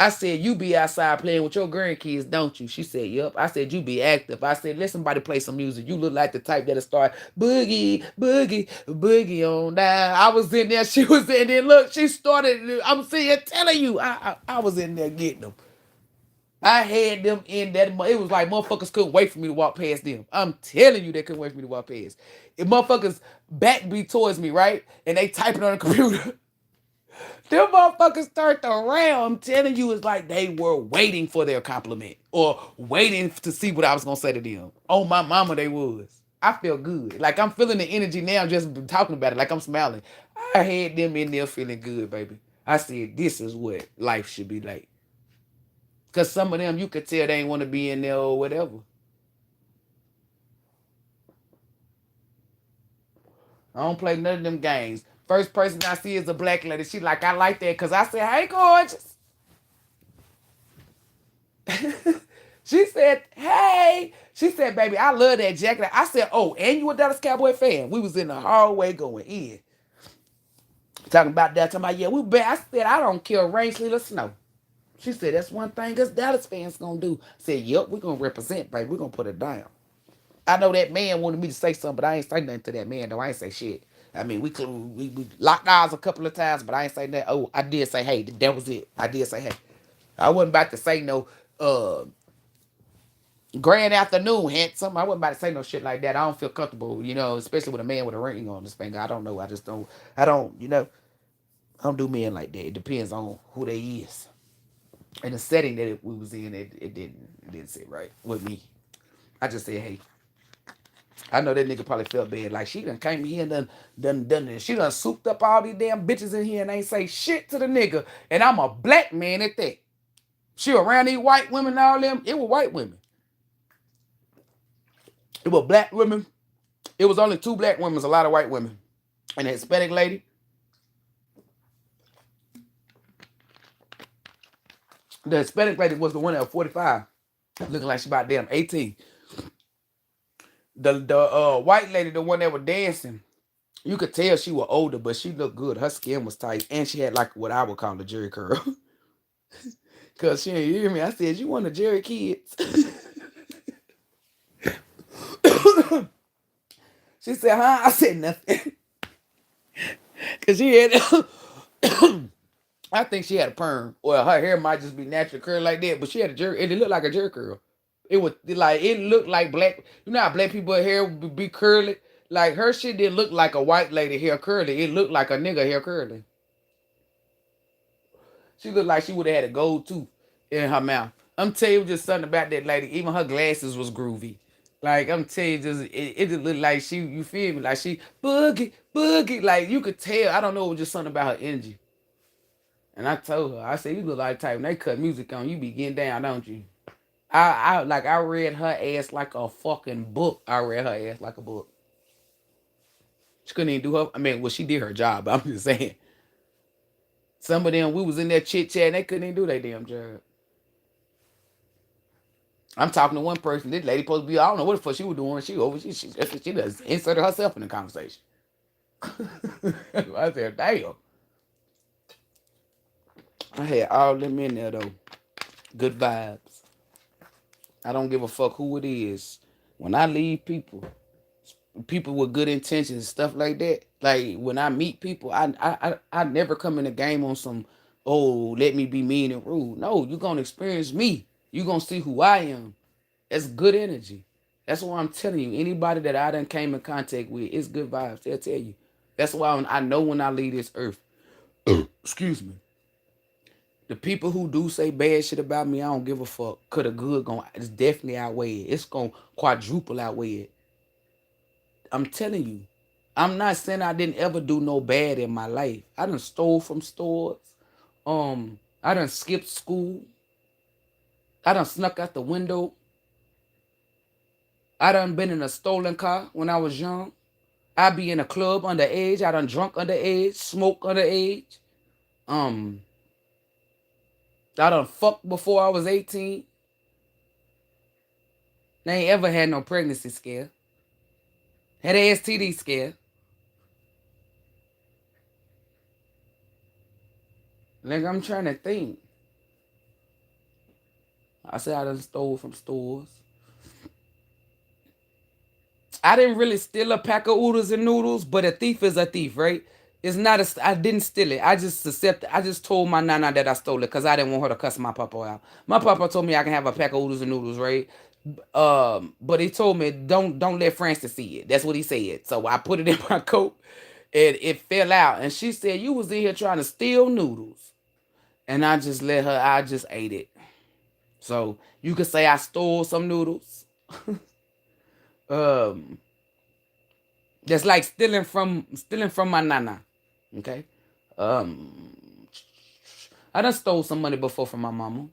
I said, you be outside playing with your grandkids, don't you? She said, yep. I said, you be active. I said, let somebody play some music. You look like the type that'll start boogie, boogie, boogie on down. I was in there. She was in there. Look, she started. I'm sitting telling you, I was in there getting them. I had them in that. It was like motherfuckers couldn't wait for me to walk past them. I'm telling you, they couldn't wait for me to walk past. If motherfuckers back be towards me, right? And they typing on the computer. Them motherfuckers start to round. I'm telling you, it's like they were waiting for their compliment or waiting to see what I was gonna say to them. Oh, my mama, they was. I feel good. Like I'm feeling the energy now just talking about it. Like I'm smiling. I had them in there feeling good, baby. I said, this is what life should be like. Because some of them, you could tell they ain't want to be in there or whatever. I don't play none of them games. First person I see is a black lady. She like, I like that because I said, hey, gorgeous. She said, hey. She said, baby, I love that jacket. I said, oh, and you a Dallas Cowboy fan? We was in the hallway going in. Talking about that. Talking about, yeah, we bet. I said, I don't care rain, sleet, or snow. She said, that's one thing us Dallas fans gonna do. I said, yep, we're gonna represent, baby. We're gonna put it down. I know that man wanted me to say something, but I ain't say nothing to that man, though. I ain't say shit. I mean, we locked eyes a couple of times, but I ain't say that. Oh, I did say, hey, that was it. I did say, hey. I wasn't about to say no grand afternoon, handsome. I wasn't about to say no shit like that. I don't feel comfortable, especially with a man with a ring on his finger. I don't know. I just don't. I don't. I don't do men like that. It depends on who they is. In the setting that we was in, it didn't sit right with me. I just said, hey, I know that nigga probably felt bad. Like she done came here and done. She done souped up all these damn bitches in here and ain't say shit to the nigga. And I'm a black man at that. She around these white women and all them. It was white women. It was black women. It was only two black women, a lot of white women. And the Hispanic lady. The Hispanic lady was the one that was 45. Looking like she about damn 18. The white lady, the one that was dancing, you could tell she was older, but she looked good. Her skin was tight, and she had like what I would call a Jerry curl. Cause she didn't hear me. I said, "You want a Jerry kids?" She said, "Huh?" I said nothing. Cause she had, I think she had a perm, or her hair might just be natural curl like that. But she had a Jerry, and it looked like a Jerry curl. It looked like black. You know how black people hair be curly. Like her shit didn't look like a white lady hair curly. It looked like a nigga hair curly. She looked like she would have had a gold tooth in her mouth. I'm telling you just something about that lady. Even her glasses was groovy. Like I'm telling you, it just looked like she, you feel me? Like she boogie, boogie. Like you could tell. I don't know, it was just something about her energy. And I told her, I said, you look like the type when they cut music on, you be getting down, don't you? I read her ass like a fucking book. I read her ass like a book. She couldn't even do her. I mean, well, she did her job. But I'm just saying. Some of them, we was in there chit chat, and they couldn't even do their damn job. I'm talking to one person. This lady supposed to be, I don't know what the fuck she was doing. She just inserted herself in the conversation. I said, damn. I had all them in there though. Good vibes. I don't give a fuck who it is. When I leave people with good intentions, stuff like that. Like when I meet people, I never come in the game on some, oh, let me be mean and rude. No, you're gonna experience me. You're gonna see who I am. That's good energy. That's why I'm telling you. Anybody that I done came in contact with, it's good vibes. They'll tell you. That's why I know when I leave this earth. Excuse me. The people who do say bad shit about me, I don't give a fuck. Cause the good it's definitely outweigh it. It's gonna quadruple outweigh it. I'm telling you. I'm not saying I didn't ever do no bad in my life. I done stole from stores. I done skipped school. I done snuck out the window. I done been in a stolen car when I was young. I be in a club underage. I done drunk underage, smoke underage. Um, I done fucked before I was 18. They ain't ever had no pregnancy scare. Had a STD scare. Like I'm trying to think. I said I done stole from stores. I didn't really steal a pack of oodles and noodles, but a thief is a thief, right? It's not I didn't steal it. I just accepted. I just told my nana that I stole it because I didn't want her to cuss my papa out. My papa told me I can have a pack of oodles and noodles, right? But he told me don't let Francis see it. That's what he said. So I put it in my coat and it fell out. And she said, you was in here trying to steal noodles. And I just let her, I just ate it. So you could say I stole some noodles. um That's like stealing from my nana. Okay. Um, I done stole some money before from my mama.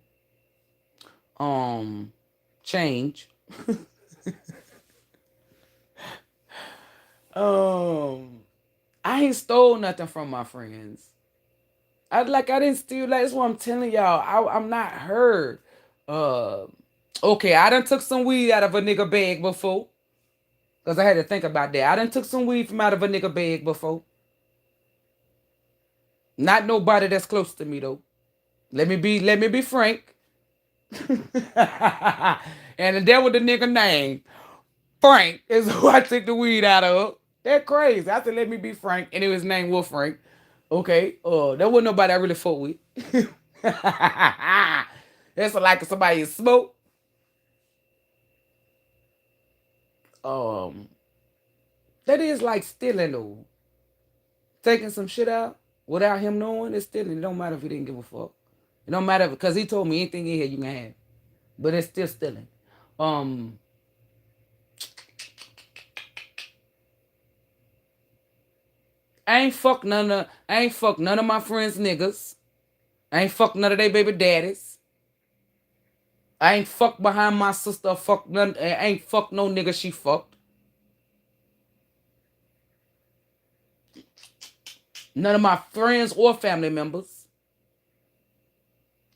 Um, change. Um, I ain't stole nothing from my friends. I didn't steal. Like, that's what I'm telling y'all. I'm not her. Uh, okay, I done took some weed out of a nigga bag before. Cause I had to think about that. I done took some weed from out of a nigga bag before. Not nobody that's close to me though. Let me be frank. And that was the nigga name. Frank is who I took the weed out of. That crazy. I said, let me be frank. And his name was Frank. Okay. There wasn't nobody I really fought with. That's like somebody smoke. Um, that is like stealing though. Taking some shit out without him knowing it's stealing. It don't matter if he didn't give a fuck. It don't matter because he told me anything in here you can have. But it's still stealing. Um, I ain't fuck none of my friends niggas. I ain't fuck none of they baby daddies. I ain't fuck behind my sister. Fuck none. I ain't fuck no nigga she fucked. None of my friends or family members.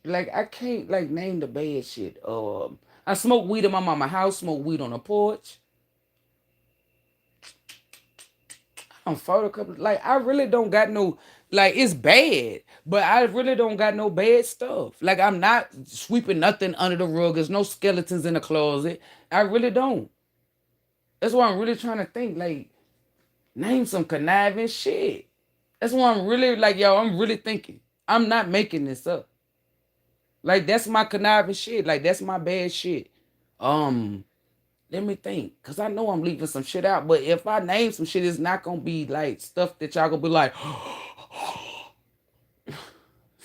Like I can't like name the bad shit. I smoke weed in my mama house. Smoke weed on the porch. I'm photo couple. Like I really don't got no. Like it's bad, but I really don't got no bad stuff. Like I'm not sweeping nothing under the rug. There's no skeletons in the closet. I really don't. That's why I'm really trying to think. Like name some conniving shit. That's why I'm really like yo. I'm really thinking. I'm not making this up. Like that's my conniving shit. Like that's my bad shit. Um, Let me think, cause I know I'm leaving some shit out. But if I name some shit, it's not gonna be like stuff that y'all gonna be like,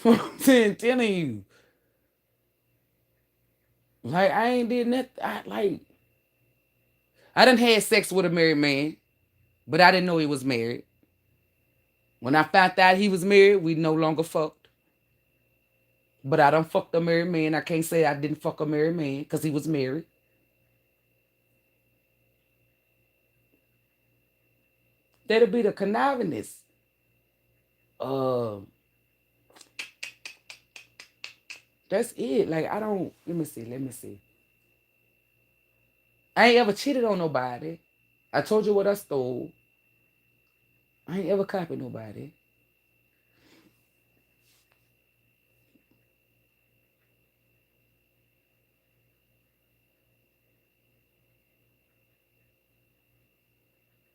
I'm telling you, like I ain't did nothing. I done had sex with a married man, but I didn't know he was married. When I found out he was married, we no longer fucked. But I done fucked a married man. I can't say I didn't fuck a married man because he was married. That'll be the connivingness. Uh, that's it. Like I don't. Let me see. Let me see. I ain't ever cheated on nobody. I told you what I stole. I ain't ever copied nobody.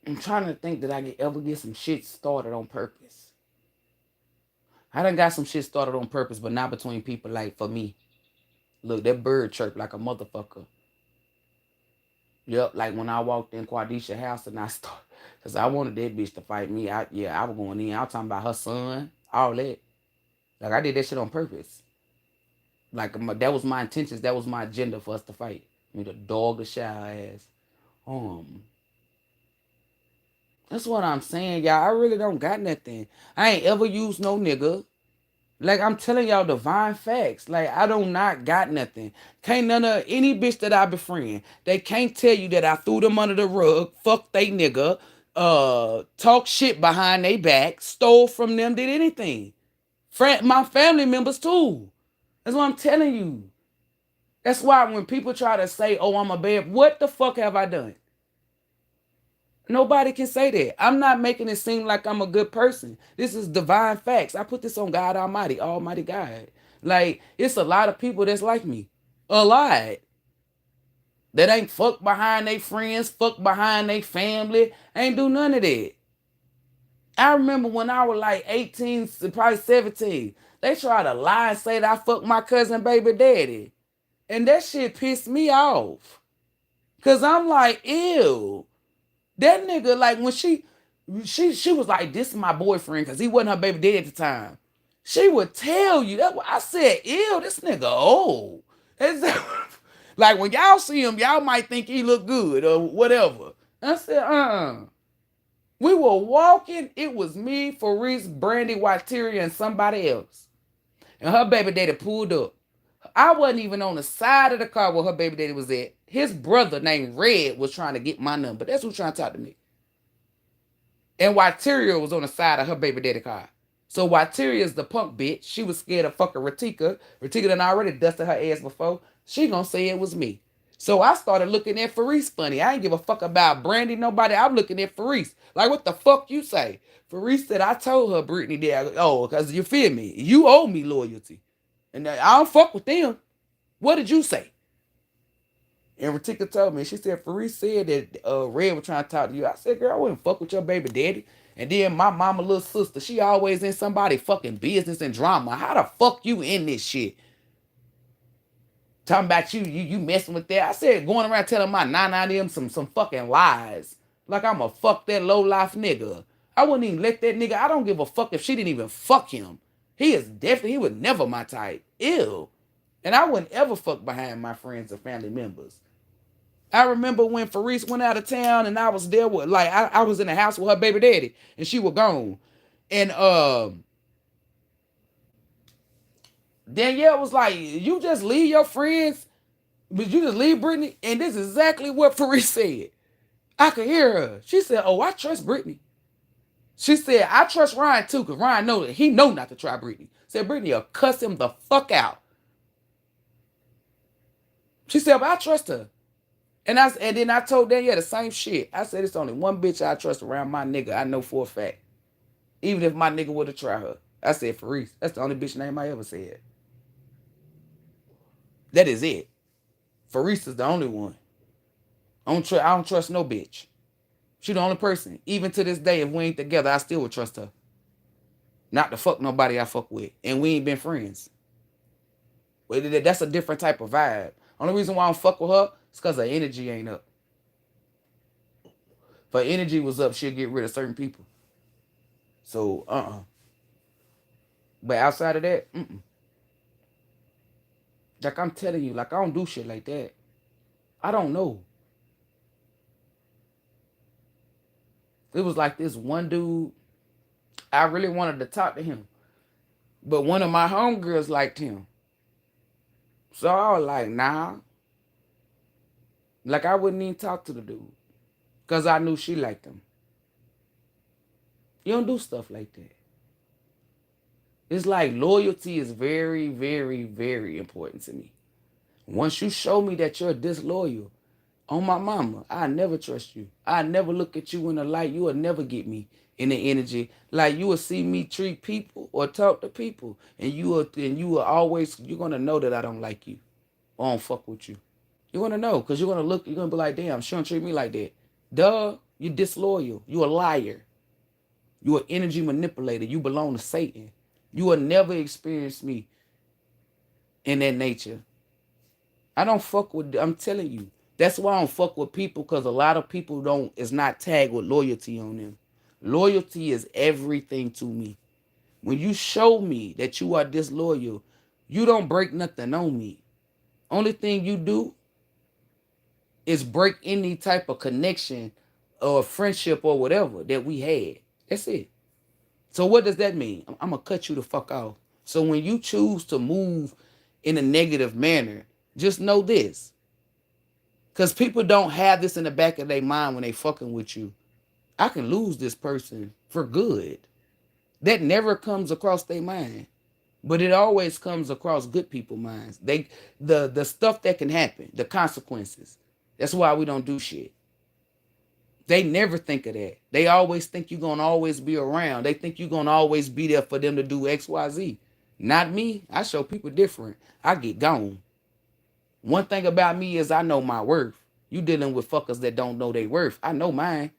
I'm trying to think that I could ever get some shit started on purpose. I done got some shit started on purpose, but not between people. Like for me, look, that bird chirped like a motherfucker. Yep, like when I walked in Quadisha house and I started, cause I wanted that bitch to fight me. I was going in. I was talking about her son, all that. Like I did that shit on purpose. Like that was my intentions. That was my agenda for us to fight. Me to dog the shower ass. Um, that's what I'm saying, y'all. I really don't got nothing. I ain't ever used no nigga. Like I'm telling y'all divine facts. Like I don't not got nothing. Can't none of any bitch that I befriend. They can't tell you that I threw them under the rug, fuck they nigga, talk shit behind they back, stole from them, did anything. My family members too. That's what I'm telling you. That's why when people try to say, "Oh, I'm a bad," what the fuck have I done? Nobody can say that. I'm not making it seem like I'm a good person. This is divine facts. I put this on God Almighty, Almighty God. Like, it's a lot of people that's like me. A lot. That ain't fuck behind their friends, fuck behind their family. Ain't do none of that. I remember when I was like 18, probably 17. They tried to lie and say that I fucked my cousin baby daddy. And that shit pissed me off. Cause I'm like, ew. That nigga, like when she was like, this is my boyfriend, cause he wasn't her baby daddy at the time. She would tell you that I said, ew, this nigga old. Like when y'all see him, y'all might think he look good or whatever. I said, We were walking. It was me, Faris, Brandy, Wateria, and somebody else. And her baby daddy pulled up. I wasn't even on the side of the car where her baby daddy was at. His brother named Red was trying to get my number. That's who's trying to talk to me. And Wateria was on the side of her baby daddy car. So Wateria is the punk bitch. She was scared of fucking Ratika. Ratika done already dusted her ass before. She gonna say it was me. So I started looking at Faris funny. I ain't give a fuck about Brandy, nobody. I'm looking at Faris. Like, what the fuck you say? Faris said, I told her, Brittany, that, oh, because you feel me. You owe me loyalty. And I don't fuck with them. What did you say? And Ratika told me, she said, Faris said that Red was trying to talk to you. I said, girl, I wouldn't fuck with your baby daddy. And then my mama, little sister, she always in somebody fucking business and drama. How the fuck you in this shit? Talking about you messing with that. I said, going around telling my nana them some fucking lies. Like I'm a fuck that low life nigga. I wouldn't even let that nigga, I don't give a fuck if she didn't even fuck him. He was never my type. Ew. And I wouldn't ever fuck behind my friends or family members. I remember when Faris went out of town and I was there with, like, I was in the house with her baby daddy and she was gone. And Danielle was like, you just leave your friends, but you just leave Brittany? And this is exactly what Faris said. I could hear her. She said, oh, I trust Brittany. She said, I trust Ryan too, because Ryan know that he know not to try Brittany. Said Brittany will cuss him the fuck out. She said, but I trust her. And then I told Danielle the same shit. I said, it's only one bitch I trust around my nigga. I know for a fact. Even if my nigga would have tried her. I said Faris. That's the only bitch name I ever said. That is it. Faris is the only one. I don't trust no bitch. She the only person. Even to this day, if we ain't together, I still would trust her. Not to fuck nobody I fuck with. And we ain't been friends. That's a different type of vibe. Only reason why I don't fuck with her is because her energy ain't up. If her energy was up, she'll get rid of certain people. So, But outside of that, Like I'm telling you, like I don't do shit like that. I don't know. It was like this one dude, I really wanted to talk to him. But one of my homegirls liked him. So I was like, nah. Like I wouldn't even talk to the dude. Because I knew she liked him. You don't do stuff like that. It's like loyalty is very, very, very important to me. Once you show me that you're disloyal, on my mama, I never trust you. I never look at you in the light. You will never get me in the energy. Like you will see me treat people or talk to people. And you will always, you're gonna know that I don't like you. Or don't fuck with you. You're gonna know, because you're gonna be like, damn, she don't treat me like that. Duh, you disloyal. You a liar. You an energy manipulator. You belong to Satan. You will never experience me in that nature. I don't fuck with, I'm telling you. That's why I don't fuck with people, because a lot of people is not tagged with loyalty on them. Loyalty is everything to me. When you show me that you are disloyal, you don't break nothing on me. Only thing you do is break any type of connection or friendship or whatever that we had. That's it. So what does that mean? I'm going to cut you the fuck off. So when you choose to move in a negative manner, just know this. Because people don't have this in the back of their mind when they fucking with you. I can lose this person for good. That never comes across their mind. But it always comes across good people's minds. The stuff that can happen, the consequences. That's why we don't do shit. They never think of that. They always think you're going to always be around. They think you're going to always be there for them to do X, Y, Z. Not me. I show people different. I get gone. One thing about me is I know my worth. You dealing with fuckers that don't know their worth. I know mine.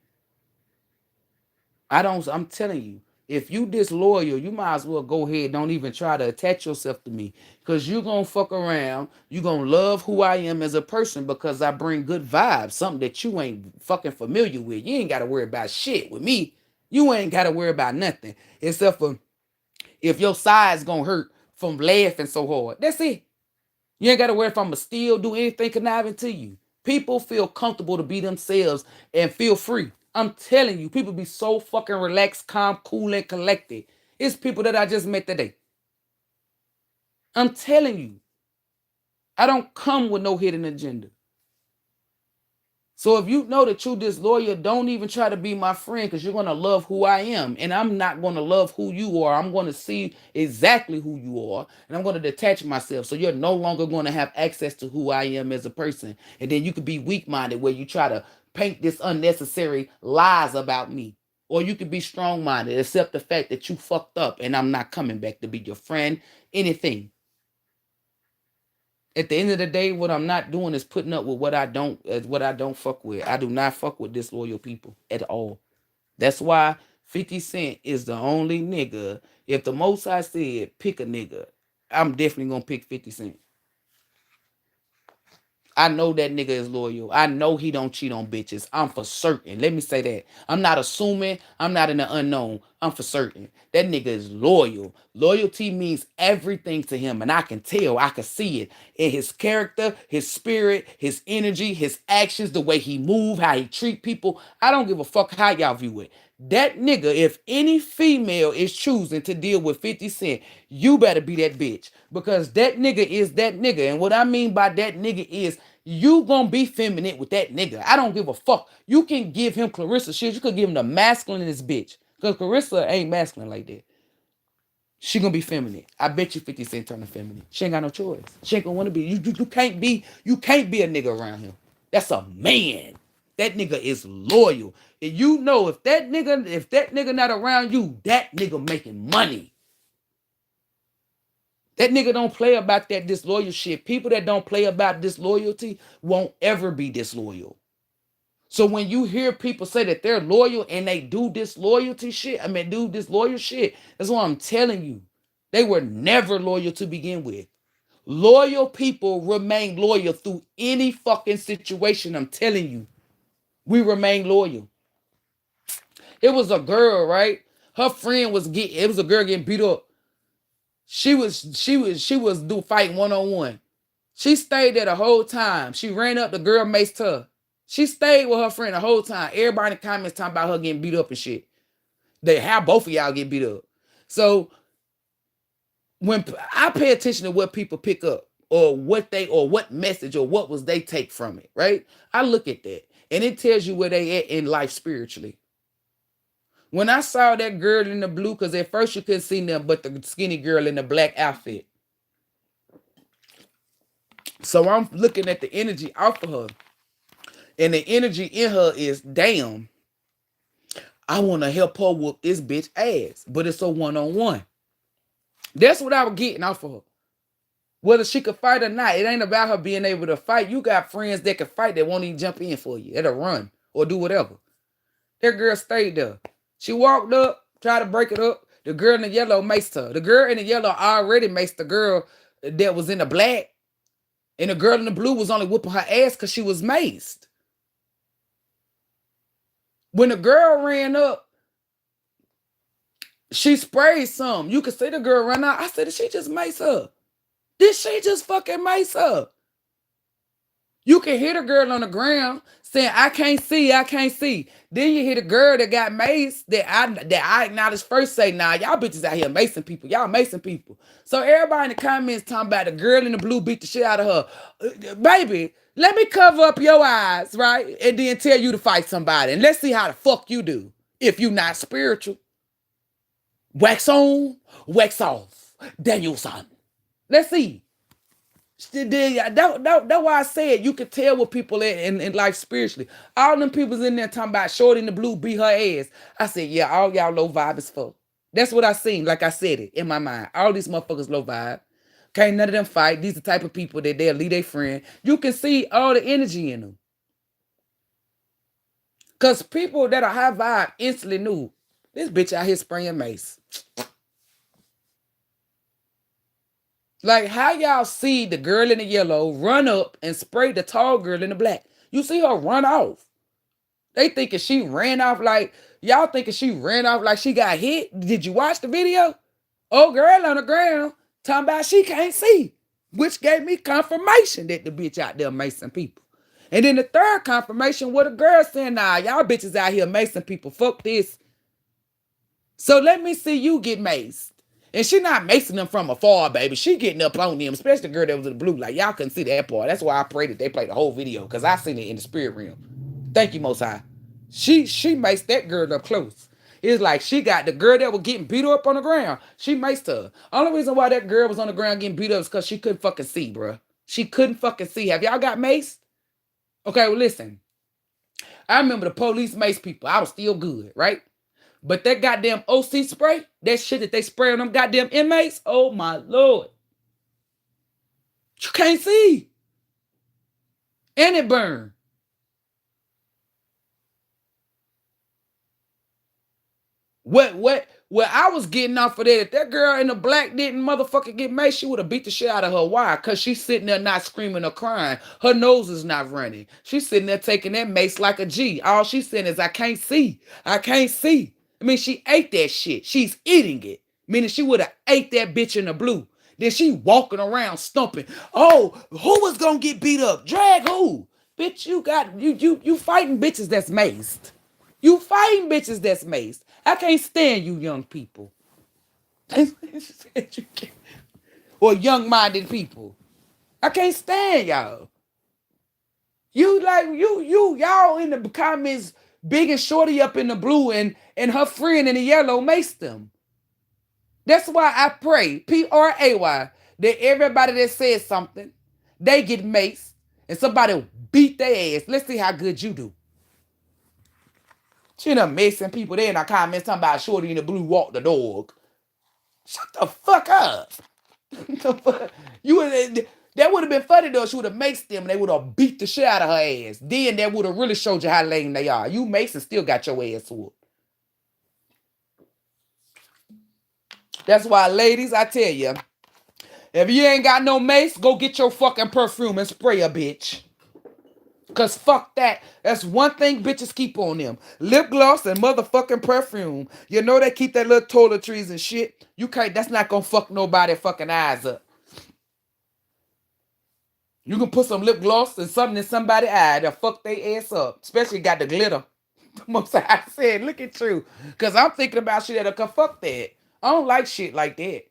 I'm telling you, if you disloyal, you might as well go ahead. Don't even try to attach yourself to me. Because you're going to fuck around. You're going to love who I am as a person because I bring good vibes. Something that you ain't fucking familiar with. You ain't got to worry about shit with me. You ain't got to worry about nothing. Except for if your side's going to hurt from laughing so hard. That's it. You ain't got to worry if I'm going to still do anything conniving to you. People feel comfortable to be themselves and feel free. I'm telling you, people be so fucking relaxed, calm, cool, and collected. It's people that I just met today. I'm telling you, I don't come with no hidden agenda. So if you know that you disloyal, don't even try to be my friend because you're going to love who I am. And I'm not going to love who you are. I'm going to see exactly who you are. And I'm going to detach myself. So you're no longer going to have access to who I am as a person. And then you could be weak-minded where you try to paint this unnecessary lies about me. Or you could be strong-minded, accept the fact that you fucked up and I'm not coming back to be your friend, anything. At the end of the day, what I'm not doing is putting up with what I don't fuck with. I do not fuck with disloyal people at all. That's why 50 Cent is the only nigga. If the most I said pick a nigga, I'm definitely gonna pick 50 Cent. I know that nigga is loyal. I know he don't cheat on bitches. I'm for certain. Let me say that. I'm not assuming. I'm not in the unknown. I'm for certain. That nigga is loyal. Loyalty means everything to him. And I can tell. I can see it in his character, his spirit, his energy, his actions, the way he move, how he treat people. I don't give a fuck how y'all view it. That nigga, if any female is choosing to deal with 50 Cent, you better be that bitch. Because that nigga is that nigga. And what I mean by that nigga is you gonna be feminine with that nigga. I don't give a fuck. You can give him Clarissa shit. You could give him the masculine in this bitch. Because Clarissa ain't masculine like that. She gonna be feminine. I bet you 50 Cent turning feminine. She ain't got no choice. She ain't gonna wanna be. You can't be a nigga around him. That's a man. That nigga is loyal. And you know if that nigga not around you, that nigga making money. That nigga don't play about that disloyal shit. People that don't play about disloyalty won't ever be disloyal. So when you hear people say that they're loyal and they do disloyalty shit, do disloyal shit, that's what I'm telling you. They were never loyal to begin with. Loyal people remain loyal through any fucking situation. I'm telling you. We remain loyal. It was a girl, right? Her friend it was a girl getting beat up. She was do fighting one-on-one. She stayed there the whole time. She ran up, the girl maced her. She stayed with her friend the whole time. Everybody in the comments talking about her getting beat up and shit. They have both of y'all get beat up. So when I pay attention to what people pick up or what message or what was they take from it, right? I look at that and it tells you where they at in life spiritually. When I saw that girl in the blue, because at first you couldn't see them but the skinny girl in the black outfit. So I'm looking at the energy off of her. And the energy in her is, damn, I want to help her whoop this bitch ass. But it's a one-on-one. That's what I was getting off of her. Whether she could fight or not, it ain't about her being able to fight. You got friends that can fight that won't even jump in for you. That'll run or do whatever. That girl stayed there. She walked up, tried to break it up. The girl in the yellow maced her. The girl in the yellow already maced the girl that was in the black. And the girl in the blue was only whooping her ass because she was maced. When the girl ran up, she sprayed some. You could see the girl run out. I said, did she just mace her? Did she just fucking mace her? You can hear the girl on the ground saying, I can't see, I can't see. Then you hear the girl that got maced that I acknowledge first say, nah, y'all bitches out here macing people. Y'all macing people. So everybody in the comments talking about the girl in the blue beat the shit out of her. Baby, let me cover up your eyes, right? And then tell you to fight somebody. And let's see how the fuck you do if you not spiritual. Wax on, wax off. Danielson. Let's see. That's why I said you could tell what people in life spiritually. All them people's in there talking about Shorty in the blue beat her ass. I said, yeah, all y'all low vibe as fuck. That's what I seen. Like I said it in my mind. All these motherfuckers low vibe. Can't none of them fight. These are the type of people that they'll leave their friend. You can see all the energy in them. Because people that are high vibe instantly knew this bitch out here spraying mace. Like how y'all see the girl in the yellow run up and spray the tall girl in the black. You see her run off. They thinking she ran off like, y'all thinking she ran off like she got hit. Did you watch the video? Old girl on the ground talking about she can't see. Which gave me confirmation that the bitch out there macing people. And then the third confirmation, what a girl saying, nah, y'all bitches out here macing people. Fuck this. So let me see you get maced. And she not macing them from afar, baby. She getting up on them, especially the girl that was in the blue. Like, y'all couldn't see that part. That's why I pray that they play the whole video, because I seen it in the spirit realm. Thank you, Most High. She maced that girl up close. It's like she got the girl that was getting beat up on the ground. She maced her. Only reason why that girl was on the ground getting beat up is because she couldn't fucking see, bro. She couldn't fucking see. Have y'all got maced? Okay, well, listen. I remember the police mace people. I was still good, right? But that goddamn OC spray, that shit that they spray on them goddamn inmates, oh my Lord. You can't see. And it burn. What I was getting off of that, if that girl in the black didn't motherfucking get made, she would have beat the shit out of her. Why? Because she's sitting there not screaming or crying. Her nose is not running. She's sitting there taking that mace like a G. All she's saying is, I can't see. I can't see. I mean, she ate that shit. She's eating it. Meaning she would have ate that bitch in the blue. Then she walking around stumping. Oh, who was gonna get beat up? Drag who? Bitch, you fighting bitches that's maced. You fighting bitches that's maced. I can't stand you young people. Or young-minded people. I can't stand y'all. Y'all in the comments, big and shorty up in the blue and her friend in the yellow maced them. That's why I pray, Pray, that everybody that says something, they get maced and somebody beat their ass. Let's see how good you do. She done macing people there in the comments talking about shorty in the blue walk the dog. Shut the fuck up. That would have been funny though. She would have maced them and they would have beat the shit out of her ass. Then that would have really showed you how lame they are. You Mason still got your ass whooped. That's why, ladies, I tell you, if you ain't got no mace, go get your fucking perfume and spray a bitch. Cause fuck that. That's one thing bitches keep on them. Lip gloss and motherfucking perfume. You know they keep that little toiletries and shit. You can't, that's not gonna fuck nobody fucking eyes up. You can put some lip gloss and something in somebody's eye to fuck their ass up. Especially got the glitter. Most I said, look at you. Cause I'm thinking about shit that'll come fuck that. I don't like shit like that.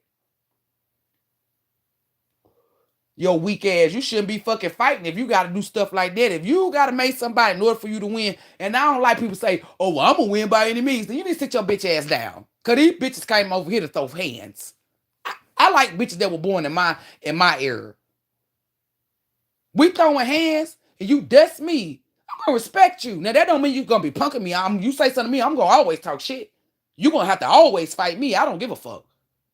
Yo, weak ass, you shouldn't be fucking fighting if you gotta do stuff like that. If you gotta make somebody in order for you to win, and I don't like people say, oh, well, I'm gonna win by any means, then you need to sit your bitch ass down. Cause these bitches came over here to throw hands. I like bitches that were born in my era. We throwing hands and you dust me, I'm gonna respect you. Now that don't mean you gonna be punking me. You say something to me, I'm gonna always talk shit. You gonna have to always fight me. I don't give a fuck.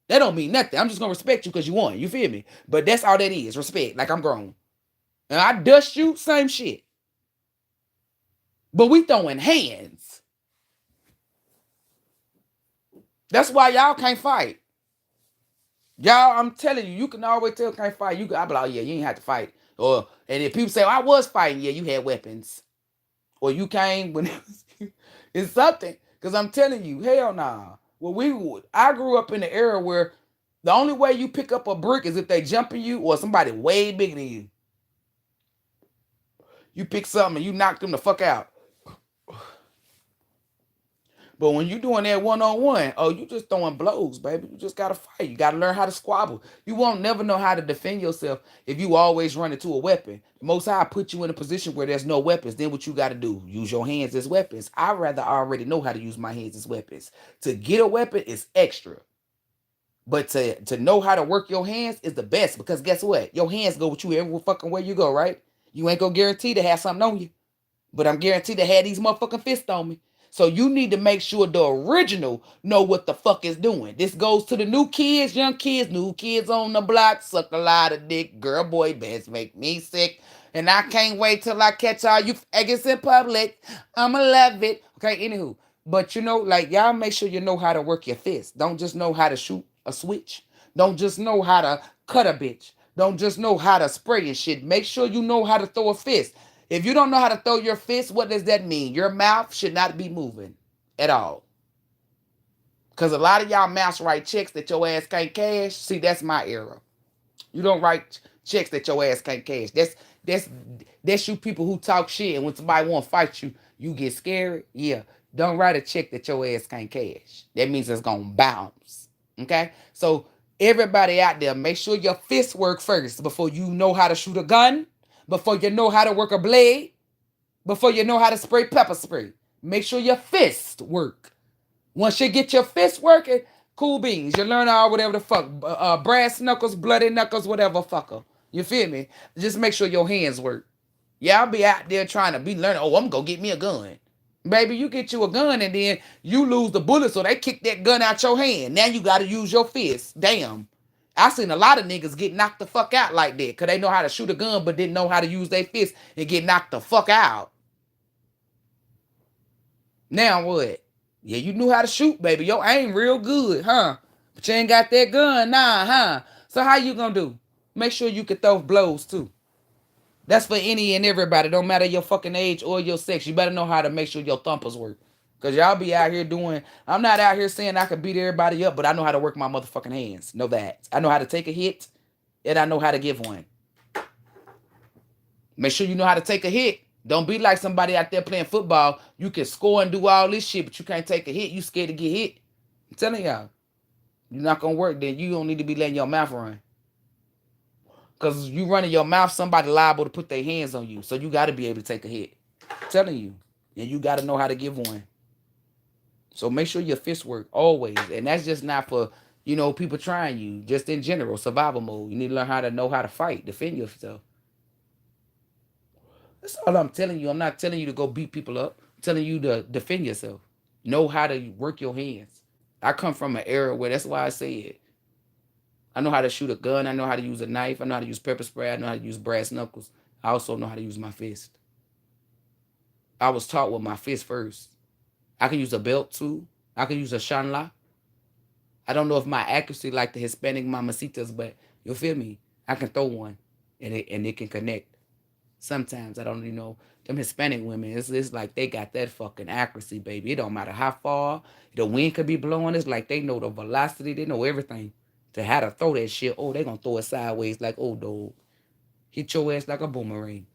That don't mean nothing. I'm just gonna respect you because you won. You feel me? But that's all that is. Respect. Like I'm grown. And I dust you, same shit. But we throwing hands. That's why y'all can't fight. Y'all, I'm telling you, you can always tell can't fight. I be like, oh, yeah, you ain't have to fight. And if people say, oh, I was fighting, yeah, you had weapons. Or you came when it's something. Because I'm telling you, hell nah. Well, I grew up in the era where the only way you pick up a brick is if they jumping you or somebody way bigger than you. You pick something and you knock them the fuck out. But when you doing that one-on-one, oh, you just throwing blows, baby. You just gotta fight. You gotta learn how to squabble. You won't never know how to defend yourself if you always run into a weapon. Most High put you in a position where there's no weapons. Then what you gotta do? Use your hands as weapons. I'd rather already know how to use my hands as weapons. To get a weapon is extra. But to know how to work your hands is the best, because guess what? Your hands go with you every fucking way you go, right? You ain't gonna guarantee to have something on you. But I'm guaranteed to have these motherfucking fists on me. So you need to make sure the original know what the fuck is doing. This goes to the new kids, young kids, new kids on the block, suck a lot of dick, girl, boy, best make me sick. And I can't wait till I catch all you faggots in public. I'ma love it. Okay, anywho. But you know, like, y'all make sure you know how to work your fist. Don't just know how to shoot a switch. Don't just know how to cut a bitch. Don't just know how to spray and shit. Make sure you know how to throw a fist. If you don't know how to throw your fist, what does that mean? Your mouth should not be moving at all. Because a lot of y'all mouths write checks that your ass can't cash. See, that's my era. You don't write checks that your ass can't cash. That's that's you people who talk shit, and when somebody want to fight you, you get scared. Yeah, don't write a check that your ass can't cash. That means it's gonna bounce. Okay, so everybody out there, make sure your fists work first before you know how to shoot a gun, before you know how to work a blade, before you know how to spray pepper spray. Make sure your fists work. Once you get your fists working, cool beans. You learn all whatever the fuck. Brass knuckles, bloody knuckles, whatever fucker. You feel me? Just make sure your hands work. Yeah, I'll be out there trying to be learning. Oh, I'm gonna get me a gun. Baby, you get you a gun and then you lose the bullet, so they kick that gun out your hand. Now you gotta use your fist. Damn. I seen a lot of niggas get knocked the fuck out like that. Cause they know how to shoot a gun, but didn't know how to use their fist and get knocked the fuck out. Now what? Yeah, you knew how to shoot, baby. Your aim real good, huh? But you ain't got that gun, nah, huh? So how you gonna do? Make sure you can throw blows too. That's for any and everybody. Don't matter your fucking age or your sex. You better know how to make sure your thumpers work. Cause y'all be out here doing. I'm not out here saying I can beat everybody up, but I know how to work my motherfucking hands. Know that. I know how to take a hit, and I know how to give one. Make sure you know how to take a hit. Don't be like somebody out there playing football. You can score and do all this shit, but you can't take a hit. You scared to get hit. I'm telling y'all. You're not gonna work, then you don't need to be letting your mouth run. Cause you running your mouth, somebody liable to put their hands on you. So you gotta be able to take a hit. I'm telling you. And you gotta know how to give one. So make sure your fists work always. And that's just not for, people trying you. Just in general, survival mode. You need to learn how to know how to fight, defend yourself. That's all I'm telling you. I'm not telling you to go beat people up. I'm telling you to defend yourself. Know how to work your hands. I come from an era where that's why I say it. I know how to shoot a gun. I know how to use a knife. I know how to use pepper spray. I know how to use brass knuckles. I also know how to use my fist. I was taught with my fist first. I can use a belt too. I can use a shanla. I don't know if my accuracy like the Hispanic mamacitas, but you feel me? I can throw one and it can connect. Sometimes I don't even know them Hispanic women. It's like they got that fucking accuracy, baby. It don't matter how far the wind could be blowing. It's like they know the velocity. They know everything to how to throw that shit. Oh, they gonna throw it sideways like, oh, dog. Hit your ass like a boomerang.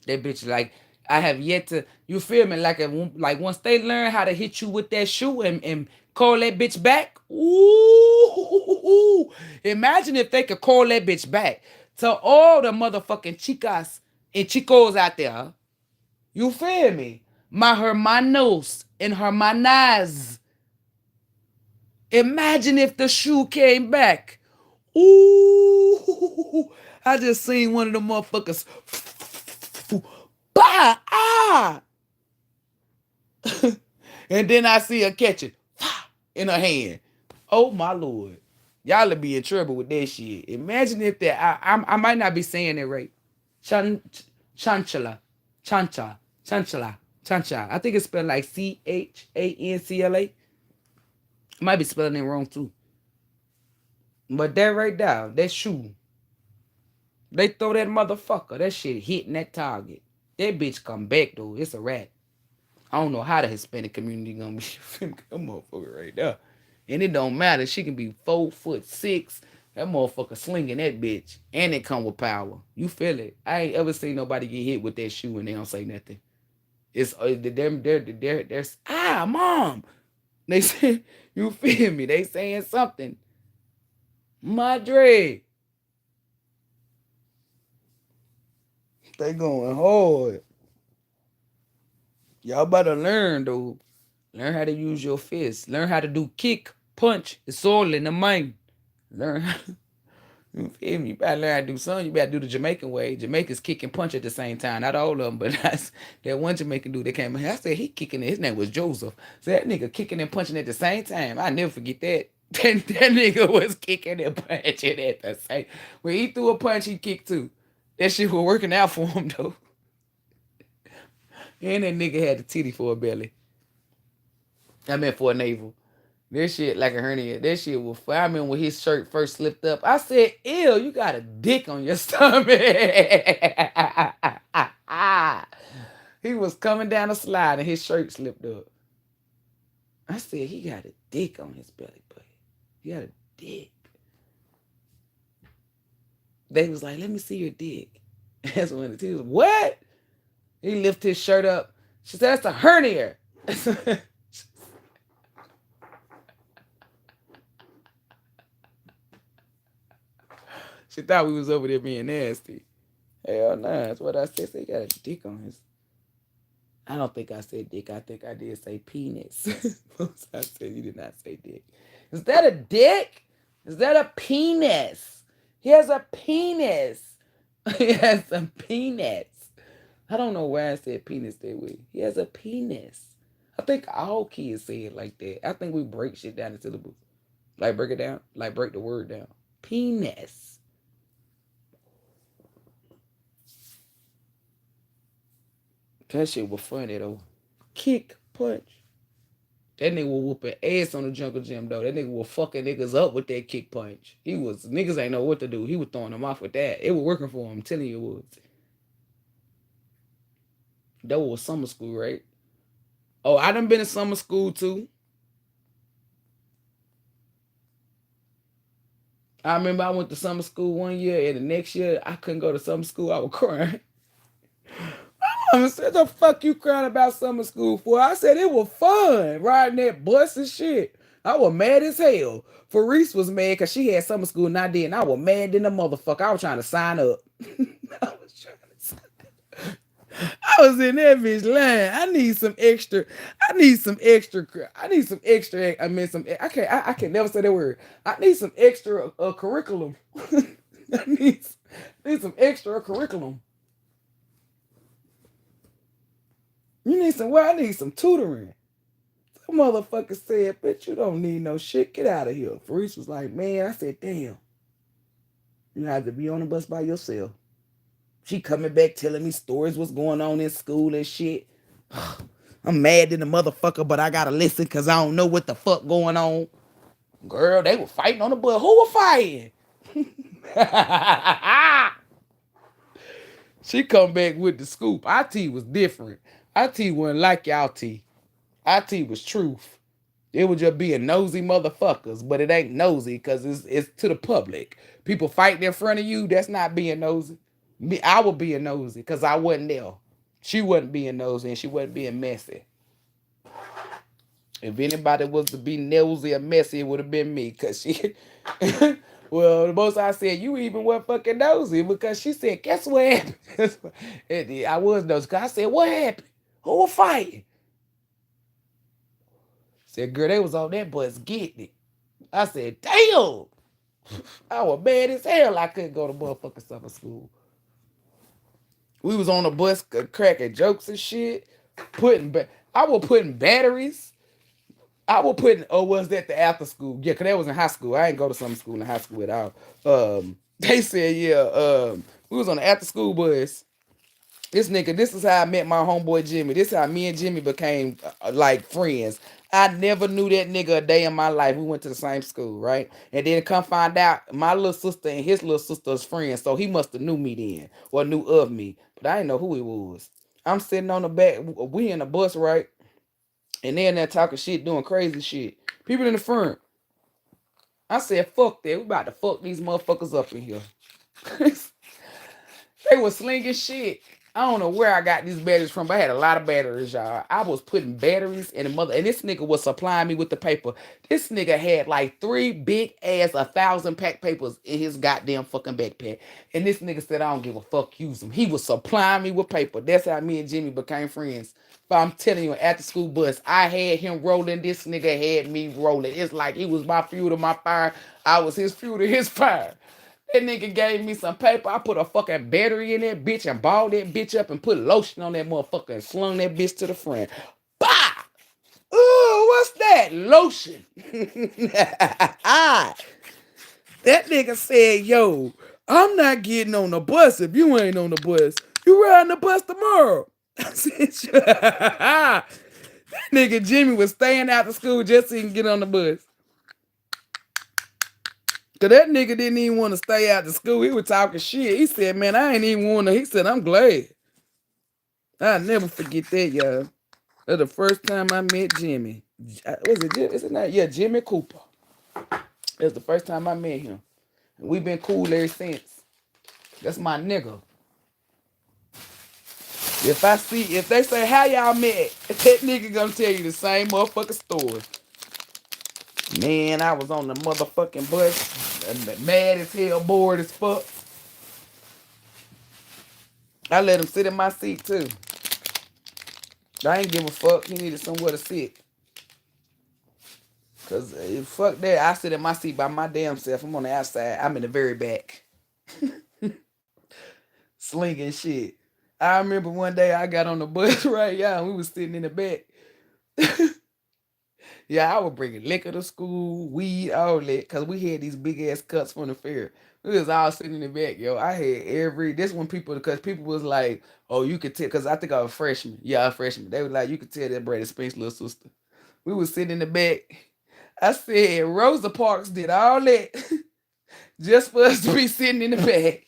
That bitch like I have yet to. You feel me? Like once they learn how to hit you with that shoe and call that bitch back. Ooh, imagine if they could call that bitch back to all the motherfucking chicas and chicos out there. You feel me? My hermanos and hermanas. Imagine if the shoe came back. Ooh, I just seen one of the motherfuckers. Bah, ah. And then I see her catch it in her hand. Oh my Lord. Y'all will be in trouble with that shit. Imagine if that I might not be saying it right. Chanchala. Chanchala. I think it's spelled like Chancla. I might be spelling it wrong too. But that right there, that shoe. They throw that motherfucker. That shit hitting that target. That bitch come back though. It's a rat. I don't know how the Hispanic community gonna be that motherfucker right there. And it don't matter. She can be 4'6". That motherfucker slinging that bitch. And it come with power. You feel it. I ain't ever seen nobody get hit with that shoe and they don't say nothing. It's they're mom. They say, you feel me? They saying something. Madre. They going hard. Y'all better learn though. Learn how to use your fists. Learn how to do kick, punch. It's all in the mind. Learn how to, you feel me? You better learn how to do something. You better do the Jamaican way. Jamaicans kick and punch at the same time. Not all of them, but that's that one Jamaican dude that came here. I said he kicking it. His name was Joseph. So that nigga kicking and punching at the same time. I never forget that. That nigga was kicking and punching at the same. When he threw a punch, he kicked too. That shit was working out for him though. And that nigga had the titty for a belly. I meant for a navel. This shit like a hernia. That shit was. I remember when his shirt first slipped up. I said, "Ew, you got a dick on your stomach." He was coming down the slide and his shirt slipped up. I said, he got a dick on his belly button. He got a dick. They was like, let me see your dick. That's when the teacher was, what? He lifted his shirt up. She said, that's a hernia. She thought we was over there being nasty. Hell nah, that's what I said. So he got a dick on his. I don't think I said dick. I think I did say penis. I said you did not say dick. Is that a dick? Is that a penis? He has a penis. He has a penis. I don't know why I said penis that way. He has a penis. I think all kids say it like that. I think we break shit down in syllables. Like break it down. Like break the word down. Penis. That shit was funny though. Kick, punch. That nigga was whooping ass on the jungle gym though. That nigga was fucking niggas up with that kick punch. He was niggas ain't know what to do. He was throwing them off with that. It was working for him. I'm telling you it was. That was summer school, right? Oh, I done been in summer school too. I remember I went to summer school one year and the next year I couldn't go to summer school. I was crying. Mama said, the fuck you crying about summer school for? I said it was fun riding that bus and shit. I was mad as hell. Farice was mad because she had summer school and I didn't. I was mad than a motherfucker. I was trying to sign up. I was trying to sign up. I was in that bitch line. I need some extra. I need some extra. I need some extra. I mean, some. I can never say that word. I need some extra curriculum. I need some extra curriculum. You need some. Well, I need some tutoring. Some motherfucker said, "Bitch, you don't need no shit. Get out of here." Farice was like, "Man," I said, "Damn, you have to be on the bus by yourself." She coming back telling me stories what's going on in school and shit. I'm mad at the motherfucker, but I gotta listen because I don't know what the fuck going on. Girl, they were fighting on the bus. Who was fighting? She come back with the scoop. IT was different. IT wasn't like y'all T. IT was truth. It was just being nosy motherfuckers, but it ain't nosy because it's to the public. People fighting in front of you, that's not being nosy. Me, I was being nosy because I wasn't there. She wasn't being nosy and she wasn't being messy. If anybody was to be nosy or messy, it would have been me. Cause she well, the most I said, you even were fucking nosy because she said, guess what happened? And I was nosy. Cause I said, what happened? Who was fighting? Said, girl, they was on that bus getting it. I said, damn. I was mad as hell. I couldn't go to motherfucking summer school. We was on the bus cracking jokes and shit. I was putting batteries. I was putting, oh, was that the after school? Yeah, because that was in high school. I didn't go to summer school in high school at all. They said, yeah, we was on the after school bus. This is how I met my homeboy Jimmy. This is how me and Jimmy became like friends. I never knew that nigga a day in my life. We went to the same school, right? And then come find out my little sister and his little sister's friends. So he must have knew me then or knew of me. But I didn't know who he was. I'm sitting on the back. We in the bus, right? And they in there talking shit, doing crazy shit. People in the front. I said, fuck that. We about to fuck these motherfuckers up in here. They was slinging shit. I don't know where I got these batteries from, but I had a lot of batteries, y'all. I was putting batteries in the mother, and this nigga was supplying me with the paper. This nigga had like 3 big ass 1,000 pack papers in his goddamn fucking backpack. And this nigga said, I don't give a fuck, use them. He was supplying me with paper. That's how me and Jimmy became friends. But I'm telling you, at the school bus, I had him rolling. This nigga had me rolling. It's like he was my fuel to my fire. I was his fuel to his fire. That nigga gave me some paper. I put a fucking battery in that bitch and balled that bitch up and put lotion on that motherfucker and slung that bitch to the front. Bah! Ooh, what's that? Lotion. That nigga said, yo, I'm not getting on the bus if you ain't on the bus. You riding the bus tomorrow. I said, that nigga Jimmy was staying out of school just so he can get on the bus. Cause that nigga didn't even want to stay out of school. He was talking shit. He said, man, I ain't even want to. He said, I'm glad. I'll never forget that, y'all. That's the first time I met Jimmy. Was it Jimmy? Is it not? Yeah, Jimmy Cooper. That's the first time I met him. And we've been cool ever since. That's my nigga. If they say how y'all met, that nigga gonna tell you the same motherfucking story. Man, I was on the motherfucking bus, mad as hell, bored as fuck. I let him sit in my seat too. I ain't give a fuck. He needed somewhere to sit. Cause fuck that. I sit in my seat by my damn self. I'm on the outside. I'm in the very back. Slinging shit. I remember one day I got on the bus, right, y'all, and we was sitting in the back. Yeah, I was bringing liquor to school, weed, all that, cause we had these big ass cuts from the fair. We was all sitting in the back, yo. I had this when because people was like, oh, you could tell, cause I think I was a freshman. Yeah, I was a freshman. They was like, you could tell that Brady Spink's little sister. We was sitting in the back. I said, Rosa Parks did all that just for us to be sitting in the back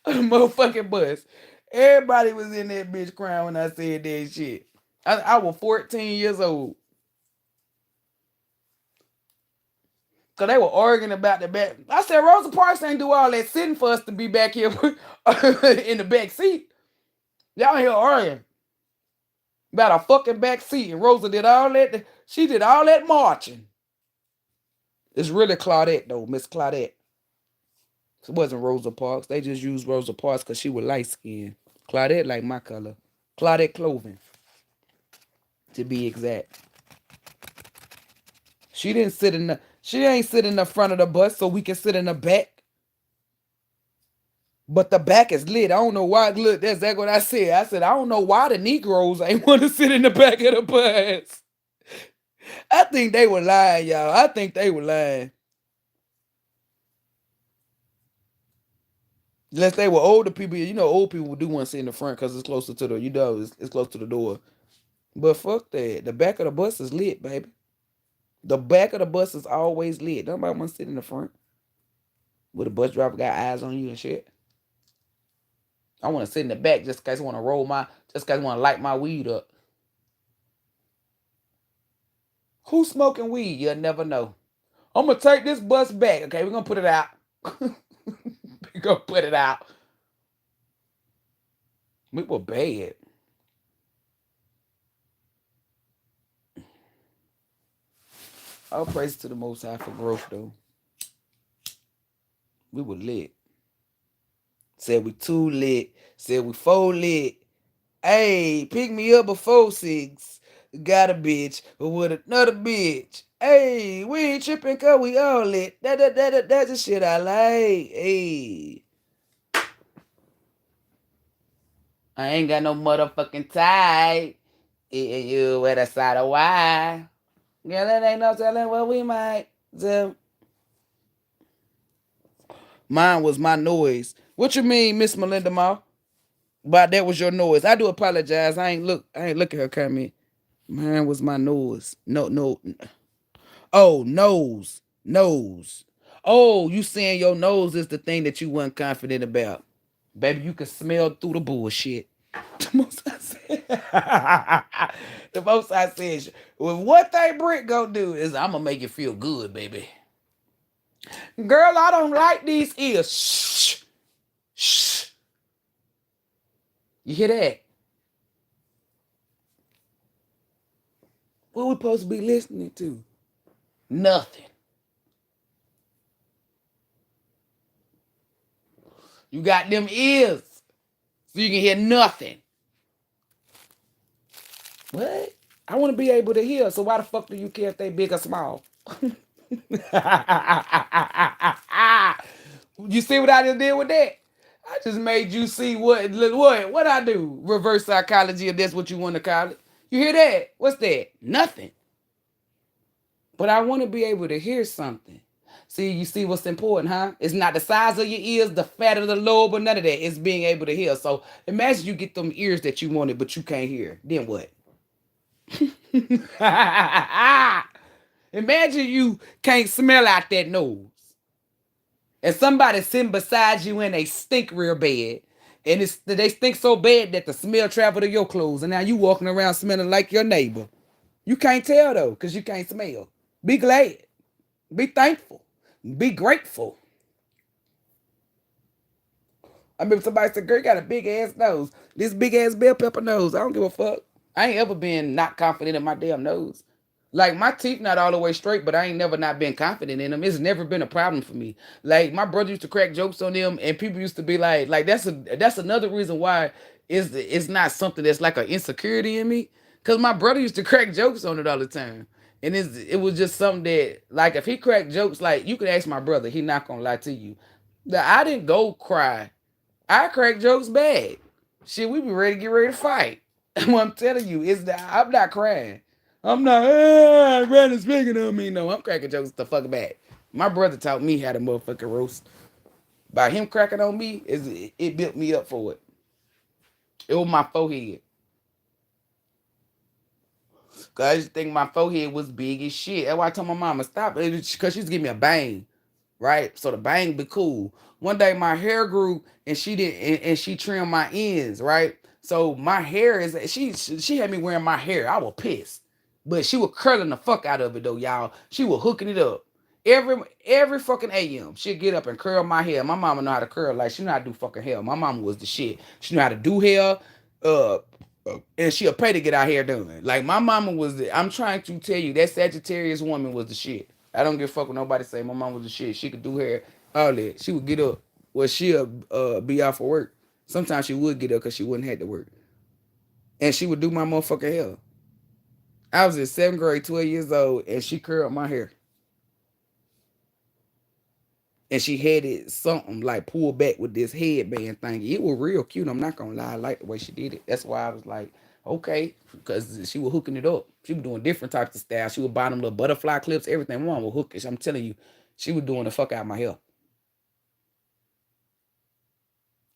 of the motherfucking bus. Everybody was in that bitch crying when I said that shit. I was 14 years old. Cause they were arguing about the back. I said Rosa Parks ain't do all that sitting for us to be back here in the back seat. Y'all here arguing about a fucking back seat. And Rosa did all that. She did all that marching. It's really Claudette though, Miss Claudette. It wasn't Rosa Parks. They just used Rosa Parks because she was light skinned. Claudette like my color. Claudette Cloven, to be exact. She didn't sit in the. She ain't sit in the front of the bus so we can sit in the back. But the back is lit. I don't know why. Look, that's exactly what I said. I said I don't know why the Negroes ain't want to sit in the back of the bus. I think they were lying, y'all. I think they were lying. Unless they were older people, old people do want to sit in the front because it's closer to the, it's close to the door. But fuck that. The back of the bus is lit, baby. The back of the bus is always lit. Nobody want to sit in the front. Where the bus driver got eyes on you and shit. I want to sit in the back just in case I want to just in case I want to light my weed up. Who's smoking weed? You'll never know. I'm going to take this bus back. Okay, we're going to put it out. We're going to put it out. We were bad. All praise to the Most High for growth, though. We were lit. Said we too lit. Said we 4 lit. Hey, pick me up before 6. Got a bitch with another bitch. Hey, we ain't tripping cause we all lit. That's the shit I like. Hey. I ain't got no motherfucking tie. You with a side of why? Yeah, that ain't no telling what we might do. Mine was my noise. What you mean, Miss Melinda Ma? But that was your noise. I do apologize. I ain't look at her comment. Mine was my nose. No. Oh, nose. Oh, you saying your nose is the thing that you weren't confident about. Baby, you can smell through the bullshit. The most I said. The most I said. Well, what they Brick gonna do is I'm gonna make you feel good, baby. Girl, I don't like these ears. Shh. Shh. You hear that? What we supposed to be listening to? Nothing. You got them ears, so you can hear nothing. What? I want to be able to hear, so why the fuck do you care if they big or small? You see what I just did with that? I just made you see what I do. Reverse psychology, if that's what you want to call it. You hear that? What's that? Nothing. But I want to be able to hear something. See, you see what's important, huh? It's not the size of your ears, the fat of the lobe, or none of that. It's being able to hear. So imagine you get them ears that you wanted, but you can't hear. Then what? Imagine you can't smell out that nose. And somebody sitting beside you and they stink real bad. And they stink so bad that the smell travel to your clothes. And now you walking around smelling like your neighbor. You can't tell though, because you can't smell. Be glad. Be thankful. Be grateful. I remember somebody said, girl, you got a big ass nose. This big ass bell pepper nose. I don't give a fuck. I ain't ever been not confident in my damn nose. Like my teeth not all the way straight, but I ain't never not been confident in them. It's never been a problem for me. Like my brother used to crack jokes on them, and people used to be like that's another reason why it's not something that's like an insecurity in me. Cause my brother used to crack jokes on it all the time, and it was just something that like if he cracked jokes, like you could ask my brother, he not gonna lie to you. That I didn't go cry. I crack jokes bad. Shit, we be ready to get ready to fight. What I'm telling you is that I'm not crying. I'm not, Brandon speaking on me. No, I'm cracking jokes the fuck bad. My brother taught me how to motherfucking roast. By him cracking on me, it built me up for it. It was my forehead. Cause I just think my forehead was big as shit. That's why I told my mama stop it. Cause she used to give me a bang. Right? So the bang be cool. One day my hair grew and she did and she trimmed my ends, right? So my hair is she had me wearing my hair. I was pissed. But she was curling the fuck out of it though, y'all. She was hooking it up. Every fucking AM, she'd get up and curl my hair. My mama know how to curl, like she know how to do fucking hair. My mama was the shit. She know how to do hair. Uh and she'll pay to get our hair done. Like my mama was I'm trying to tell you, that Sagittarius woman was the shit. I don't give a fuck what nobody say. My mom was the shit. She could do hair, all that. She would get up. Well, she'll be out for work. Sometimes she would get up because she wouldn't have to work. And she would do my motherfucking hair. I was in 7th grade, 12 years old, and she curled my hair. And she had it something like pulled back with this headband thing. It was real cute. I'm not gonna lie. I like the way she did it. That's why I was like, okay, because she was hooking it up. She was doing different types of styles. She would buy them little butterfly clips, everything. Mom was hookish. I'm telling you, she was doing the fuck out of my hair.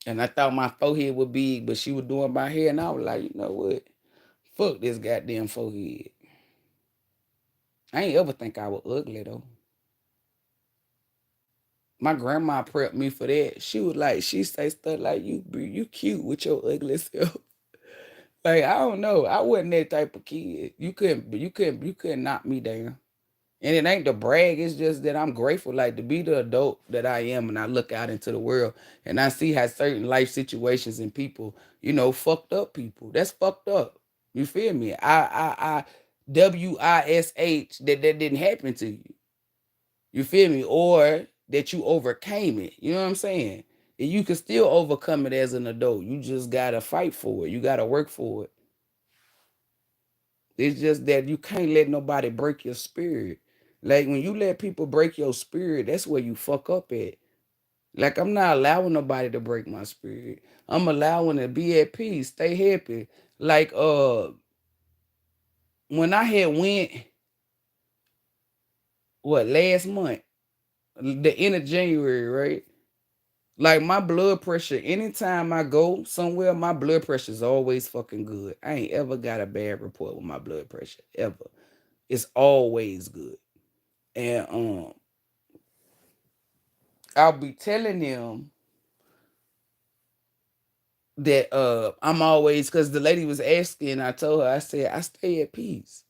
And I thought my forehead would be, but she was doing my hair, and I was like, you know what? Fuck this goddamn forehead. I ain't ever think I was ugly though. My grandma prepped me for that. She was like, she say stuff like, you cute with your ugly self." Like I don't know, I wasn't that type of kid. You couldn't knock me down. And it ain't to brag. It's just that I'm grateful, like to be the adult that I am, and I look out into the world and I see how certain life situations and people, fucked up people. That's fucked up. You feel me? I WISH that didn't happen to you. You feel me? Or that you overcame it. You know what I'm saying? And you can still overcome it as an adult. You just gotta fight for it. You gotta work for it. It's just that you can't let nobody break your spirit. Like when you let people break your spirit, that's where you fuck up at. Like I'm not allowing nobody to break my spirit. I'm allowing to be at peace, stay happy. Like when I had went last month, the end of January, right? Like my blood pressure, anytime I go somewhere, my blood pressure is always fucking good. I ain't ever got a bad report with my blood pressure. Ever. It's always good. And I'll be telling them that I'm always, because the lady was asking, I told her, I said, I stay at peace.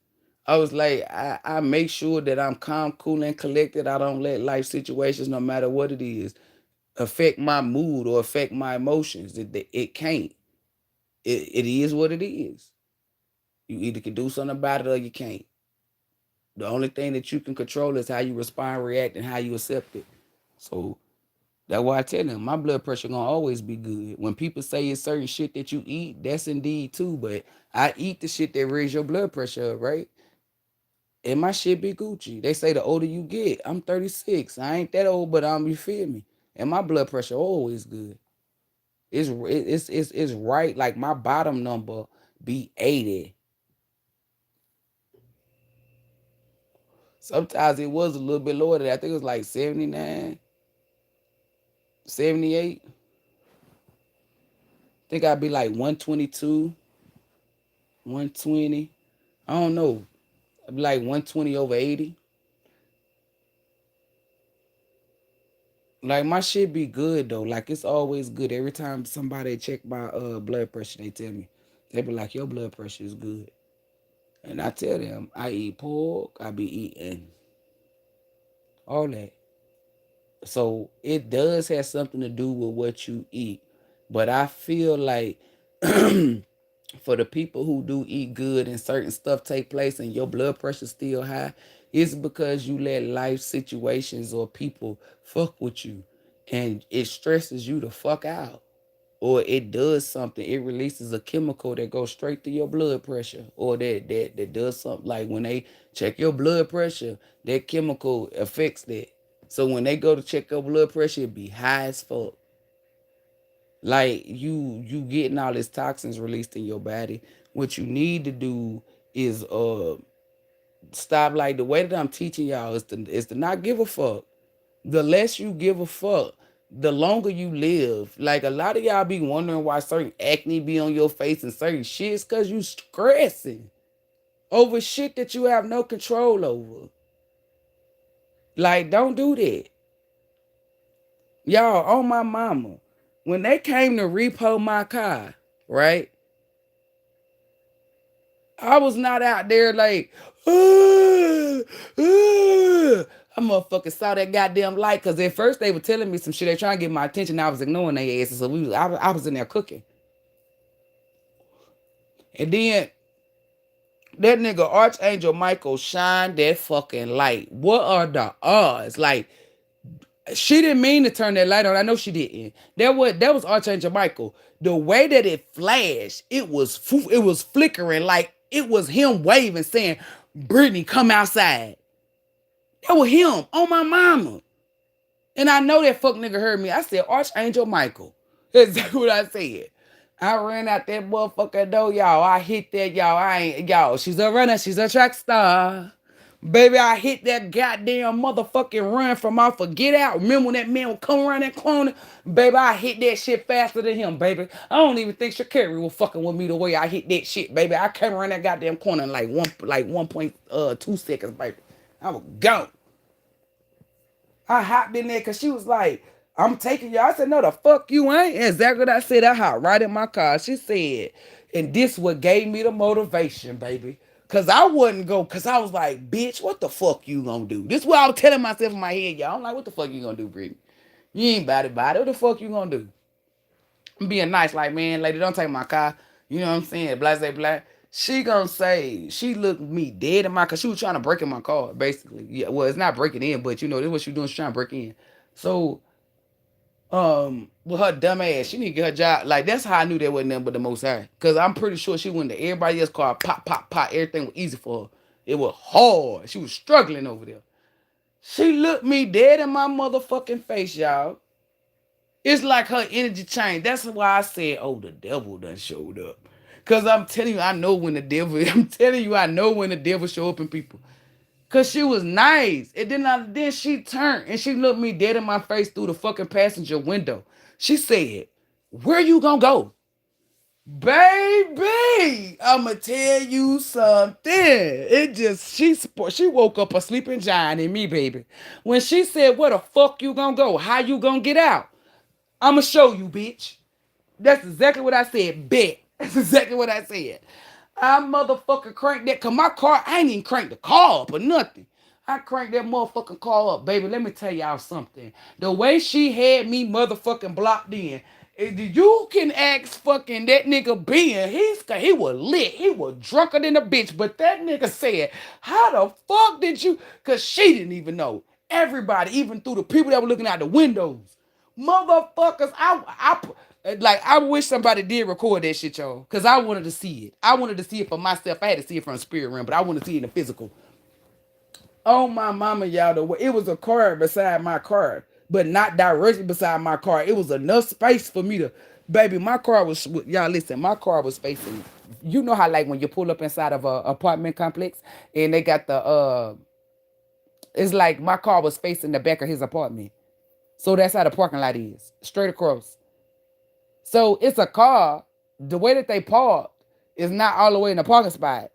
I was like, I make sure that I'm calm, cool, and collected. I don't let life situations, no matter what it is, affect my mood or affect my emotions. It can't. It is what it is. You either can do something about it or you can't. The only thing that you can control is how you respond, react, and how you accept it. So that's why I tell them my blood pressure gonna always be good. When people say it's certain shit that you eat, that's indeed too. But I eat the shit that raise your blood pressure up, right? And my shit be Gucci. They say the older you get, I'm 36. I ain't that old, but you feel me. And my blood pressure always good. It's right. Like my bottom number be 80. Sometimes it was a little bit lower than that. I think it was like 79, 78. I think I'd be like 122, 120. I don't know. I'd be like 120 over 80. Like my shit be good though. Like it's always good. Every time somebody check my blood pressure, they tell me. They be like, your blood pressure is good. And I tell them, I eat pork, I be eating all that. So it does have something to do with what you eat. But I feel like for the people who do eat good and certain stuff take place and your blood pressure still high, it's because you let life situations or people fuck with you and it stresses you the fuck out. Or it does something. It releases a chemical that goes straight to your blood pressure. Or that does something like when they check your blood pressure, that chemical affects that. So when they go to check your blood pressure, it be high as fuck. Like you getting all these toxins released in your body. What you need to do is stop. Like the way that I'm teaching y'all is to not give a fuck. The less you give a fuck, the longer you live. Like a lot of y'all be wondering why certain acne be on your face and certain shit's cause you stressing over shit that you have no control over. Like don't do that. Y'all, on my mama. When they came to repo my car, right? I was not out there like, I motherfucking saw that goddamn light because at first they were telling me some shit. They trying to get my attention. I was ignoring their asses. So I was in there cooking. And then that nigga Archangel Michael shined that fucking light. What are the odds? Like, she didn't mean to turn that light on. I know she didn't. That was Archangel Michael. The way that it flashed, it was flickering like it was him waving, saying, "Brittany, come outside." That was him on my mama. And I know that fuck nigga heard me. I said, Archangel Michael. That's exactly what I said. I ran out that motherfucker door, y'all. I hit that, y'all. Y'all, she's a runner. She's a track star. Baby, I hit that goddamn motherfucking run from off of Get Out. Remember when that man would come around that corner? Baby, I hit that shit faster than him, baby. I don't even think Shakari was fucking with me the way I hit that shit, baby. I came around that goddamn corner in like 1.2 seconds, baby. I was gone. I hopped in there because she was like, I'm taking you. I said, no, the fuck you ain't. Exactly what I said. I hopped right in my car. She said, and this what gave me the motivation, baby. Cause I wouldn't go, cause I was like, bitch, what the fuck you gonna do? This is what I was telling myself in my head, y'all. I'm like, what the fuck you gonna do, Brittany? You ain't about it. What the fuck you gonna do? I'm being nice, like, man, lady, don't take my car. You know what I'm saying? Blah, blah, blah. She gonna say, she looked me dead in my car. She was trying to break in my car, basically. Yeah, well, it's not breaking in, but you know, this is what she doing. She's trying to break in. So, with her dumb ass, she need to get her job. Like, that's how I knew that wasn't nothing but the most high. Cause I'm pretty sure she went to everybody else's car, pop, pop, pop. Everything was easy for her. It was hard. She was struggling over there. She looked me dead in my motherfucking face, y'all. It's like her energy changed. That's why I said, oh, the devil done showed up. Cause I'm telling you, I know when the devil, I'm telling you, I know when the devil show up in people. Cause she was nice. And then she turned and she looked me dead in my face through the fucking passenger window. She said, where you gonna go? Baby, I'ma tell you something. She woke up a sleeping giant in me, baby. When she said, where the fuck you gonna go? How you gonna get out? I'ma show you, bitch. That's exactly what I said. Bet. That's exactly what I said. I motherfucker cranked that, cause my car, I ain't even cranked the car up or nothing. I cranked that motherfucking car up, baby. Let me tell y'all something. The way she had me motherfucking blocked in, you can ask fucking that nigga Ben. He was lit. He was drunker than a bitch. But that nigga said, how the fuck did you? Cause she didn't even know. Everybody, even through the people that were looking out the windows. Motherfuckers, I wish somebody did record that shit, y'all. Cause I wanted to see it. I wanted to see it for myself. I had to see it from the spirit realm, but I wanted to see it in the physical. Oh my mama, y'all, it was a car beside my car, but not directly beside my car. It was enough space for me to, baby, my car was, y'all listen, my car was facing, you know how like when you pull up inside of a apartment complex and they got it's like my car was facing the back of his apartment. So that's how the parking lot is, straight across. So it's a car. The way that they parked is not all the way in the parking spot.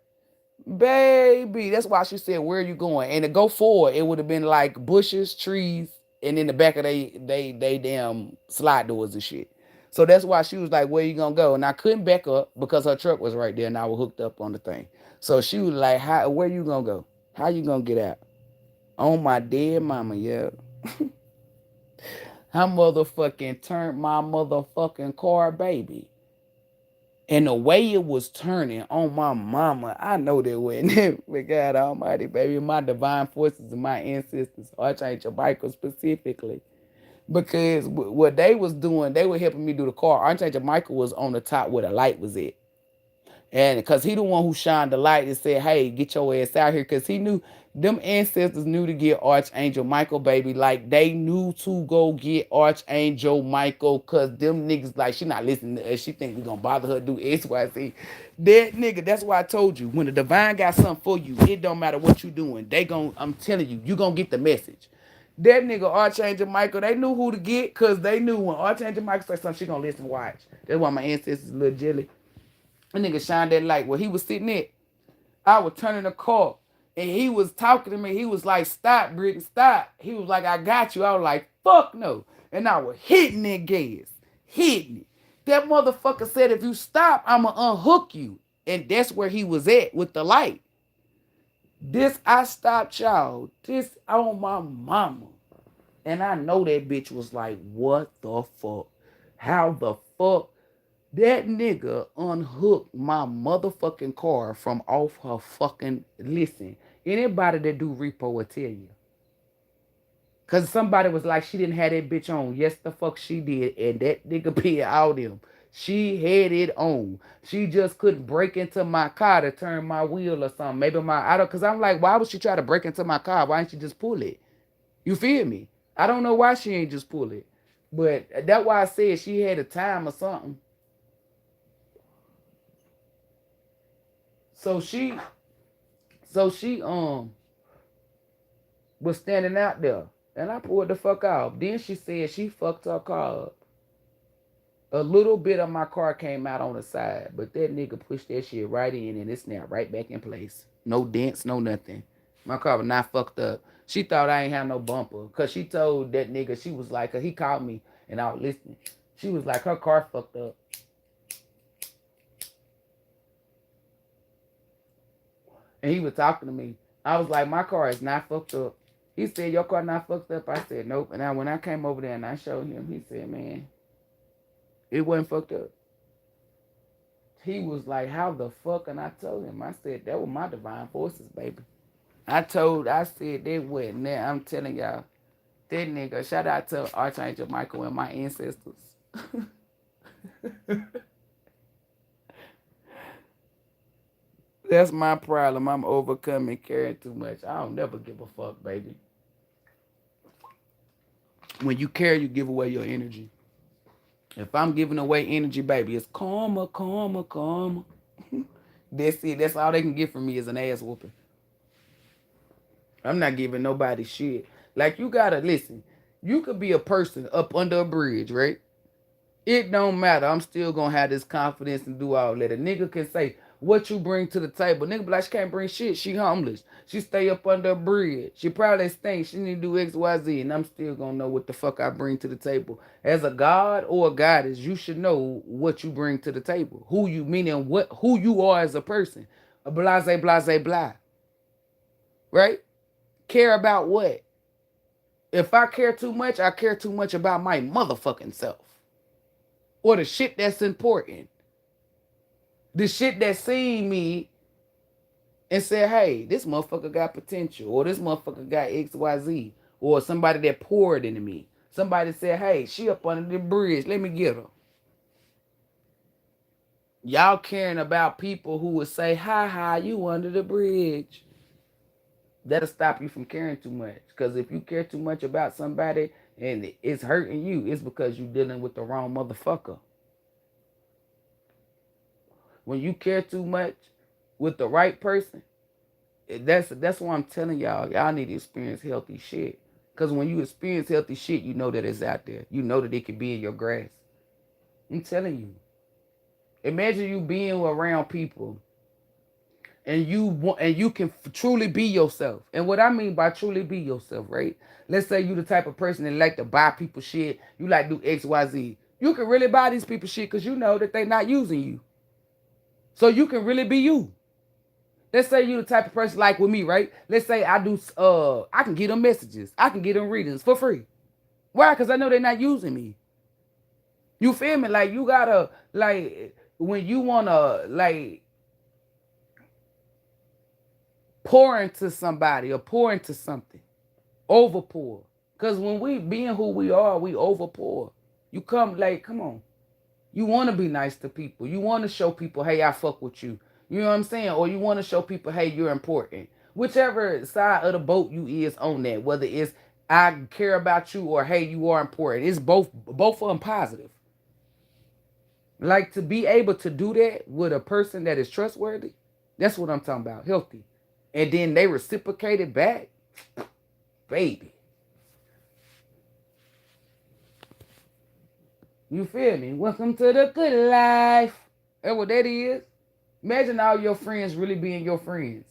Baby, that's why she said, where are you going? And to go forward, it would have been like bushes, trees, and in the back of they damn slide doors and shit. So that's why she was like, where you gonna go? And I couldn't back up because her truck was right there and I was hooked up on the thing. So she was like, where you gonna go? How you gonna get out? On my dead mama, yeah. I motherfucking turned my motherfucking car, baby. And the way it was turning on my mama, I know that wasn't but God Almighty, baby. My divine forces and my ancestors, Archangel Michael specifically. Because what they was doing, they were helping me do the car. Archangel Michael was on the top where the light was at. And because he the one who shined the light and said, hey, get your ass out here. Because he knew, them ancestors knew to get Archangel Michael, baby. Like, they knew to go get Archangel Michael because them niggas, like, she not listening to us. She think we going to bother her do X, Y, Z. That nigga, that's why I told you, when the divine got something for you, it don't matter what you doing. They gon', I'm telling you, you going to get the message. That nigga Archangel Michael, they knew who to get because they knew when Archangel Michael said something, she going to listen and watch. That's why my ancestors a little jelly. That nigga shined that light where he was sitting at. I was turning the car and he was talking to me. He was like, stop, Brittany, stop. He was like, I got you. I was like, fuck no. And I was hitting that gas, hitting it. That motherfucker said, if you stop, I'ma unhook you. And that's where he was at with the light. This, I stopped y'all. This on my mama. And I know that bitch was like, what the fuck? How the fuck? That nigga unhooked my motherfucking car from off her fucking. Listen, anybody that do repo will tell you. Cause somebody was like, she didn't have that bitch on. Yes, the fuck she did. And that nigga be out him. She had it on. She just couldn't break into my car to turn my wheel or something. Maybe I don't, cause I'm like, why would she try to break into my car? Why didn't she just pull it? You feel me? I don't know why she ain't just pull it. But that's why I said she had a time or something. So she was standing out there. And I pulled the fuck off. Then she said she fucked her car up. A little bit of my car came out on the side, but that nigga pushed that shit right in and it snapped right back in place. No dents, no nothing. My car was not fucked up. She thought I ain't have no bumper. Cause she told that nigga, she was like, he called me and I was listening. She was like, her car fucked up. And he was talking to me. I was like, my car is not fucked up. He said, your car not fucked up? I said, nope. And when I came over there and I showed him, he said, man, it wasn't fucked up. He was like, how the fuck? And I told him, I said, that was my divine forces, baby. I said, that wasn't there. I'm telling y'all, that nigga, shout out to Archangel Michael and my ancestors. That's my problem. I'm overcoming caring too much. I don't never give a fuck, baby. When you care, you give away your energy. If I'm giving away energy, baby, it's karma, karma, karma. That's it. That's all they can get from me is an ass whooping. I'm not giving nobody shit. Like, you gotta listen. You could be a person up under a bridge, right? It don't matter. I'm still gonna have this confidence and do all that. A nigga can say what you bring to the table. Nigga be like, she can't bring shit. She homeless. She stay up under a bridge. She probably stink. She need to do X, Y, Z. And I'm still gonna know what the fuck I bring to the table. As a god or a goddess, you should know what you bring to the table. Who you, meaning who you are as a person. A blase, blase, blah. Right? Care about what? If I care too much, I care too much about my motherfucking self. Or the shit that's important. The shit that seen me and said, hey, this motherfucker got potential. Or this motherfucker got XYZ. Or somebody that poured into me. Somebody said, hey, she up under the bridge. Let me get her. Y'all caring about people who would say, hi, you under the bridge. That'll stop you from caring too much. Because if you care too much about somebody and it's hurting you, it's because you're dealing with the wrong motherfucker. When you care too much with the right person, that's why I'm telling y'all need to experience healthy shit. Because when you experience healthy shit, you know that it's out there. You know that it can be in your grasp. I'm telling you. Imagine you being around people and you can truly be yourself. And what I mean by truly be yourself, right? Let's say you the type of person that like to buy people shit. You like to do X, Y, Z. You can really buy these people shit because you know that they not using you. So you can really be you. Let's say you the type of person like with me, right? Let's say I can get them messages. I can get them readings for free. Why? Because I know they're not using me. You feel me? Like you gotta like when you wanna like pour into somebody or pour into something, overpour. Because when we being who we are, we overpour. You come like, come on. You want to be nice to people. You want to show people, hey, I fuck with you. You know what I'm saying? Or you want to show people, hey, you're important. Whichever side of the boat you is on that, whether it's I care about you or hey, you are important. It's both of them positive. Like to be able to do that with a person that is trustworthy, that's what I'm talking about. Healthy. And then they reciprocate it back, baby. You feel me? Welcome to the good life. That's what that is. Imagine all your friends really being your friends.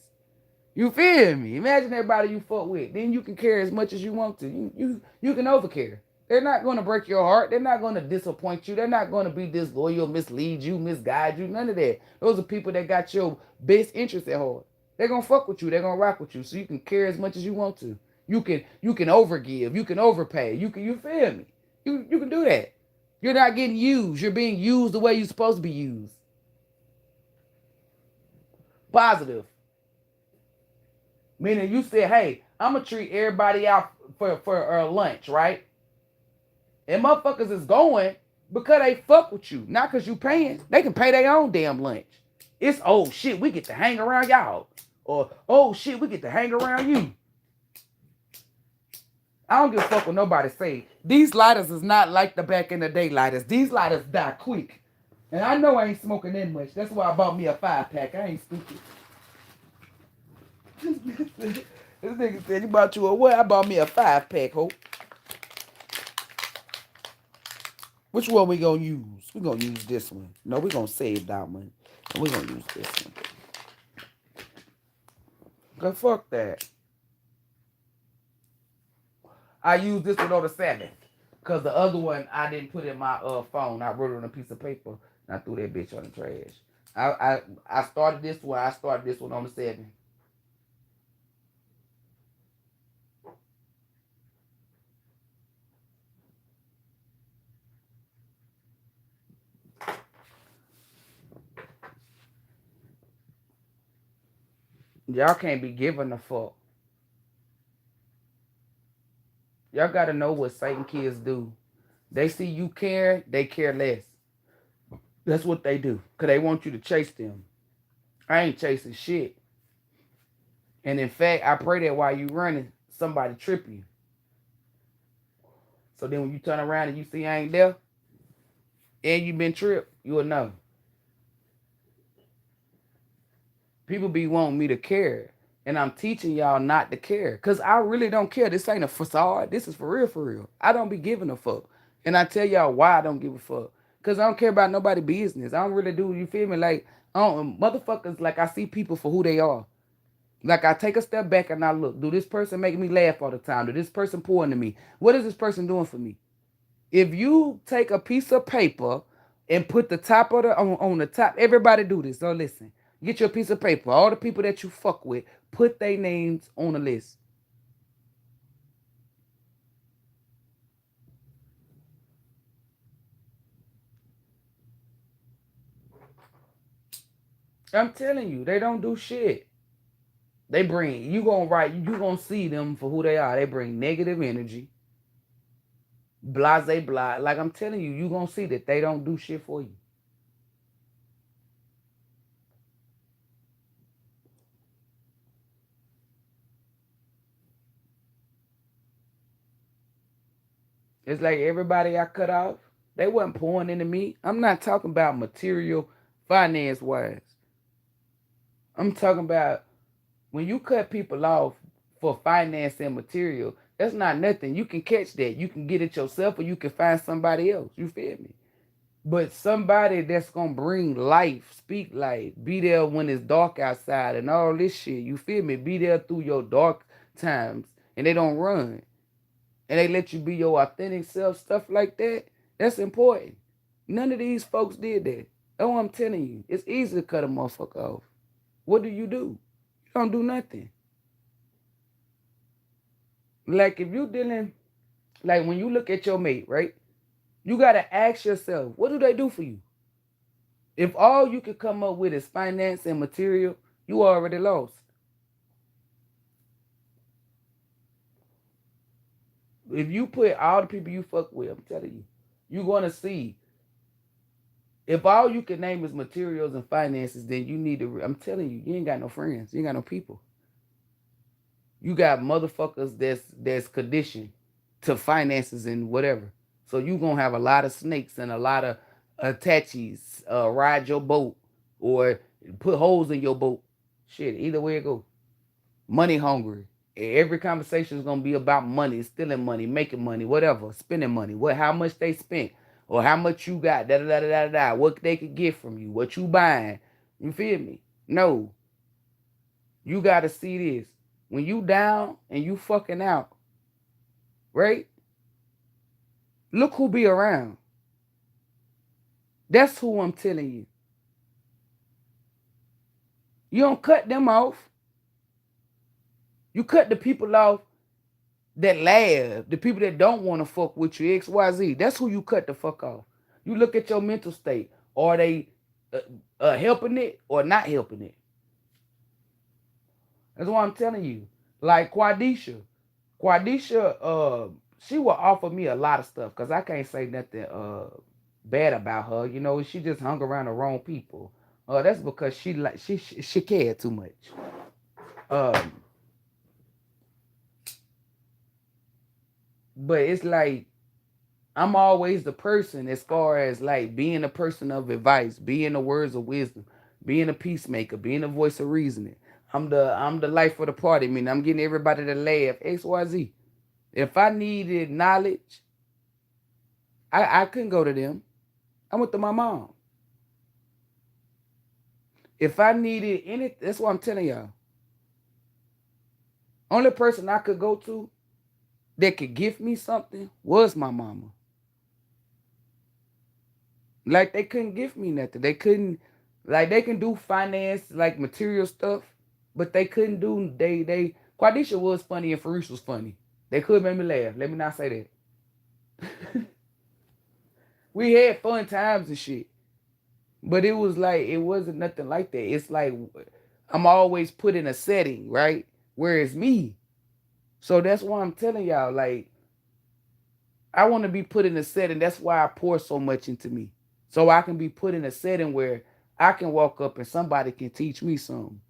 You feel me? Imagine everybody you fuck with. Then you can care as much as you want to. You can overcare. They're not going to break your heart. They're not going to disappoint you. They're not going to be disloyal, mislead you, misguide you. None of that. Those are people that got your best interest at heart. They're going to fuck with you. They're going to rock with you. So you can care as much as you want to. You can overgive. You can overpay. You feel me? You can do that. You're not getting used. You're being used the way you're supposed to be used. Positive. Meaning you said, hey, I'm going to treat everybody out for lunch, right? And motherfuckers is going because they fuck with you. Not because you paying. They can pay their own damn lunch. It's, oh, shit, we get to hang around y'all. Or, oh, shit, we get to hang around you. I don't give a fuck what nobody say. These lighters is not like the back in the day lighters. These lighters die quick. And I know I ain't smoking that much. That's why I bought me a 5-pack. I ain't stupid. This nigga said, you bought you a what? I bought me a 5-pack, ho. Which one we gonna use? We gonna use this one. No, we gonna save that one. And we gonna use this one. Go fuck that. I used this one on the 7th. Cause the other one I didn't put in my phone. I wrote it on a piece of paper and I threw that bitch on the trash. I started this one. I started this one on the 7th. Y'all can't be giving a fuck. Y'all gotta know what Satan kids do. They see you care, they care less. That's what they do. Cause they want you to chase them. I ain't chasing shit. And in fact, I pray that while you running, somebody trip you. So then when you turn around and you see I ain't there, and you been tripped, you will know. People be wanting me to care. And I'm teaching y'all not to care. Because I really don't care. This ain't a facade. This is for real, for real. I don't be giving a fuck. And I tell y'all why I don't give a fuck. Because I don't care about nobody's business. I don't really do. You feel me? Like, I don't, motherfuckers, like I see people for who they are. Like I take a step back and I look. Do this person make me laugh all the time? Do this person pour into me? What is this person doing for me? If you take a piece of paper and put the top of the on the top, everybody do this. So listen. Get your piece of paper. All the people that you fuck with, put their names on the list. I'm telling you, they don't do shit. They bring, you gonna see them for who they are. They bring negative energy. Blase blah. Like I'm telling you, you gonna see that they don't do shit for you. It's like everybody I cut off, they wasn't pouring into me. I'm not talking about material, finance wise. I'm talking about when you cut people off for finance and material, that's not nothing. You can catch that. You can get it yourself or you can find somebody else. You feel me? But somebody that's going to bring life, speak life, be there when it's dark outside and all this shit. You feel me? Be there through your dark times and they don't run. And they let you be your authentic self, stuff like that. That's important. None of these folks did that. That's what I'm telling you. It's easy to cut a motherfucker off. What do? You don't do nothing. Like if you dealing, Like when you look at your mate, right? You gotta ask yourself, what do they do for you? If all you can come up with is finance and material, you already lost. If you put all the people you fuck with, I'm telling you, you're gonna see. If all you can name is materials and finances, then you need to. I'm telling you, you ain't got no friends. You ain't got no people. You got motherfuckers that's conditioned to finances and whatever. So you gonna have a lot of snakes and a lot of attaches ride your boat or put holes in your boat. Shit, either way it go. Money hungry. Every conversation is gonna be about money, stealing money, making money, whatever, spending money. What, how much they spent, or how much you got, da da da da da da. What they could get from you, what you buying. You feel me? No, you gotta see this. When you down and you fucking out, right? Look who be around. That's who I'm telling you. You don't cut them off. You cut the people off that laugh, the people that don't want to fuck with you, XYZ. That's who you cut the fuck off. You look at your mental state. Are they helping it or not helping it? That's what I'm telling you. Like Quadisha. Quadisha, she will offer me a lot of stuff because I can't say nothing bad about her. You know, she just hung around the wrong people. That's because she cared too much. Um, but it's like I'm always the person as far as like being a person of advice, being the words of wisdom, being a peacemaker, being a voice of reasoning. I'm the life of the party. I mean, I'm getting everybody to laugh. XYZ. If I needed knowledge, I couldn't go to them. I went to my mom. If I needed anything, that's what I'm telling y'all. Only person I could go to that could give me something was my mama. Like they couldn't give me nothing. They couldn't, like they can do finance, like material stuff, but they couldn't do they Quadisha was funny and Faris was funny. They could make me laugh. Let me not say that. We had fun times and shit. But it was like it wasn't nothing like that. It's like I'm always put in a setting, right? Where it's me. So that's why I'm telling y'all, like, I want to be put in a setting. That's why I pour so much into me. So I can be put in a setting where I can walk up and somebody can teach me something.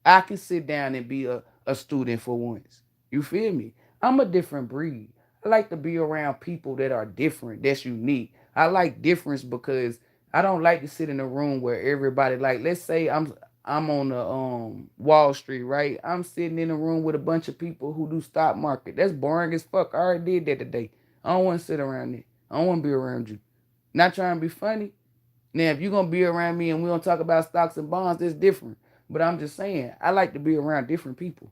I can sit down and be a student for once. You feel me? I'm a different breed. I like to be around people that are different, that's unique. I like difference because I don't like to sit in a room where everybody like let's say I'm on the Wall Street, right? I'm sitting in a room with a bunch of people who do stock market. That's boring as fuck. I already did that today. I don't want to sit around there. I don't want to be around you. Not trying to be funny. Now, if you're gonna be around me and we don't talk about stocks and bonds, that's different. But I'm just saying, I like to be around different people.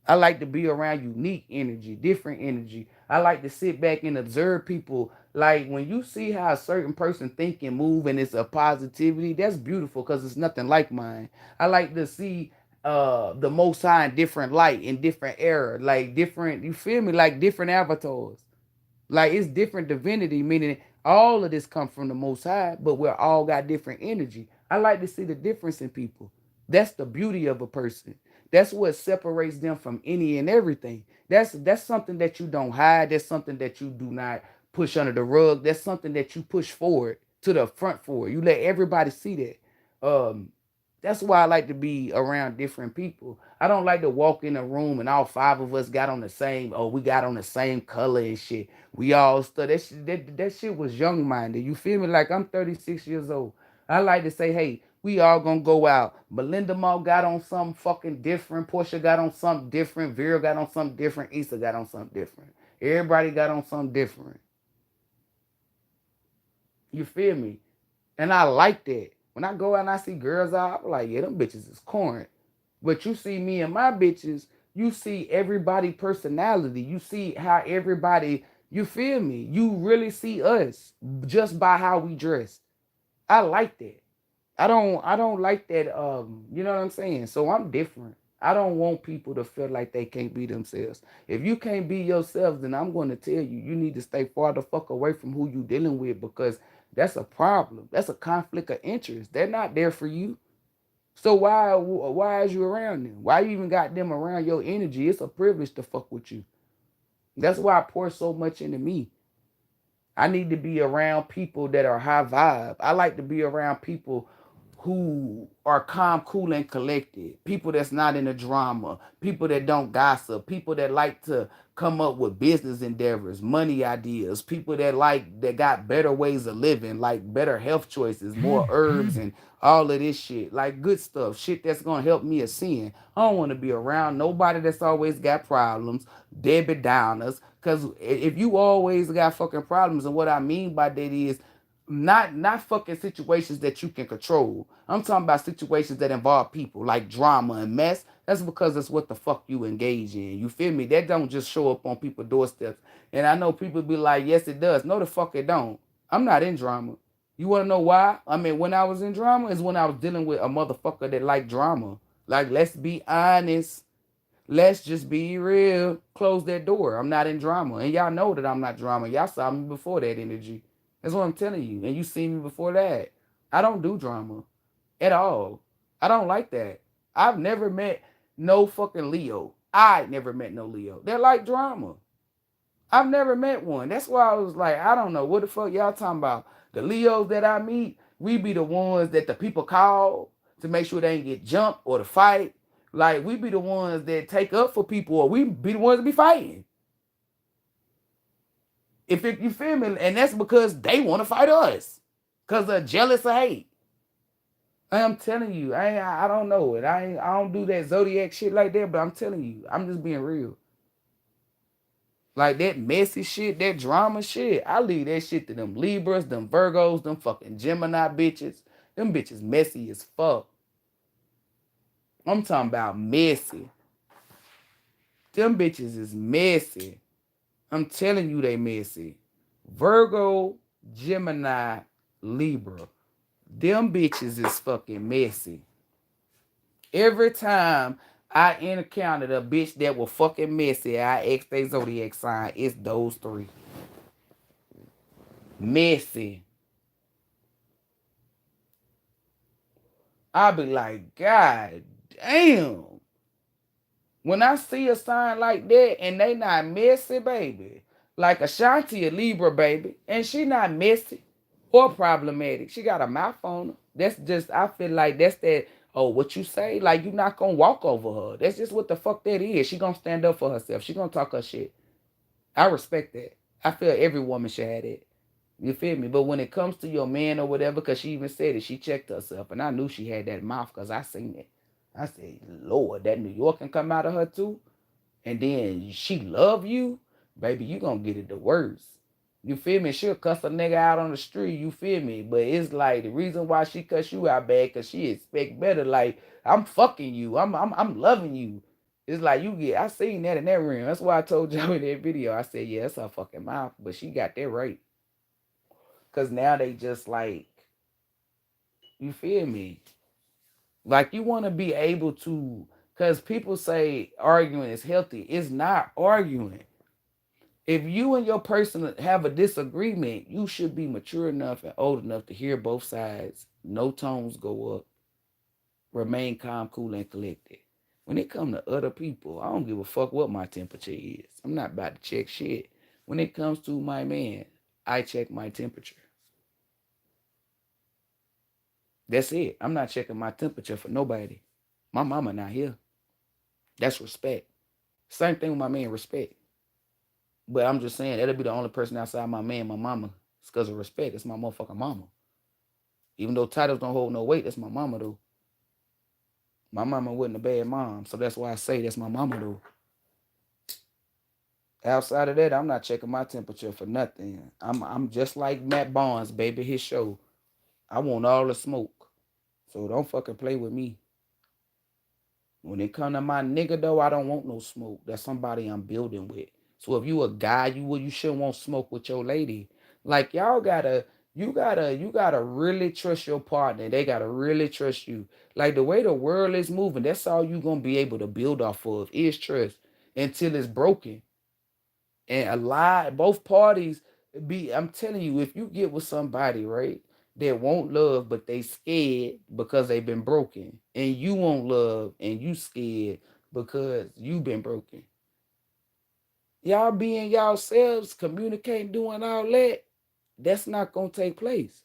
I like to be around unique energy, different energy. I like to sit back and observe people. Like when you see how a certain person think and move and it's a positivity, that's beautiful because it's nothing like mine. I like to see the most high in different light in different era, like different, you feel me, like different avatars. Like it's different divinity, meaning all of this comes from the Most High, but we're all got different energy. I like to see the difference in people. That's the beauty of a person. That's what separates them from any and everything. That's something that you don't hide. That's something that you do not push under the rug. That's something that you push forward to the front for. You let everybody see that. That's why I like to be around different people. I don't like to walk in a room and all five of us got on the same, oh, we got on the same color and shit. We all stuck. That shit was young minded. You feel me? Like I'm 36 years old. I like to say, hey, we all gonna go out. Belinda Mall got on something fucking different. Portia got on something different. Vera got on something different. Issa got on something different. Everybody got on something different. You feel me? And I like that. When I go out and I see girls out, I'm like, yeah, them bitches is corn. But you see me and my bitches, you see everybody personality. You see how everybody, you feel me? You really see us just by how we dress. I like that. I don't like that, you know what I'm saying? So I'm different. I don't want people to feel like they can't be themselves. If you can't be yourself, then I'm going to tell you, you need to stay far the fuck away from who you dealing with, because that's a problem. That's a conflict of interest. They're not there for you. So why is you around them? Why you even got them around your energy? It's a privilege to fuck with you. That's why I pour so much into me. I need to be around people that are high vibe. I like to be around people who are calm, cool, and collected. People that's not in the drama. People that don't gossip. People that like to come up with business endeavors, money ideas. People that got better ways of living, like better health choices, more herbs, and all of this shit. Like good stuff. Shit that's gonna help me ascend. I don't want to be around nobody that's always got problems, Debbie Downers. Because if you always got fucking problems, and what I mean by that is not fucking situations that you can control. I'm talking about situations that involve people, like drama and mess. That's because it's what the fuck you engage in. You feel me? That don't just show up on people's doorsteps. And I know people be like, yes, it does. No, the fuck it don't. I'm not in drama. You want to know why? I mean, when I was in drama is when I was dealing with a motherfucker that liked drama. Like, let's be honest. Let's just be real. Close that door. I'm not in drama. And y'all know that I'm not drama. Y'all saw me before that energy. That's what I'm telling you. And you seen me before that. I don't do drama at all. I don't like that. I've never met no fucking Leo. I never met no Leo. They're like drama. I've never met one. That's why I was like, I don't know what the fuck y'all talking about. The Leos that I meet, we be the ones that the people call to make sure they ain't get jumped or to fight. Like, we be the ones that take up for people, or we be the ones that be fighting. You feel me? And that's because they want to fight us. Because they're jealous or hate. I'm telling you, I don't know it. I don't do that zodiac shit like that, but I'm telling you, I'm just being real. Like that messy shit, that drama shit, I leave that shit to them Libras, them Virgos, them fucking Gemini bitches. Them bitches messy as fuck. I'm talking about messy. Them bitches is messy. I'm telling you they messy. Virgo, Gemini, Libra. Them bitches is fucking messy. Every time I encountered a bitch that was fucking messy, I asked their zodiac sign. It's those three. Messy. I be like, God damn. When I see a sign like that and they not messy, baby. Like Ashanti, a Libra, baby. And she not messy or problematic. She got a mouth on her. That's just, I feel like that's that, oh, what you say? Like, you not gonna walk over her. That's just what the fuck that is. She gonna stand up for herself. She gonna talk her shit. I respect that. I feel every woman should have that. You feel me? But when it comes to your man or whatever, because she even said it, she checked herself. And I knew she had that mouth because I seen it. I said, Lord, that New York can come out of her too. And then she love you, baby, you gonna get it the worst. You feel me? She'll cuss a nigga out on the street, you feel me? But it's like the reason why she cuss you out bad, because she expect better. Like, I'm fucking you. I'm loving you. It's like you get, I seen that in that room. That's why I told y'all in that video. I said, yeah, that's her fucking mouth. But she got that right. Cause now they just like, you feel me? Like, you want to be able to, because people say arguing is healthy. It's not arguing. If you and your person have a disagreement, you should be mature enough and old enough to hear both sides. No tones go up. Remain calm, cool, and collected. When it comes to other people, I don't give a fuck what my temperature is. I'm not about to check shit. When it comes to my man, I check my temperature. That's it. I'm not checking my temperature for nobody. My mama not here. That's respect. Same thing with my man, respect. But I'm just saying, that'll be the only person outside my man, my mama. It's because of respect. It's my motherfucking mama. Even though titles don't hold no weight, that's my mama, though. My mama wasn't a bad mom, so that's why I say that's my mama, though. Outside of that, I'm not checking my temperature for nothing. I'm just like Matt Barnes, baby, his show. I want all the smoke. So don't fucking play with me. When it come to my nigga, though, I don't want no smoke. That's somebody I'm building with. So if you a guy, you shouldn't want smoke with your lady. Like, y'all gotta You gotta really trust your partner. They gotta really trust you. Like the way the world is moving, that's all you gonna be able to build off of is trust until it's broken. And a lot, both parties I'm telling you, if you get with somebody, right, that won't love, but they scared because they've been broken, and you won't love and you scared because you've been broken. Y'all being yourselves, communicating, doing all that, that's not gonna take place.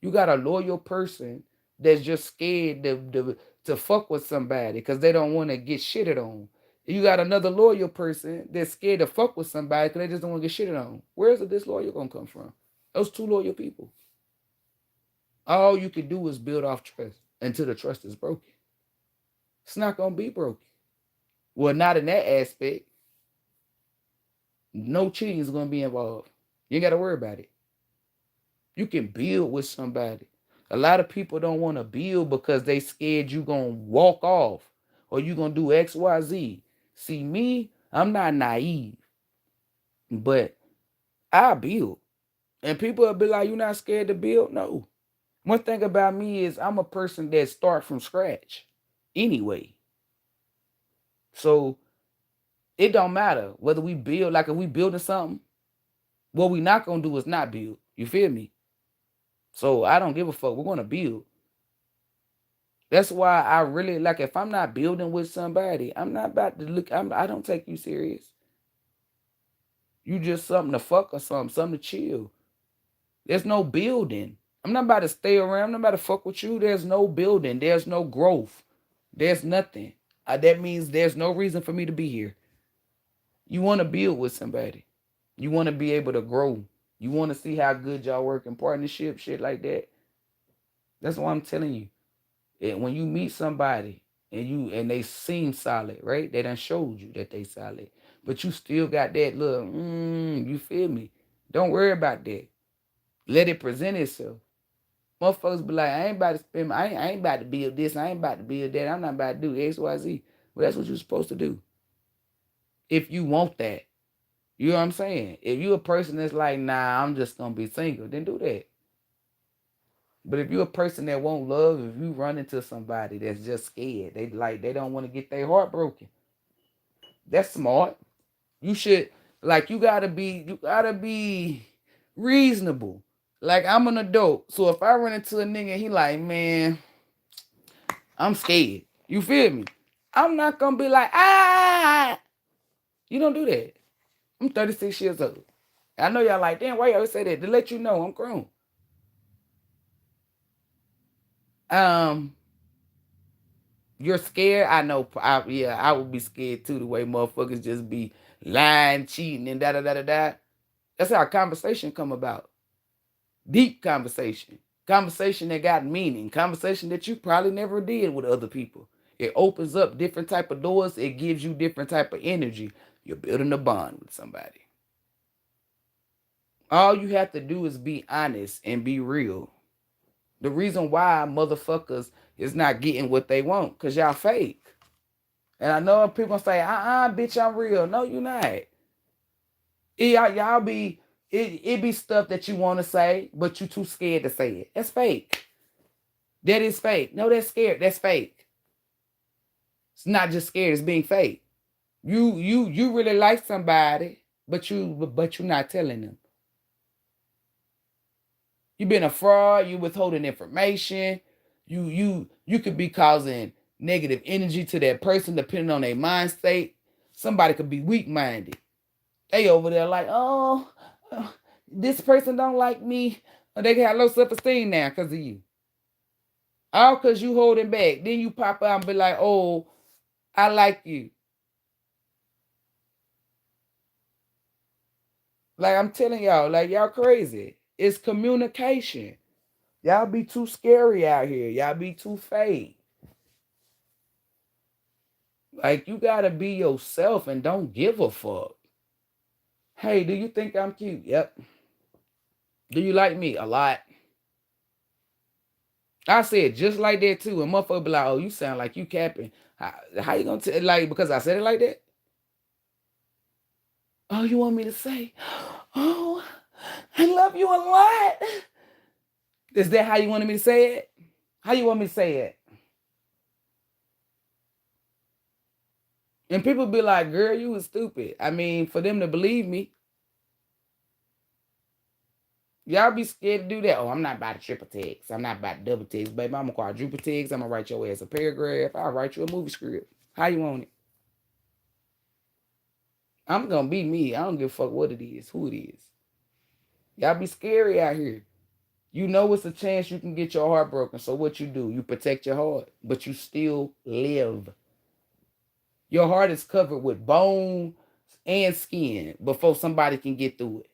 You got a loyal person that's just scared to fuck with somebody because they don't want to get shitted on. You got another loyal person that's scared to fuck with somebody because they just don't want to get shitted on. Where's the disloyal gonna come from? Those two loyal people. All you can do is build off trust until the trust is broken. It's not gonna be broken. Well, not in that aspect. No cheating is gonna be involved. You ain't gotta worry about it. You can build with somebody. A lot of people don't want to build because they scared you gonna walk off or you gonna do X, Y, Z. See me, I'm not naive, but I build. And people will be like, "You not scared to build?" No. One thing about me is I'm a person that start from scratch anyway. So it don't matter whether we build, like if we building something, what we not gonna do is not build. You feel me? So I don't give a fuck. We're gonna build. That's why I really like if I'm not building with somebody, I'm not about to look. I don't take you serious. You just something to fuck or something to chill. There's no building. I'm not about to stay around. I'm not about to fuck with you. There's no building. There's no growth. There's nothing. That means there's no reason for me to be here. You want to build with somebody. You want to be able to grow. You want to see how good y'all work in partnership, shit like that. That's what I'm telling you. And when you meet somebody and they seem solid, right? They done showed you that they solid. But you still got that little, you feel me? Don't worry about that. Let it present itself. Motherfuckers be like, I ain't about to spend, I ain't about to build this, I ain't about to build that, I'm not about to do X, Y, Z. Well, that's what you're supposed to do. If you want that. You know what I'm saying? If you a person that's like, nah, I'm just gonna be single, then do that. But if you're a person that won't love, if you run into somebody that's just scared, they don't want to get their heart broken. That's smart. You should you gotta be reasonable. Like I'm an adult. So if I run into a nigga and he like, man, I'm scared. You feel me? I'm not gonna be like, ah. You don't do that. I'm 36 years old. I know y'all like, damn, why y'all say that? To let you know I'm grown. Um, You're scared. I know. I would be scared too. The way motherfuckers just be lying, cheating, and da da da da da. That's how conversation come about. Deep conversation, conversation that got meaning, conversation that you probably never did with other people. It opens up different type of doors. It gives you different type of energy. You're building a bond with somebody. All you have to do is be honest and be real. The reason why motherfuckers is not getting what they want, because y'all fake. And I know people say, bitch, I'm real. No, you not. Y'all be, it be stuff that you want to say, but you too scared to say it. That's fake. That is fake. No, that's scared. That's fake. It's not just scared, it's being fake. You really like somebody, but you're not telling them. You been a fraud, you withholding information, you could be causing negative energy to that person depending on their mind state. Somebody could be weak minded. They over there like, oh, this person don't like me. Or they got low self-esteem now because of you. All because you holding back. Then you pop out and be like, oh, I like you. Like I'm telling y'all, like y'all crazy. It's communication. Y'all be too scary out here. Y'all be too fake. Like you gotta be yourself and don't give a fuck. Hey, do you think I'm cute? Yep. Do you like me? A lot. I said just like that too. And motherfucker be like, oh, you sound like you capping. How you gonna tell like because I said it like that? Oh, you want me to say, oh, I love you a lot. Is that how you wanted me to say it? How you want me to say it? And people be like, girl, you was stupid. I mean, for them to believe me, y'all be scared to do that. Oh, I'm not about to triple text. I'm not about to double text. Baby, I'm going to quadruple text. I'm going to write your ass a paragraph. I'll write you a movie script. How you want it? I'm going to be me. I don't give a fuck what it is, who it is. Y'all be scary out here. You know it's a chance you can get your heart broken. So what you do? You protect your heart, but you still live. Your heart is covered with bone and skin before somebody can get through it.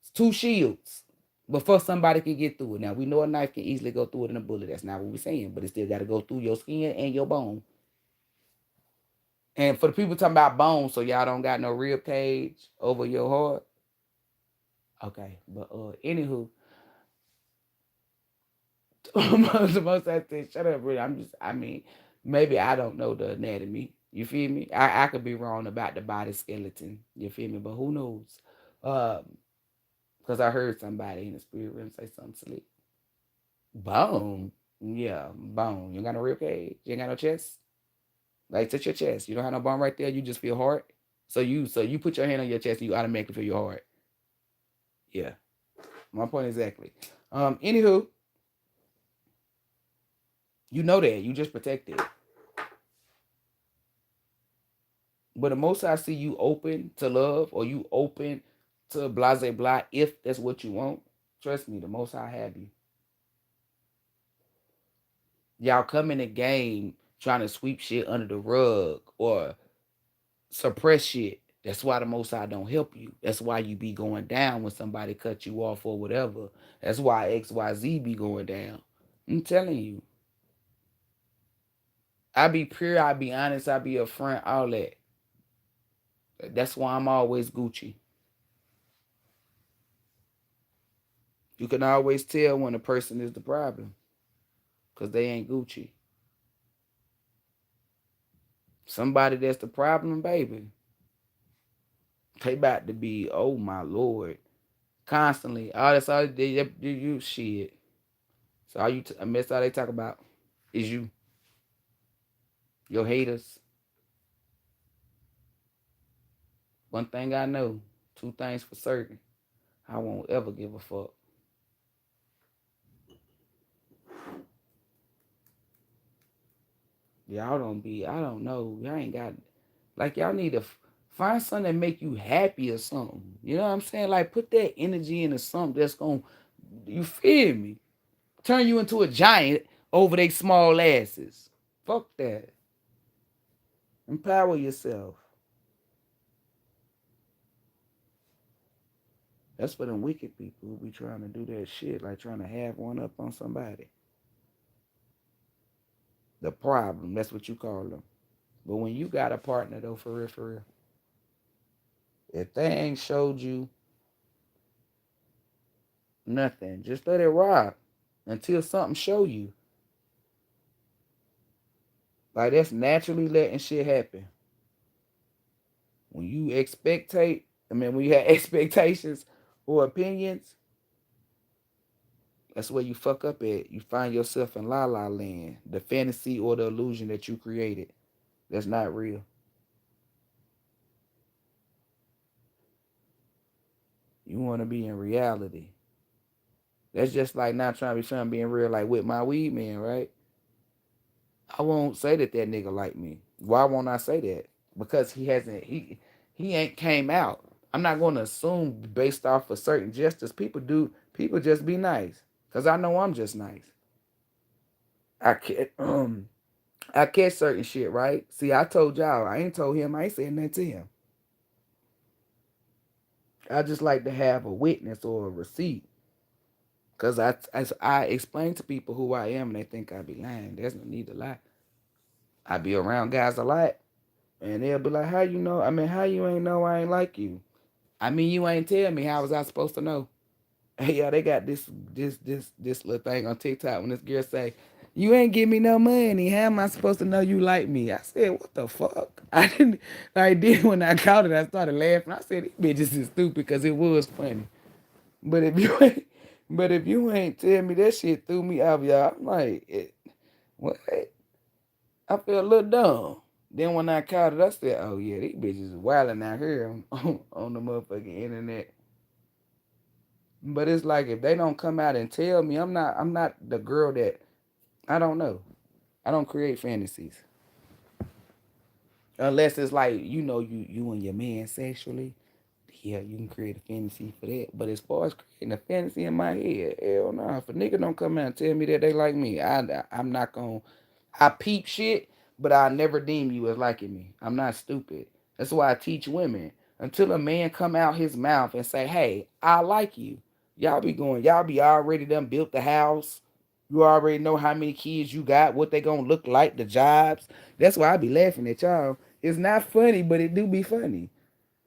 It's two shields before somebody can get through it. Now, we know a knife can easily go through it in a bullet. That's not what we're saying, but it still got to go through your skin and your bone. And for the people talking about bone, so y'all don't got no rib cage over your heart. Okay, but anywho, most I say, shut up, really. I mean, maybe I don't know the anatomy. You feel me? I could be wrong about the body skeleton. You feel me? But who knows? Because I heard somebody in the spirit room say something slick. Bone. Yeah, bone. You ain't got no rib cage. You ain't got no chest. Like touch your chest. You don't have no bone right there. You just feel heart. So you put your hand on your chest and you automatically feel your heart. Yeah. My point exactly. Anywho, you know that. You just protect it. But the most I see you open to love or you open to blase blah, if that's what you want, trust me, the most I have you. Y'all come in the game trying to sweep shit under the rug or suppress shit. That's why the most I don't help you. That's why you be going down when somebody cut you off or whatever. That's why XYZ be going down. I'm telling you. I be pure, I be honest, I be upfront, all that. That's why I'm always Gucci. You can always tell when a person is the problem because they ain't Gucci. Somebody that's the problem, baby, they about to be, oh my Lord, constantly. All that's all they you shit. So all I miss all they talk about is you, your haters. One thing I know, two things for certain. I won't ever give a fuck. Y'all don't be, I don't know. Y'all ain't got, like, y'all need to find something that make you happy or something. You know what I'm saying? Like, put that energy into something that's going to, you feel me? Turn you into a giant over they small asses. Fuck that. Empower yourself. That's for them wicked people who be trying to do that shit, like trying to have one up on somebody. The problem, that's what you call them. But when you got a partner though, for real, if they ain't showed you nothing, just let it rock until something show you. Like that's naturally letting shit happen. When you expectate, when you have expectations or opinions, that's where you fuck up at. You find yourself in la la land, the fantasy or the illusion that you created. That's not real. You want to be in reality. That's just like not trying to be in real, like with my weed man, right? I won't say that that nigga like me. Why won't I say that? Because he ain't came out. I'm not going to assume based off of certain gestures. People just be nice. Cause I know I'm just nice. I can't I catch certain shit, right? See, I told y'all, I ain't told him, I ain't saying nothing to him. I just like to have a witness or a receipt. Cause I explain to people who I am and they think I be lying. There's no need to lie. I be around guys a lot and they'll be like, how you know? How you ain't know I ain't like you? You ain't tell me. How was I supposed to know? Hey, yeah, they got this little thing on TikTok when this girl say, "You ain't give me no money. How am I supposed to know you like me?" I said, "What the fuck?" I didn't. I did when I caught it. I started laughing. I said, "These bitches is stupid," because it was funny. But if you ain't, But if you ain't tell me that shit threw me off, y'all, I'm like, what? I feel a little dumb. Then when I caught it, I said, oh yeah, these bitches is wilding out here on the motherfucking internet. But it's like if they don't come out and tell me, I'm not the girl that I don't know. I don't create fantasies. Unless it's like, you and your man sexually. Yeah, you can create a fantasy for that. But as far as creating a fantasy in my head, hell no. If a nigga don't come out and tell me that they like me, I'm not gonna. I peep shit, but I never deem you as liking me. I'm not stupid. That's why I teach women. Until a man come out his mouth and say, "Hey, I like you," y'all be already done built the house. You already know how many kids you got, what they gonna look like, the jobs. That's why I be laughing at y'all. It's not funny, but it do be funny.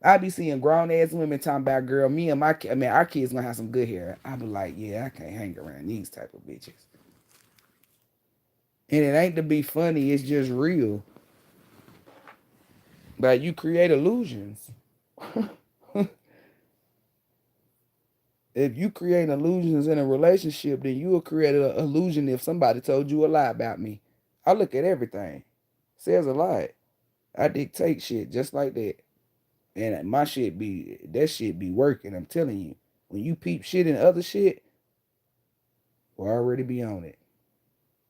I be seeing grown ass women talking about, girl, me and I mean, our kids gonna have some good hair. I be like, yeah, I can't hang around these type of bitches. And it ain't to be funny, it's just real. But you create illusions. If you create illusions in a relationship, then you will create an illusion if somebody told you a lie about me. I look at everything. Says a lot. I dictate shit just like that. And my shit be that shit be working. I'm telling you. When you peep shit and other shit, we'll already be on it.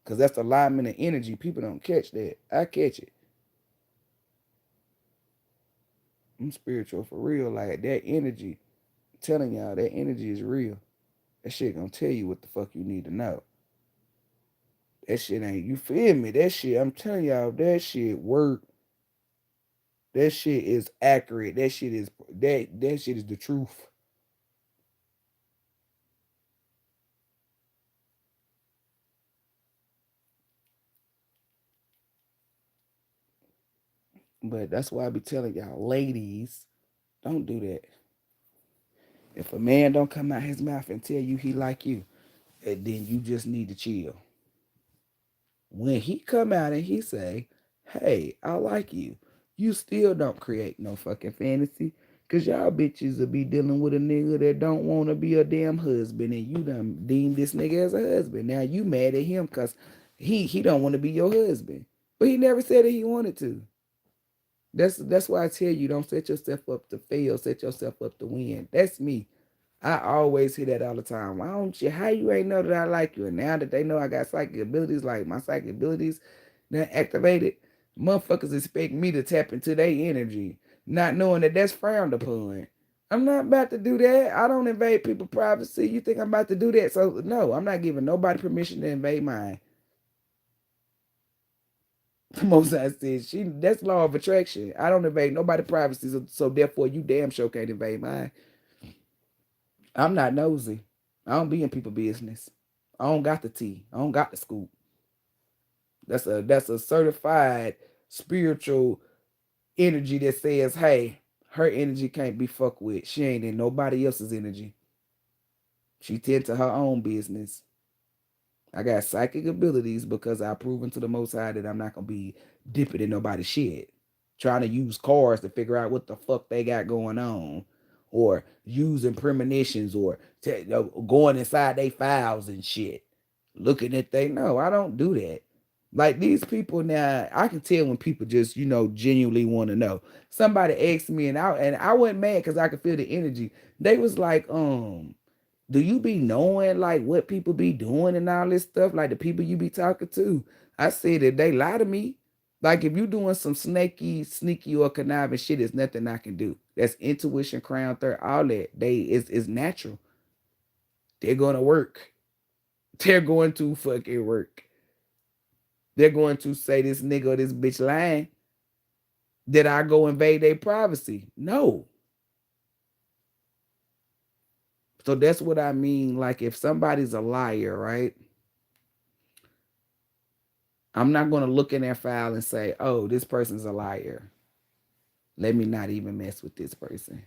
Cause that's the alignment of energy. People don't catch that. I catch it. I'm spiritual for real. Like that energy. I'm telling y'all, that energy is real. That shit gonna tell you what the fuck you need to know. That shit ain't, you feel me? That shit, I'm telling y'all, that shit work. That shit is accurate. That shit is the truth. But that's why I be telling y'all, ladies, don't do that. If a man don't come out his mouth and tell you he like you, then you just need to chill. When he come out and he say, "Hey, I like you," you still don't create no fucking fantasy. Cause y'all bitches will be dealing with a nigga that don't want to be a damn husband, and you done deem this nigga as a husband. Now you mad at him cause he don't want to be your husband, but he never said that he wanted to. That's why I tell you, don't set yourself up to fail. Set yourself up to win. That's me. I always hear that all the time. Why don't you? How you ain't know that I like you? And now that they know I got psychic abilities, like my psychic abilities, now activated, motherfuckers expect me to tap into their energy, not knowing that that's frowned upon. I'm not about to do that. I don't invade people's privacy. You think I'm about to do that? So no, I'm not giving nobody permission to invade mine. Mozart said she that's law of attraction. I don't invade nobody's privacy, so therefore you damn sure can't invade mine. I'm not nosy. I don't be in people business. I don't got the tea. I don't got the scoop. That's a certified spiritual energy that says, hey, her energy can't be fucked with. She ain't in nobody else's energy. She tend to her own business. I got psychic abilities because I've proven to the Most High that I'm not gonna be dipping in nobody's shit, trying to use cards to figure out what the fuck they got going on, or using premonitions, or going inside their files and shit, looking at they. No, I don't do that. Like these people now, I can tell when people just genuinely want to know. Somebody asked me, and I wasn't mad because I could feel the energy. They was like, do you be knowing like what people be doing and all this stuff? Like the people you be talking to? I said that they lie to me. Like if you doing some snaky, sneaky or conniving shit, there's nothing I can do. That's intuition, crown third, all that. It's natural. They're gonna work. They're going to fucking work. They're going to say this nigga or this bitch lying. Did I go invade their privacy? No. So that's what I mean. Like if somebody's a liar, right? I'm not going to look in their file and say, oh, this person's a liar. Let me not even mess with this person.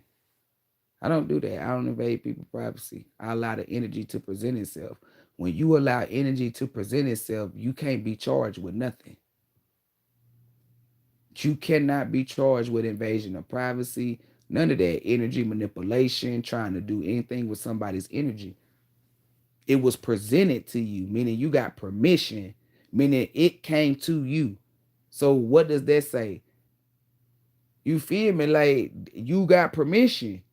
I don't do that. I don't invade people's privacy. I allow the energy to present itself. When you allow energy to present itself, you can't be charged with nothing. You cannot be charged with invasion of privacy, none of that energy manipulation, trying to do anything with somebody's energy. It was presented to you, meaning you got permission, meaning it came to you. So what does that say? You feel me? Like you got permission.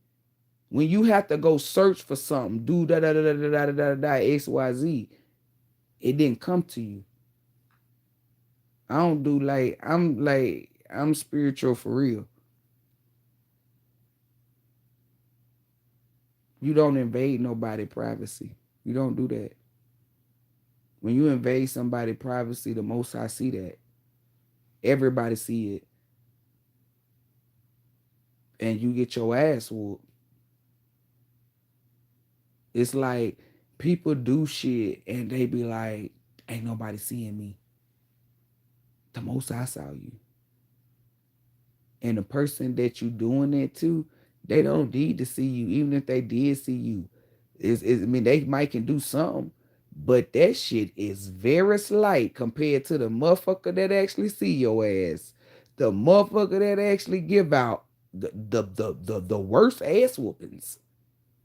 When you have to go search for something, do da da da da da da da da XYZ, it didn't come to you. I don't do I'm spiritual for real. You don't invade nobody privacy. You don't do that. When you invade somebody privacy, the most I see that. Everybody see it. And you get your ass whooped. It's like people do shit and they be like, ain't nobody seeing me. The most I saw you. And the person that you doing that to, they don't need to see you. Even if they did see you, I mean, they might can do something, but that shit is very slight compared to the motherfucker that actually see your ass. The motherfucker that actually give out the worst ass whoopings.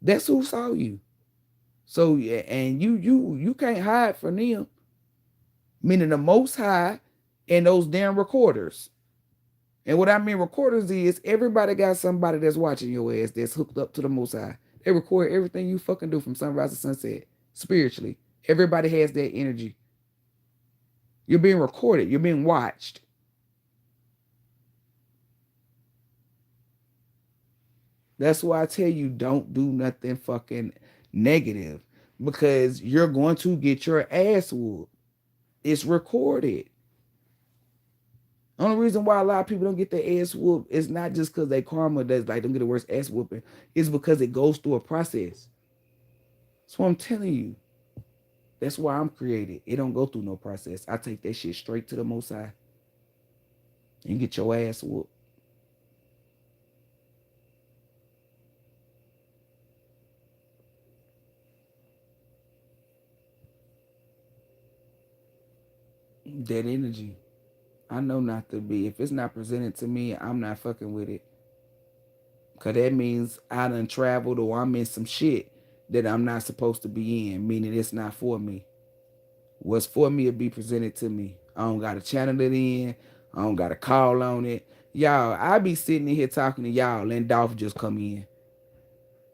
That's who saw you. So yeah, and you can't hide from them. Meaning the Most High and those damn recorders. And what I mean recorders is everybody got somebody that's watching your ass that's hooked up to the Most High. They record everything you fucking do from sunrise to sunset spiritually. Everybody has that energy. You're being recorded. You're being watched. That's why I tell you don't do nothing fucking negative because you're going to get your ass whooped. It's recorded. Only reason why a lot of people don't get their ass whooped is not just because they karma does like them get the worst ass whooping. It's because it goes through a process. That's what I'm telling you. That's why I'm created. It don't go through no process. I take that shit straight to the Most High and get your ass whooped. That energy. I know not to be. If it's not presented to me, I'm not fucking with it. Cause that means I done traveled or I'm in some shit that I'm not supposed to be in, meaning it's not for me. What's for me will be presented to me. I don't gotta channel it in. I don't gotta call on it. Y'all, I be sitting in here talking to y'all and Dolph just come in.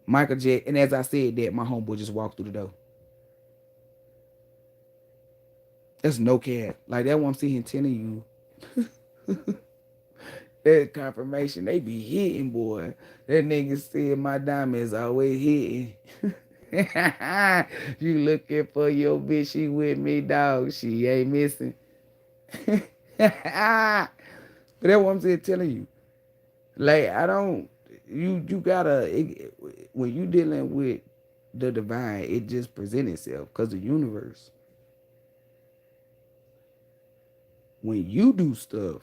Michael J. And as I said that, my homeboy just walked through the door. That's no cap. Like that what I'm sitting here telling you. That confirmation, they be hitting, boy. That nigga said my diamonds always hitting. You looking for your bitch, she with me, dog. She ain't missing. But that's what I'm saying, telling you. Like I don't, you gotta when you dealing with the divine, it just present itself because the universe. When you do stuff,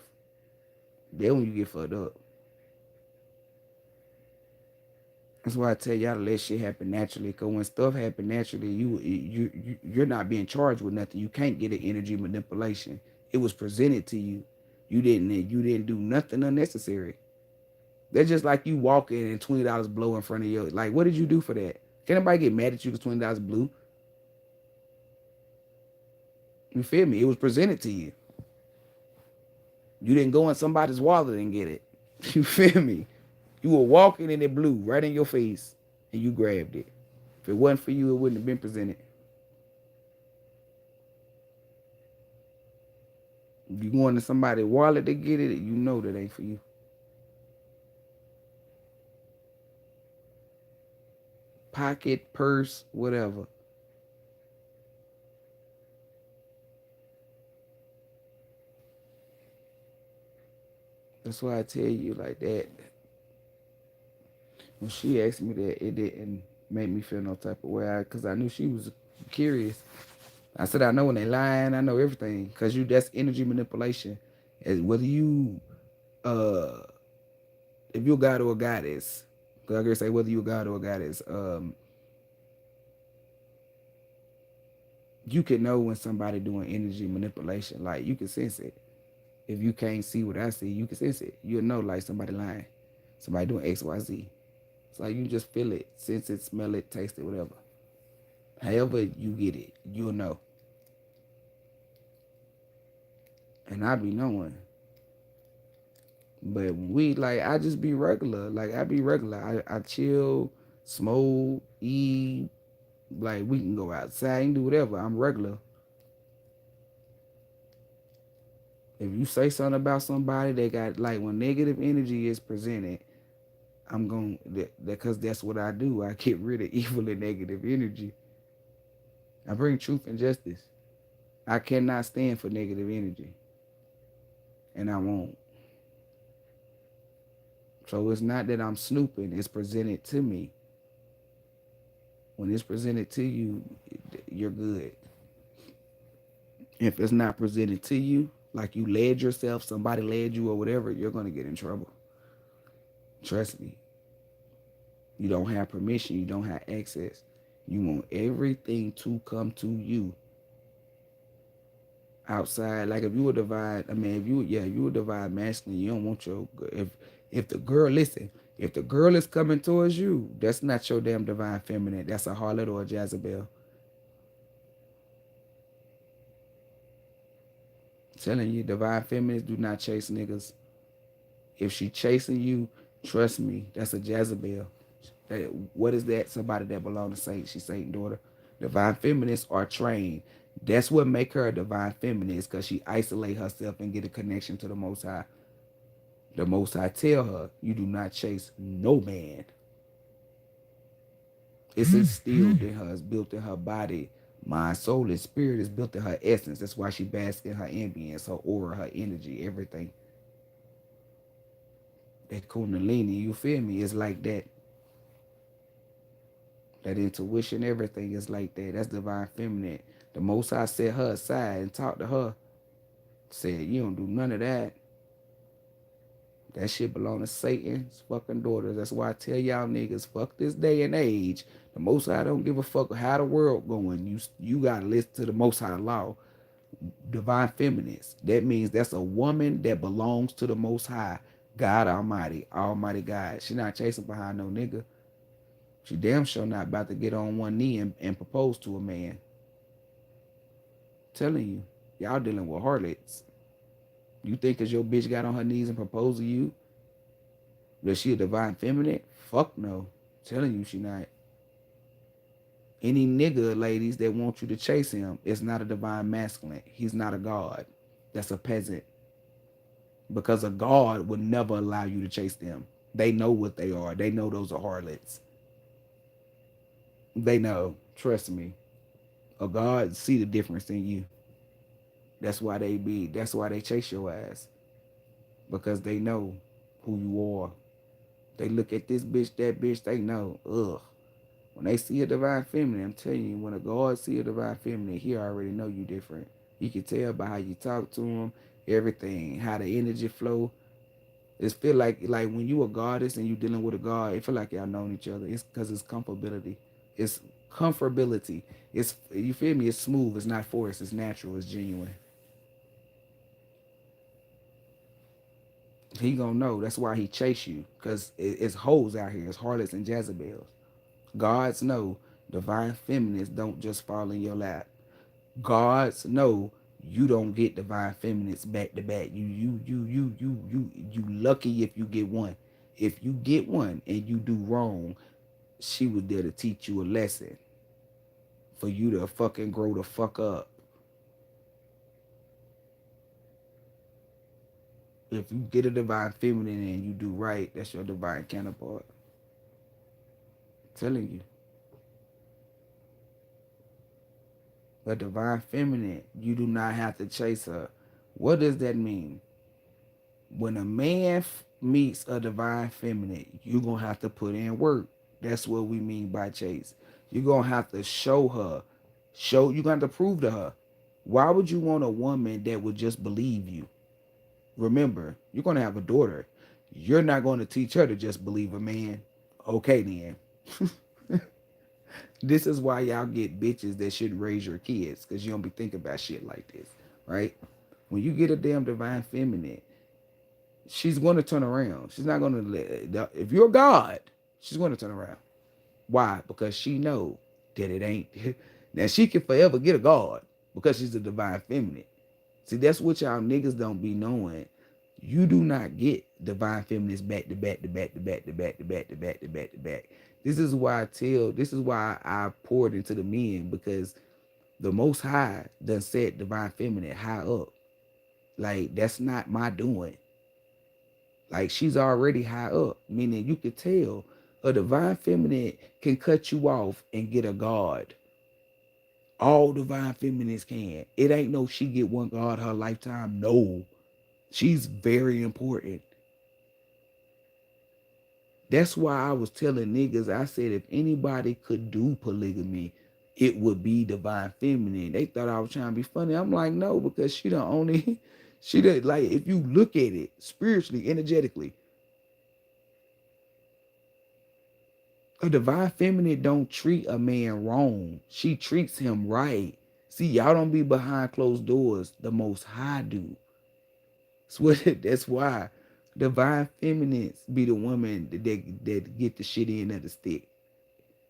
then when you get fucked up. That's why I tell y'all to let shit happen naturally. Cause when stuff happen naturally, you're not being charged with nothing. You can't get an energy manipulation. It was presented to you. You didn't do nothing unnecessary. That's just like you walking and $20 blow in front of you. Like, what did you do for that? Can anybody get mad at you because $20 blew? You feel me? It was presented to you. You didn't go in somebody's wallet and get it. You feel me? You were walking and it blew right in your face and you grabbed it. If it wasn't for you, it wouldn't have been presented. If you go into somebody's wallet to get it, you know that ain't for you. Pocket, purse, whatever. That's why I tell you like that. When she asked me that, it didn't make me feel no type of way because I knew she was curious. I said, I know when they lying, I know everything because that's energy manipulation. As whether you, uh, if you're a god or a goddess, because I gotta say whether you're a god or a goddess, you can know when somebody doing energy manipulation. Like you can sense it. If you can't see what I see, you can sense it. You'll know like somebody lying, somebody doing X, Y, Z. It's like you just feel it, sense it, smell it, taste it, whatever. However you get it, you'll know. And I be knowing. But we like I just be regular. Like I be regular. I chill, smoke, eat. Like we can go outside and do whatever. I'm regular. If you say something about somebody, they got like when negative energy is presented, I'm going because that's what I do. I get rid of evil and negative energy. I bring truth and justice. I cannot stand for negative energy, and I won't. So it's not that I'm snooping. It's presented to me. When it's presented to you, you're good. If it's not presented to you, like you led yourself, somebody led you or whatever, you're gonna get in trouble. Trust me. You don't have permission. You don't have access. You want everything to come to you outside. Like if you were divine, I mean, if you yeah, you were divine masculine. You don't want your if the girl listen. If the girl is coming towards you, that's not your damn divine feminine. That's a harlot or a Jezebel. I'm telling you, divine feminines do not chase niggas. If she chasing you, trust me, that's a Jezebel. What is that? Somebody that belong to Satan. She's Satan's daughter. Divine feminists are trained. That's what make her a divine feminist, because she isolate herself and get a connection to the Most High. The Most High tell her, you do not chase no man. It's instilled in her. It's built in her body. Mind, soul, and spirit is built in her essence. That's why she basks in her ambience, her aura, her energy, everything. That kundalini, you feel me? It's like that. That intuition, everything is like that. That's divine feminine. The Most High set her aside and talked to her. Said, you don't do none of that. That shit belong to Satan's fucking daughters. That's why I tell y'all niggas, fuck this day and age. The Most High don't give a fuck how the world going. You gotta listen to the Most High law. Divine feminist. That means that's a woman that belongs to the Most High. God Almighty. Almighty God. She not chasing behind no nigga. She damn sure not about to get on one knee and propose to a man. Telling you, y'all dealing with harlots. You think cause your bitch got on her knees and proposed to you that she a divine feminine? Fuck no. Telling you she not. Any nigga, ladies, that want you to chase him is not a divine masculine. He's not a god. That's a peasant. Because a god would never allow you to chase them. They know what they are. They know those are harlots. They know. Trust me. A god see the difference in you. That's why they chase your ass. Because they know who you are. They look at this bitch, that bitch, they know. Ugh. When they see a divine feminine, I'm telling you, when a God see a divine feminine, he already know you different. You can tell by how you talk to him, everything, how the energy flow. It feel like when you a goddess and you dealing with a god, it feel like y'all known each other. It's because it's comfortability. It's comfortability. It's you feel me? It's smooth. It's not forced. It's natural. It's genuine. He gonna know. That's why he chase you. Cause it's hoes out here. It's harlots and Jezebels. Gods know divine feminists don't just fall in your lap. Gods know you don't get divine feminists back to back. You lucky if you get one. If you get one and you do wrong, she was there to teach you a lesson for you to fucking grow the fuck up. If you get a divine feminine and you do right, that's your divine counterpart. I'm telling you. A divine feminine, you do not have to chase her. What does that mean? When a man meets a divine feminine, you're going to have to put in work. That's what we mean by chase. You're going to have to show her. You're going to have to prove to her. Why would you want a woman that would just believe you? Remember, you're going to have a daughter. You're not going to teach her to just believe a man. Okay, then. This is why y'all get bitches that shouldn't raise your kids, because you don't be thinking about shit like this, right? When you get a damn divine feminine, she's going to turn around. She's not going to let, if you're God, she's going to turn around. Why? Because she know that it ain't. Now she can forever get a God because she's a divine feminine. See, that's what y'all niggas don't be knowing. You do not get divine feminists back to back to back to back to back to back to back to back to back. This is why I poured into the men, because the Most High done set divine feminine high up. Like, that's not my doing. Like, she's already high up, meaning you could tell a divine feminine can cut you off and get a God. All divine feminines can. It ain't no she get one God her lifetime. No. She's very important. That's why I was telling niggas, I said if anybody could do polygamy, it would be divine feminine. They thought I was trying to be funny. I'm like, no, because she the only, she the, like, if you look at it spiritually, energetically, a divine feminine don't treat a man wrong. She treats him right. See, y'all don't be behind closed doors. The Most High do. That's why divine feminines be the woman that get the shit in of the stick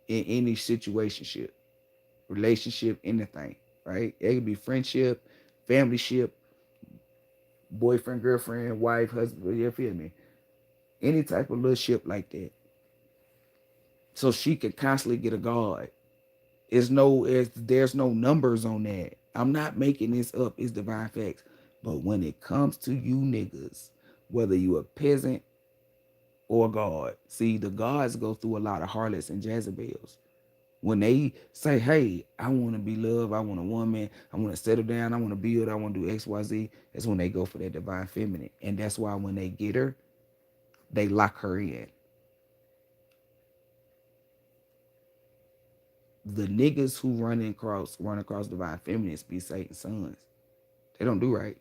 in any situationship, relationship, anything, right? It could be friendship, family ship, boyfriend, girlfriend, wife, husband, you feel me? Any type of little ship like that. So she can constantly get a guard. There's no numbers on that. I'm not making this up. It's divine facts. But when it comes to you niggas, whether you a peasant or a god, see, the gods go through a lot of harlots and Jezebels. When they say, hey, I want to be loved, I want a woman, I want to settle down, I want to build, I want to do XYZ, that's when they go for that divine feminine. And that's why when they get her, they lock her in. The niggas who run across divine feminines be Satan's sons. They don't do right.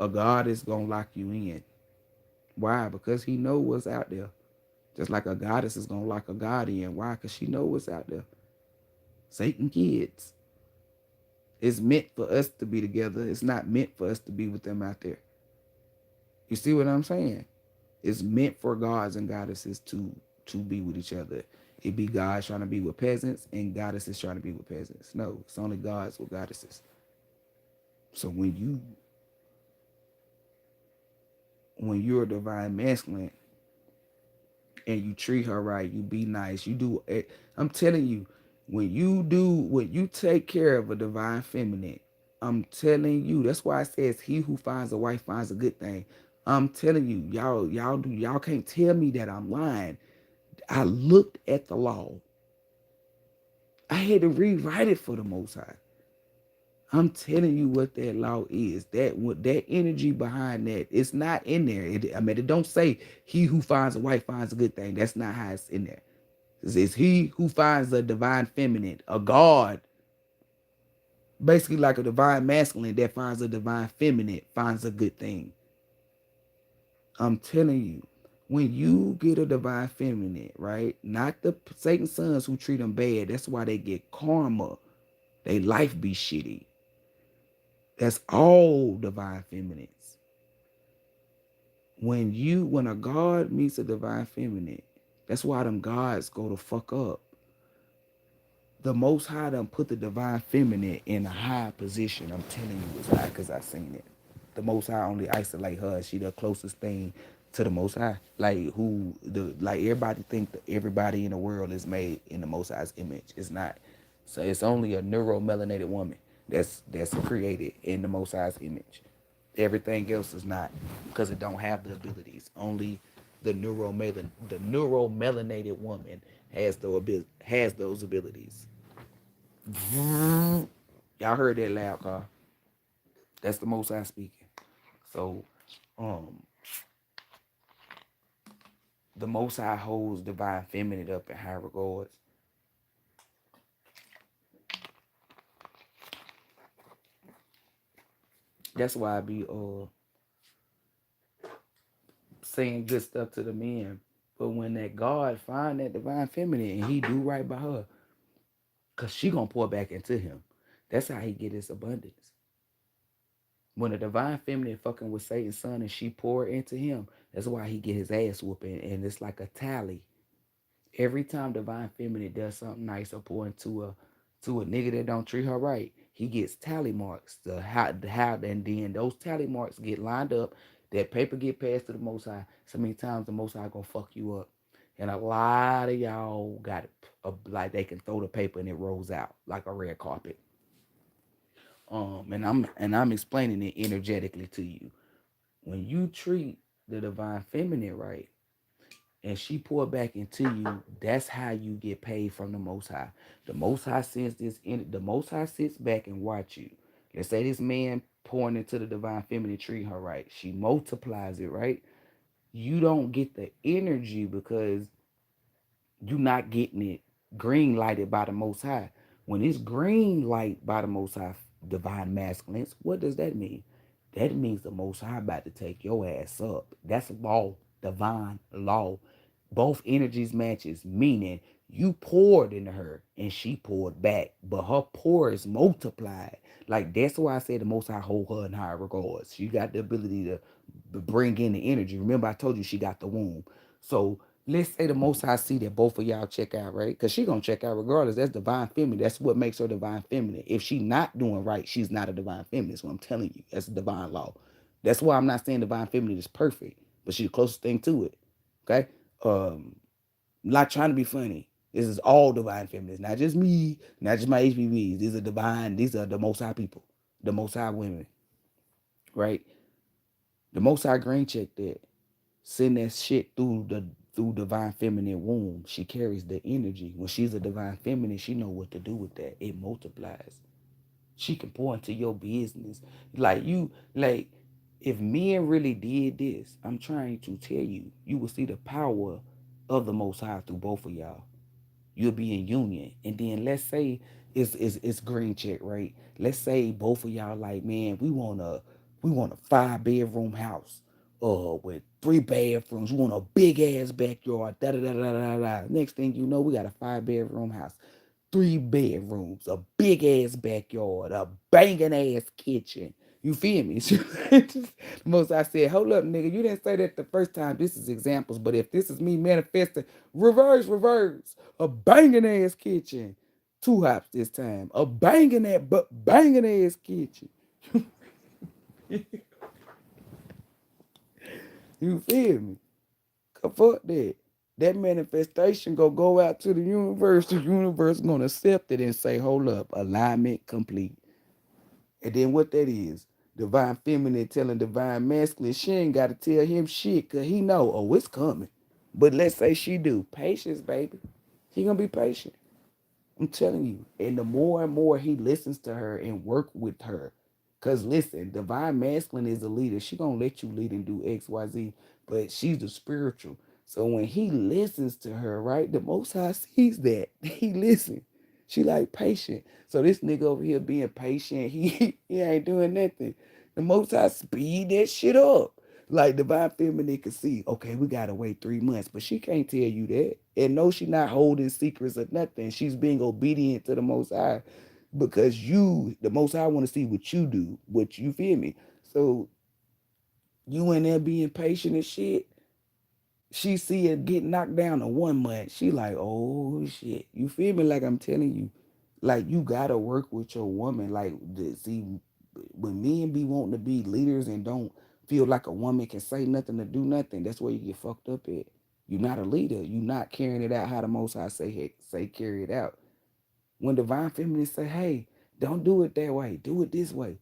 A God is gonna lock you in. Why? Because he know what's out there. Just like a goddess is gonna lock a god in. Why? Because she know what's out there. Satan kids. It's meant for us to be together. It's not meant for us to be with them out there. You see what I'm saying? It's meant for gods and goddesses to be with each other. It be gods trying to be with peasants and goddesses trying to be with peasants. No, it's only gods with goddesses. So when you're a divine masculine and you treat her right, you be nice, you do it. I'm telling you, when you take care of a divine feminine, I'm telling you, that's why it says he who finds a wife finds a good thing. I'm telling you, y'all can't tell me that I'm lying. I looked at the law. I had to rewrite it for the Most High. I'm telling you what that law is. That energy behind that, it's not in there. It don't say he who finds a wife finds a good thing. That's not how it's in there. It's he who finds a divine feminine, a God, basically like a divine masculine that finds a divine feminine, finds a good thing. I'm telling you, when you get a divine feminine, right? Not the Satan sons who treat them bad. That's why they get karma. They life be shitty. That's all divine feminines. When a god meets a divine feminine, that's why them gods go to fuck up. The Most High done put the divine feminine in a high position. I'm telling you it's high because I seen it. The Most High only isolate her. She the closest thing to the Most High. Like everybody think that everybody in the world is made in the Most High's image. It's not. So it's only a neuromelanated woman that's created in the Most High's image. Everything else is not because it don't have the abilities. Only the neuromelanated woman has those abilities. Y'all heard that loud car. That's the Most High speaking. So, um, the Most High holds divine feminine up in high regards. That's why I be saying good stuff to the men. But when that God find that divine feminine and he do right by her, cause she gonna pour back into him. That's how he get his abundance. When a divine feminine fucking with Satan's son and she pour into him, that's why he get his ass whooping and it's like a tally. Every time divine feminine does something nice or pour to a nigga that don't treat her right, he gets tally marks. The how and then those tally marks get lined up. That paper get passed to the Most High. So many times the Most High gonna fuck you up, and a lot of y'all got like they can throw the paper and it rolls out like a red carpet. And I'm explaining it energetically to you. When you treat the divine feminine right, and she pour back into you, that's how you get paid from the Most High. The Most High sends this in. The Most High sits back and watch you. Let's say this man pouring into the divine feminine, treat her right. She multiplies it, right? You don't get the energy because you not getting it green lighted by the Most High. When it's green light by the Most High, divine masculines, what does that mean? That means the Most High about to take your ass up. That's law, divine law. Both energies matches, meaning you poured into her and she poured back, but her pour is multiplied. Like that's why I said the Most High hold her in high regards. She got the ability to bring in the energy. Remember, I told you she got the womb. So let's say the Most High see that both of y'all check out, right? Because she gonna check out regardless. That's divine feminine. That's what makes her divine feminine. If she not doing right, she's not a divine feminine. That's what I'm telling you. That's a divine law. That's why I'm not saying divine feminine is perfect, but she's the closest thing to it. Okay. Not trying to be funny. This is all divine feminines, not just me, not just my HPVs. These are divine. These are the Most High people, the Most High women, right? The Most High green check that. Send that shit through divine feminine womb. She carries the energy. When she's a divine feminine, she know what to do with that. It multiplies. She can pour into your business. Like if men really did this, I'm trying to tell you, you will see the power of the Most High through both of y'all. You'll be in union. And then let's say it's green check, right? Let's say both of y'all like, man, we want a 5 bedroom house, with 3 bathrooms. We want a big ass backyard. Da da da da da da. Next thing you know, we got a 5 bedroom house, 3 bedrooms, a big ass backyard, a banging ass kitchen. You feel me? Most I said, hold up, nigga. You didn't say that the first time. This is examples, but if this is me manifesting, reverse, reverse. A banging ass kitchen. 2 hops this time. A banging that but banging ass kitchen. You feel me? Fuck that. That manifestation go out to the universe. The universe gonna accept it and say, hold up, alignment complete. And then what that is, divine feminine telling divine masculine, she ain't got to tell him shit because he know, oh, it's coming. But let's say she do. Patience, baby. He going to be patient. I'm telling you. And the more and more he listens to her and work with her, because listen, divine masculine is a leader. She going to let you lead and do X, Y, Z, but she's the spiritual. So when he listens to her, right, the Most High sees that. He listens. She like patient. So this nigga over here being patient, he ain't doing nothing. The Most High speed that shit up. Like divine feminine can see, okay, we gotta wait 3 months, but she can't tell you that. And no, she not holding secrets or nothing. She's being obedient to the Most High because the Most High, want to see what you do, what you feel me. So you in there being patient and shit. She see it get knocked down to 1 month. She like, oh shit. You feel me? Like I'm telling you, like you gotta work with your woman. Like see, when men be wanting to be leaders and don't feel like a woman can say nothing to do nothing, that's where you get fucked up at. You're not a leader. You're not carrying it out how the Most High say, hey, say carry it out. When divine feminine say, hey, don't do it that way, do it this way.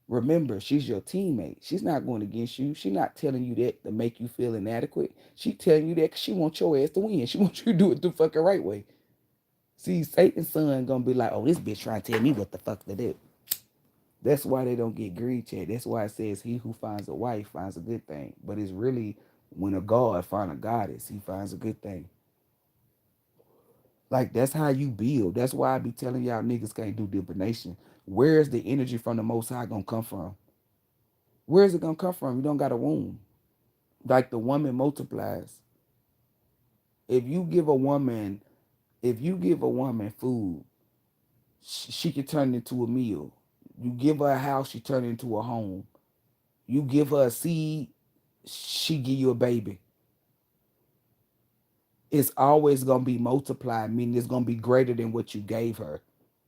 Remember, she's your teammate. She's not going against you. She's not telling you that to make you feel inadequate. She telling you that because she wants your ass to win. She wants you to do it the fucking right way. See, Satan's son gonna be like, oh, this bitch trying to tell me what the fuck to do. That's why they don't get greed check. That's why it says he who finds a wife finds a good thing. But it's really when a god finds a goddess, he finds a good thing. Like that's how you build. That's why I be telling y'all niggas can't do divination. Where's the energy from the Most High gonna come from? Where's it gonna come from? You don't got a womb. Like the woman multiplies. If you give a woman, if you give a woman food, she can turn it into a meal. You give her a house, she turn it into a home. You give her a seed, she give you a baby. it's always gonna be multiplied, meaning it's gonna be greater than what you gave her.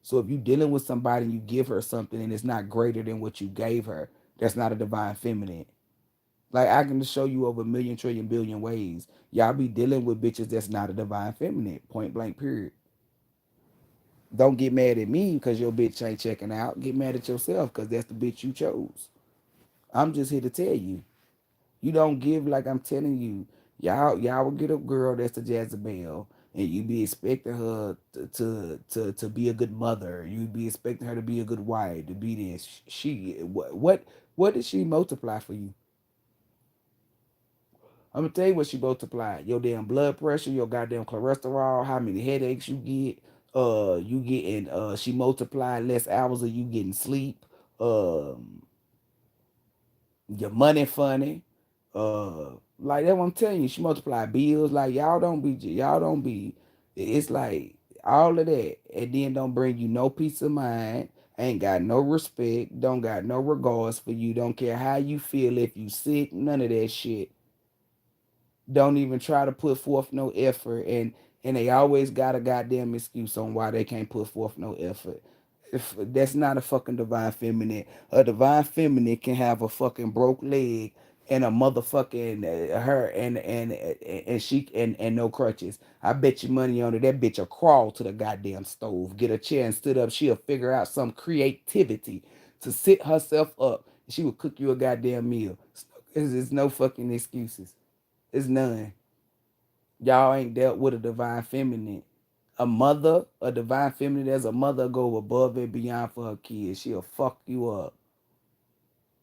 So if you're dealing with somebody and you give her something and it's not greater than what you gave her, that's not a divine feminine. Like I can show you over a million trillion billion ways. Y'all be dealing with bitches that's not a divine feminine. Point blank period. Don't get mad at me because your bitch ain't checking out. Get mad at yourself because that's the bitch you chose. I'm just here to tell you. You don't give like I'm telling you. Y'all will get a girl that's a Jezebel, and you be expecting her to be a good mother. You be expecting her to be a good wife, to be this. She what did she multiply for you? I'm gonna tell you what she multiplied. Your damn blood pressure, your goddamn cholesterol, how many headaches you get. You getting she multiplied less hours of you getting sleep. Your money funny. Like that what I'm telling you, she multiply bills. Like y'all don't be it's like all of that and then don't bring you no peace of mind, ain't got no respect, don't got no regards for you, don't care how you feel if you sick, none of that shit. Don't even try to put forth no effort and they always got a goddamn excuse on why they can't put forth no effort. If that's not a fucking divine feminine. A divine feminine can have a fucking broke leg and a motherfucking her and she and no crutches. I bet you money on it. That bitch will crawl to the goddamn stove, get a chair and stood up. She'll figure out some creativity to sit herself up. She will cook you a goddamn meal. There's no fucking excuses. It's none. Y'all ain't dealt with a divine feminine. A mother, a divine feminine, as a mother go above and beyond for her kids. She'll fuck you up.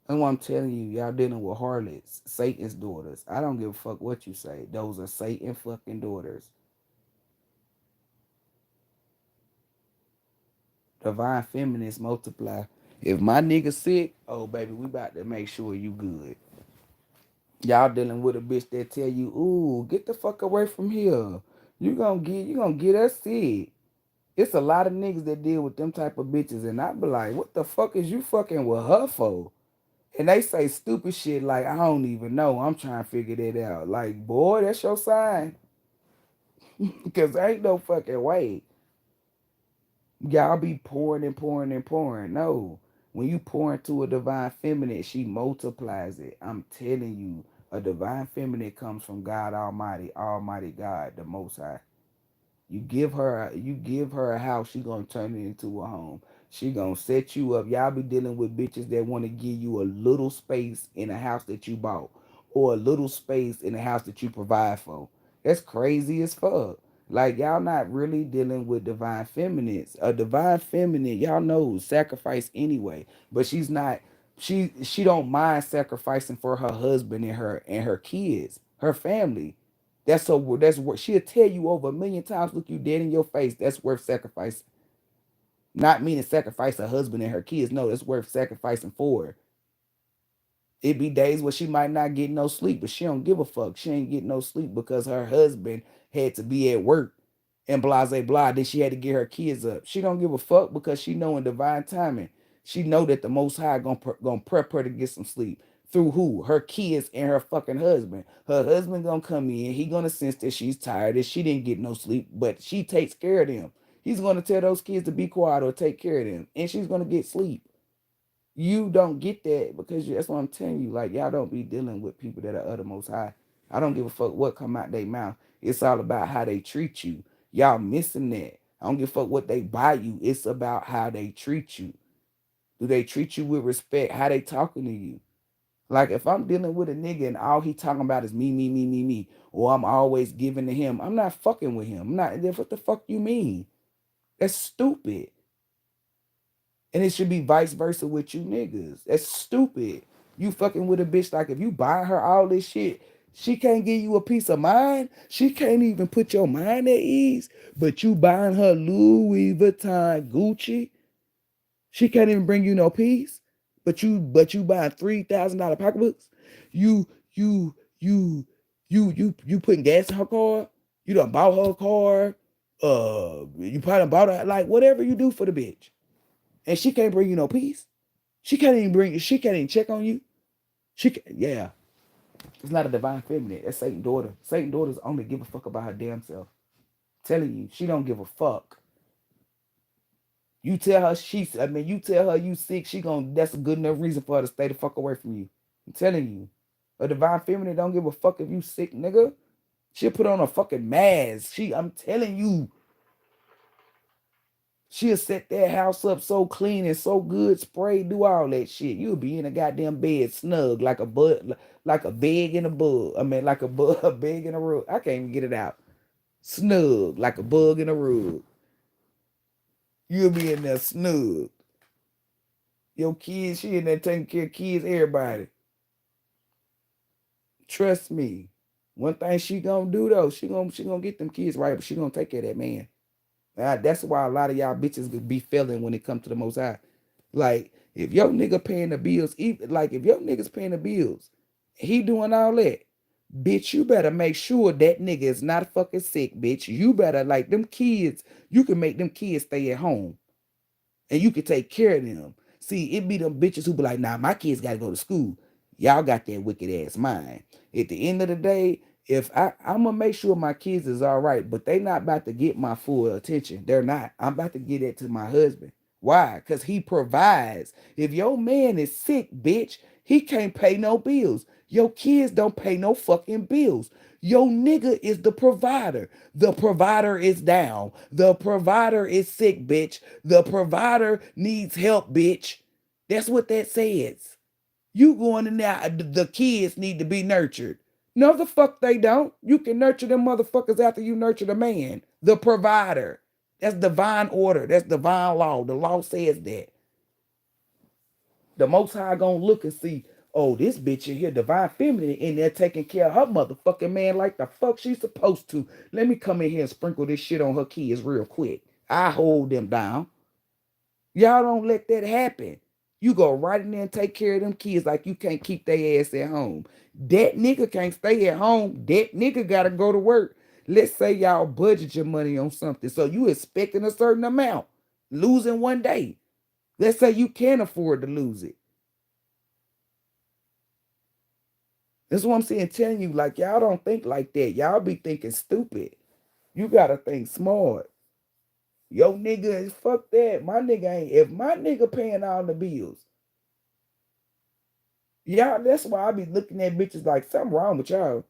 That's what I'm telling you. Y'all dealing with harlots, Satan's daughters. I don't give a fuck what you say. Those are Satan fucking daughters. Divine feminines multiply. If my nigga sick, oh baby, we about to make sure you good. Y'all dealing with a bitch that tell you, ooh, get the fuck away from here. You gonna get us sick. It's a lot of niggas that deal with them type of bitches, and I be like, what the fuck is you fucking with her for? And they say stupid shit like, I don't even know. I'm trying to figure that out. Like, boy, that's your sign. Because there ain't no fucking way. Y'all be pouring and pouring and pouring. No. When you pour into a divine feminine, she multiplies it. I'm telling you, a divine feminine comes from God Almighty, Almighty God, the Most High. You give her a house, she gonna turn it into a home. She gonna set you up. Y'all be dealing with bitches that want to give you a little space in a house that you bought, or a little space in a house that you provide for. That's crazy as fuck. Like y'all not really dealing with divine feminines. A divine feminine, y'all know sacrifice anyway, but she's not. She don't mind sacrificing for her husband and her kids, her family. That's what she'll tell you over a million times. Look you dead in your face. That's worth sacrificing. Not meaning sacrifice her husband and her kids. No, that's worth sacrificing for her. It be days where she might not get no sleep, but she don't give a fuck. She ain't get no sleep because her husband had to be at work and blah blah blah. Then she had to get her kids up. She don't give a fuck because she know in divine timing. She know that the Most High gonna prep her to get some sleep. Through who? Her kids and her fucking husband. Her husband gonna come in. He gonna sense that she's tired, that she didn't get no sleep, but she takes care of them. He's gonna tell those kids to be quiet or take care of them, and she's gonna get sleep. You don't get that because that's what I'm telling you. Like y'all don't be dealing with people that are of the Most High. I don't give a fuck what come out their mouth. It's all about how they treat you. Y'all missing that. I don't give a fuck what they buy you. It's about how they treat you. Do they treat you with respect? How they talking to you? Like if I'm dealing with a nigga and all he talking about is me, me, me, me, me, or I'm always giving to him, I'm not fucking with him. I'm not. Then what the fuck you mean? That's stupid. And it should be vice versa with you niggas. That's stupid. You fucking with a bitch like if you buying her all this shit, she can't give you a peace of mind. She can't even put your mind at ease. But you buying her Louis Vuitton Gucci, she can't even bring you no peace. But you buying $3,000 pocketbooks. You you you you putting gas in her car. You done bought her a car. You probably bought her like whatever you do for the bitch, and she can't bring you no peace. She can't even check on you. Yeah. It's not a divine feminine. That's Satan's daughter. Satan's daughters only give a fuck about her damn self. I'm telling you, she don't give a fuck. You tell her you tell her you sick, she gonna that's a good enough reason for her to stay the fuck away from you. I'm telling you. A divine feminine don't give a fuck if you sick, nigga. She'll put on a fucking mask. I'm telling you, she'll set that house up so clean and so good, spray, do all that shit. You'll be in a goddamn bed snug like a bug, like a beg in a bug. I mean, like a bug, a beg in a rug. I can't even get it out. Snug like a bug in a rug. You'll be in there snug. Your kids, she in there taking care of kids, everybody. Trust me. One thing she gonna do though, she gonna get them kids right, but she gonna take care of that man. That's why a lot of y'all bitches be failing when it comes to the Most High. Like if your nigga paying the bills, like if your nigga's paying the bills, he doing all that. Bitch, you better make sure that nigga is not fucking sick, bitch. You better like them kids. You can make them kids stay at home, and you can take care of them. See, it be them bitches who be like, nah, my kids gotta go to school. Y'all got that wicked ass mind. At the end of the day, if I'm gonna make sure my kids is all right, but they not about to get my full attention. They're not. I'm about to get it to my husband. Why? Because he provides. If your man is sick, bitch, he can't pay no bills. Your kids don't pay no fucking bills. Your nigga is the provider. The provider is down. The provider is sick, bitch. The provider needs help, bitch. That's what that says. You going in there, the kids need to be nurtured. No, the fuck they don't. You can nurture them motherfuckers after you nurture the man, the provider. That's divine order. That's divine law. The law says that. The Most High gonna look and see, oh, this bitch in here, divine feminine, in there taking care of her motherfucking man like the fuck she's supposed to. Let me come in here and sprinkle this shit on her kids real quick. I hold them down. Y'all don't let that happen. You go right in there and take care of them kids like you can't keep their ass at home. That nigga can't stay at home. That nigga gotta go to work. Let's say y'all budget your money on something. So you expecting a certain amount. Losing one day. Let's say you can't afford to lose it. That's what I'm saying, telling you, like, y'all don't think like that. Y'all be thinking stupid. You gotta think smart. Yo nigga is fuck that. My nigga ain't, if my nigga paying all the bills, y'all, that's why I be looking at bitches like something wrong with y'all.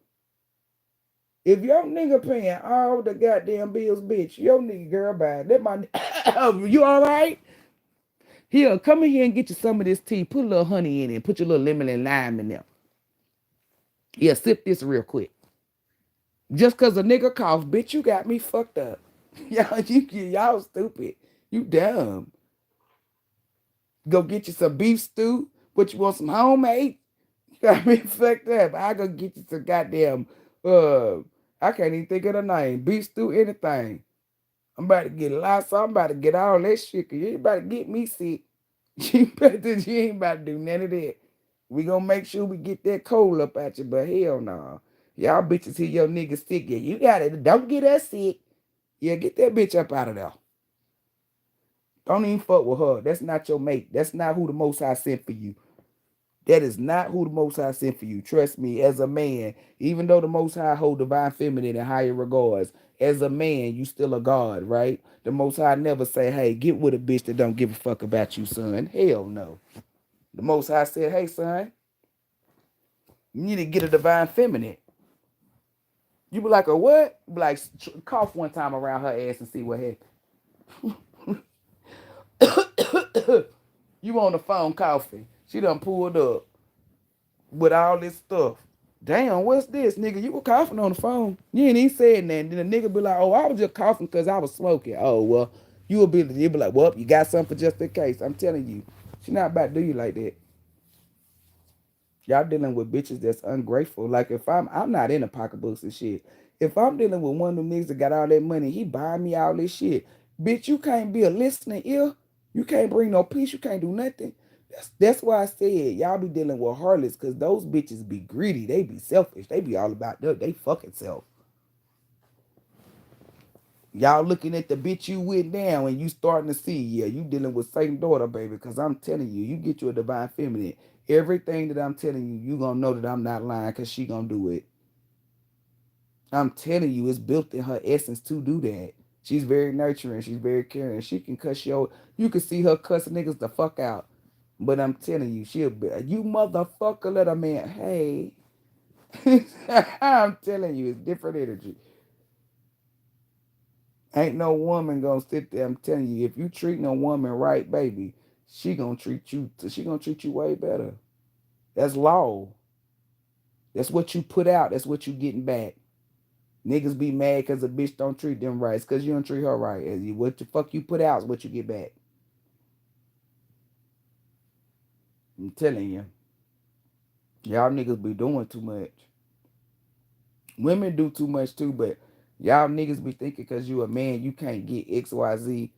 If your nigga paying all the goddamn bills, bitch, your nigga girl bad. That my you all right? Here, come in here and get you some of this tea. Put a little honey in it. Put your little lemon and lime in there. Yeah, sip this real quick. Just cause a nigga cough, bitch, you got me fucked up. Y'all stupid. You dumb. Go get you some beef stew. What you want, some homemade? You got me fucked up. I go get you some goddamn I can't even think of the name. Beef stew, anything. I'm about to get lots. I'm about to get all that shit. Cause you ain't about to get me sick. You ain't about to do none of that. We gonna make sure we get that cold up at you, but hell no. Y'all bitches hear your niggas sick. Yeah, you got it. Don't get us sick. Yeah, get that bitch up out of there. Don't even fuck with her. That's not your mate. That's not who the Most High sent for you. That is not who the Most High sent for you. Trust me, as a man, even though the Most High hold divine feminine in higher regards, as a man, you still a God, right? The Most High never say, hey, get with a bitch that don't give a fuck about you, son. Hell no. The Most High said, hey, son, you need to get a divine feminine. You be like, a what? Be like, cough one time around her ass and see what happens. You on the phone coughing. She done pulled up with all this stuff. Damn, what's this, nigga? You were coughing on the phone. You ain't even said nothing. Then the nigga be like, oh, I was just coughing because I was smoking. Oh, well, you'll be like, well, you got something just in case. I'm telling you. She not about to do you like that. Y'all dealing with bitches that's ungrateful. Like if I'm not in the pocketbooks and shit. If I'm dealing with one of them niggas that got all that money, he buying me all this shit. Bitch, you can't be a listening ear. You can't bring no peace. You can't do nothing. That's why I said y'all be dealing with harlots because those bitches be greedy. They be selfish. They be all about they fucking self. Y'all looking at the bitch you with now and you starting to see, yeah, you dealing with Satan daughter, baby. Cause I'm telling you, you get you a divine feminine. Everything that I'm telling you, you gonna know that I'm not lying cause she gonna do it. I'm telling you, it's built in her essence to do that. She's very nurturing. She's very caring. She can cuss you can see her cuss niggas the fuck out. But I'm telling you, she'll be, you motherfucker, let a man, hey. I'm telling you, it's different energy. Ain't no woman gonna sit there. I'm telling you, if you treating a woman right, baby, she gonna treat you way better. That's law. That's what you put out. That's what you getting back. Niggas be mad because a bitch don't treat them right. It's because you don't treat her right. What the fuck you put out is what you get back. I'm telling you. Y'all niggas be doing too much. Women do too much too, but y'all niggas be thinking because you a man, you can't get XYZ.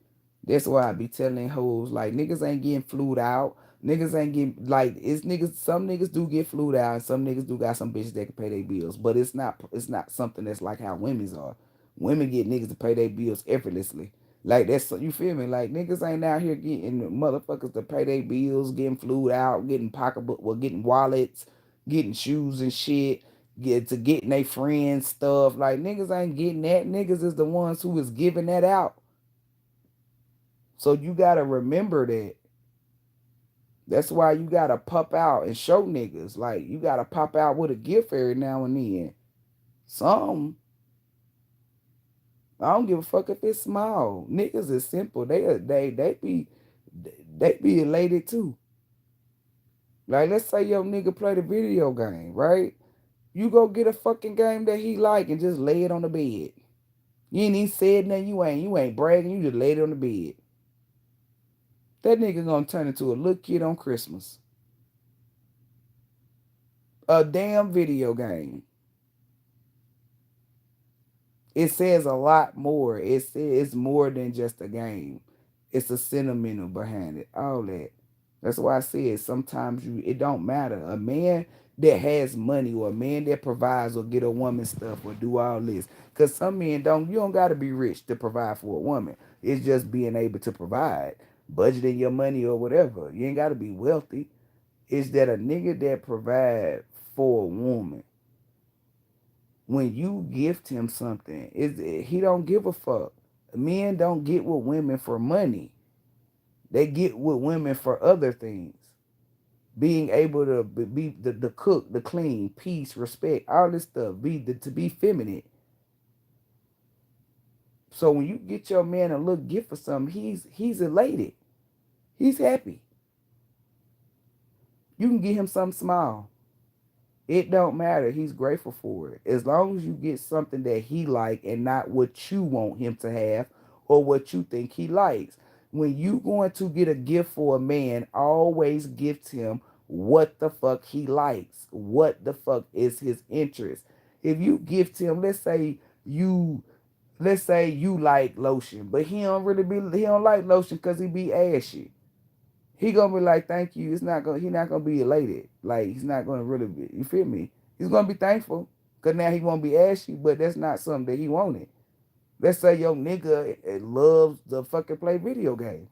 That's why I be telling hoes, like, niggas ain't getting flued out. Niggas ain't getting, like, it's niggas, some niggas do get flued out, and some niggas do got some bitches that can pay their bills. But it's not something that's like how women's are. Women get niggas to pay their bills effortlessly. Like, that's, you feel me? Like, niggas ain't out here getting motherfuckers to pay their bills, getting flued out, getting pocketbook, well, getting wallets, getting shoes and shit, getting their friends stuff. Like, niggas ain't getting that. Niggas is the ones who is giving that out. So you gotta remember that. That's why you gotta pop out and show niggas. Like, you gotta pop out with a gift every now and then. Some, I don't give a fuck if it's small. Niggas is simple. They be elated too. Like, let's say your nigga play the video game, right? You go get a fucking game that he like and just lay it on the bed. You ain't even said nothing. You ain't bragging. You just laid it on the bed. That nigga gonna turn into a little kid on Christmas. A damn video game. It says a lot more. It's more than just a game. It's a sentimental behind it. All that. That's why I said sometimes it don't matter. A man that has money or a man that provides or get a woman stuff or do all this. Cause some men don't, you don't gotta be rich to provide for a woman. It's just being able to provide. Budgeting your money or whatever. You ain't gotta be wealthy. It's that a nigga that provide for a woman, when you gift him something, he don't give a fuck. Men don't get with women for money. They get with women for other things. Being able to be the cook, the clean, peace, respect, all this stuff. To be feminine. So when you get your man a little gift for something, he's elated. He's happy. You can get him something small. It don't matter. He's grateful for it. As long as you get something that he like and not what you want him to have or what you think he likes. When you going to get a gift for a man, always gift him what the fuck he likes. What the fuck is his interest. If you gift him, let's say you like lotion, but he don't like lotion because he be ashy. He gonna be like, thank you. He not gonna be elated. Like, he's not gonna really be, you feel me? He's gonna be thankful. Cause now he won't be ashy, but that's not something that he wanted. Let's say your nigga loves to fucking play video games.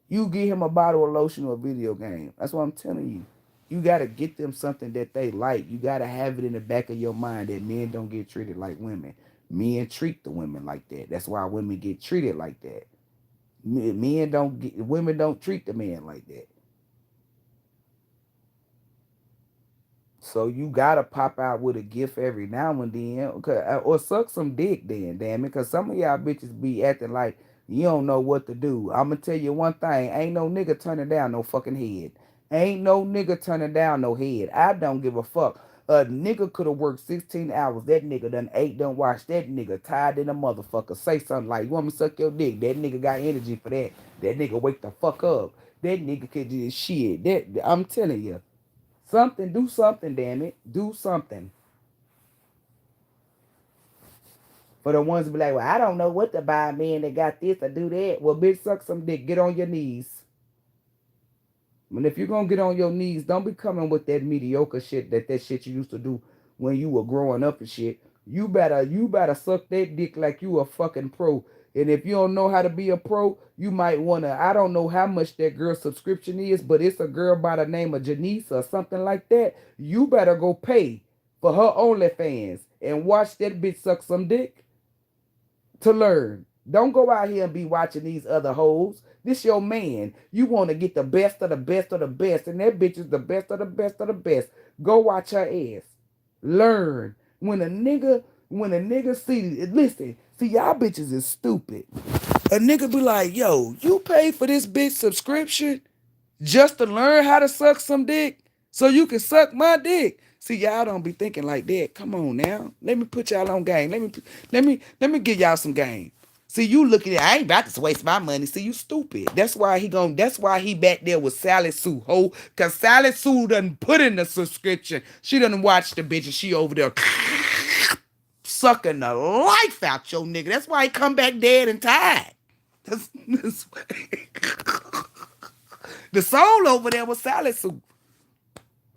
You give him a bottle of lotion or a video game. That's what I'm telling you. You gotta get them something that they like. You gotta have it in the back of your mind that men don't get treated like women. Men treat the women like that. That's why women get treated like that. Women don't treat the man like that. So you gotta pop out with a gift every now and then, or suck some dick. Then, damn it, cause some of y'all bitches be acting like you don't know what to do. I'm gonna tell you one thing: ain't no nigga turning down no fucking head. Ain't no nigga turning down no head. I don't give a fuck. A nigga could have worked 16 hours. That nigga done ate, done washed. That nigga tired than a motherfucker. Say something like, "You want me to suck your dick?" That nigga got energy for that. That nigga wake the fuck up. That nigga could do shit. That I'm telling you. Do something, damn it. Do something. For the ones who be like, well, I don't know what to buy, man, that got this or do that. Well, bitch, suck some dick. Get on your knees. And if you're going to get on your knees, don't be coming with that mediocre shit, that shit you used to do when you were growing up and shit. You better suck that dick like you a fucking pro. And if you don't know how to be a pro, you might wanna. I don't know how much that girl's subscription is, but it's a girl by the name of Janice or something like that. You better go pay for her OnlyFans and watch that bitch suck some dick to learn. Don't go out here and be watching these other hoes. This your man. You want to get the best of the best of the best, and that bitch is the best of the best of the best. Go watch her ass. Learn. When a nigga see, listen, see, y'all bitches is stupid. A nigga be like, yo, you pay for this bitch subscription just to learn how to suck some dick so you can suck my dick. See, y'all don't be thinking like that. Come on now. Let me put y'all on game. Let me give y'all some game. See, you look at it, I ain't about to waste my money. See, you stupid. That's why he back there with Sally Sue, ho. Cause Sally Sue done put in the subscription. She done watch the bitch and she over there sucking the life out your nigga. That's why he come back dead and tired. That's the soul over there was Sally Sue.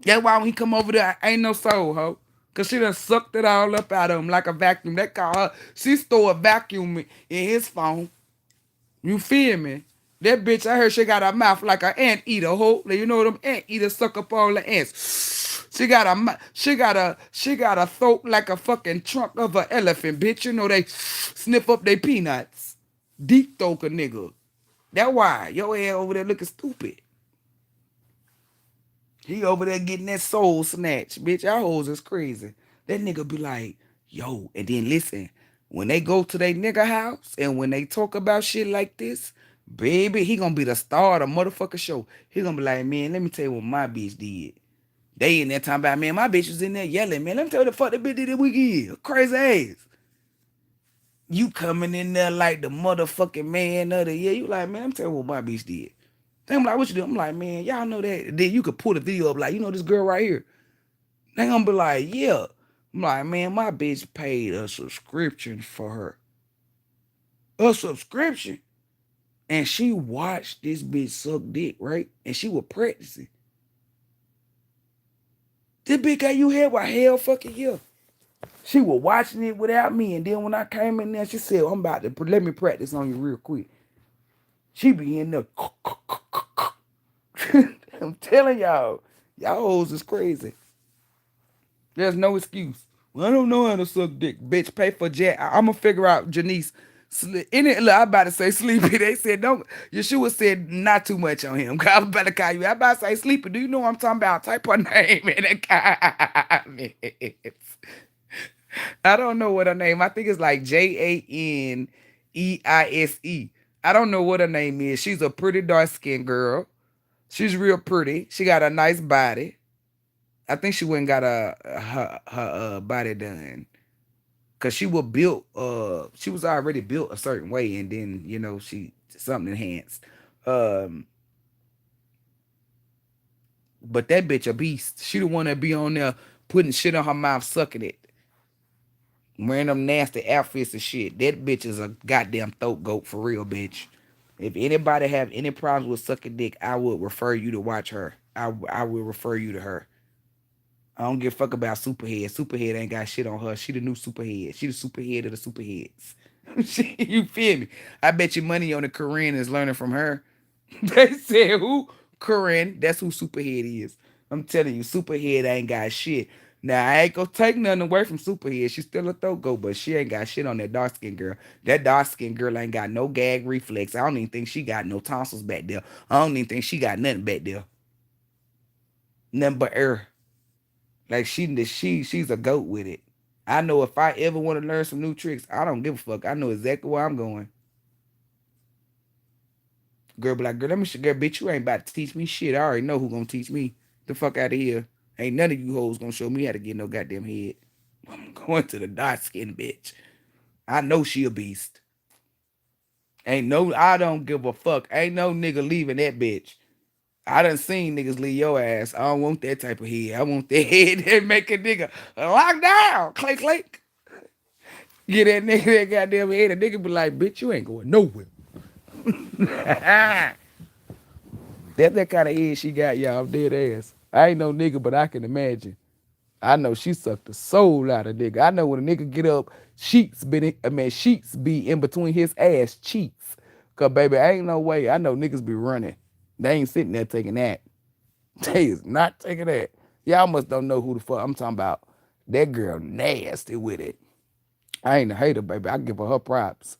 That's why when he come over there, ain't no soul, ho. Cause she done sucked it all up out of him like a vacuum. That call her, she store a vacuum in his phone. You feel me? That bitch, I heard she got a mouth like an ant eater, ho. You know them ant eaters suck up all the ants. She got a throat like a fucking trunk of an elephant, bitch. You know they sniff up their peanuts. Deep throat a nigga. That why your ass over there looking stupid. He over there getting that soul snatch. Bitch, our hoes is crazy. That nigga be like, yo, and then listen, when they go to their nigga house and when they talk about shit like this, baby, he gonna be the star of the motherfucker show. He gonna be like, man, let me tell you what my bitch did. They in there talking about, man, my bitch was in there yelling, man, let me tell you what the fuck that bitch did this weekend. Crazy ass. You coming in there like the motherfucking man of the year. You like, man, let me tell you what my bitch did. I'm like, what you do? I'm like, man, y'all know that. Then you could pull the video up, like, you know this girl right here. They gonna be like, yeah. I'm like, man, my bitch paid a subscription for her. A subscription. And she watched this bitch suck dick, right? And she was practicing. This bitch got you here by hell fucking yeah. She was watching it without me. And then when I came in there, she said, I'm about to let me practice on you real quick. She be in there. I'm telling y'all hoes is crazy. There's no excuse. Well, I don't know how to suck dick. Bitch, pay for Jack. I'm gonna figure out Janice. In it, look, I about to say sleepy. They said don't. Yeshua said not too much on him. I'm about to call you. I about to say sleepy. Do you know what I'm talking about? Type her name in the comments. I don't know what her name. I think it's like Janeise. I don't know what her name is. She's a pretty dark skinned girl. She's real pretty. She got a nice body. I think she went and got her body done. Cause she was already built a certain way, and then she something enhanced. Um, but that bitch a beast. She the one that be on there putting shit on her mouth, sucking it, wearing them nasty outfits and shit. That bitch is a goddamn throat goat for real, bitch. If anybody have any problems with sucking dick, I would refer you to watch her. I will refer you to her. I don't give a fuck about Superhead. Superhead ain't got shit on her. She the new Superhead. She the Superhead of the Superheads. You feel me? I bet you money on the Corinne is learning from her. They said who? Corinne. That's who Superhead is. I'm telling you, Superhead ain't got shit. Now I ain't gonna take nothing away from Superhead. She's still a throat go, but she ain't got shit on that dark skinned girl. That dark skinned girl ain't got no gag reflex. I don't even think she got no tonsils back there. I don't even think she got nothing back there. Nothing but air. Like she's a goat with it. I know if I ever want to learn some new tricks, I don't give a fuck. I know exactly where I'm going. Girl be like, girl, let me girl, bitch, you ain't about to teach me shit. I already know who gonna teach me. The fuck out of here. Ain't none of you hoes gonna show me how to get no goddamn head. I'm going to the dark skinned bitch. I know she a beast. I don't give a fuck. Ain't no nigga leaving that bitch. I done seen niggas leave your ass. I don't want that type of head. I want that head that make a nigga lock down. Click, click. Get that nigga that goddamn head. A nigga be like, bitch, you ain't going nowhere. That's that kind of head she got, y'all. I'm dead ass. I ain't no nigga, but I can imagine. I know she sucked the soul out of nigga. I know when a nigga get up, sheets be in between his ass cheeks. Cause baby, ain't no way. I know niggas be running. They ain't sitting there taking that. They is not taking that. Y'all must don't know who the fuck I'm talking about. That girl nasty with it. I ain't a hater, baby. I give her props.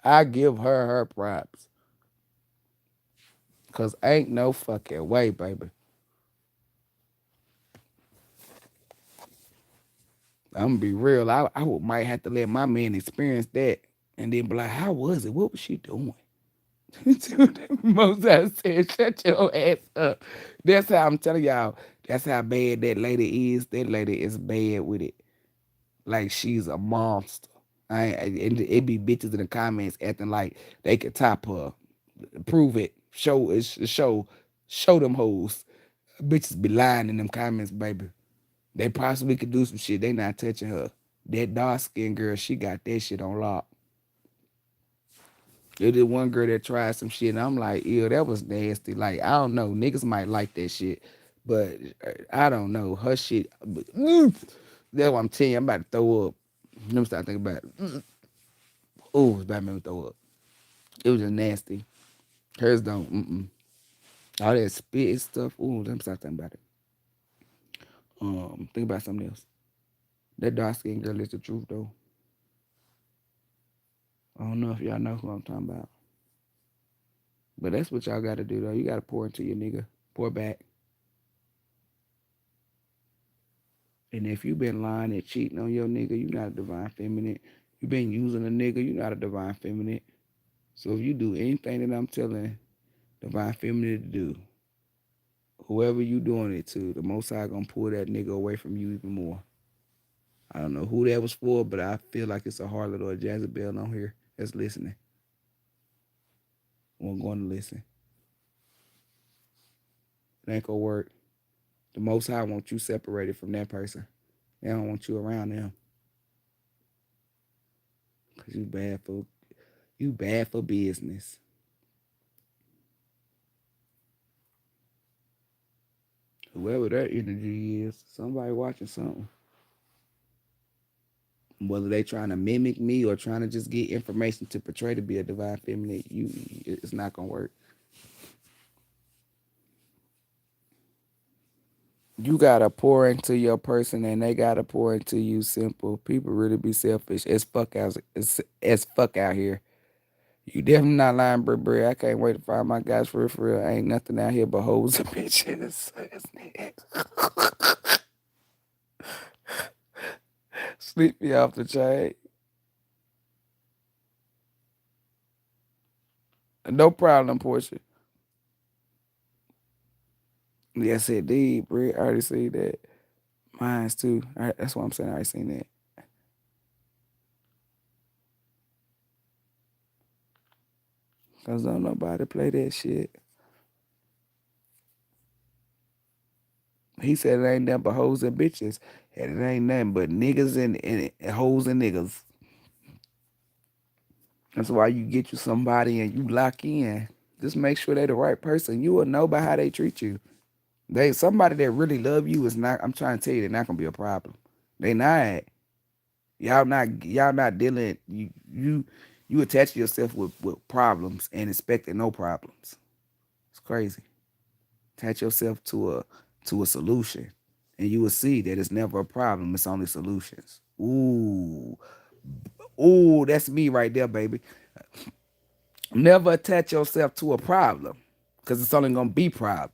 I give her props. Cause ain't no fucking way, baby. I'm gonna be real. Might have to let my man experience that and then be like, how was it? What was she doing? Most I said, shut your ass up. That's how I'm telling y'all. That's how bad that lady is. That lady is bad with it. Like she's a monster. It be bitches in the comments acting like they could top her. Prove it. Show them hoes. Bitches be lying in them comments, baby. They possibly could do some shit. They not touching her. That dark skinned girl, she got that shit on lock. There's this one girl that tried some shit, and I'm like, ew, that was nasty. Like, I don't know. Niggas might like that shit, but I don't know. Her shit, that's what I'm telling you. I'm about to throw up. Let me start thinking about it. Oh, it's about to make me throw up. It was just nasty. Hers don't. All that spit and stuff. Ooh, let me start thinking about it. Think about something else. That dark skinned girl is the truth, though. I don't know if y'all know who I'm talking about. But that's what y'all gotta do though. You gotta pour into your nigga. Pour back. And if you been lying and cheating on your nigga, you not a divine feminine. You been using a nigga, you not a divine feminine. So if you do anything that I'm telling divine feminine to do, whoever you doing it to, the most high gonna pull that nigga away from you even more. I don't know who that was for, but I feel like it's a harlot or a Jezebel on here that's listening. Or going to listen. It ain't gonna work. The most high wants you separated from that person. They don't want you around them. Cause you bad for business. Whoever that energy is, somebody watching something. Whether they trying to mimic me or trying to just get information to portray to be a divine feminine, it's not gonna work. You gotta pour into your person, and they gotta pour into you. Simple. People really be selfish as fuck out here. You definitely not lying, Bri. I can't wait to find my guys for real. For real. Ain't nothing out here but hoes and bitches. Sleep me off the chain. No problem, Portia. Yes, indeed, Bri. I already see that. Mine's too. That's what I'm saying. I already seen that. Cause don't nobody play that shit. He said it ain't nothing but hoes and bitches. And it ain't nothing but niggas and hoes and niggas. That's why you get you somebody and you lock in. Just make sure they the right person. You will know by how they treat you. They somebody that really love you is not. I'm trying to tell you, they're not gonna be a problem. They not. Y'all not dealing. You attach yourself with problems and expecting no problems. It's crazy. Attach yourself to a solution, and you will see that it's never a problem. It's only solutions. Ooh, that's me right there, baby. Never attach yourself to a problem, because it's only gonna be problems.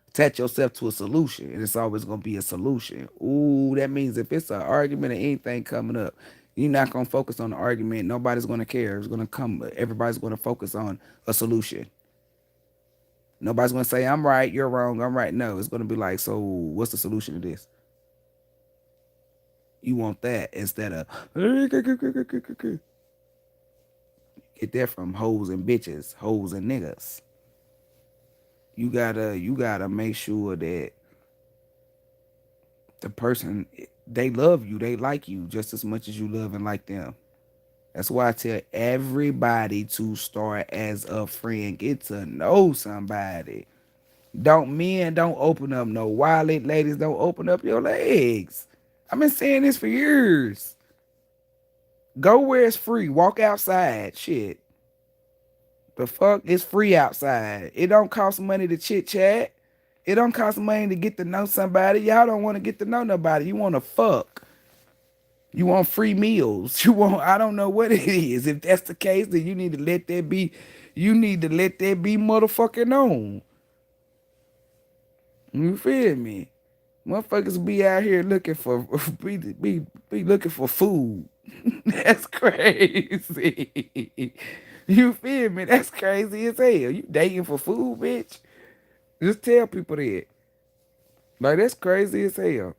Attach yourself to a solution, and it's always gonna be a solution. Ooh, that means if it's an argument or anything coming up, you're not gonna focus on the argument. Nobody's gonna care. It's gonna come. Everybody's gonna focus on a solution. Nobody's gonna say I'm right, you're wrong, I'm right. No, it's gonna be like, so what's the solution to this? You want that instead of get that from hoes and bitches, hoes and niggas. You gotta make sure that the person they love you, they like you just as much as you love and like them. That's why I tell everybody to start as a friend. Get to know somebody. Don't open up no wallet, ladies. Don't open up your legs. I've been saying this for years. Go where it's free. Walk outside. Shit. The fuck is free outside. It don't cost money to chit chat. It don't cost money to get to know somebody. Y'all don't want to get to know nobody. You want to fuck. You want free meals. You want, I don't know what it is. If that's the case, then you need to let that be. You need to let that be motherfucking known. You feel me? Motherfuckers be out here looking for be looking for food. That's crazy. You feel me? That's crazy as hell. You dating for food, bitch? Just tell people that. Like that's crazy as hell.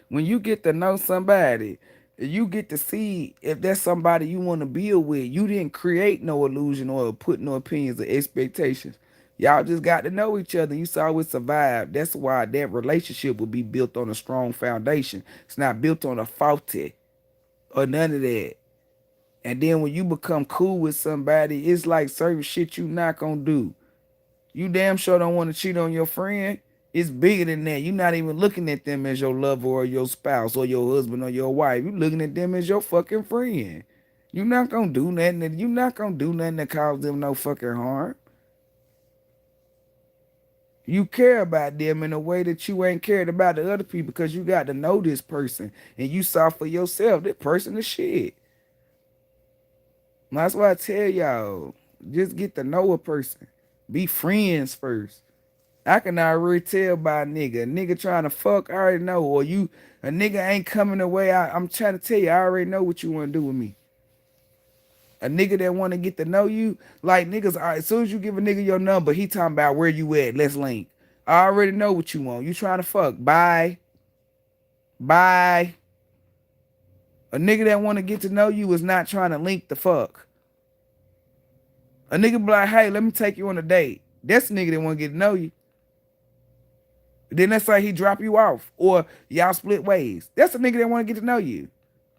When you get to know somebody, you get to see if that's somebody you want to build with. You didn't create no illusion or put no opinions or expectations. Y'all just got to know each other. You saw it survive. That's why that relationship will be built on a strong foundation. It's not built on a faulty or none of that. And then when you become cool with somebody, it's like certain shit you not gonna do. You damn sure don't want to cheat on your friend. It's bigger than that. You're not even looking at them as your lover or your spouse or your husband or your wife. You're looking at them as your fucking friend. You're not gonna do nothing. You're not gonna do nothing to cause them no fucking harm. You care about them in a way that you ain't cared about the other people because you got to know this person and you saw for yourself this person is shit. That's why I tell y'all, just get to know a person. Be friends first. I can already tell by a nigga. A nigga trying to fuck, I already know. Or you, a nigga ain't coming the way I'm trying to tell you, I already know what you want to do with me. A nigga that want to get to know you, like niggas, all right, as soon as you give a nigga your number, he talking about where you at, let's link. I already know what you want. You trying to fuck. Bye. Bye. A nigga that want to get to know you is not trying to link the fuck. A nigga be like, hey, let me take you on a date. That's a nigga that want to get to know you. Then let's say he drop you off or y'all split ways. That's a nigga that want to get to know you.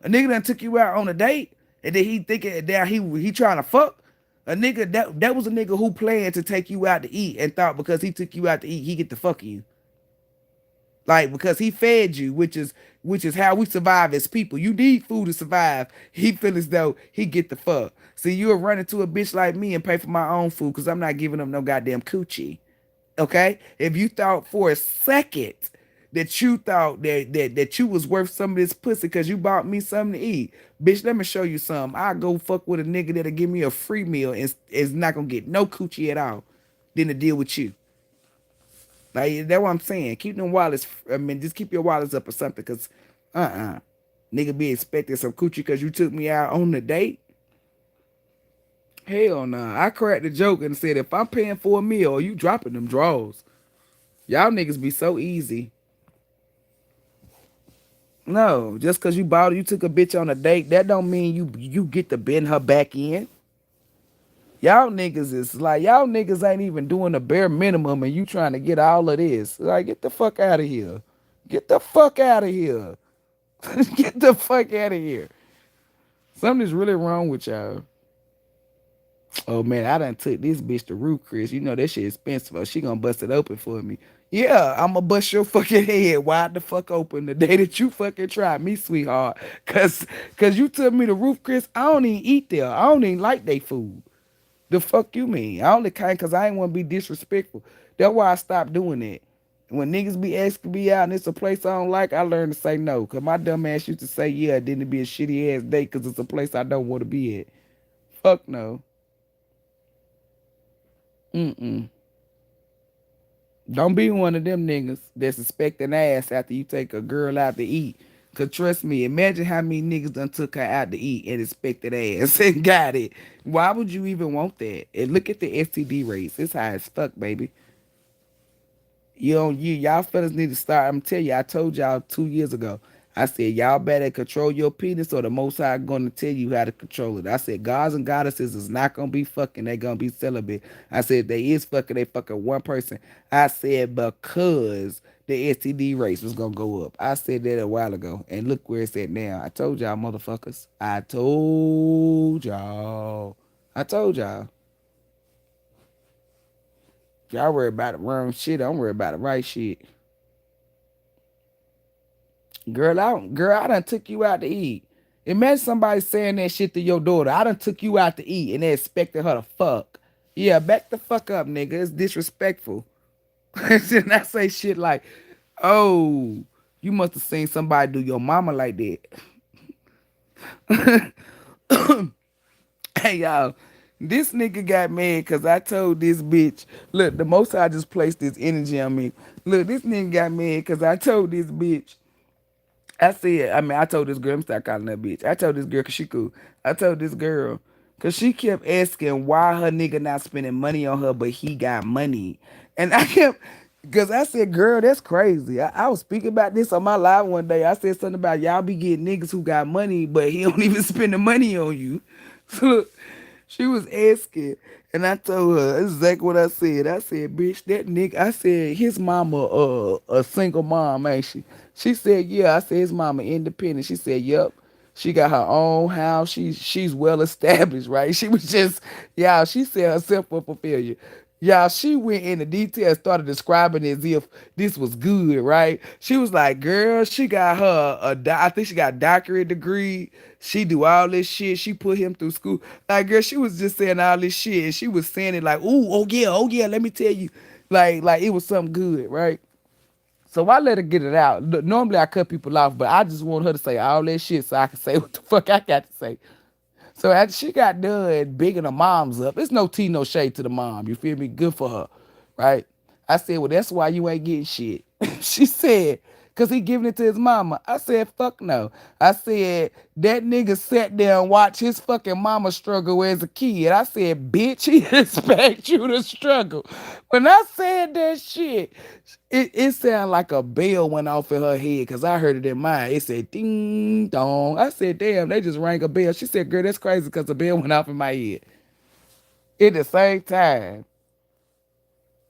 A nigga that took you out on a date and then he thinking that he trying to fuck. A nigga that was a nigga who planned to take you out to eat and thought because he took you out to eat he get to fuck you. Like because he fed you, which is how we survive as people. You need food to survive. He feel as though he get the fuck. See, you'll run into a bitch like me and pay for my own food because I'm not giving up no goddamn coochie. Okay? If you thought for a second that you thought that you was worth some of this pussy because you bought me something to eat, bitch, let me show you something. I go fuck with a nigga that'll give me a free meal and is not gonna get no coochie at all, than to deal with you. Like that's what I'm saying. Keep them wallets. I mean, just keep your wallets up or something, cause nigga be expecting some coochie because you took me out on the date. Hell nah. I cracked the joke and said if I'm paying for a meal, you dropping them draws. Y'all niggas be so easy. No, just cause you took a bitch on a date, that don't mean you get to bend her back in. Y'all niggas is like y'all niggas ain't even doing the bare minimum, and you trying to get all of this. Like get the fuck out of here. Get the fuck out of here. Get the fuck out of here. Something's really wrong with y'all. Oh man, I done took this bitch to Roof Chris. You know that shit expensive. Oh, she gonna bust it open for me. Yeah, I'ma bust your fucking head wide the fuck open the day that you fucking tried me, sweetheart. Cause you took me to Roof Chris. I don't even eat there. I don't even like they food. The fuck you mean? I only kind cause I ain't wanna be disrespectful. That's why I stopped doing that. When niggas be asking me out and it's a place I don't like, I learn to say no. Cause my dumb ass used to say yeah, then it be a shitty ass date cause it's a place I don't want to be at. Fuck no. Mm-mm. Don't be one of them niggas that's expecting ass after you take a girl out to eat. Cause trust me, imagine how many niggas done took her out to eat and expected ass and got it. Why would you even want that? And look at the STD rates. It's high as fuck, baby. Y'all fellas need to start. I'm telling you, I told y'all 2 years ago. I said y'all better control your penis, or the Most High gonna tell you how to control it. I said gods and goddesses is not gonna be fucking. They gonna be celibate. I said they is fucking. They fucking one person. I said because the STD rates was gonna go up. I said that a while ago, and look where it's at now. I told y'all, motherfuckers. I told y'all. I told y'all. Y'all worry about the wrong shit. I'm worried about the right shit. Girl, I done took you out to eat. Imagine somebody saying that shit to your daughter. I done took you out to eat and they expected her to fuck. Yeah, back the fuck up, nigga. It's disrespectful. And I say shit like, oh, you must have seen somebody do your mama like that. Hey y'all, this nigga got mad because I told this bitch, look, the most I just placed this energy on me. Look, this nigga got mad because I told this bitch, I told this girl, I'm start calling her bitch. I told this girl, cause she cool. I told this girl, cause she kept asking why her nigga not spending money on her, but he got money. And I kept, cause I said, girl, that's crazy. I was speaking about this on my live one day. I said something about y'all be getting niggas who got money, but he don't even spend the money on you. So she was asking, and I told her that's exactly what I said. I said, bitch, that nigga, I said, his mama a single mom, ain't she? She said, yeah. I said, his mama independent. She said, yep. She got her own house. She's well established, right? She was just, y'all, she set herself up for failure. Y'all, she went into detail, started describing as if this was good, right? She was like, girl, she got her I think she got a doctorate degree. She do all this shit. She put him through school. Like, girl, she was just saying all this shit, and she was saying it like, ooh, oh yeah, let me tell you, like it was something good, right? So I let her get it out. Normally I cut people off, but I just want her to say all that shit so I can say what the fuck I got to say. So after she got done bigging her moms up, it's no tea, no shade to the mom. You feel me? Good for her, right? I said, well, that's why you ain't getting shit. She said, cause he giving it to his mama. I said, fuck no. I said, that nigga sat there and watched his fucking mama struggle as a kid. I said, bitch, he expect you to struggle. When I said that shit, it sounded like a bell went off in her head because I heard it in mine. It said ding dong. I said, damn, they just rang a bell. She said, girl, that's crazy because the bell went off in my head. At the same time,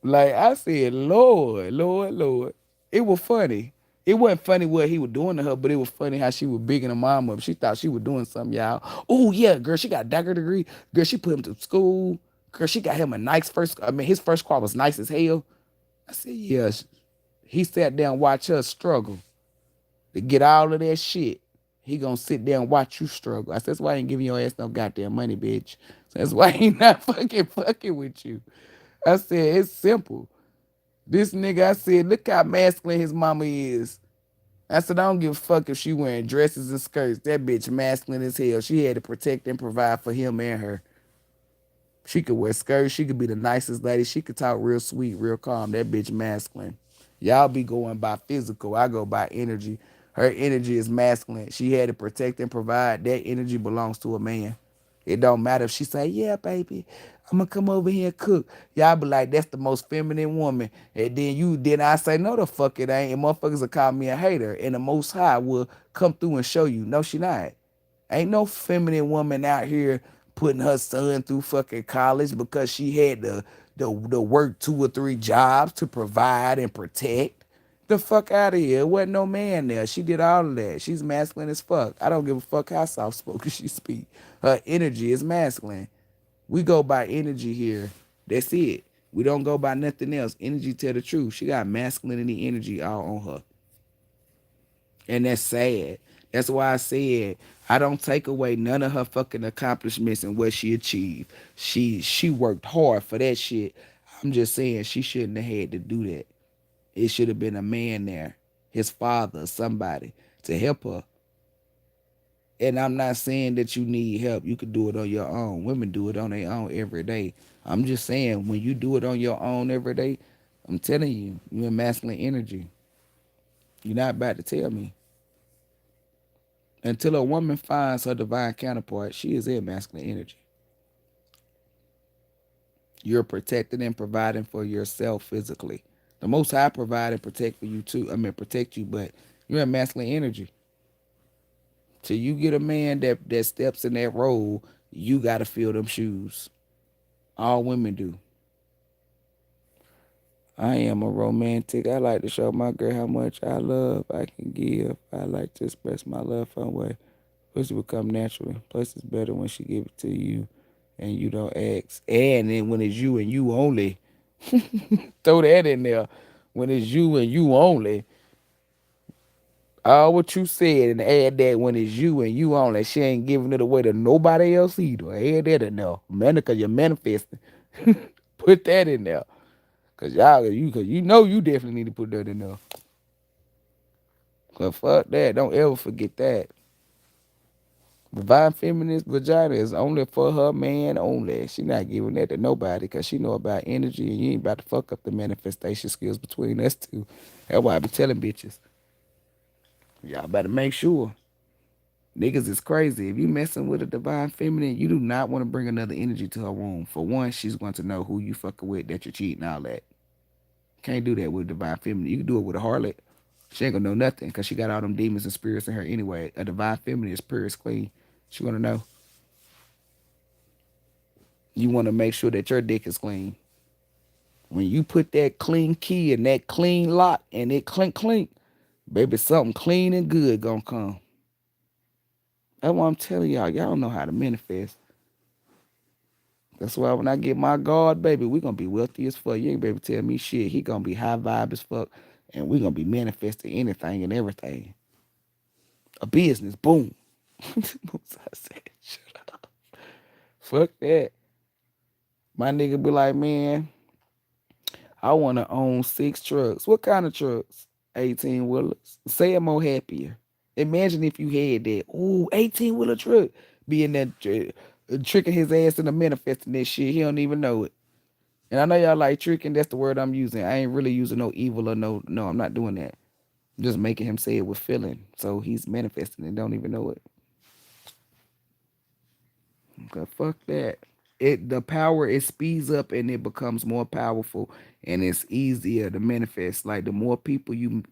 like I said, Lord, Lord, Lord. It was funny. It wasn't funny what he was doing to her, but it was funny how she was bigging her mom up. She thought she was doing something, y'all. Oh yeah, girl, she got a doctorate degree. Girl, she put him to school. Girl, she got him a nice first. I mean, his first car was nice as hell. I said, yeah. He sat down and watched her struggle to get all of that shit. He gonna sit there and watch you struggle. I said, that's why I ain't giving your ass no goddamn money, bitch. So that's why he not fucking with you. I said, it's simple. This nigga, I said, look how masculine his mama is. I said, I don't give a fuck if she wearing dresses and skirts. That bitch masculine as hell. She had to protect and provide for him and her. She could wear skirts. She could be the nicest lady. She could talk real sweet, real calm. That bitch masculine. Y'all be going by physical. I go by energy. Her energy is masculine. She had to protect and provide. That energy belongs to a man. It don't matter if she say, yeah, baby, I'm gonna come over here and cook. Y'all be like, that's the most feminine woman. And then I say, no, the fuck it ain't. And motherfuckers will call me a hater. And the most high will come through and show you. No, she not. Ain't no feminine woman out here putting her son through fucking college because she had to work 2 or 3 jobs to provide and protect. The fuck out of here. There wasn't no man there. She did all of that. She's masculine as fuck. I don't give a fuck how soft spoken she speak. Her energy is masculine. We go by energy here. That's it. We don't go by nothing else. Energy tell the truth. She got masculinity energy all on her. And that's sad. That's why I said I don't take away none of her fucking accomplishments and what she achieved. She worked hard for that shit. I'm just saying she shouldn't have had to do that. It should have been a man there, his father, somebody to help her. And I'm not saying that you need help. You could do it on your own. Women do it on their own every day. I'm just saying when you do it on your own every day, I'm telling you, you're in masculine energy. You're not about to tell me. Until a woman finds her divine counterpart, she is in masculine energy. You're protecting and providing for yourself physically. The Most High provide and protect for you too. I mean, protect you, but you're in masculine energy. Till you get a man that steps in that role, you gotta fill them shoes. All women do. I am a romantic. I like to show my girl how much I love I can give. I like to express my love fun way. Pussy will come naturally. Plus, it's better when she give it to you and you don't ask. And then when it's you and you only, Throw that in there. When it's you and you only, all what you said, and add that when it's you and you only. She ain't giving it away to nobody else either. Add that in there. Man, cause you're manifesting. Put that in there. Cause you know you definitely need to put that in there. Cause fuck that. Don't ever forget that. Divine feminist vagina is only for her man only. She not giving that to nobody because she know about energy and you ain't about to fuck up the manifestation skills between us two. That's why I be telling bitches. Y'all better make sure. Niggas is crazy. If you messing with a divine feminine, you do not want to bring another energy to her womb. For one, she's going to know who you fucking with, that you're cheating, all that. Can't do that with a divine feminine. You can do it with a harlot. She ain't gonna know nothing because she got all them demons and spirits in her anyway. A divine feminine is pure as clean. She gonna know. You want to make sure that your dick is clean. When you put that clean key in that clean lock and it clink clink, baby, something clean and good gonna come. That's why I'm telling y'all. Y'all don't know how to manifest. That's why when I get my God, baby, we gonna be wealthy as fuck. You ain't baby tell me shit. He gonna be high vibe as fuck, and we gonna be manifesting anything and everything. A business, boom. I said, shut up. Fuck that. My nigga be like, man, I want to own 6 trucks. What kind of trucks? 18 wheelers. Say it more happier. Imagine if you had that. Ooh, 18-wheeler truck. Being that tricking his ass into manifesting that shit. He don't even know it. And I know y'all like tricking. That's the word I'm using. I ain't really using no evil or no, I'm not doing that. I'm just making him say it with feeling. So he's manifesting and don't even know it. Okay, fuck that. The power, it speeds up and it becomes more powerful and it's easier to manifest. Like the more people you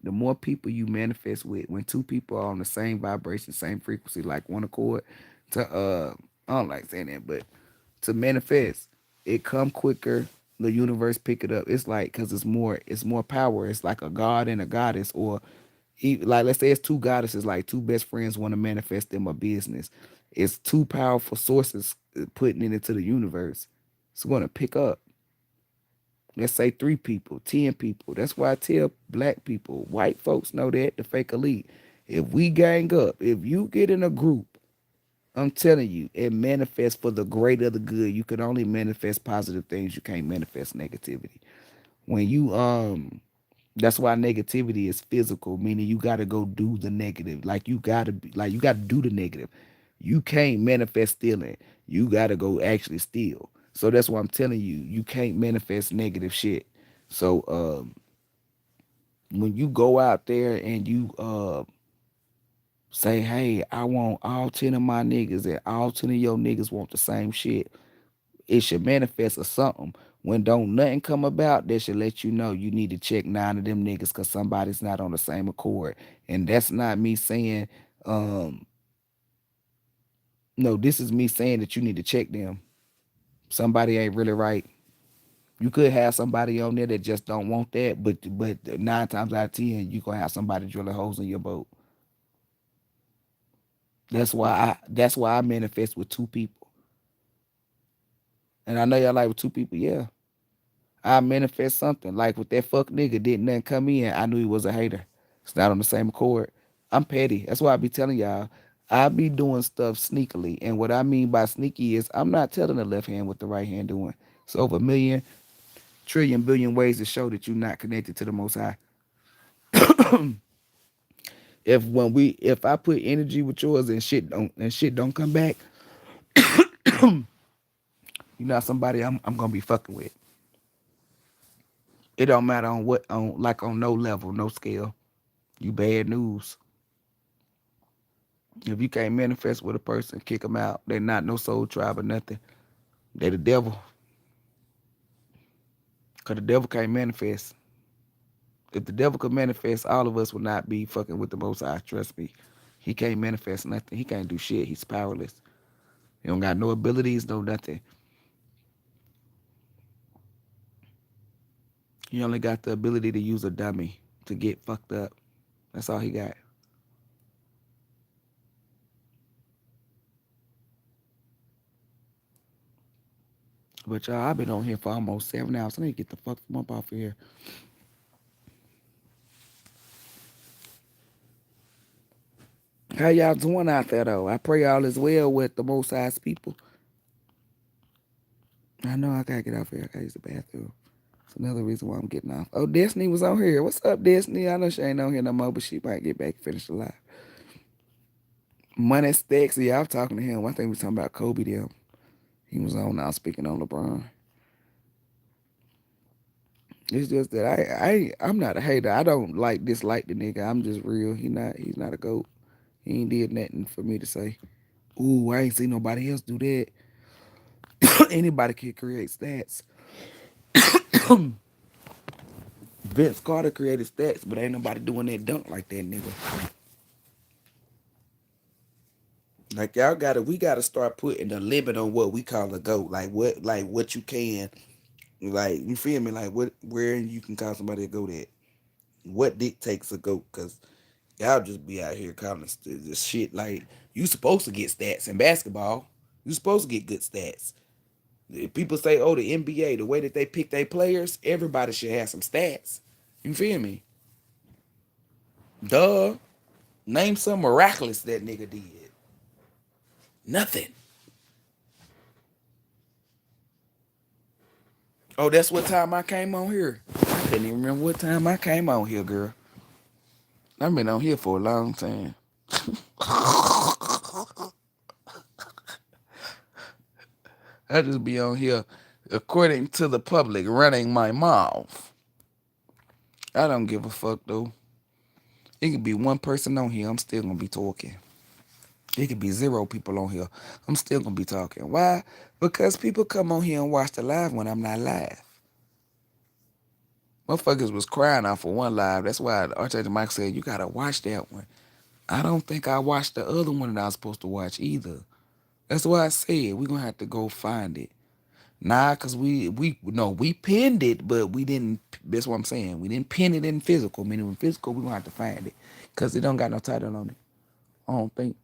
manifest with, when two people are on the same vibration, same frequency, like one accord, to I don't like saying that, but to manifest, it come quicker. The universe pick it up. It's like because it's more power. It's like a god and a goddess, or like let's say it's two goddesses, like two best friends want to manifest them a business. It's two powerful sources putting it into the universe. It's going to pick up. Let's say 3 people, 10 people. That's why I tell black people, white folks know that, the fake elite. If we gang up, if you get in a group, I'm telling you, it manifests for the greater the good. You can only manifest positive things. You can't manifest negativity. When you That's why negativity is physical, meaning you gotta go do the negative. You gotta do the negative. You can't manifest stealing. You gotta go actually steal. So that's why I'm telling you, you can't manifest negative shit. So when you go out there and you say, hey, I want all 10 of my niggas and all 10 of your niggas want the same shit, it should manifest or something. When don't nothing come about, that should let you know you need to check 9 of them niggas because somebody's not on the same accord. And that's not me saying, um, no, this is me saying that you need to check them. Somebody ain't really right. You could have somebody on there that just don't want that, but 9 times out of 10, you gonna have somebody drilling holes in your boat. That's why I manifest with 2 people. And I know y'all like with 2 people, yeah. I manifest something. Like with that fuck nigga, didn't nothing come in. I knew he was a hater. It's not on the same accord. I'm petty. That's why I be telling y'all, I be doing stuff sneakily. And what I mean by sneaky is I'm not telling the left hand what the right hand doing. It's over a million, trillion, billion ways to show that you're not connected to the most high. If I put energy with yours and shit don't come back, you're not somebody I'm gonna be fucking with. It don't matter on what on no level, no scale. You bad news. If you can't manifest with a person, kick them out. They're not no soul tribe or nothing. They the devil. Cause the devil can't manifest. If the devil could manifest, all of us would not be fucking with the most high. Trust me. He can't manifest nothing. He can't do shit. He's powerless. He don't got no abilities, no nothing. He only got the ability to use a dummy to get fucked up. That's all he got. But y'all, I've been on here for almost 7 hours. I need to get the fuck from up off here. How y'all doing out there though? I pray all is well with the most size people. I know I gotta get off here. I gotta use the bathroom. It's another reason why I'm getting off. Oh, Destiny was on here. What's up, Destiny? I know she ain't on here no more, but she might get back and finish the live. Money Stacks, yeah, I'm talking to him. I think we talking about Kobe them. He was on now speaking on LeBron. It's just that I'm not a hater. I don't dislike the nigga. I'm just real. He's not a goat. He ain't did nothing for me to say, ooh, I ain't seen nobody else do that. Anybody can create stats. Vince Carter created stats, but ain't nobody doing that dunk like that nigga. Like we gotta start putting a limit on what we call a goat. Like what you can, like you feel me? Like where you can call somebody a goat at. What dictates a goat? Cause y'all just be out here calling this shit like you supposed to get stats in basketball. You supposed to get good stats. If people say, oh, the NBA, the way that they pick their players, everybody should have some stats. You feel me? Duh. Name some miraculous that nigga did. Nothing. Oh, that's what time I came on here. I couldn't even remember what time I came on here, girl. I've been on here for a long time. I just be on here, according to the public, running my mouth. I don't give a fuck though. It could be one person on here, I'm still gonna be talking. It could be 0 people on here, I'm still gonna be talking. Why? Because people come on here and watch the live when I'm not live. Motherfuckers was crying out for one live. That's why Archangel Mike said you gotta watch that one. I don't think I watched the other one that I was supposed to watch either. That's why I said we gonna have to go find it. Nah, cause we no we pinned it, but we didn't. That's what I'm saying. We didn't pin it in physical. Meaning in physical, we gonna have to find it, cause it don't got no title on it. I don't think.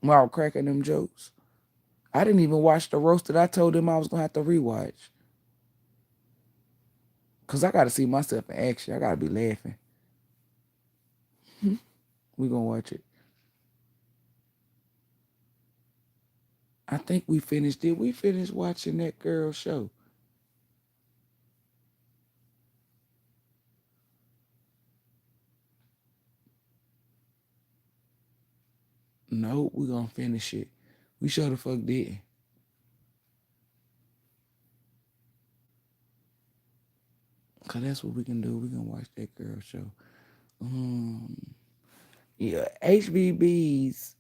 While cracking them jokes, I didn't even watch the roast that I told them I was gonna have to rewatch, cause I gotta see myself in action. I gotta be laughing. We gonna watch it. I think we finished. Did we finish watching that girl show? No, we gonna finish it. We sure the fuck did. Cause that's what we can do. We can watch that girl show. Um, yeah, HBBs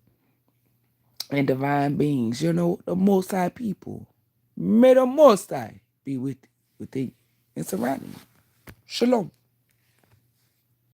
and divine beings. You know, the Most High people. May the Most High be with thee and surrounding you. Shalom.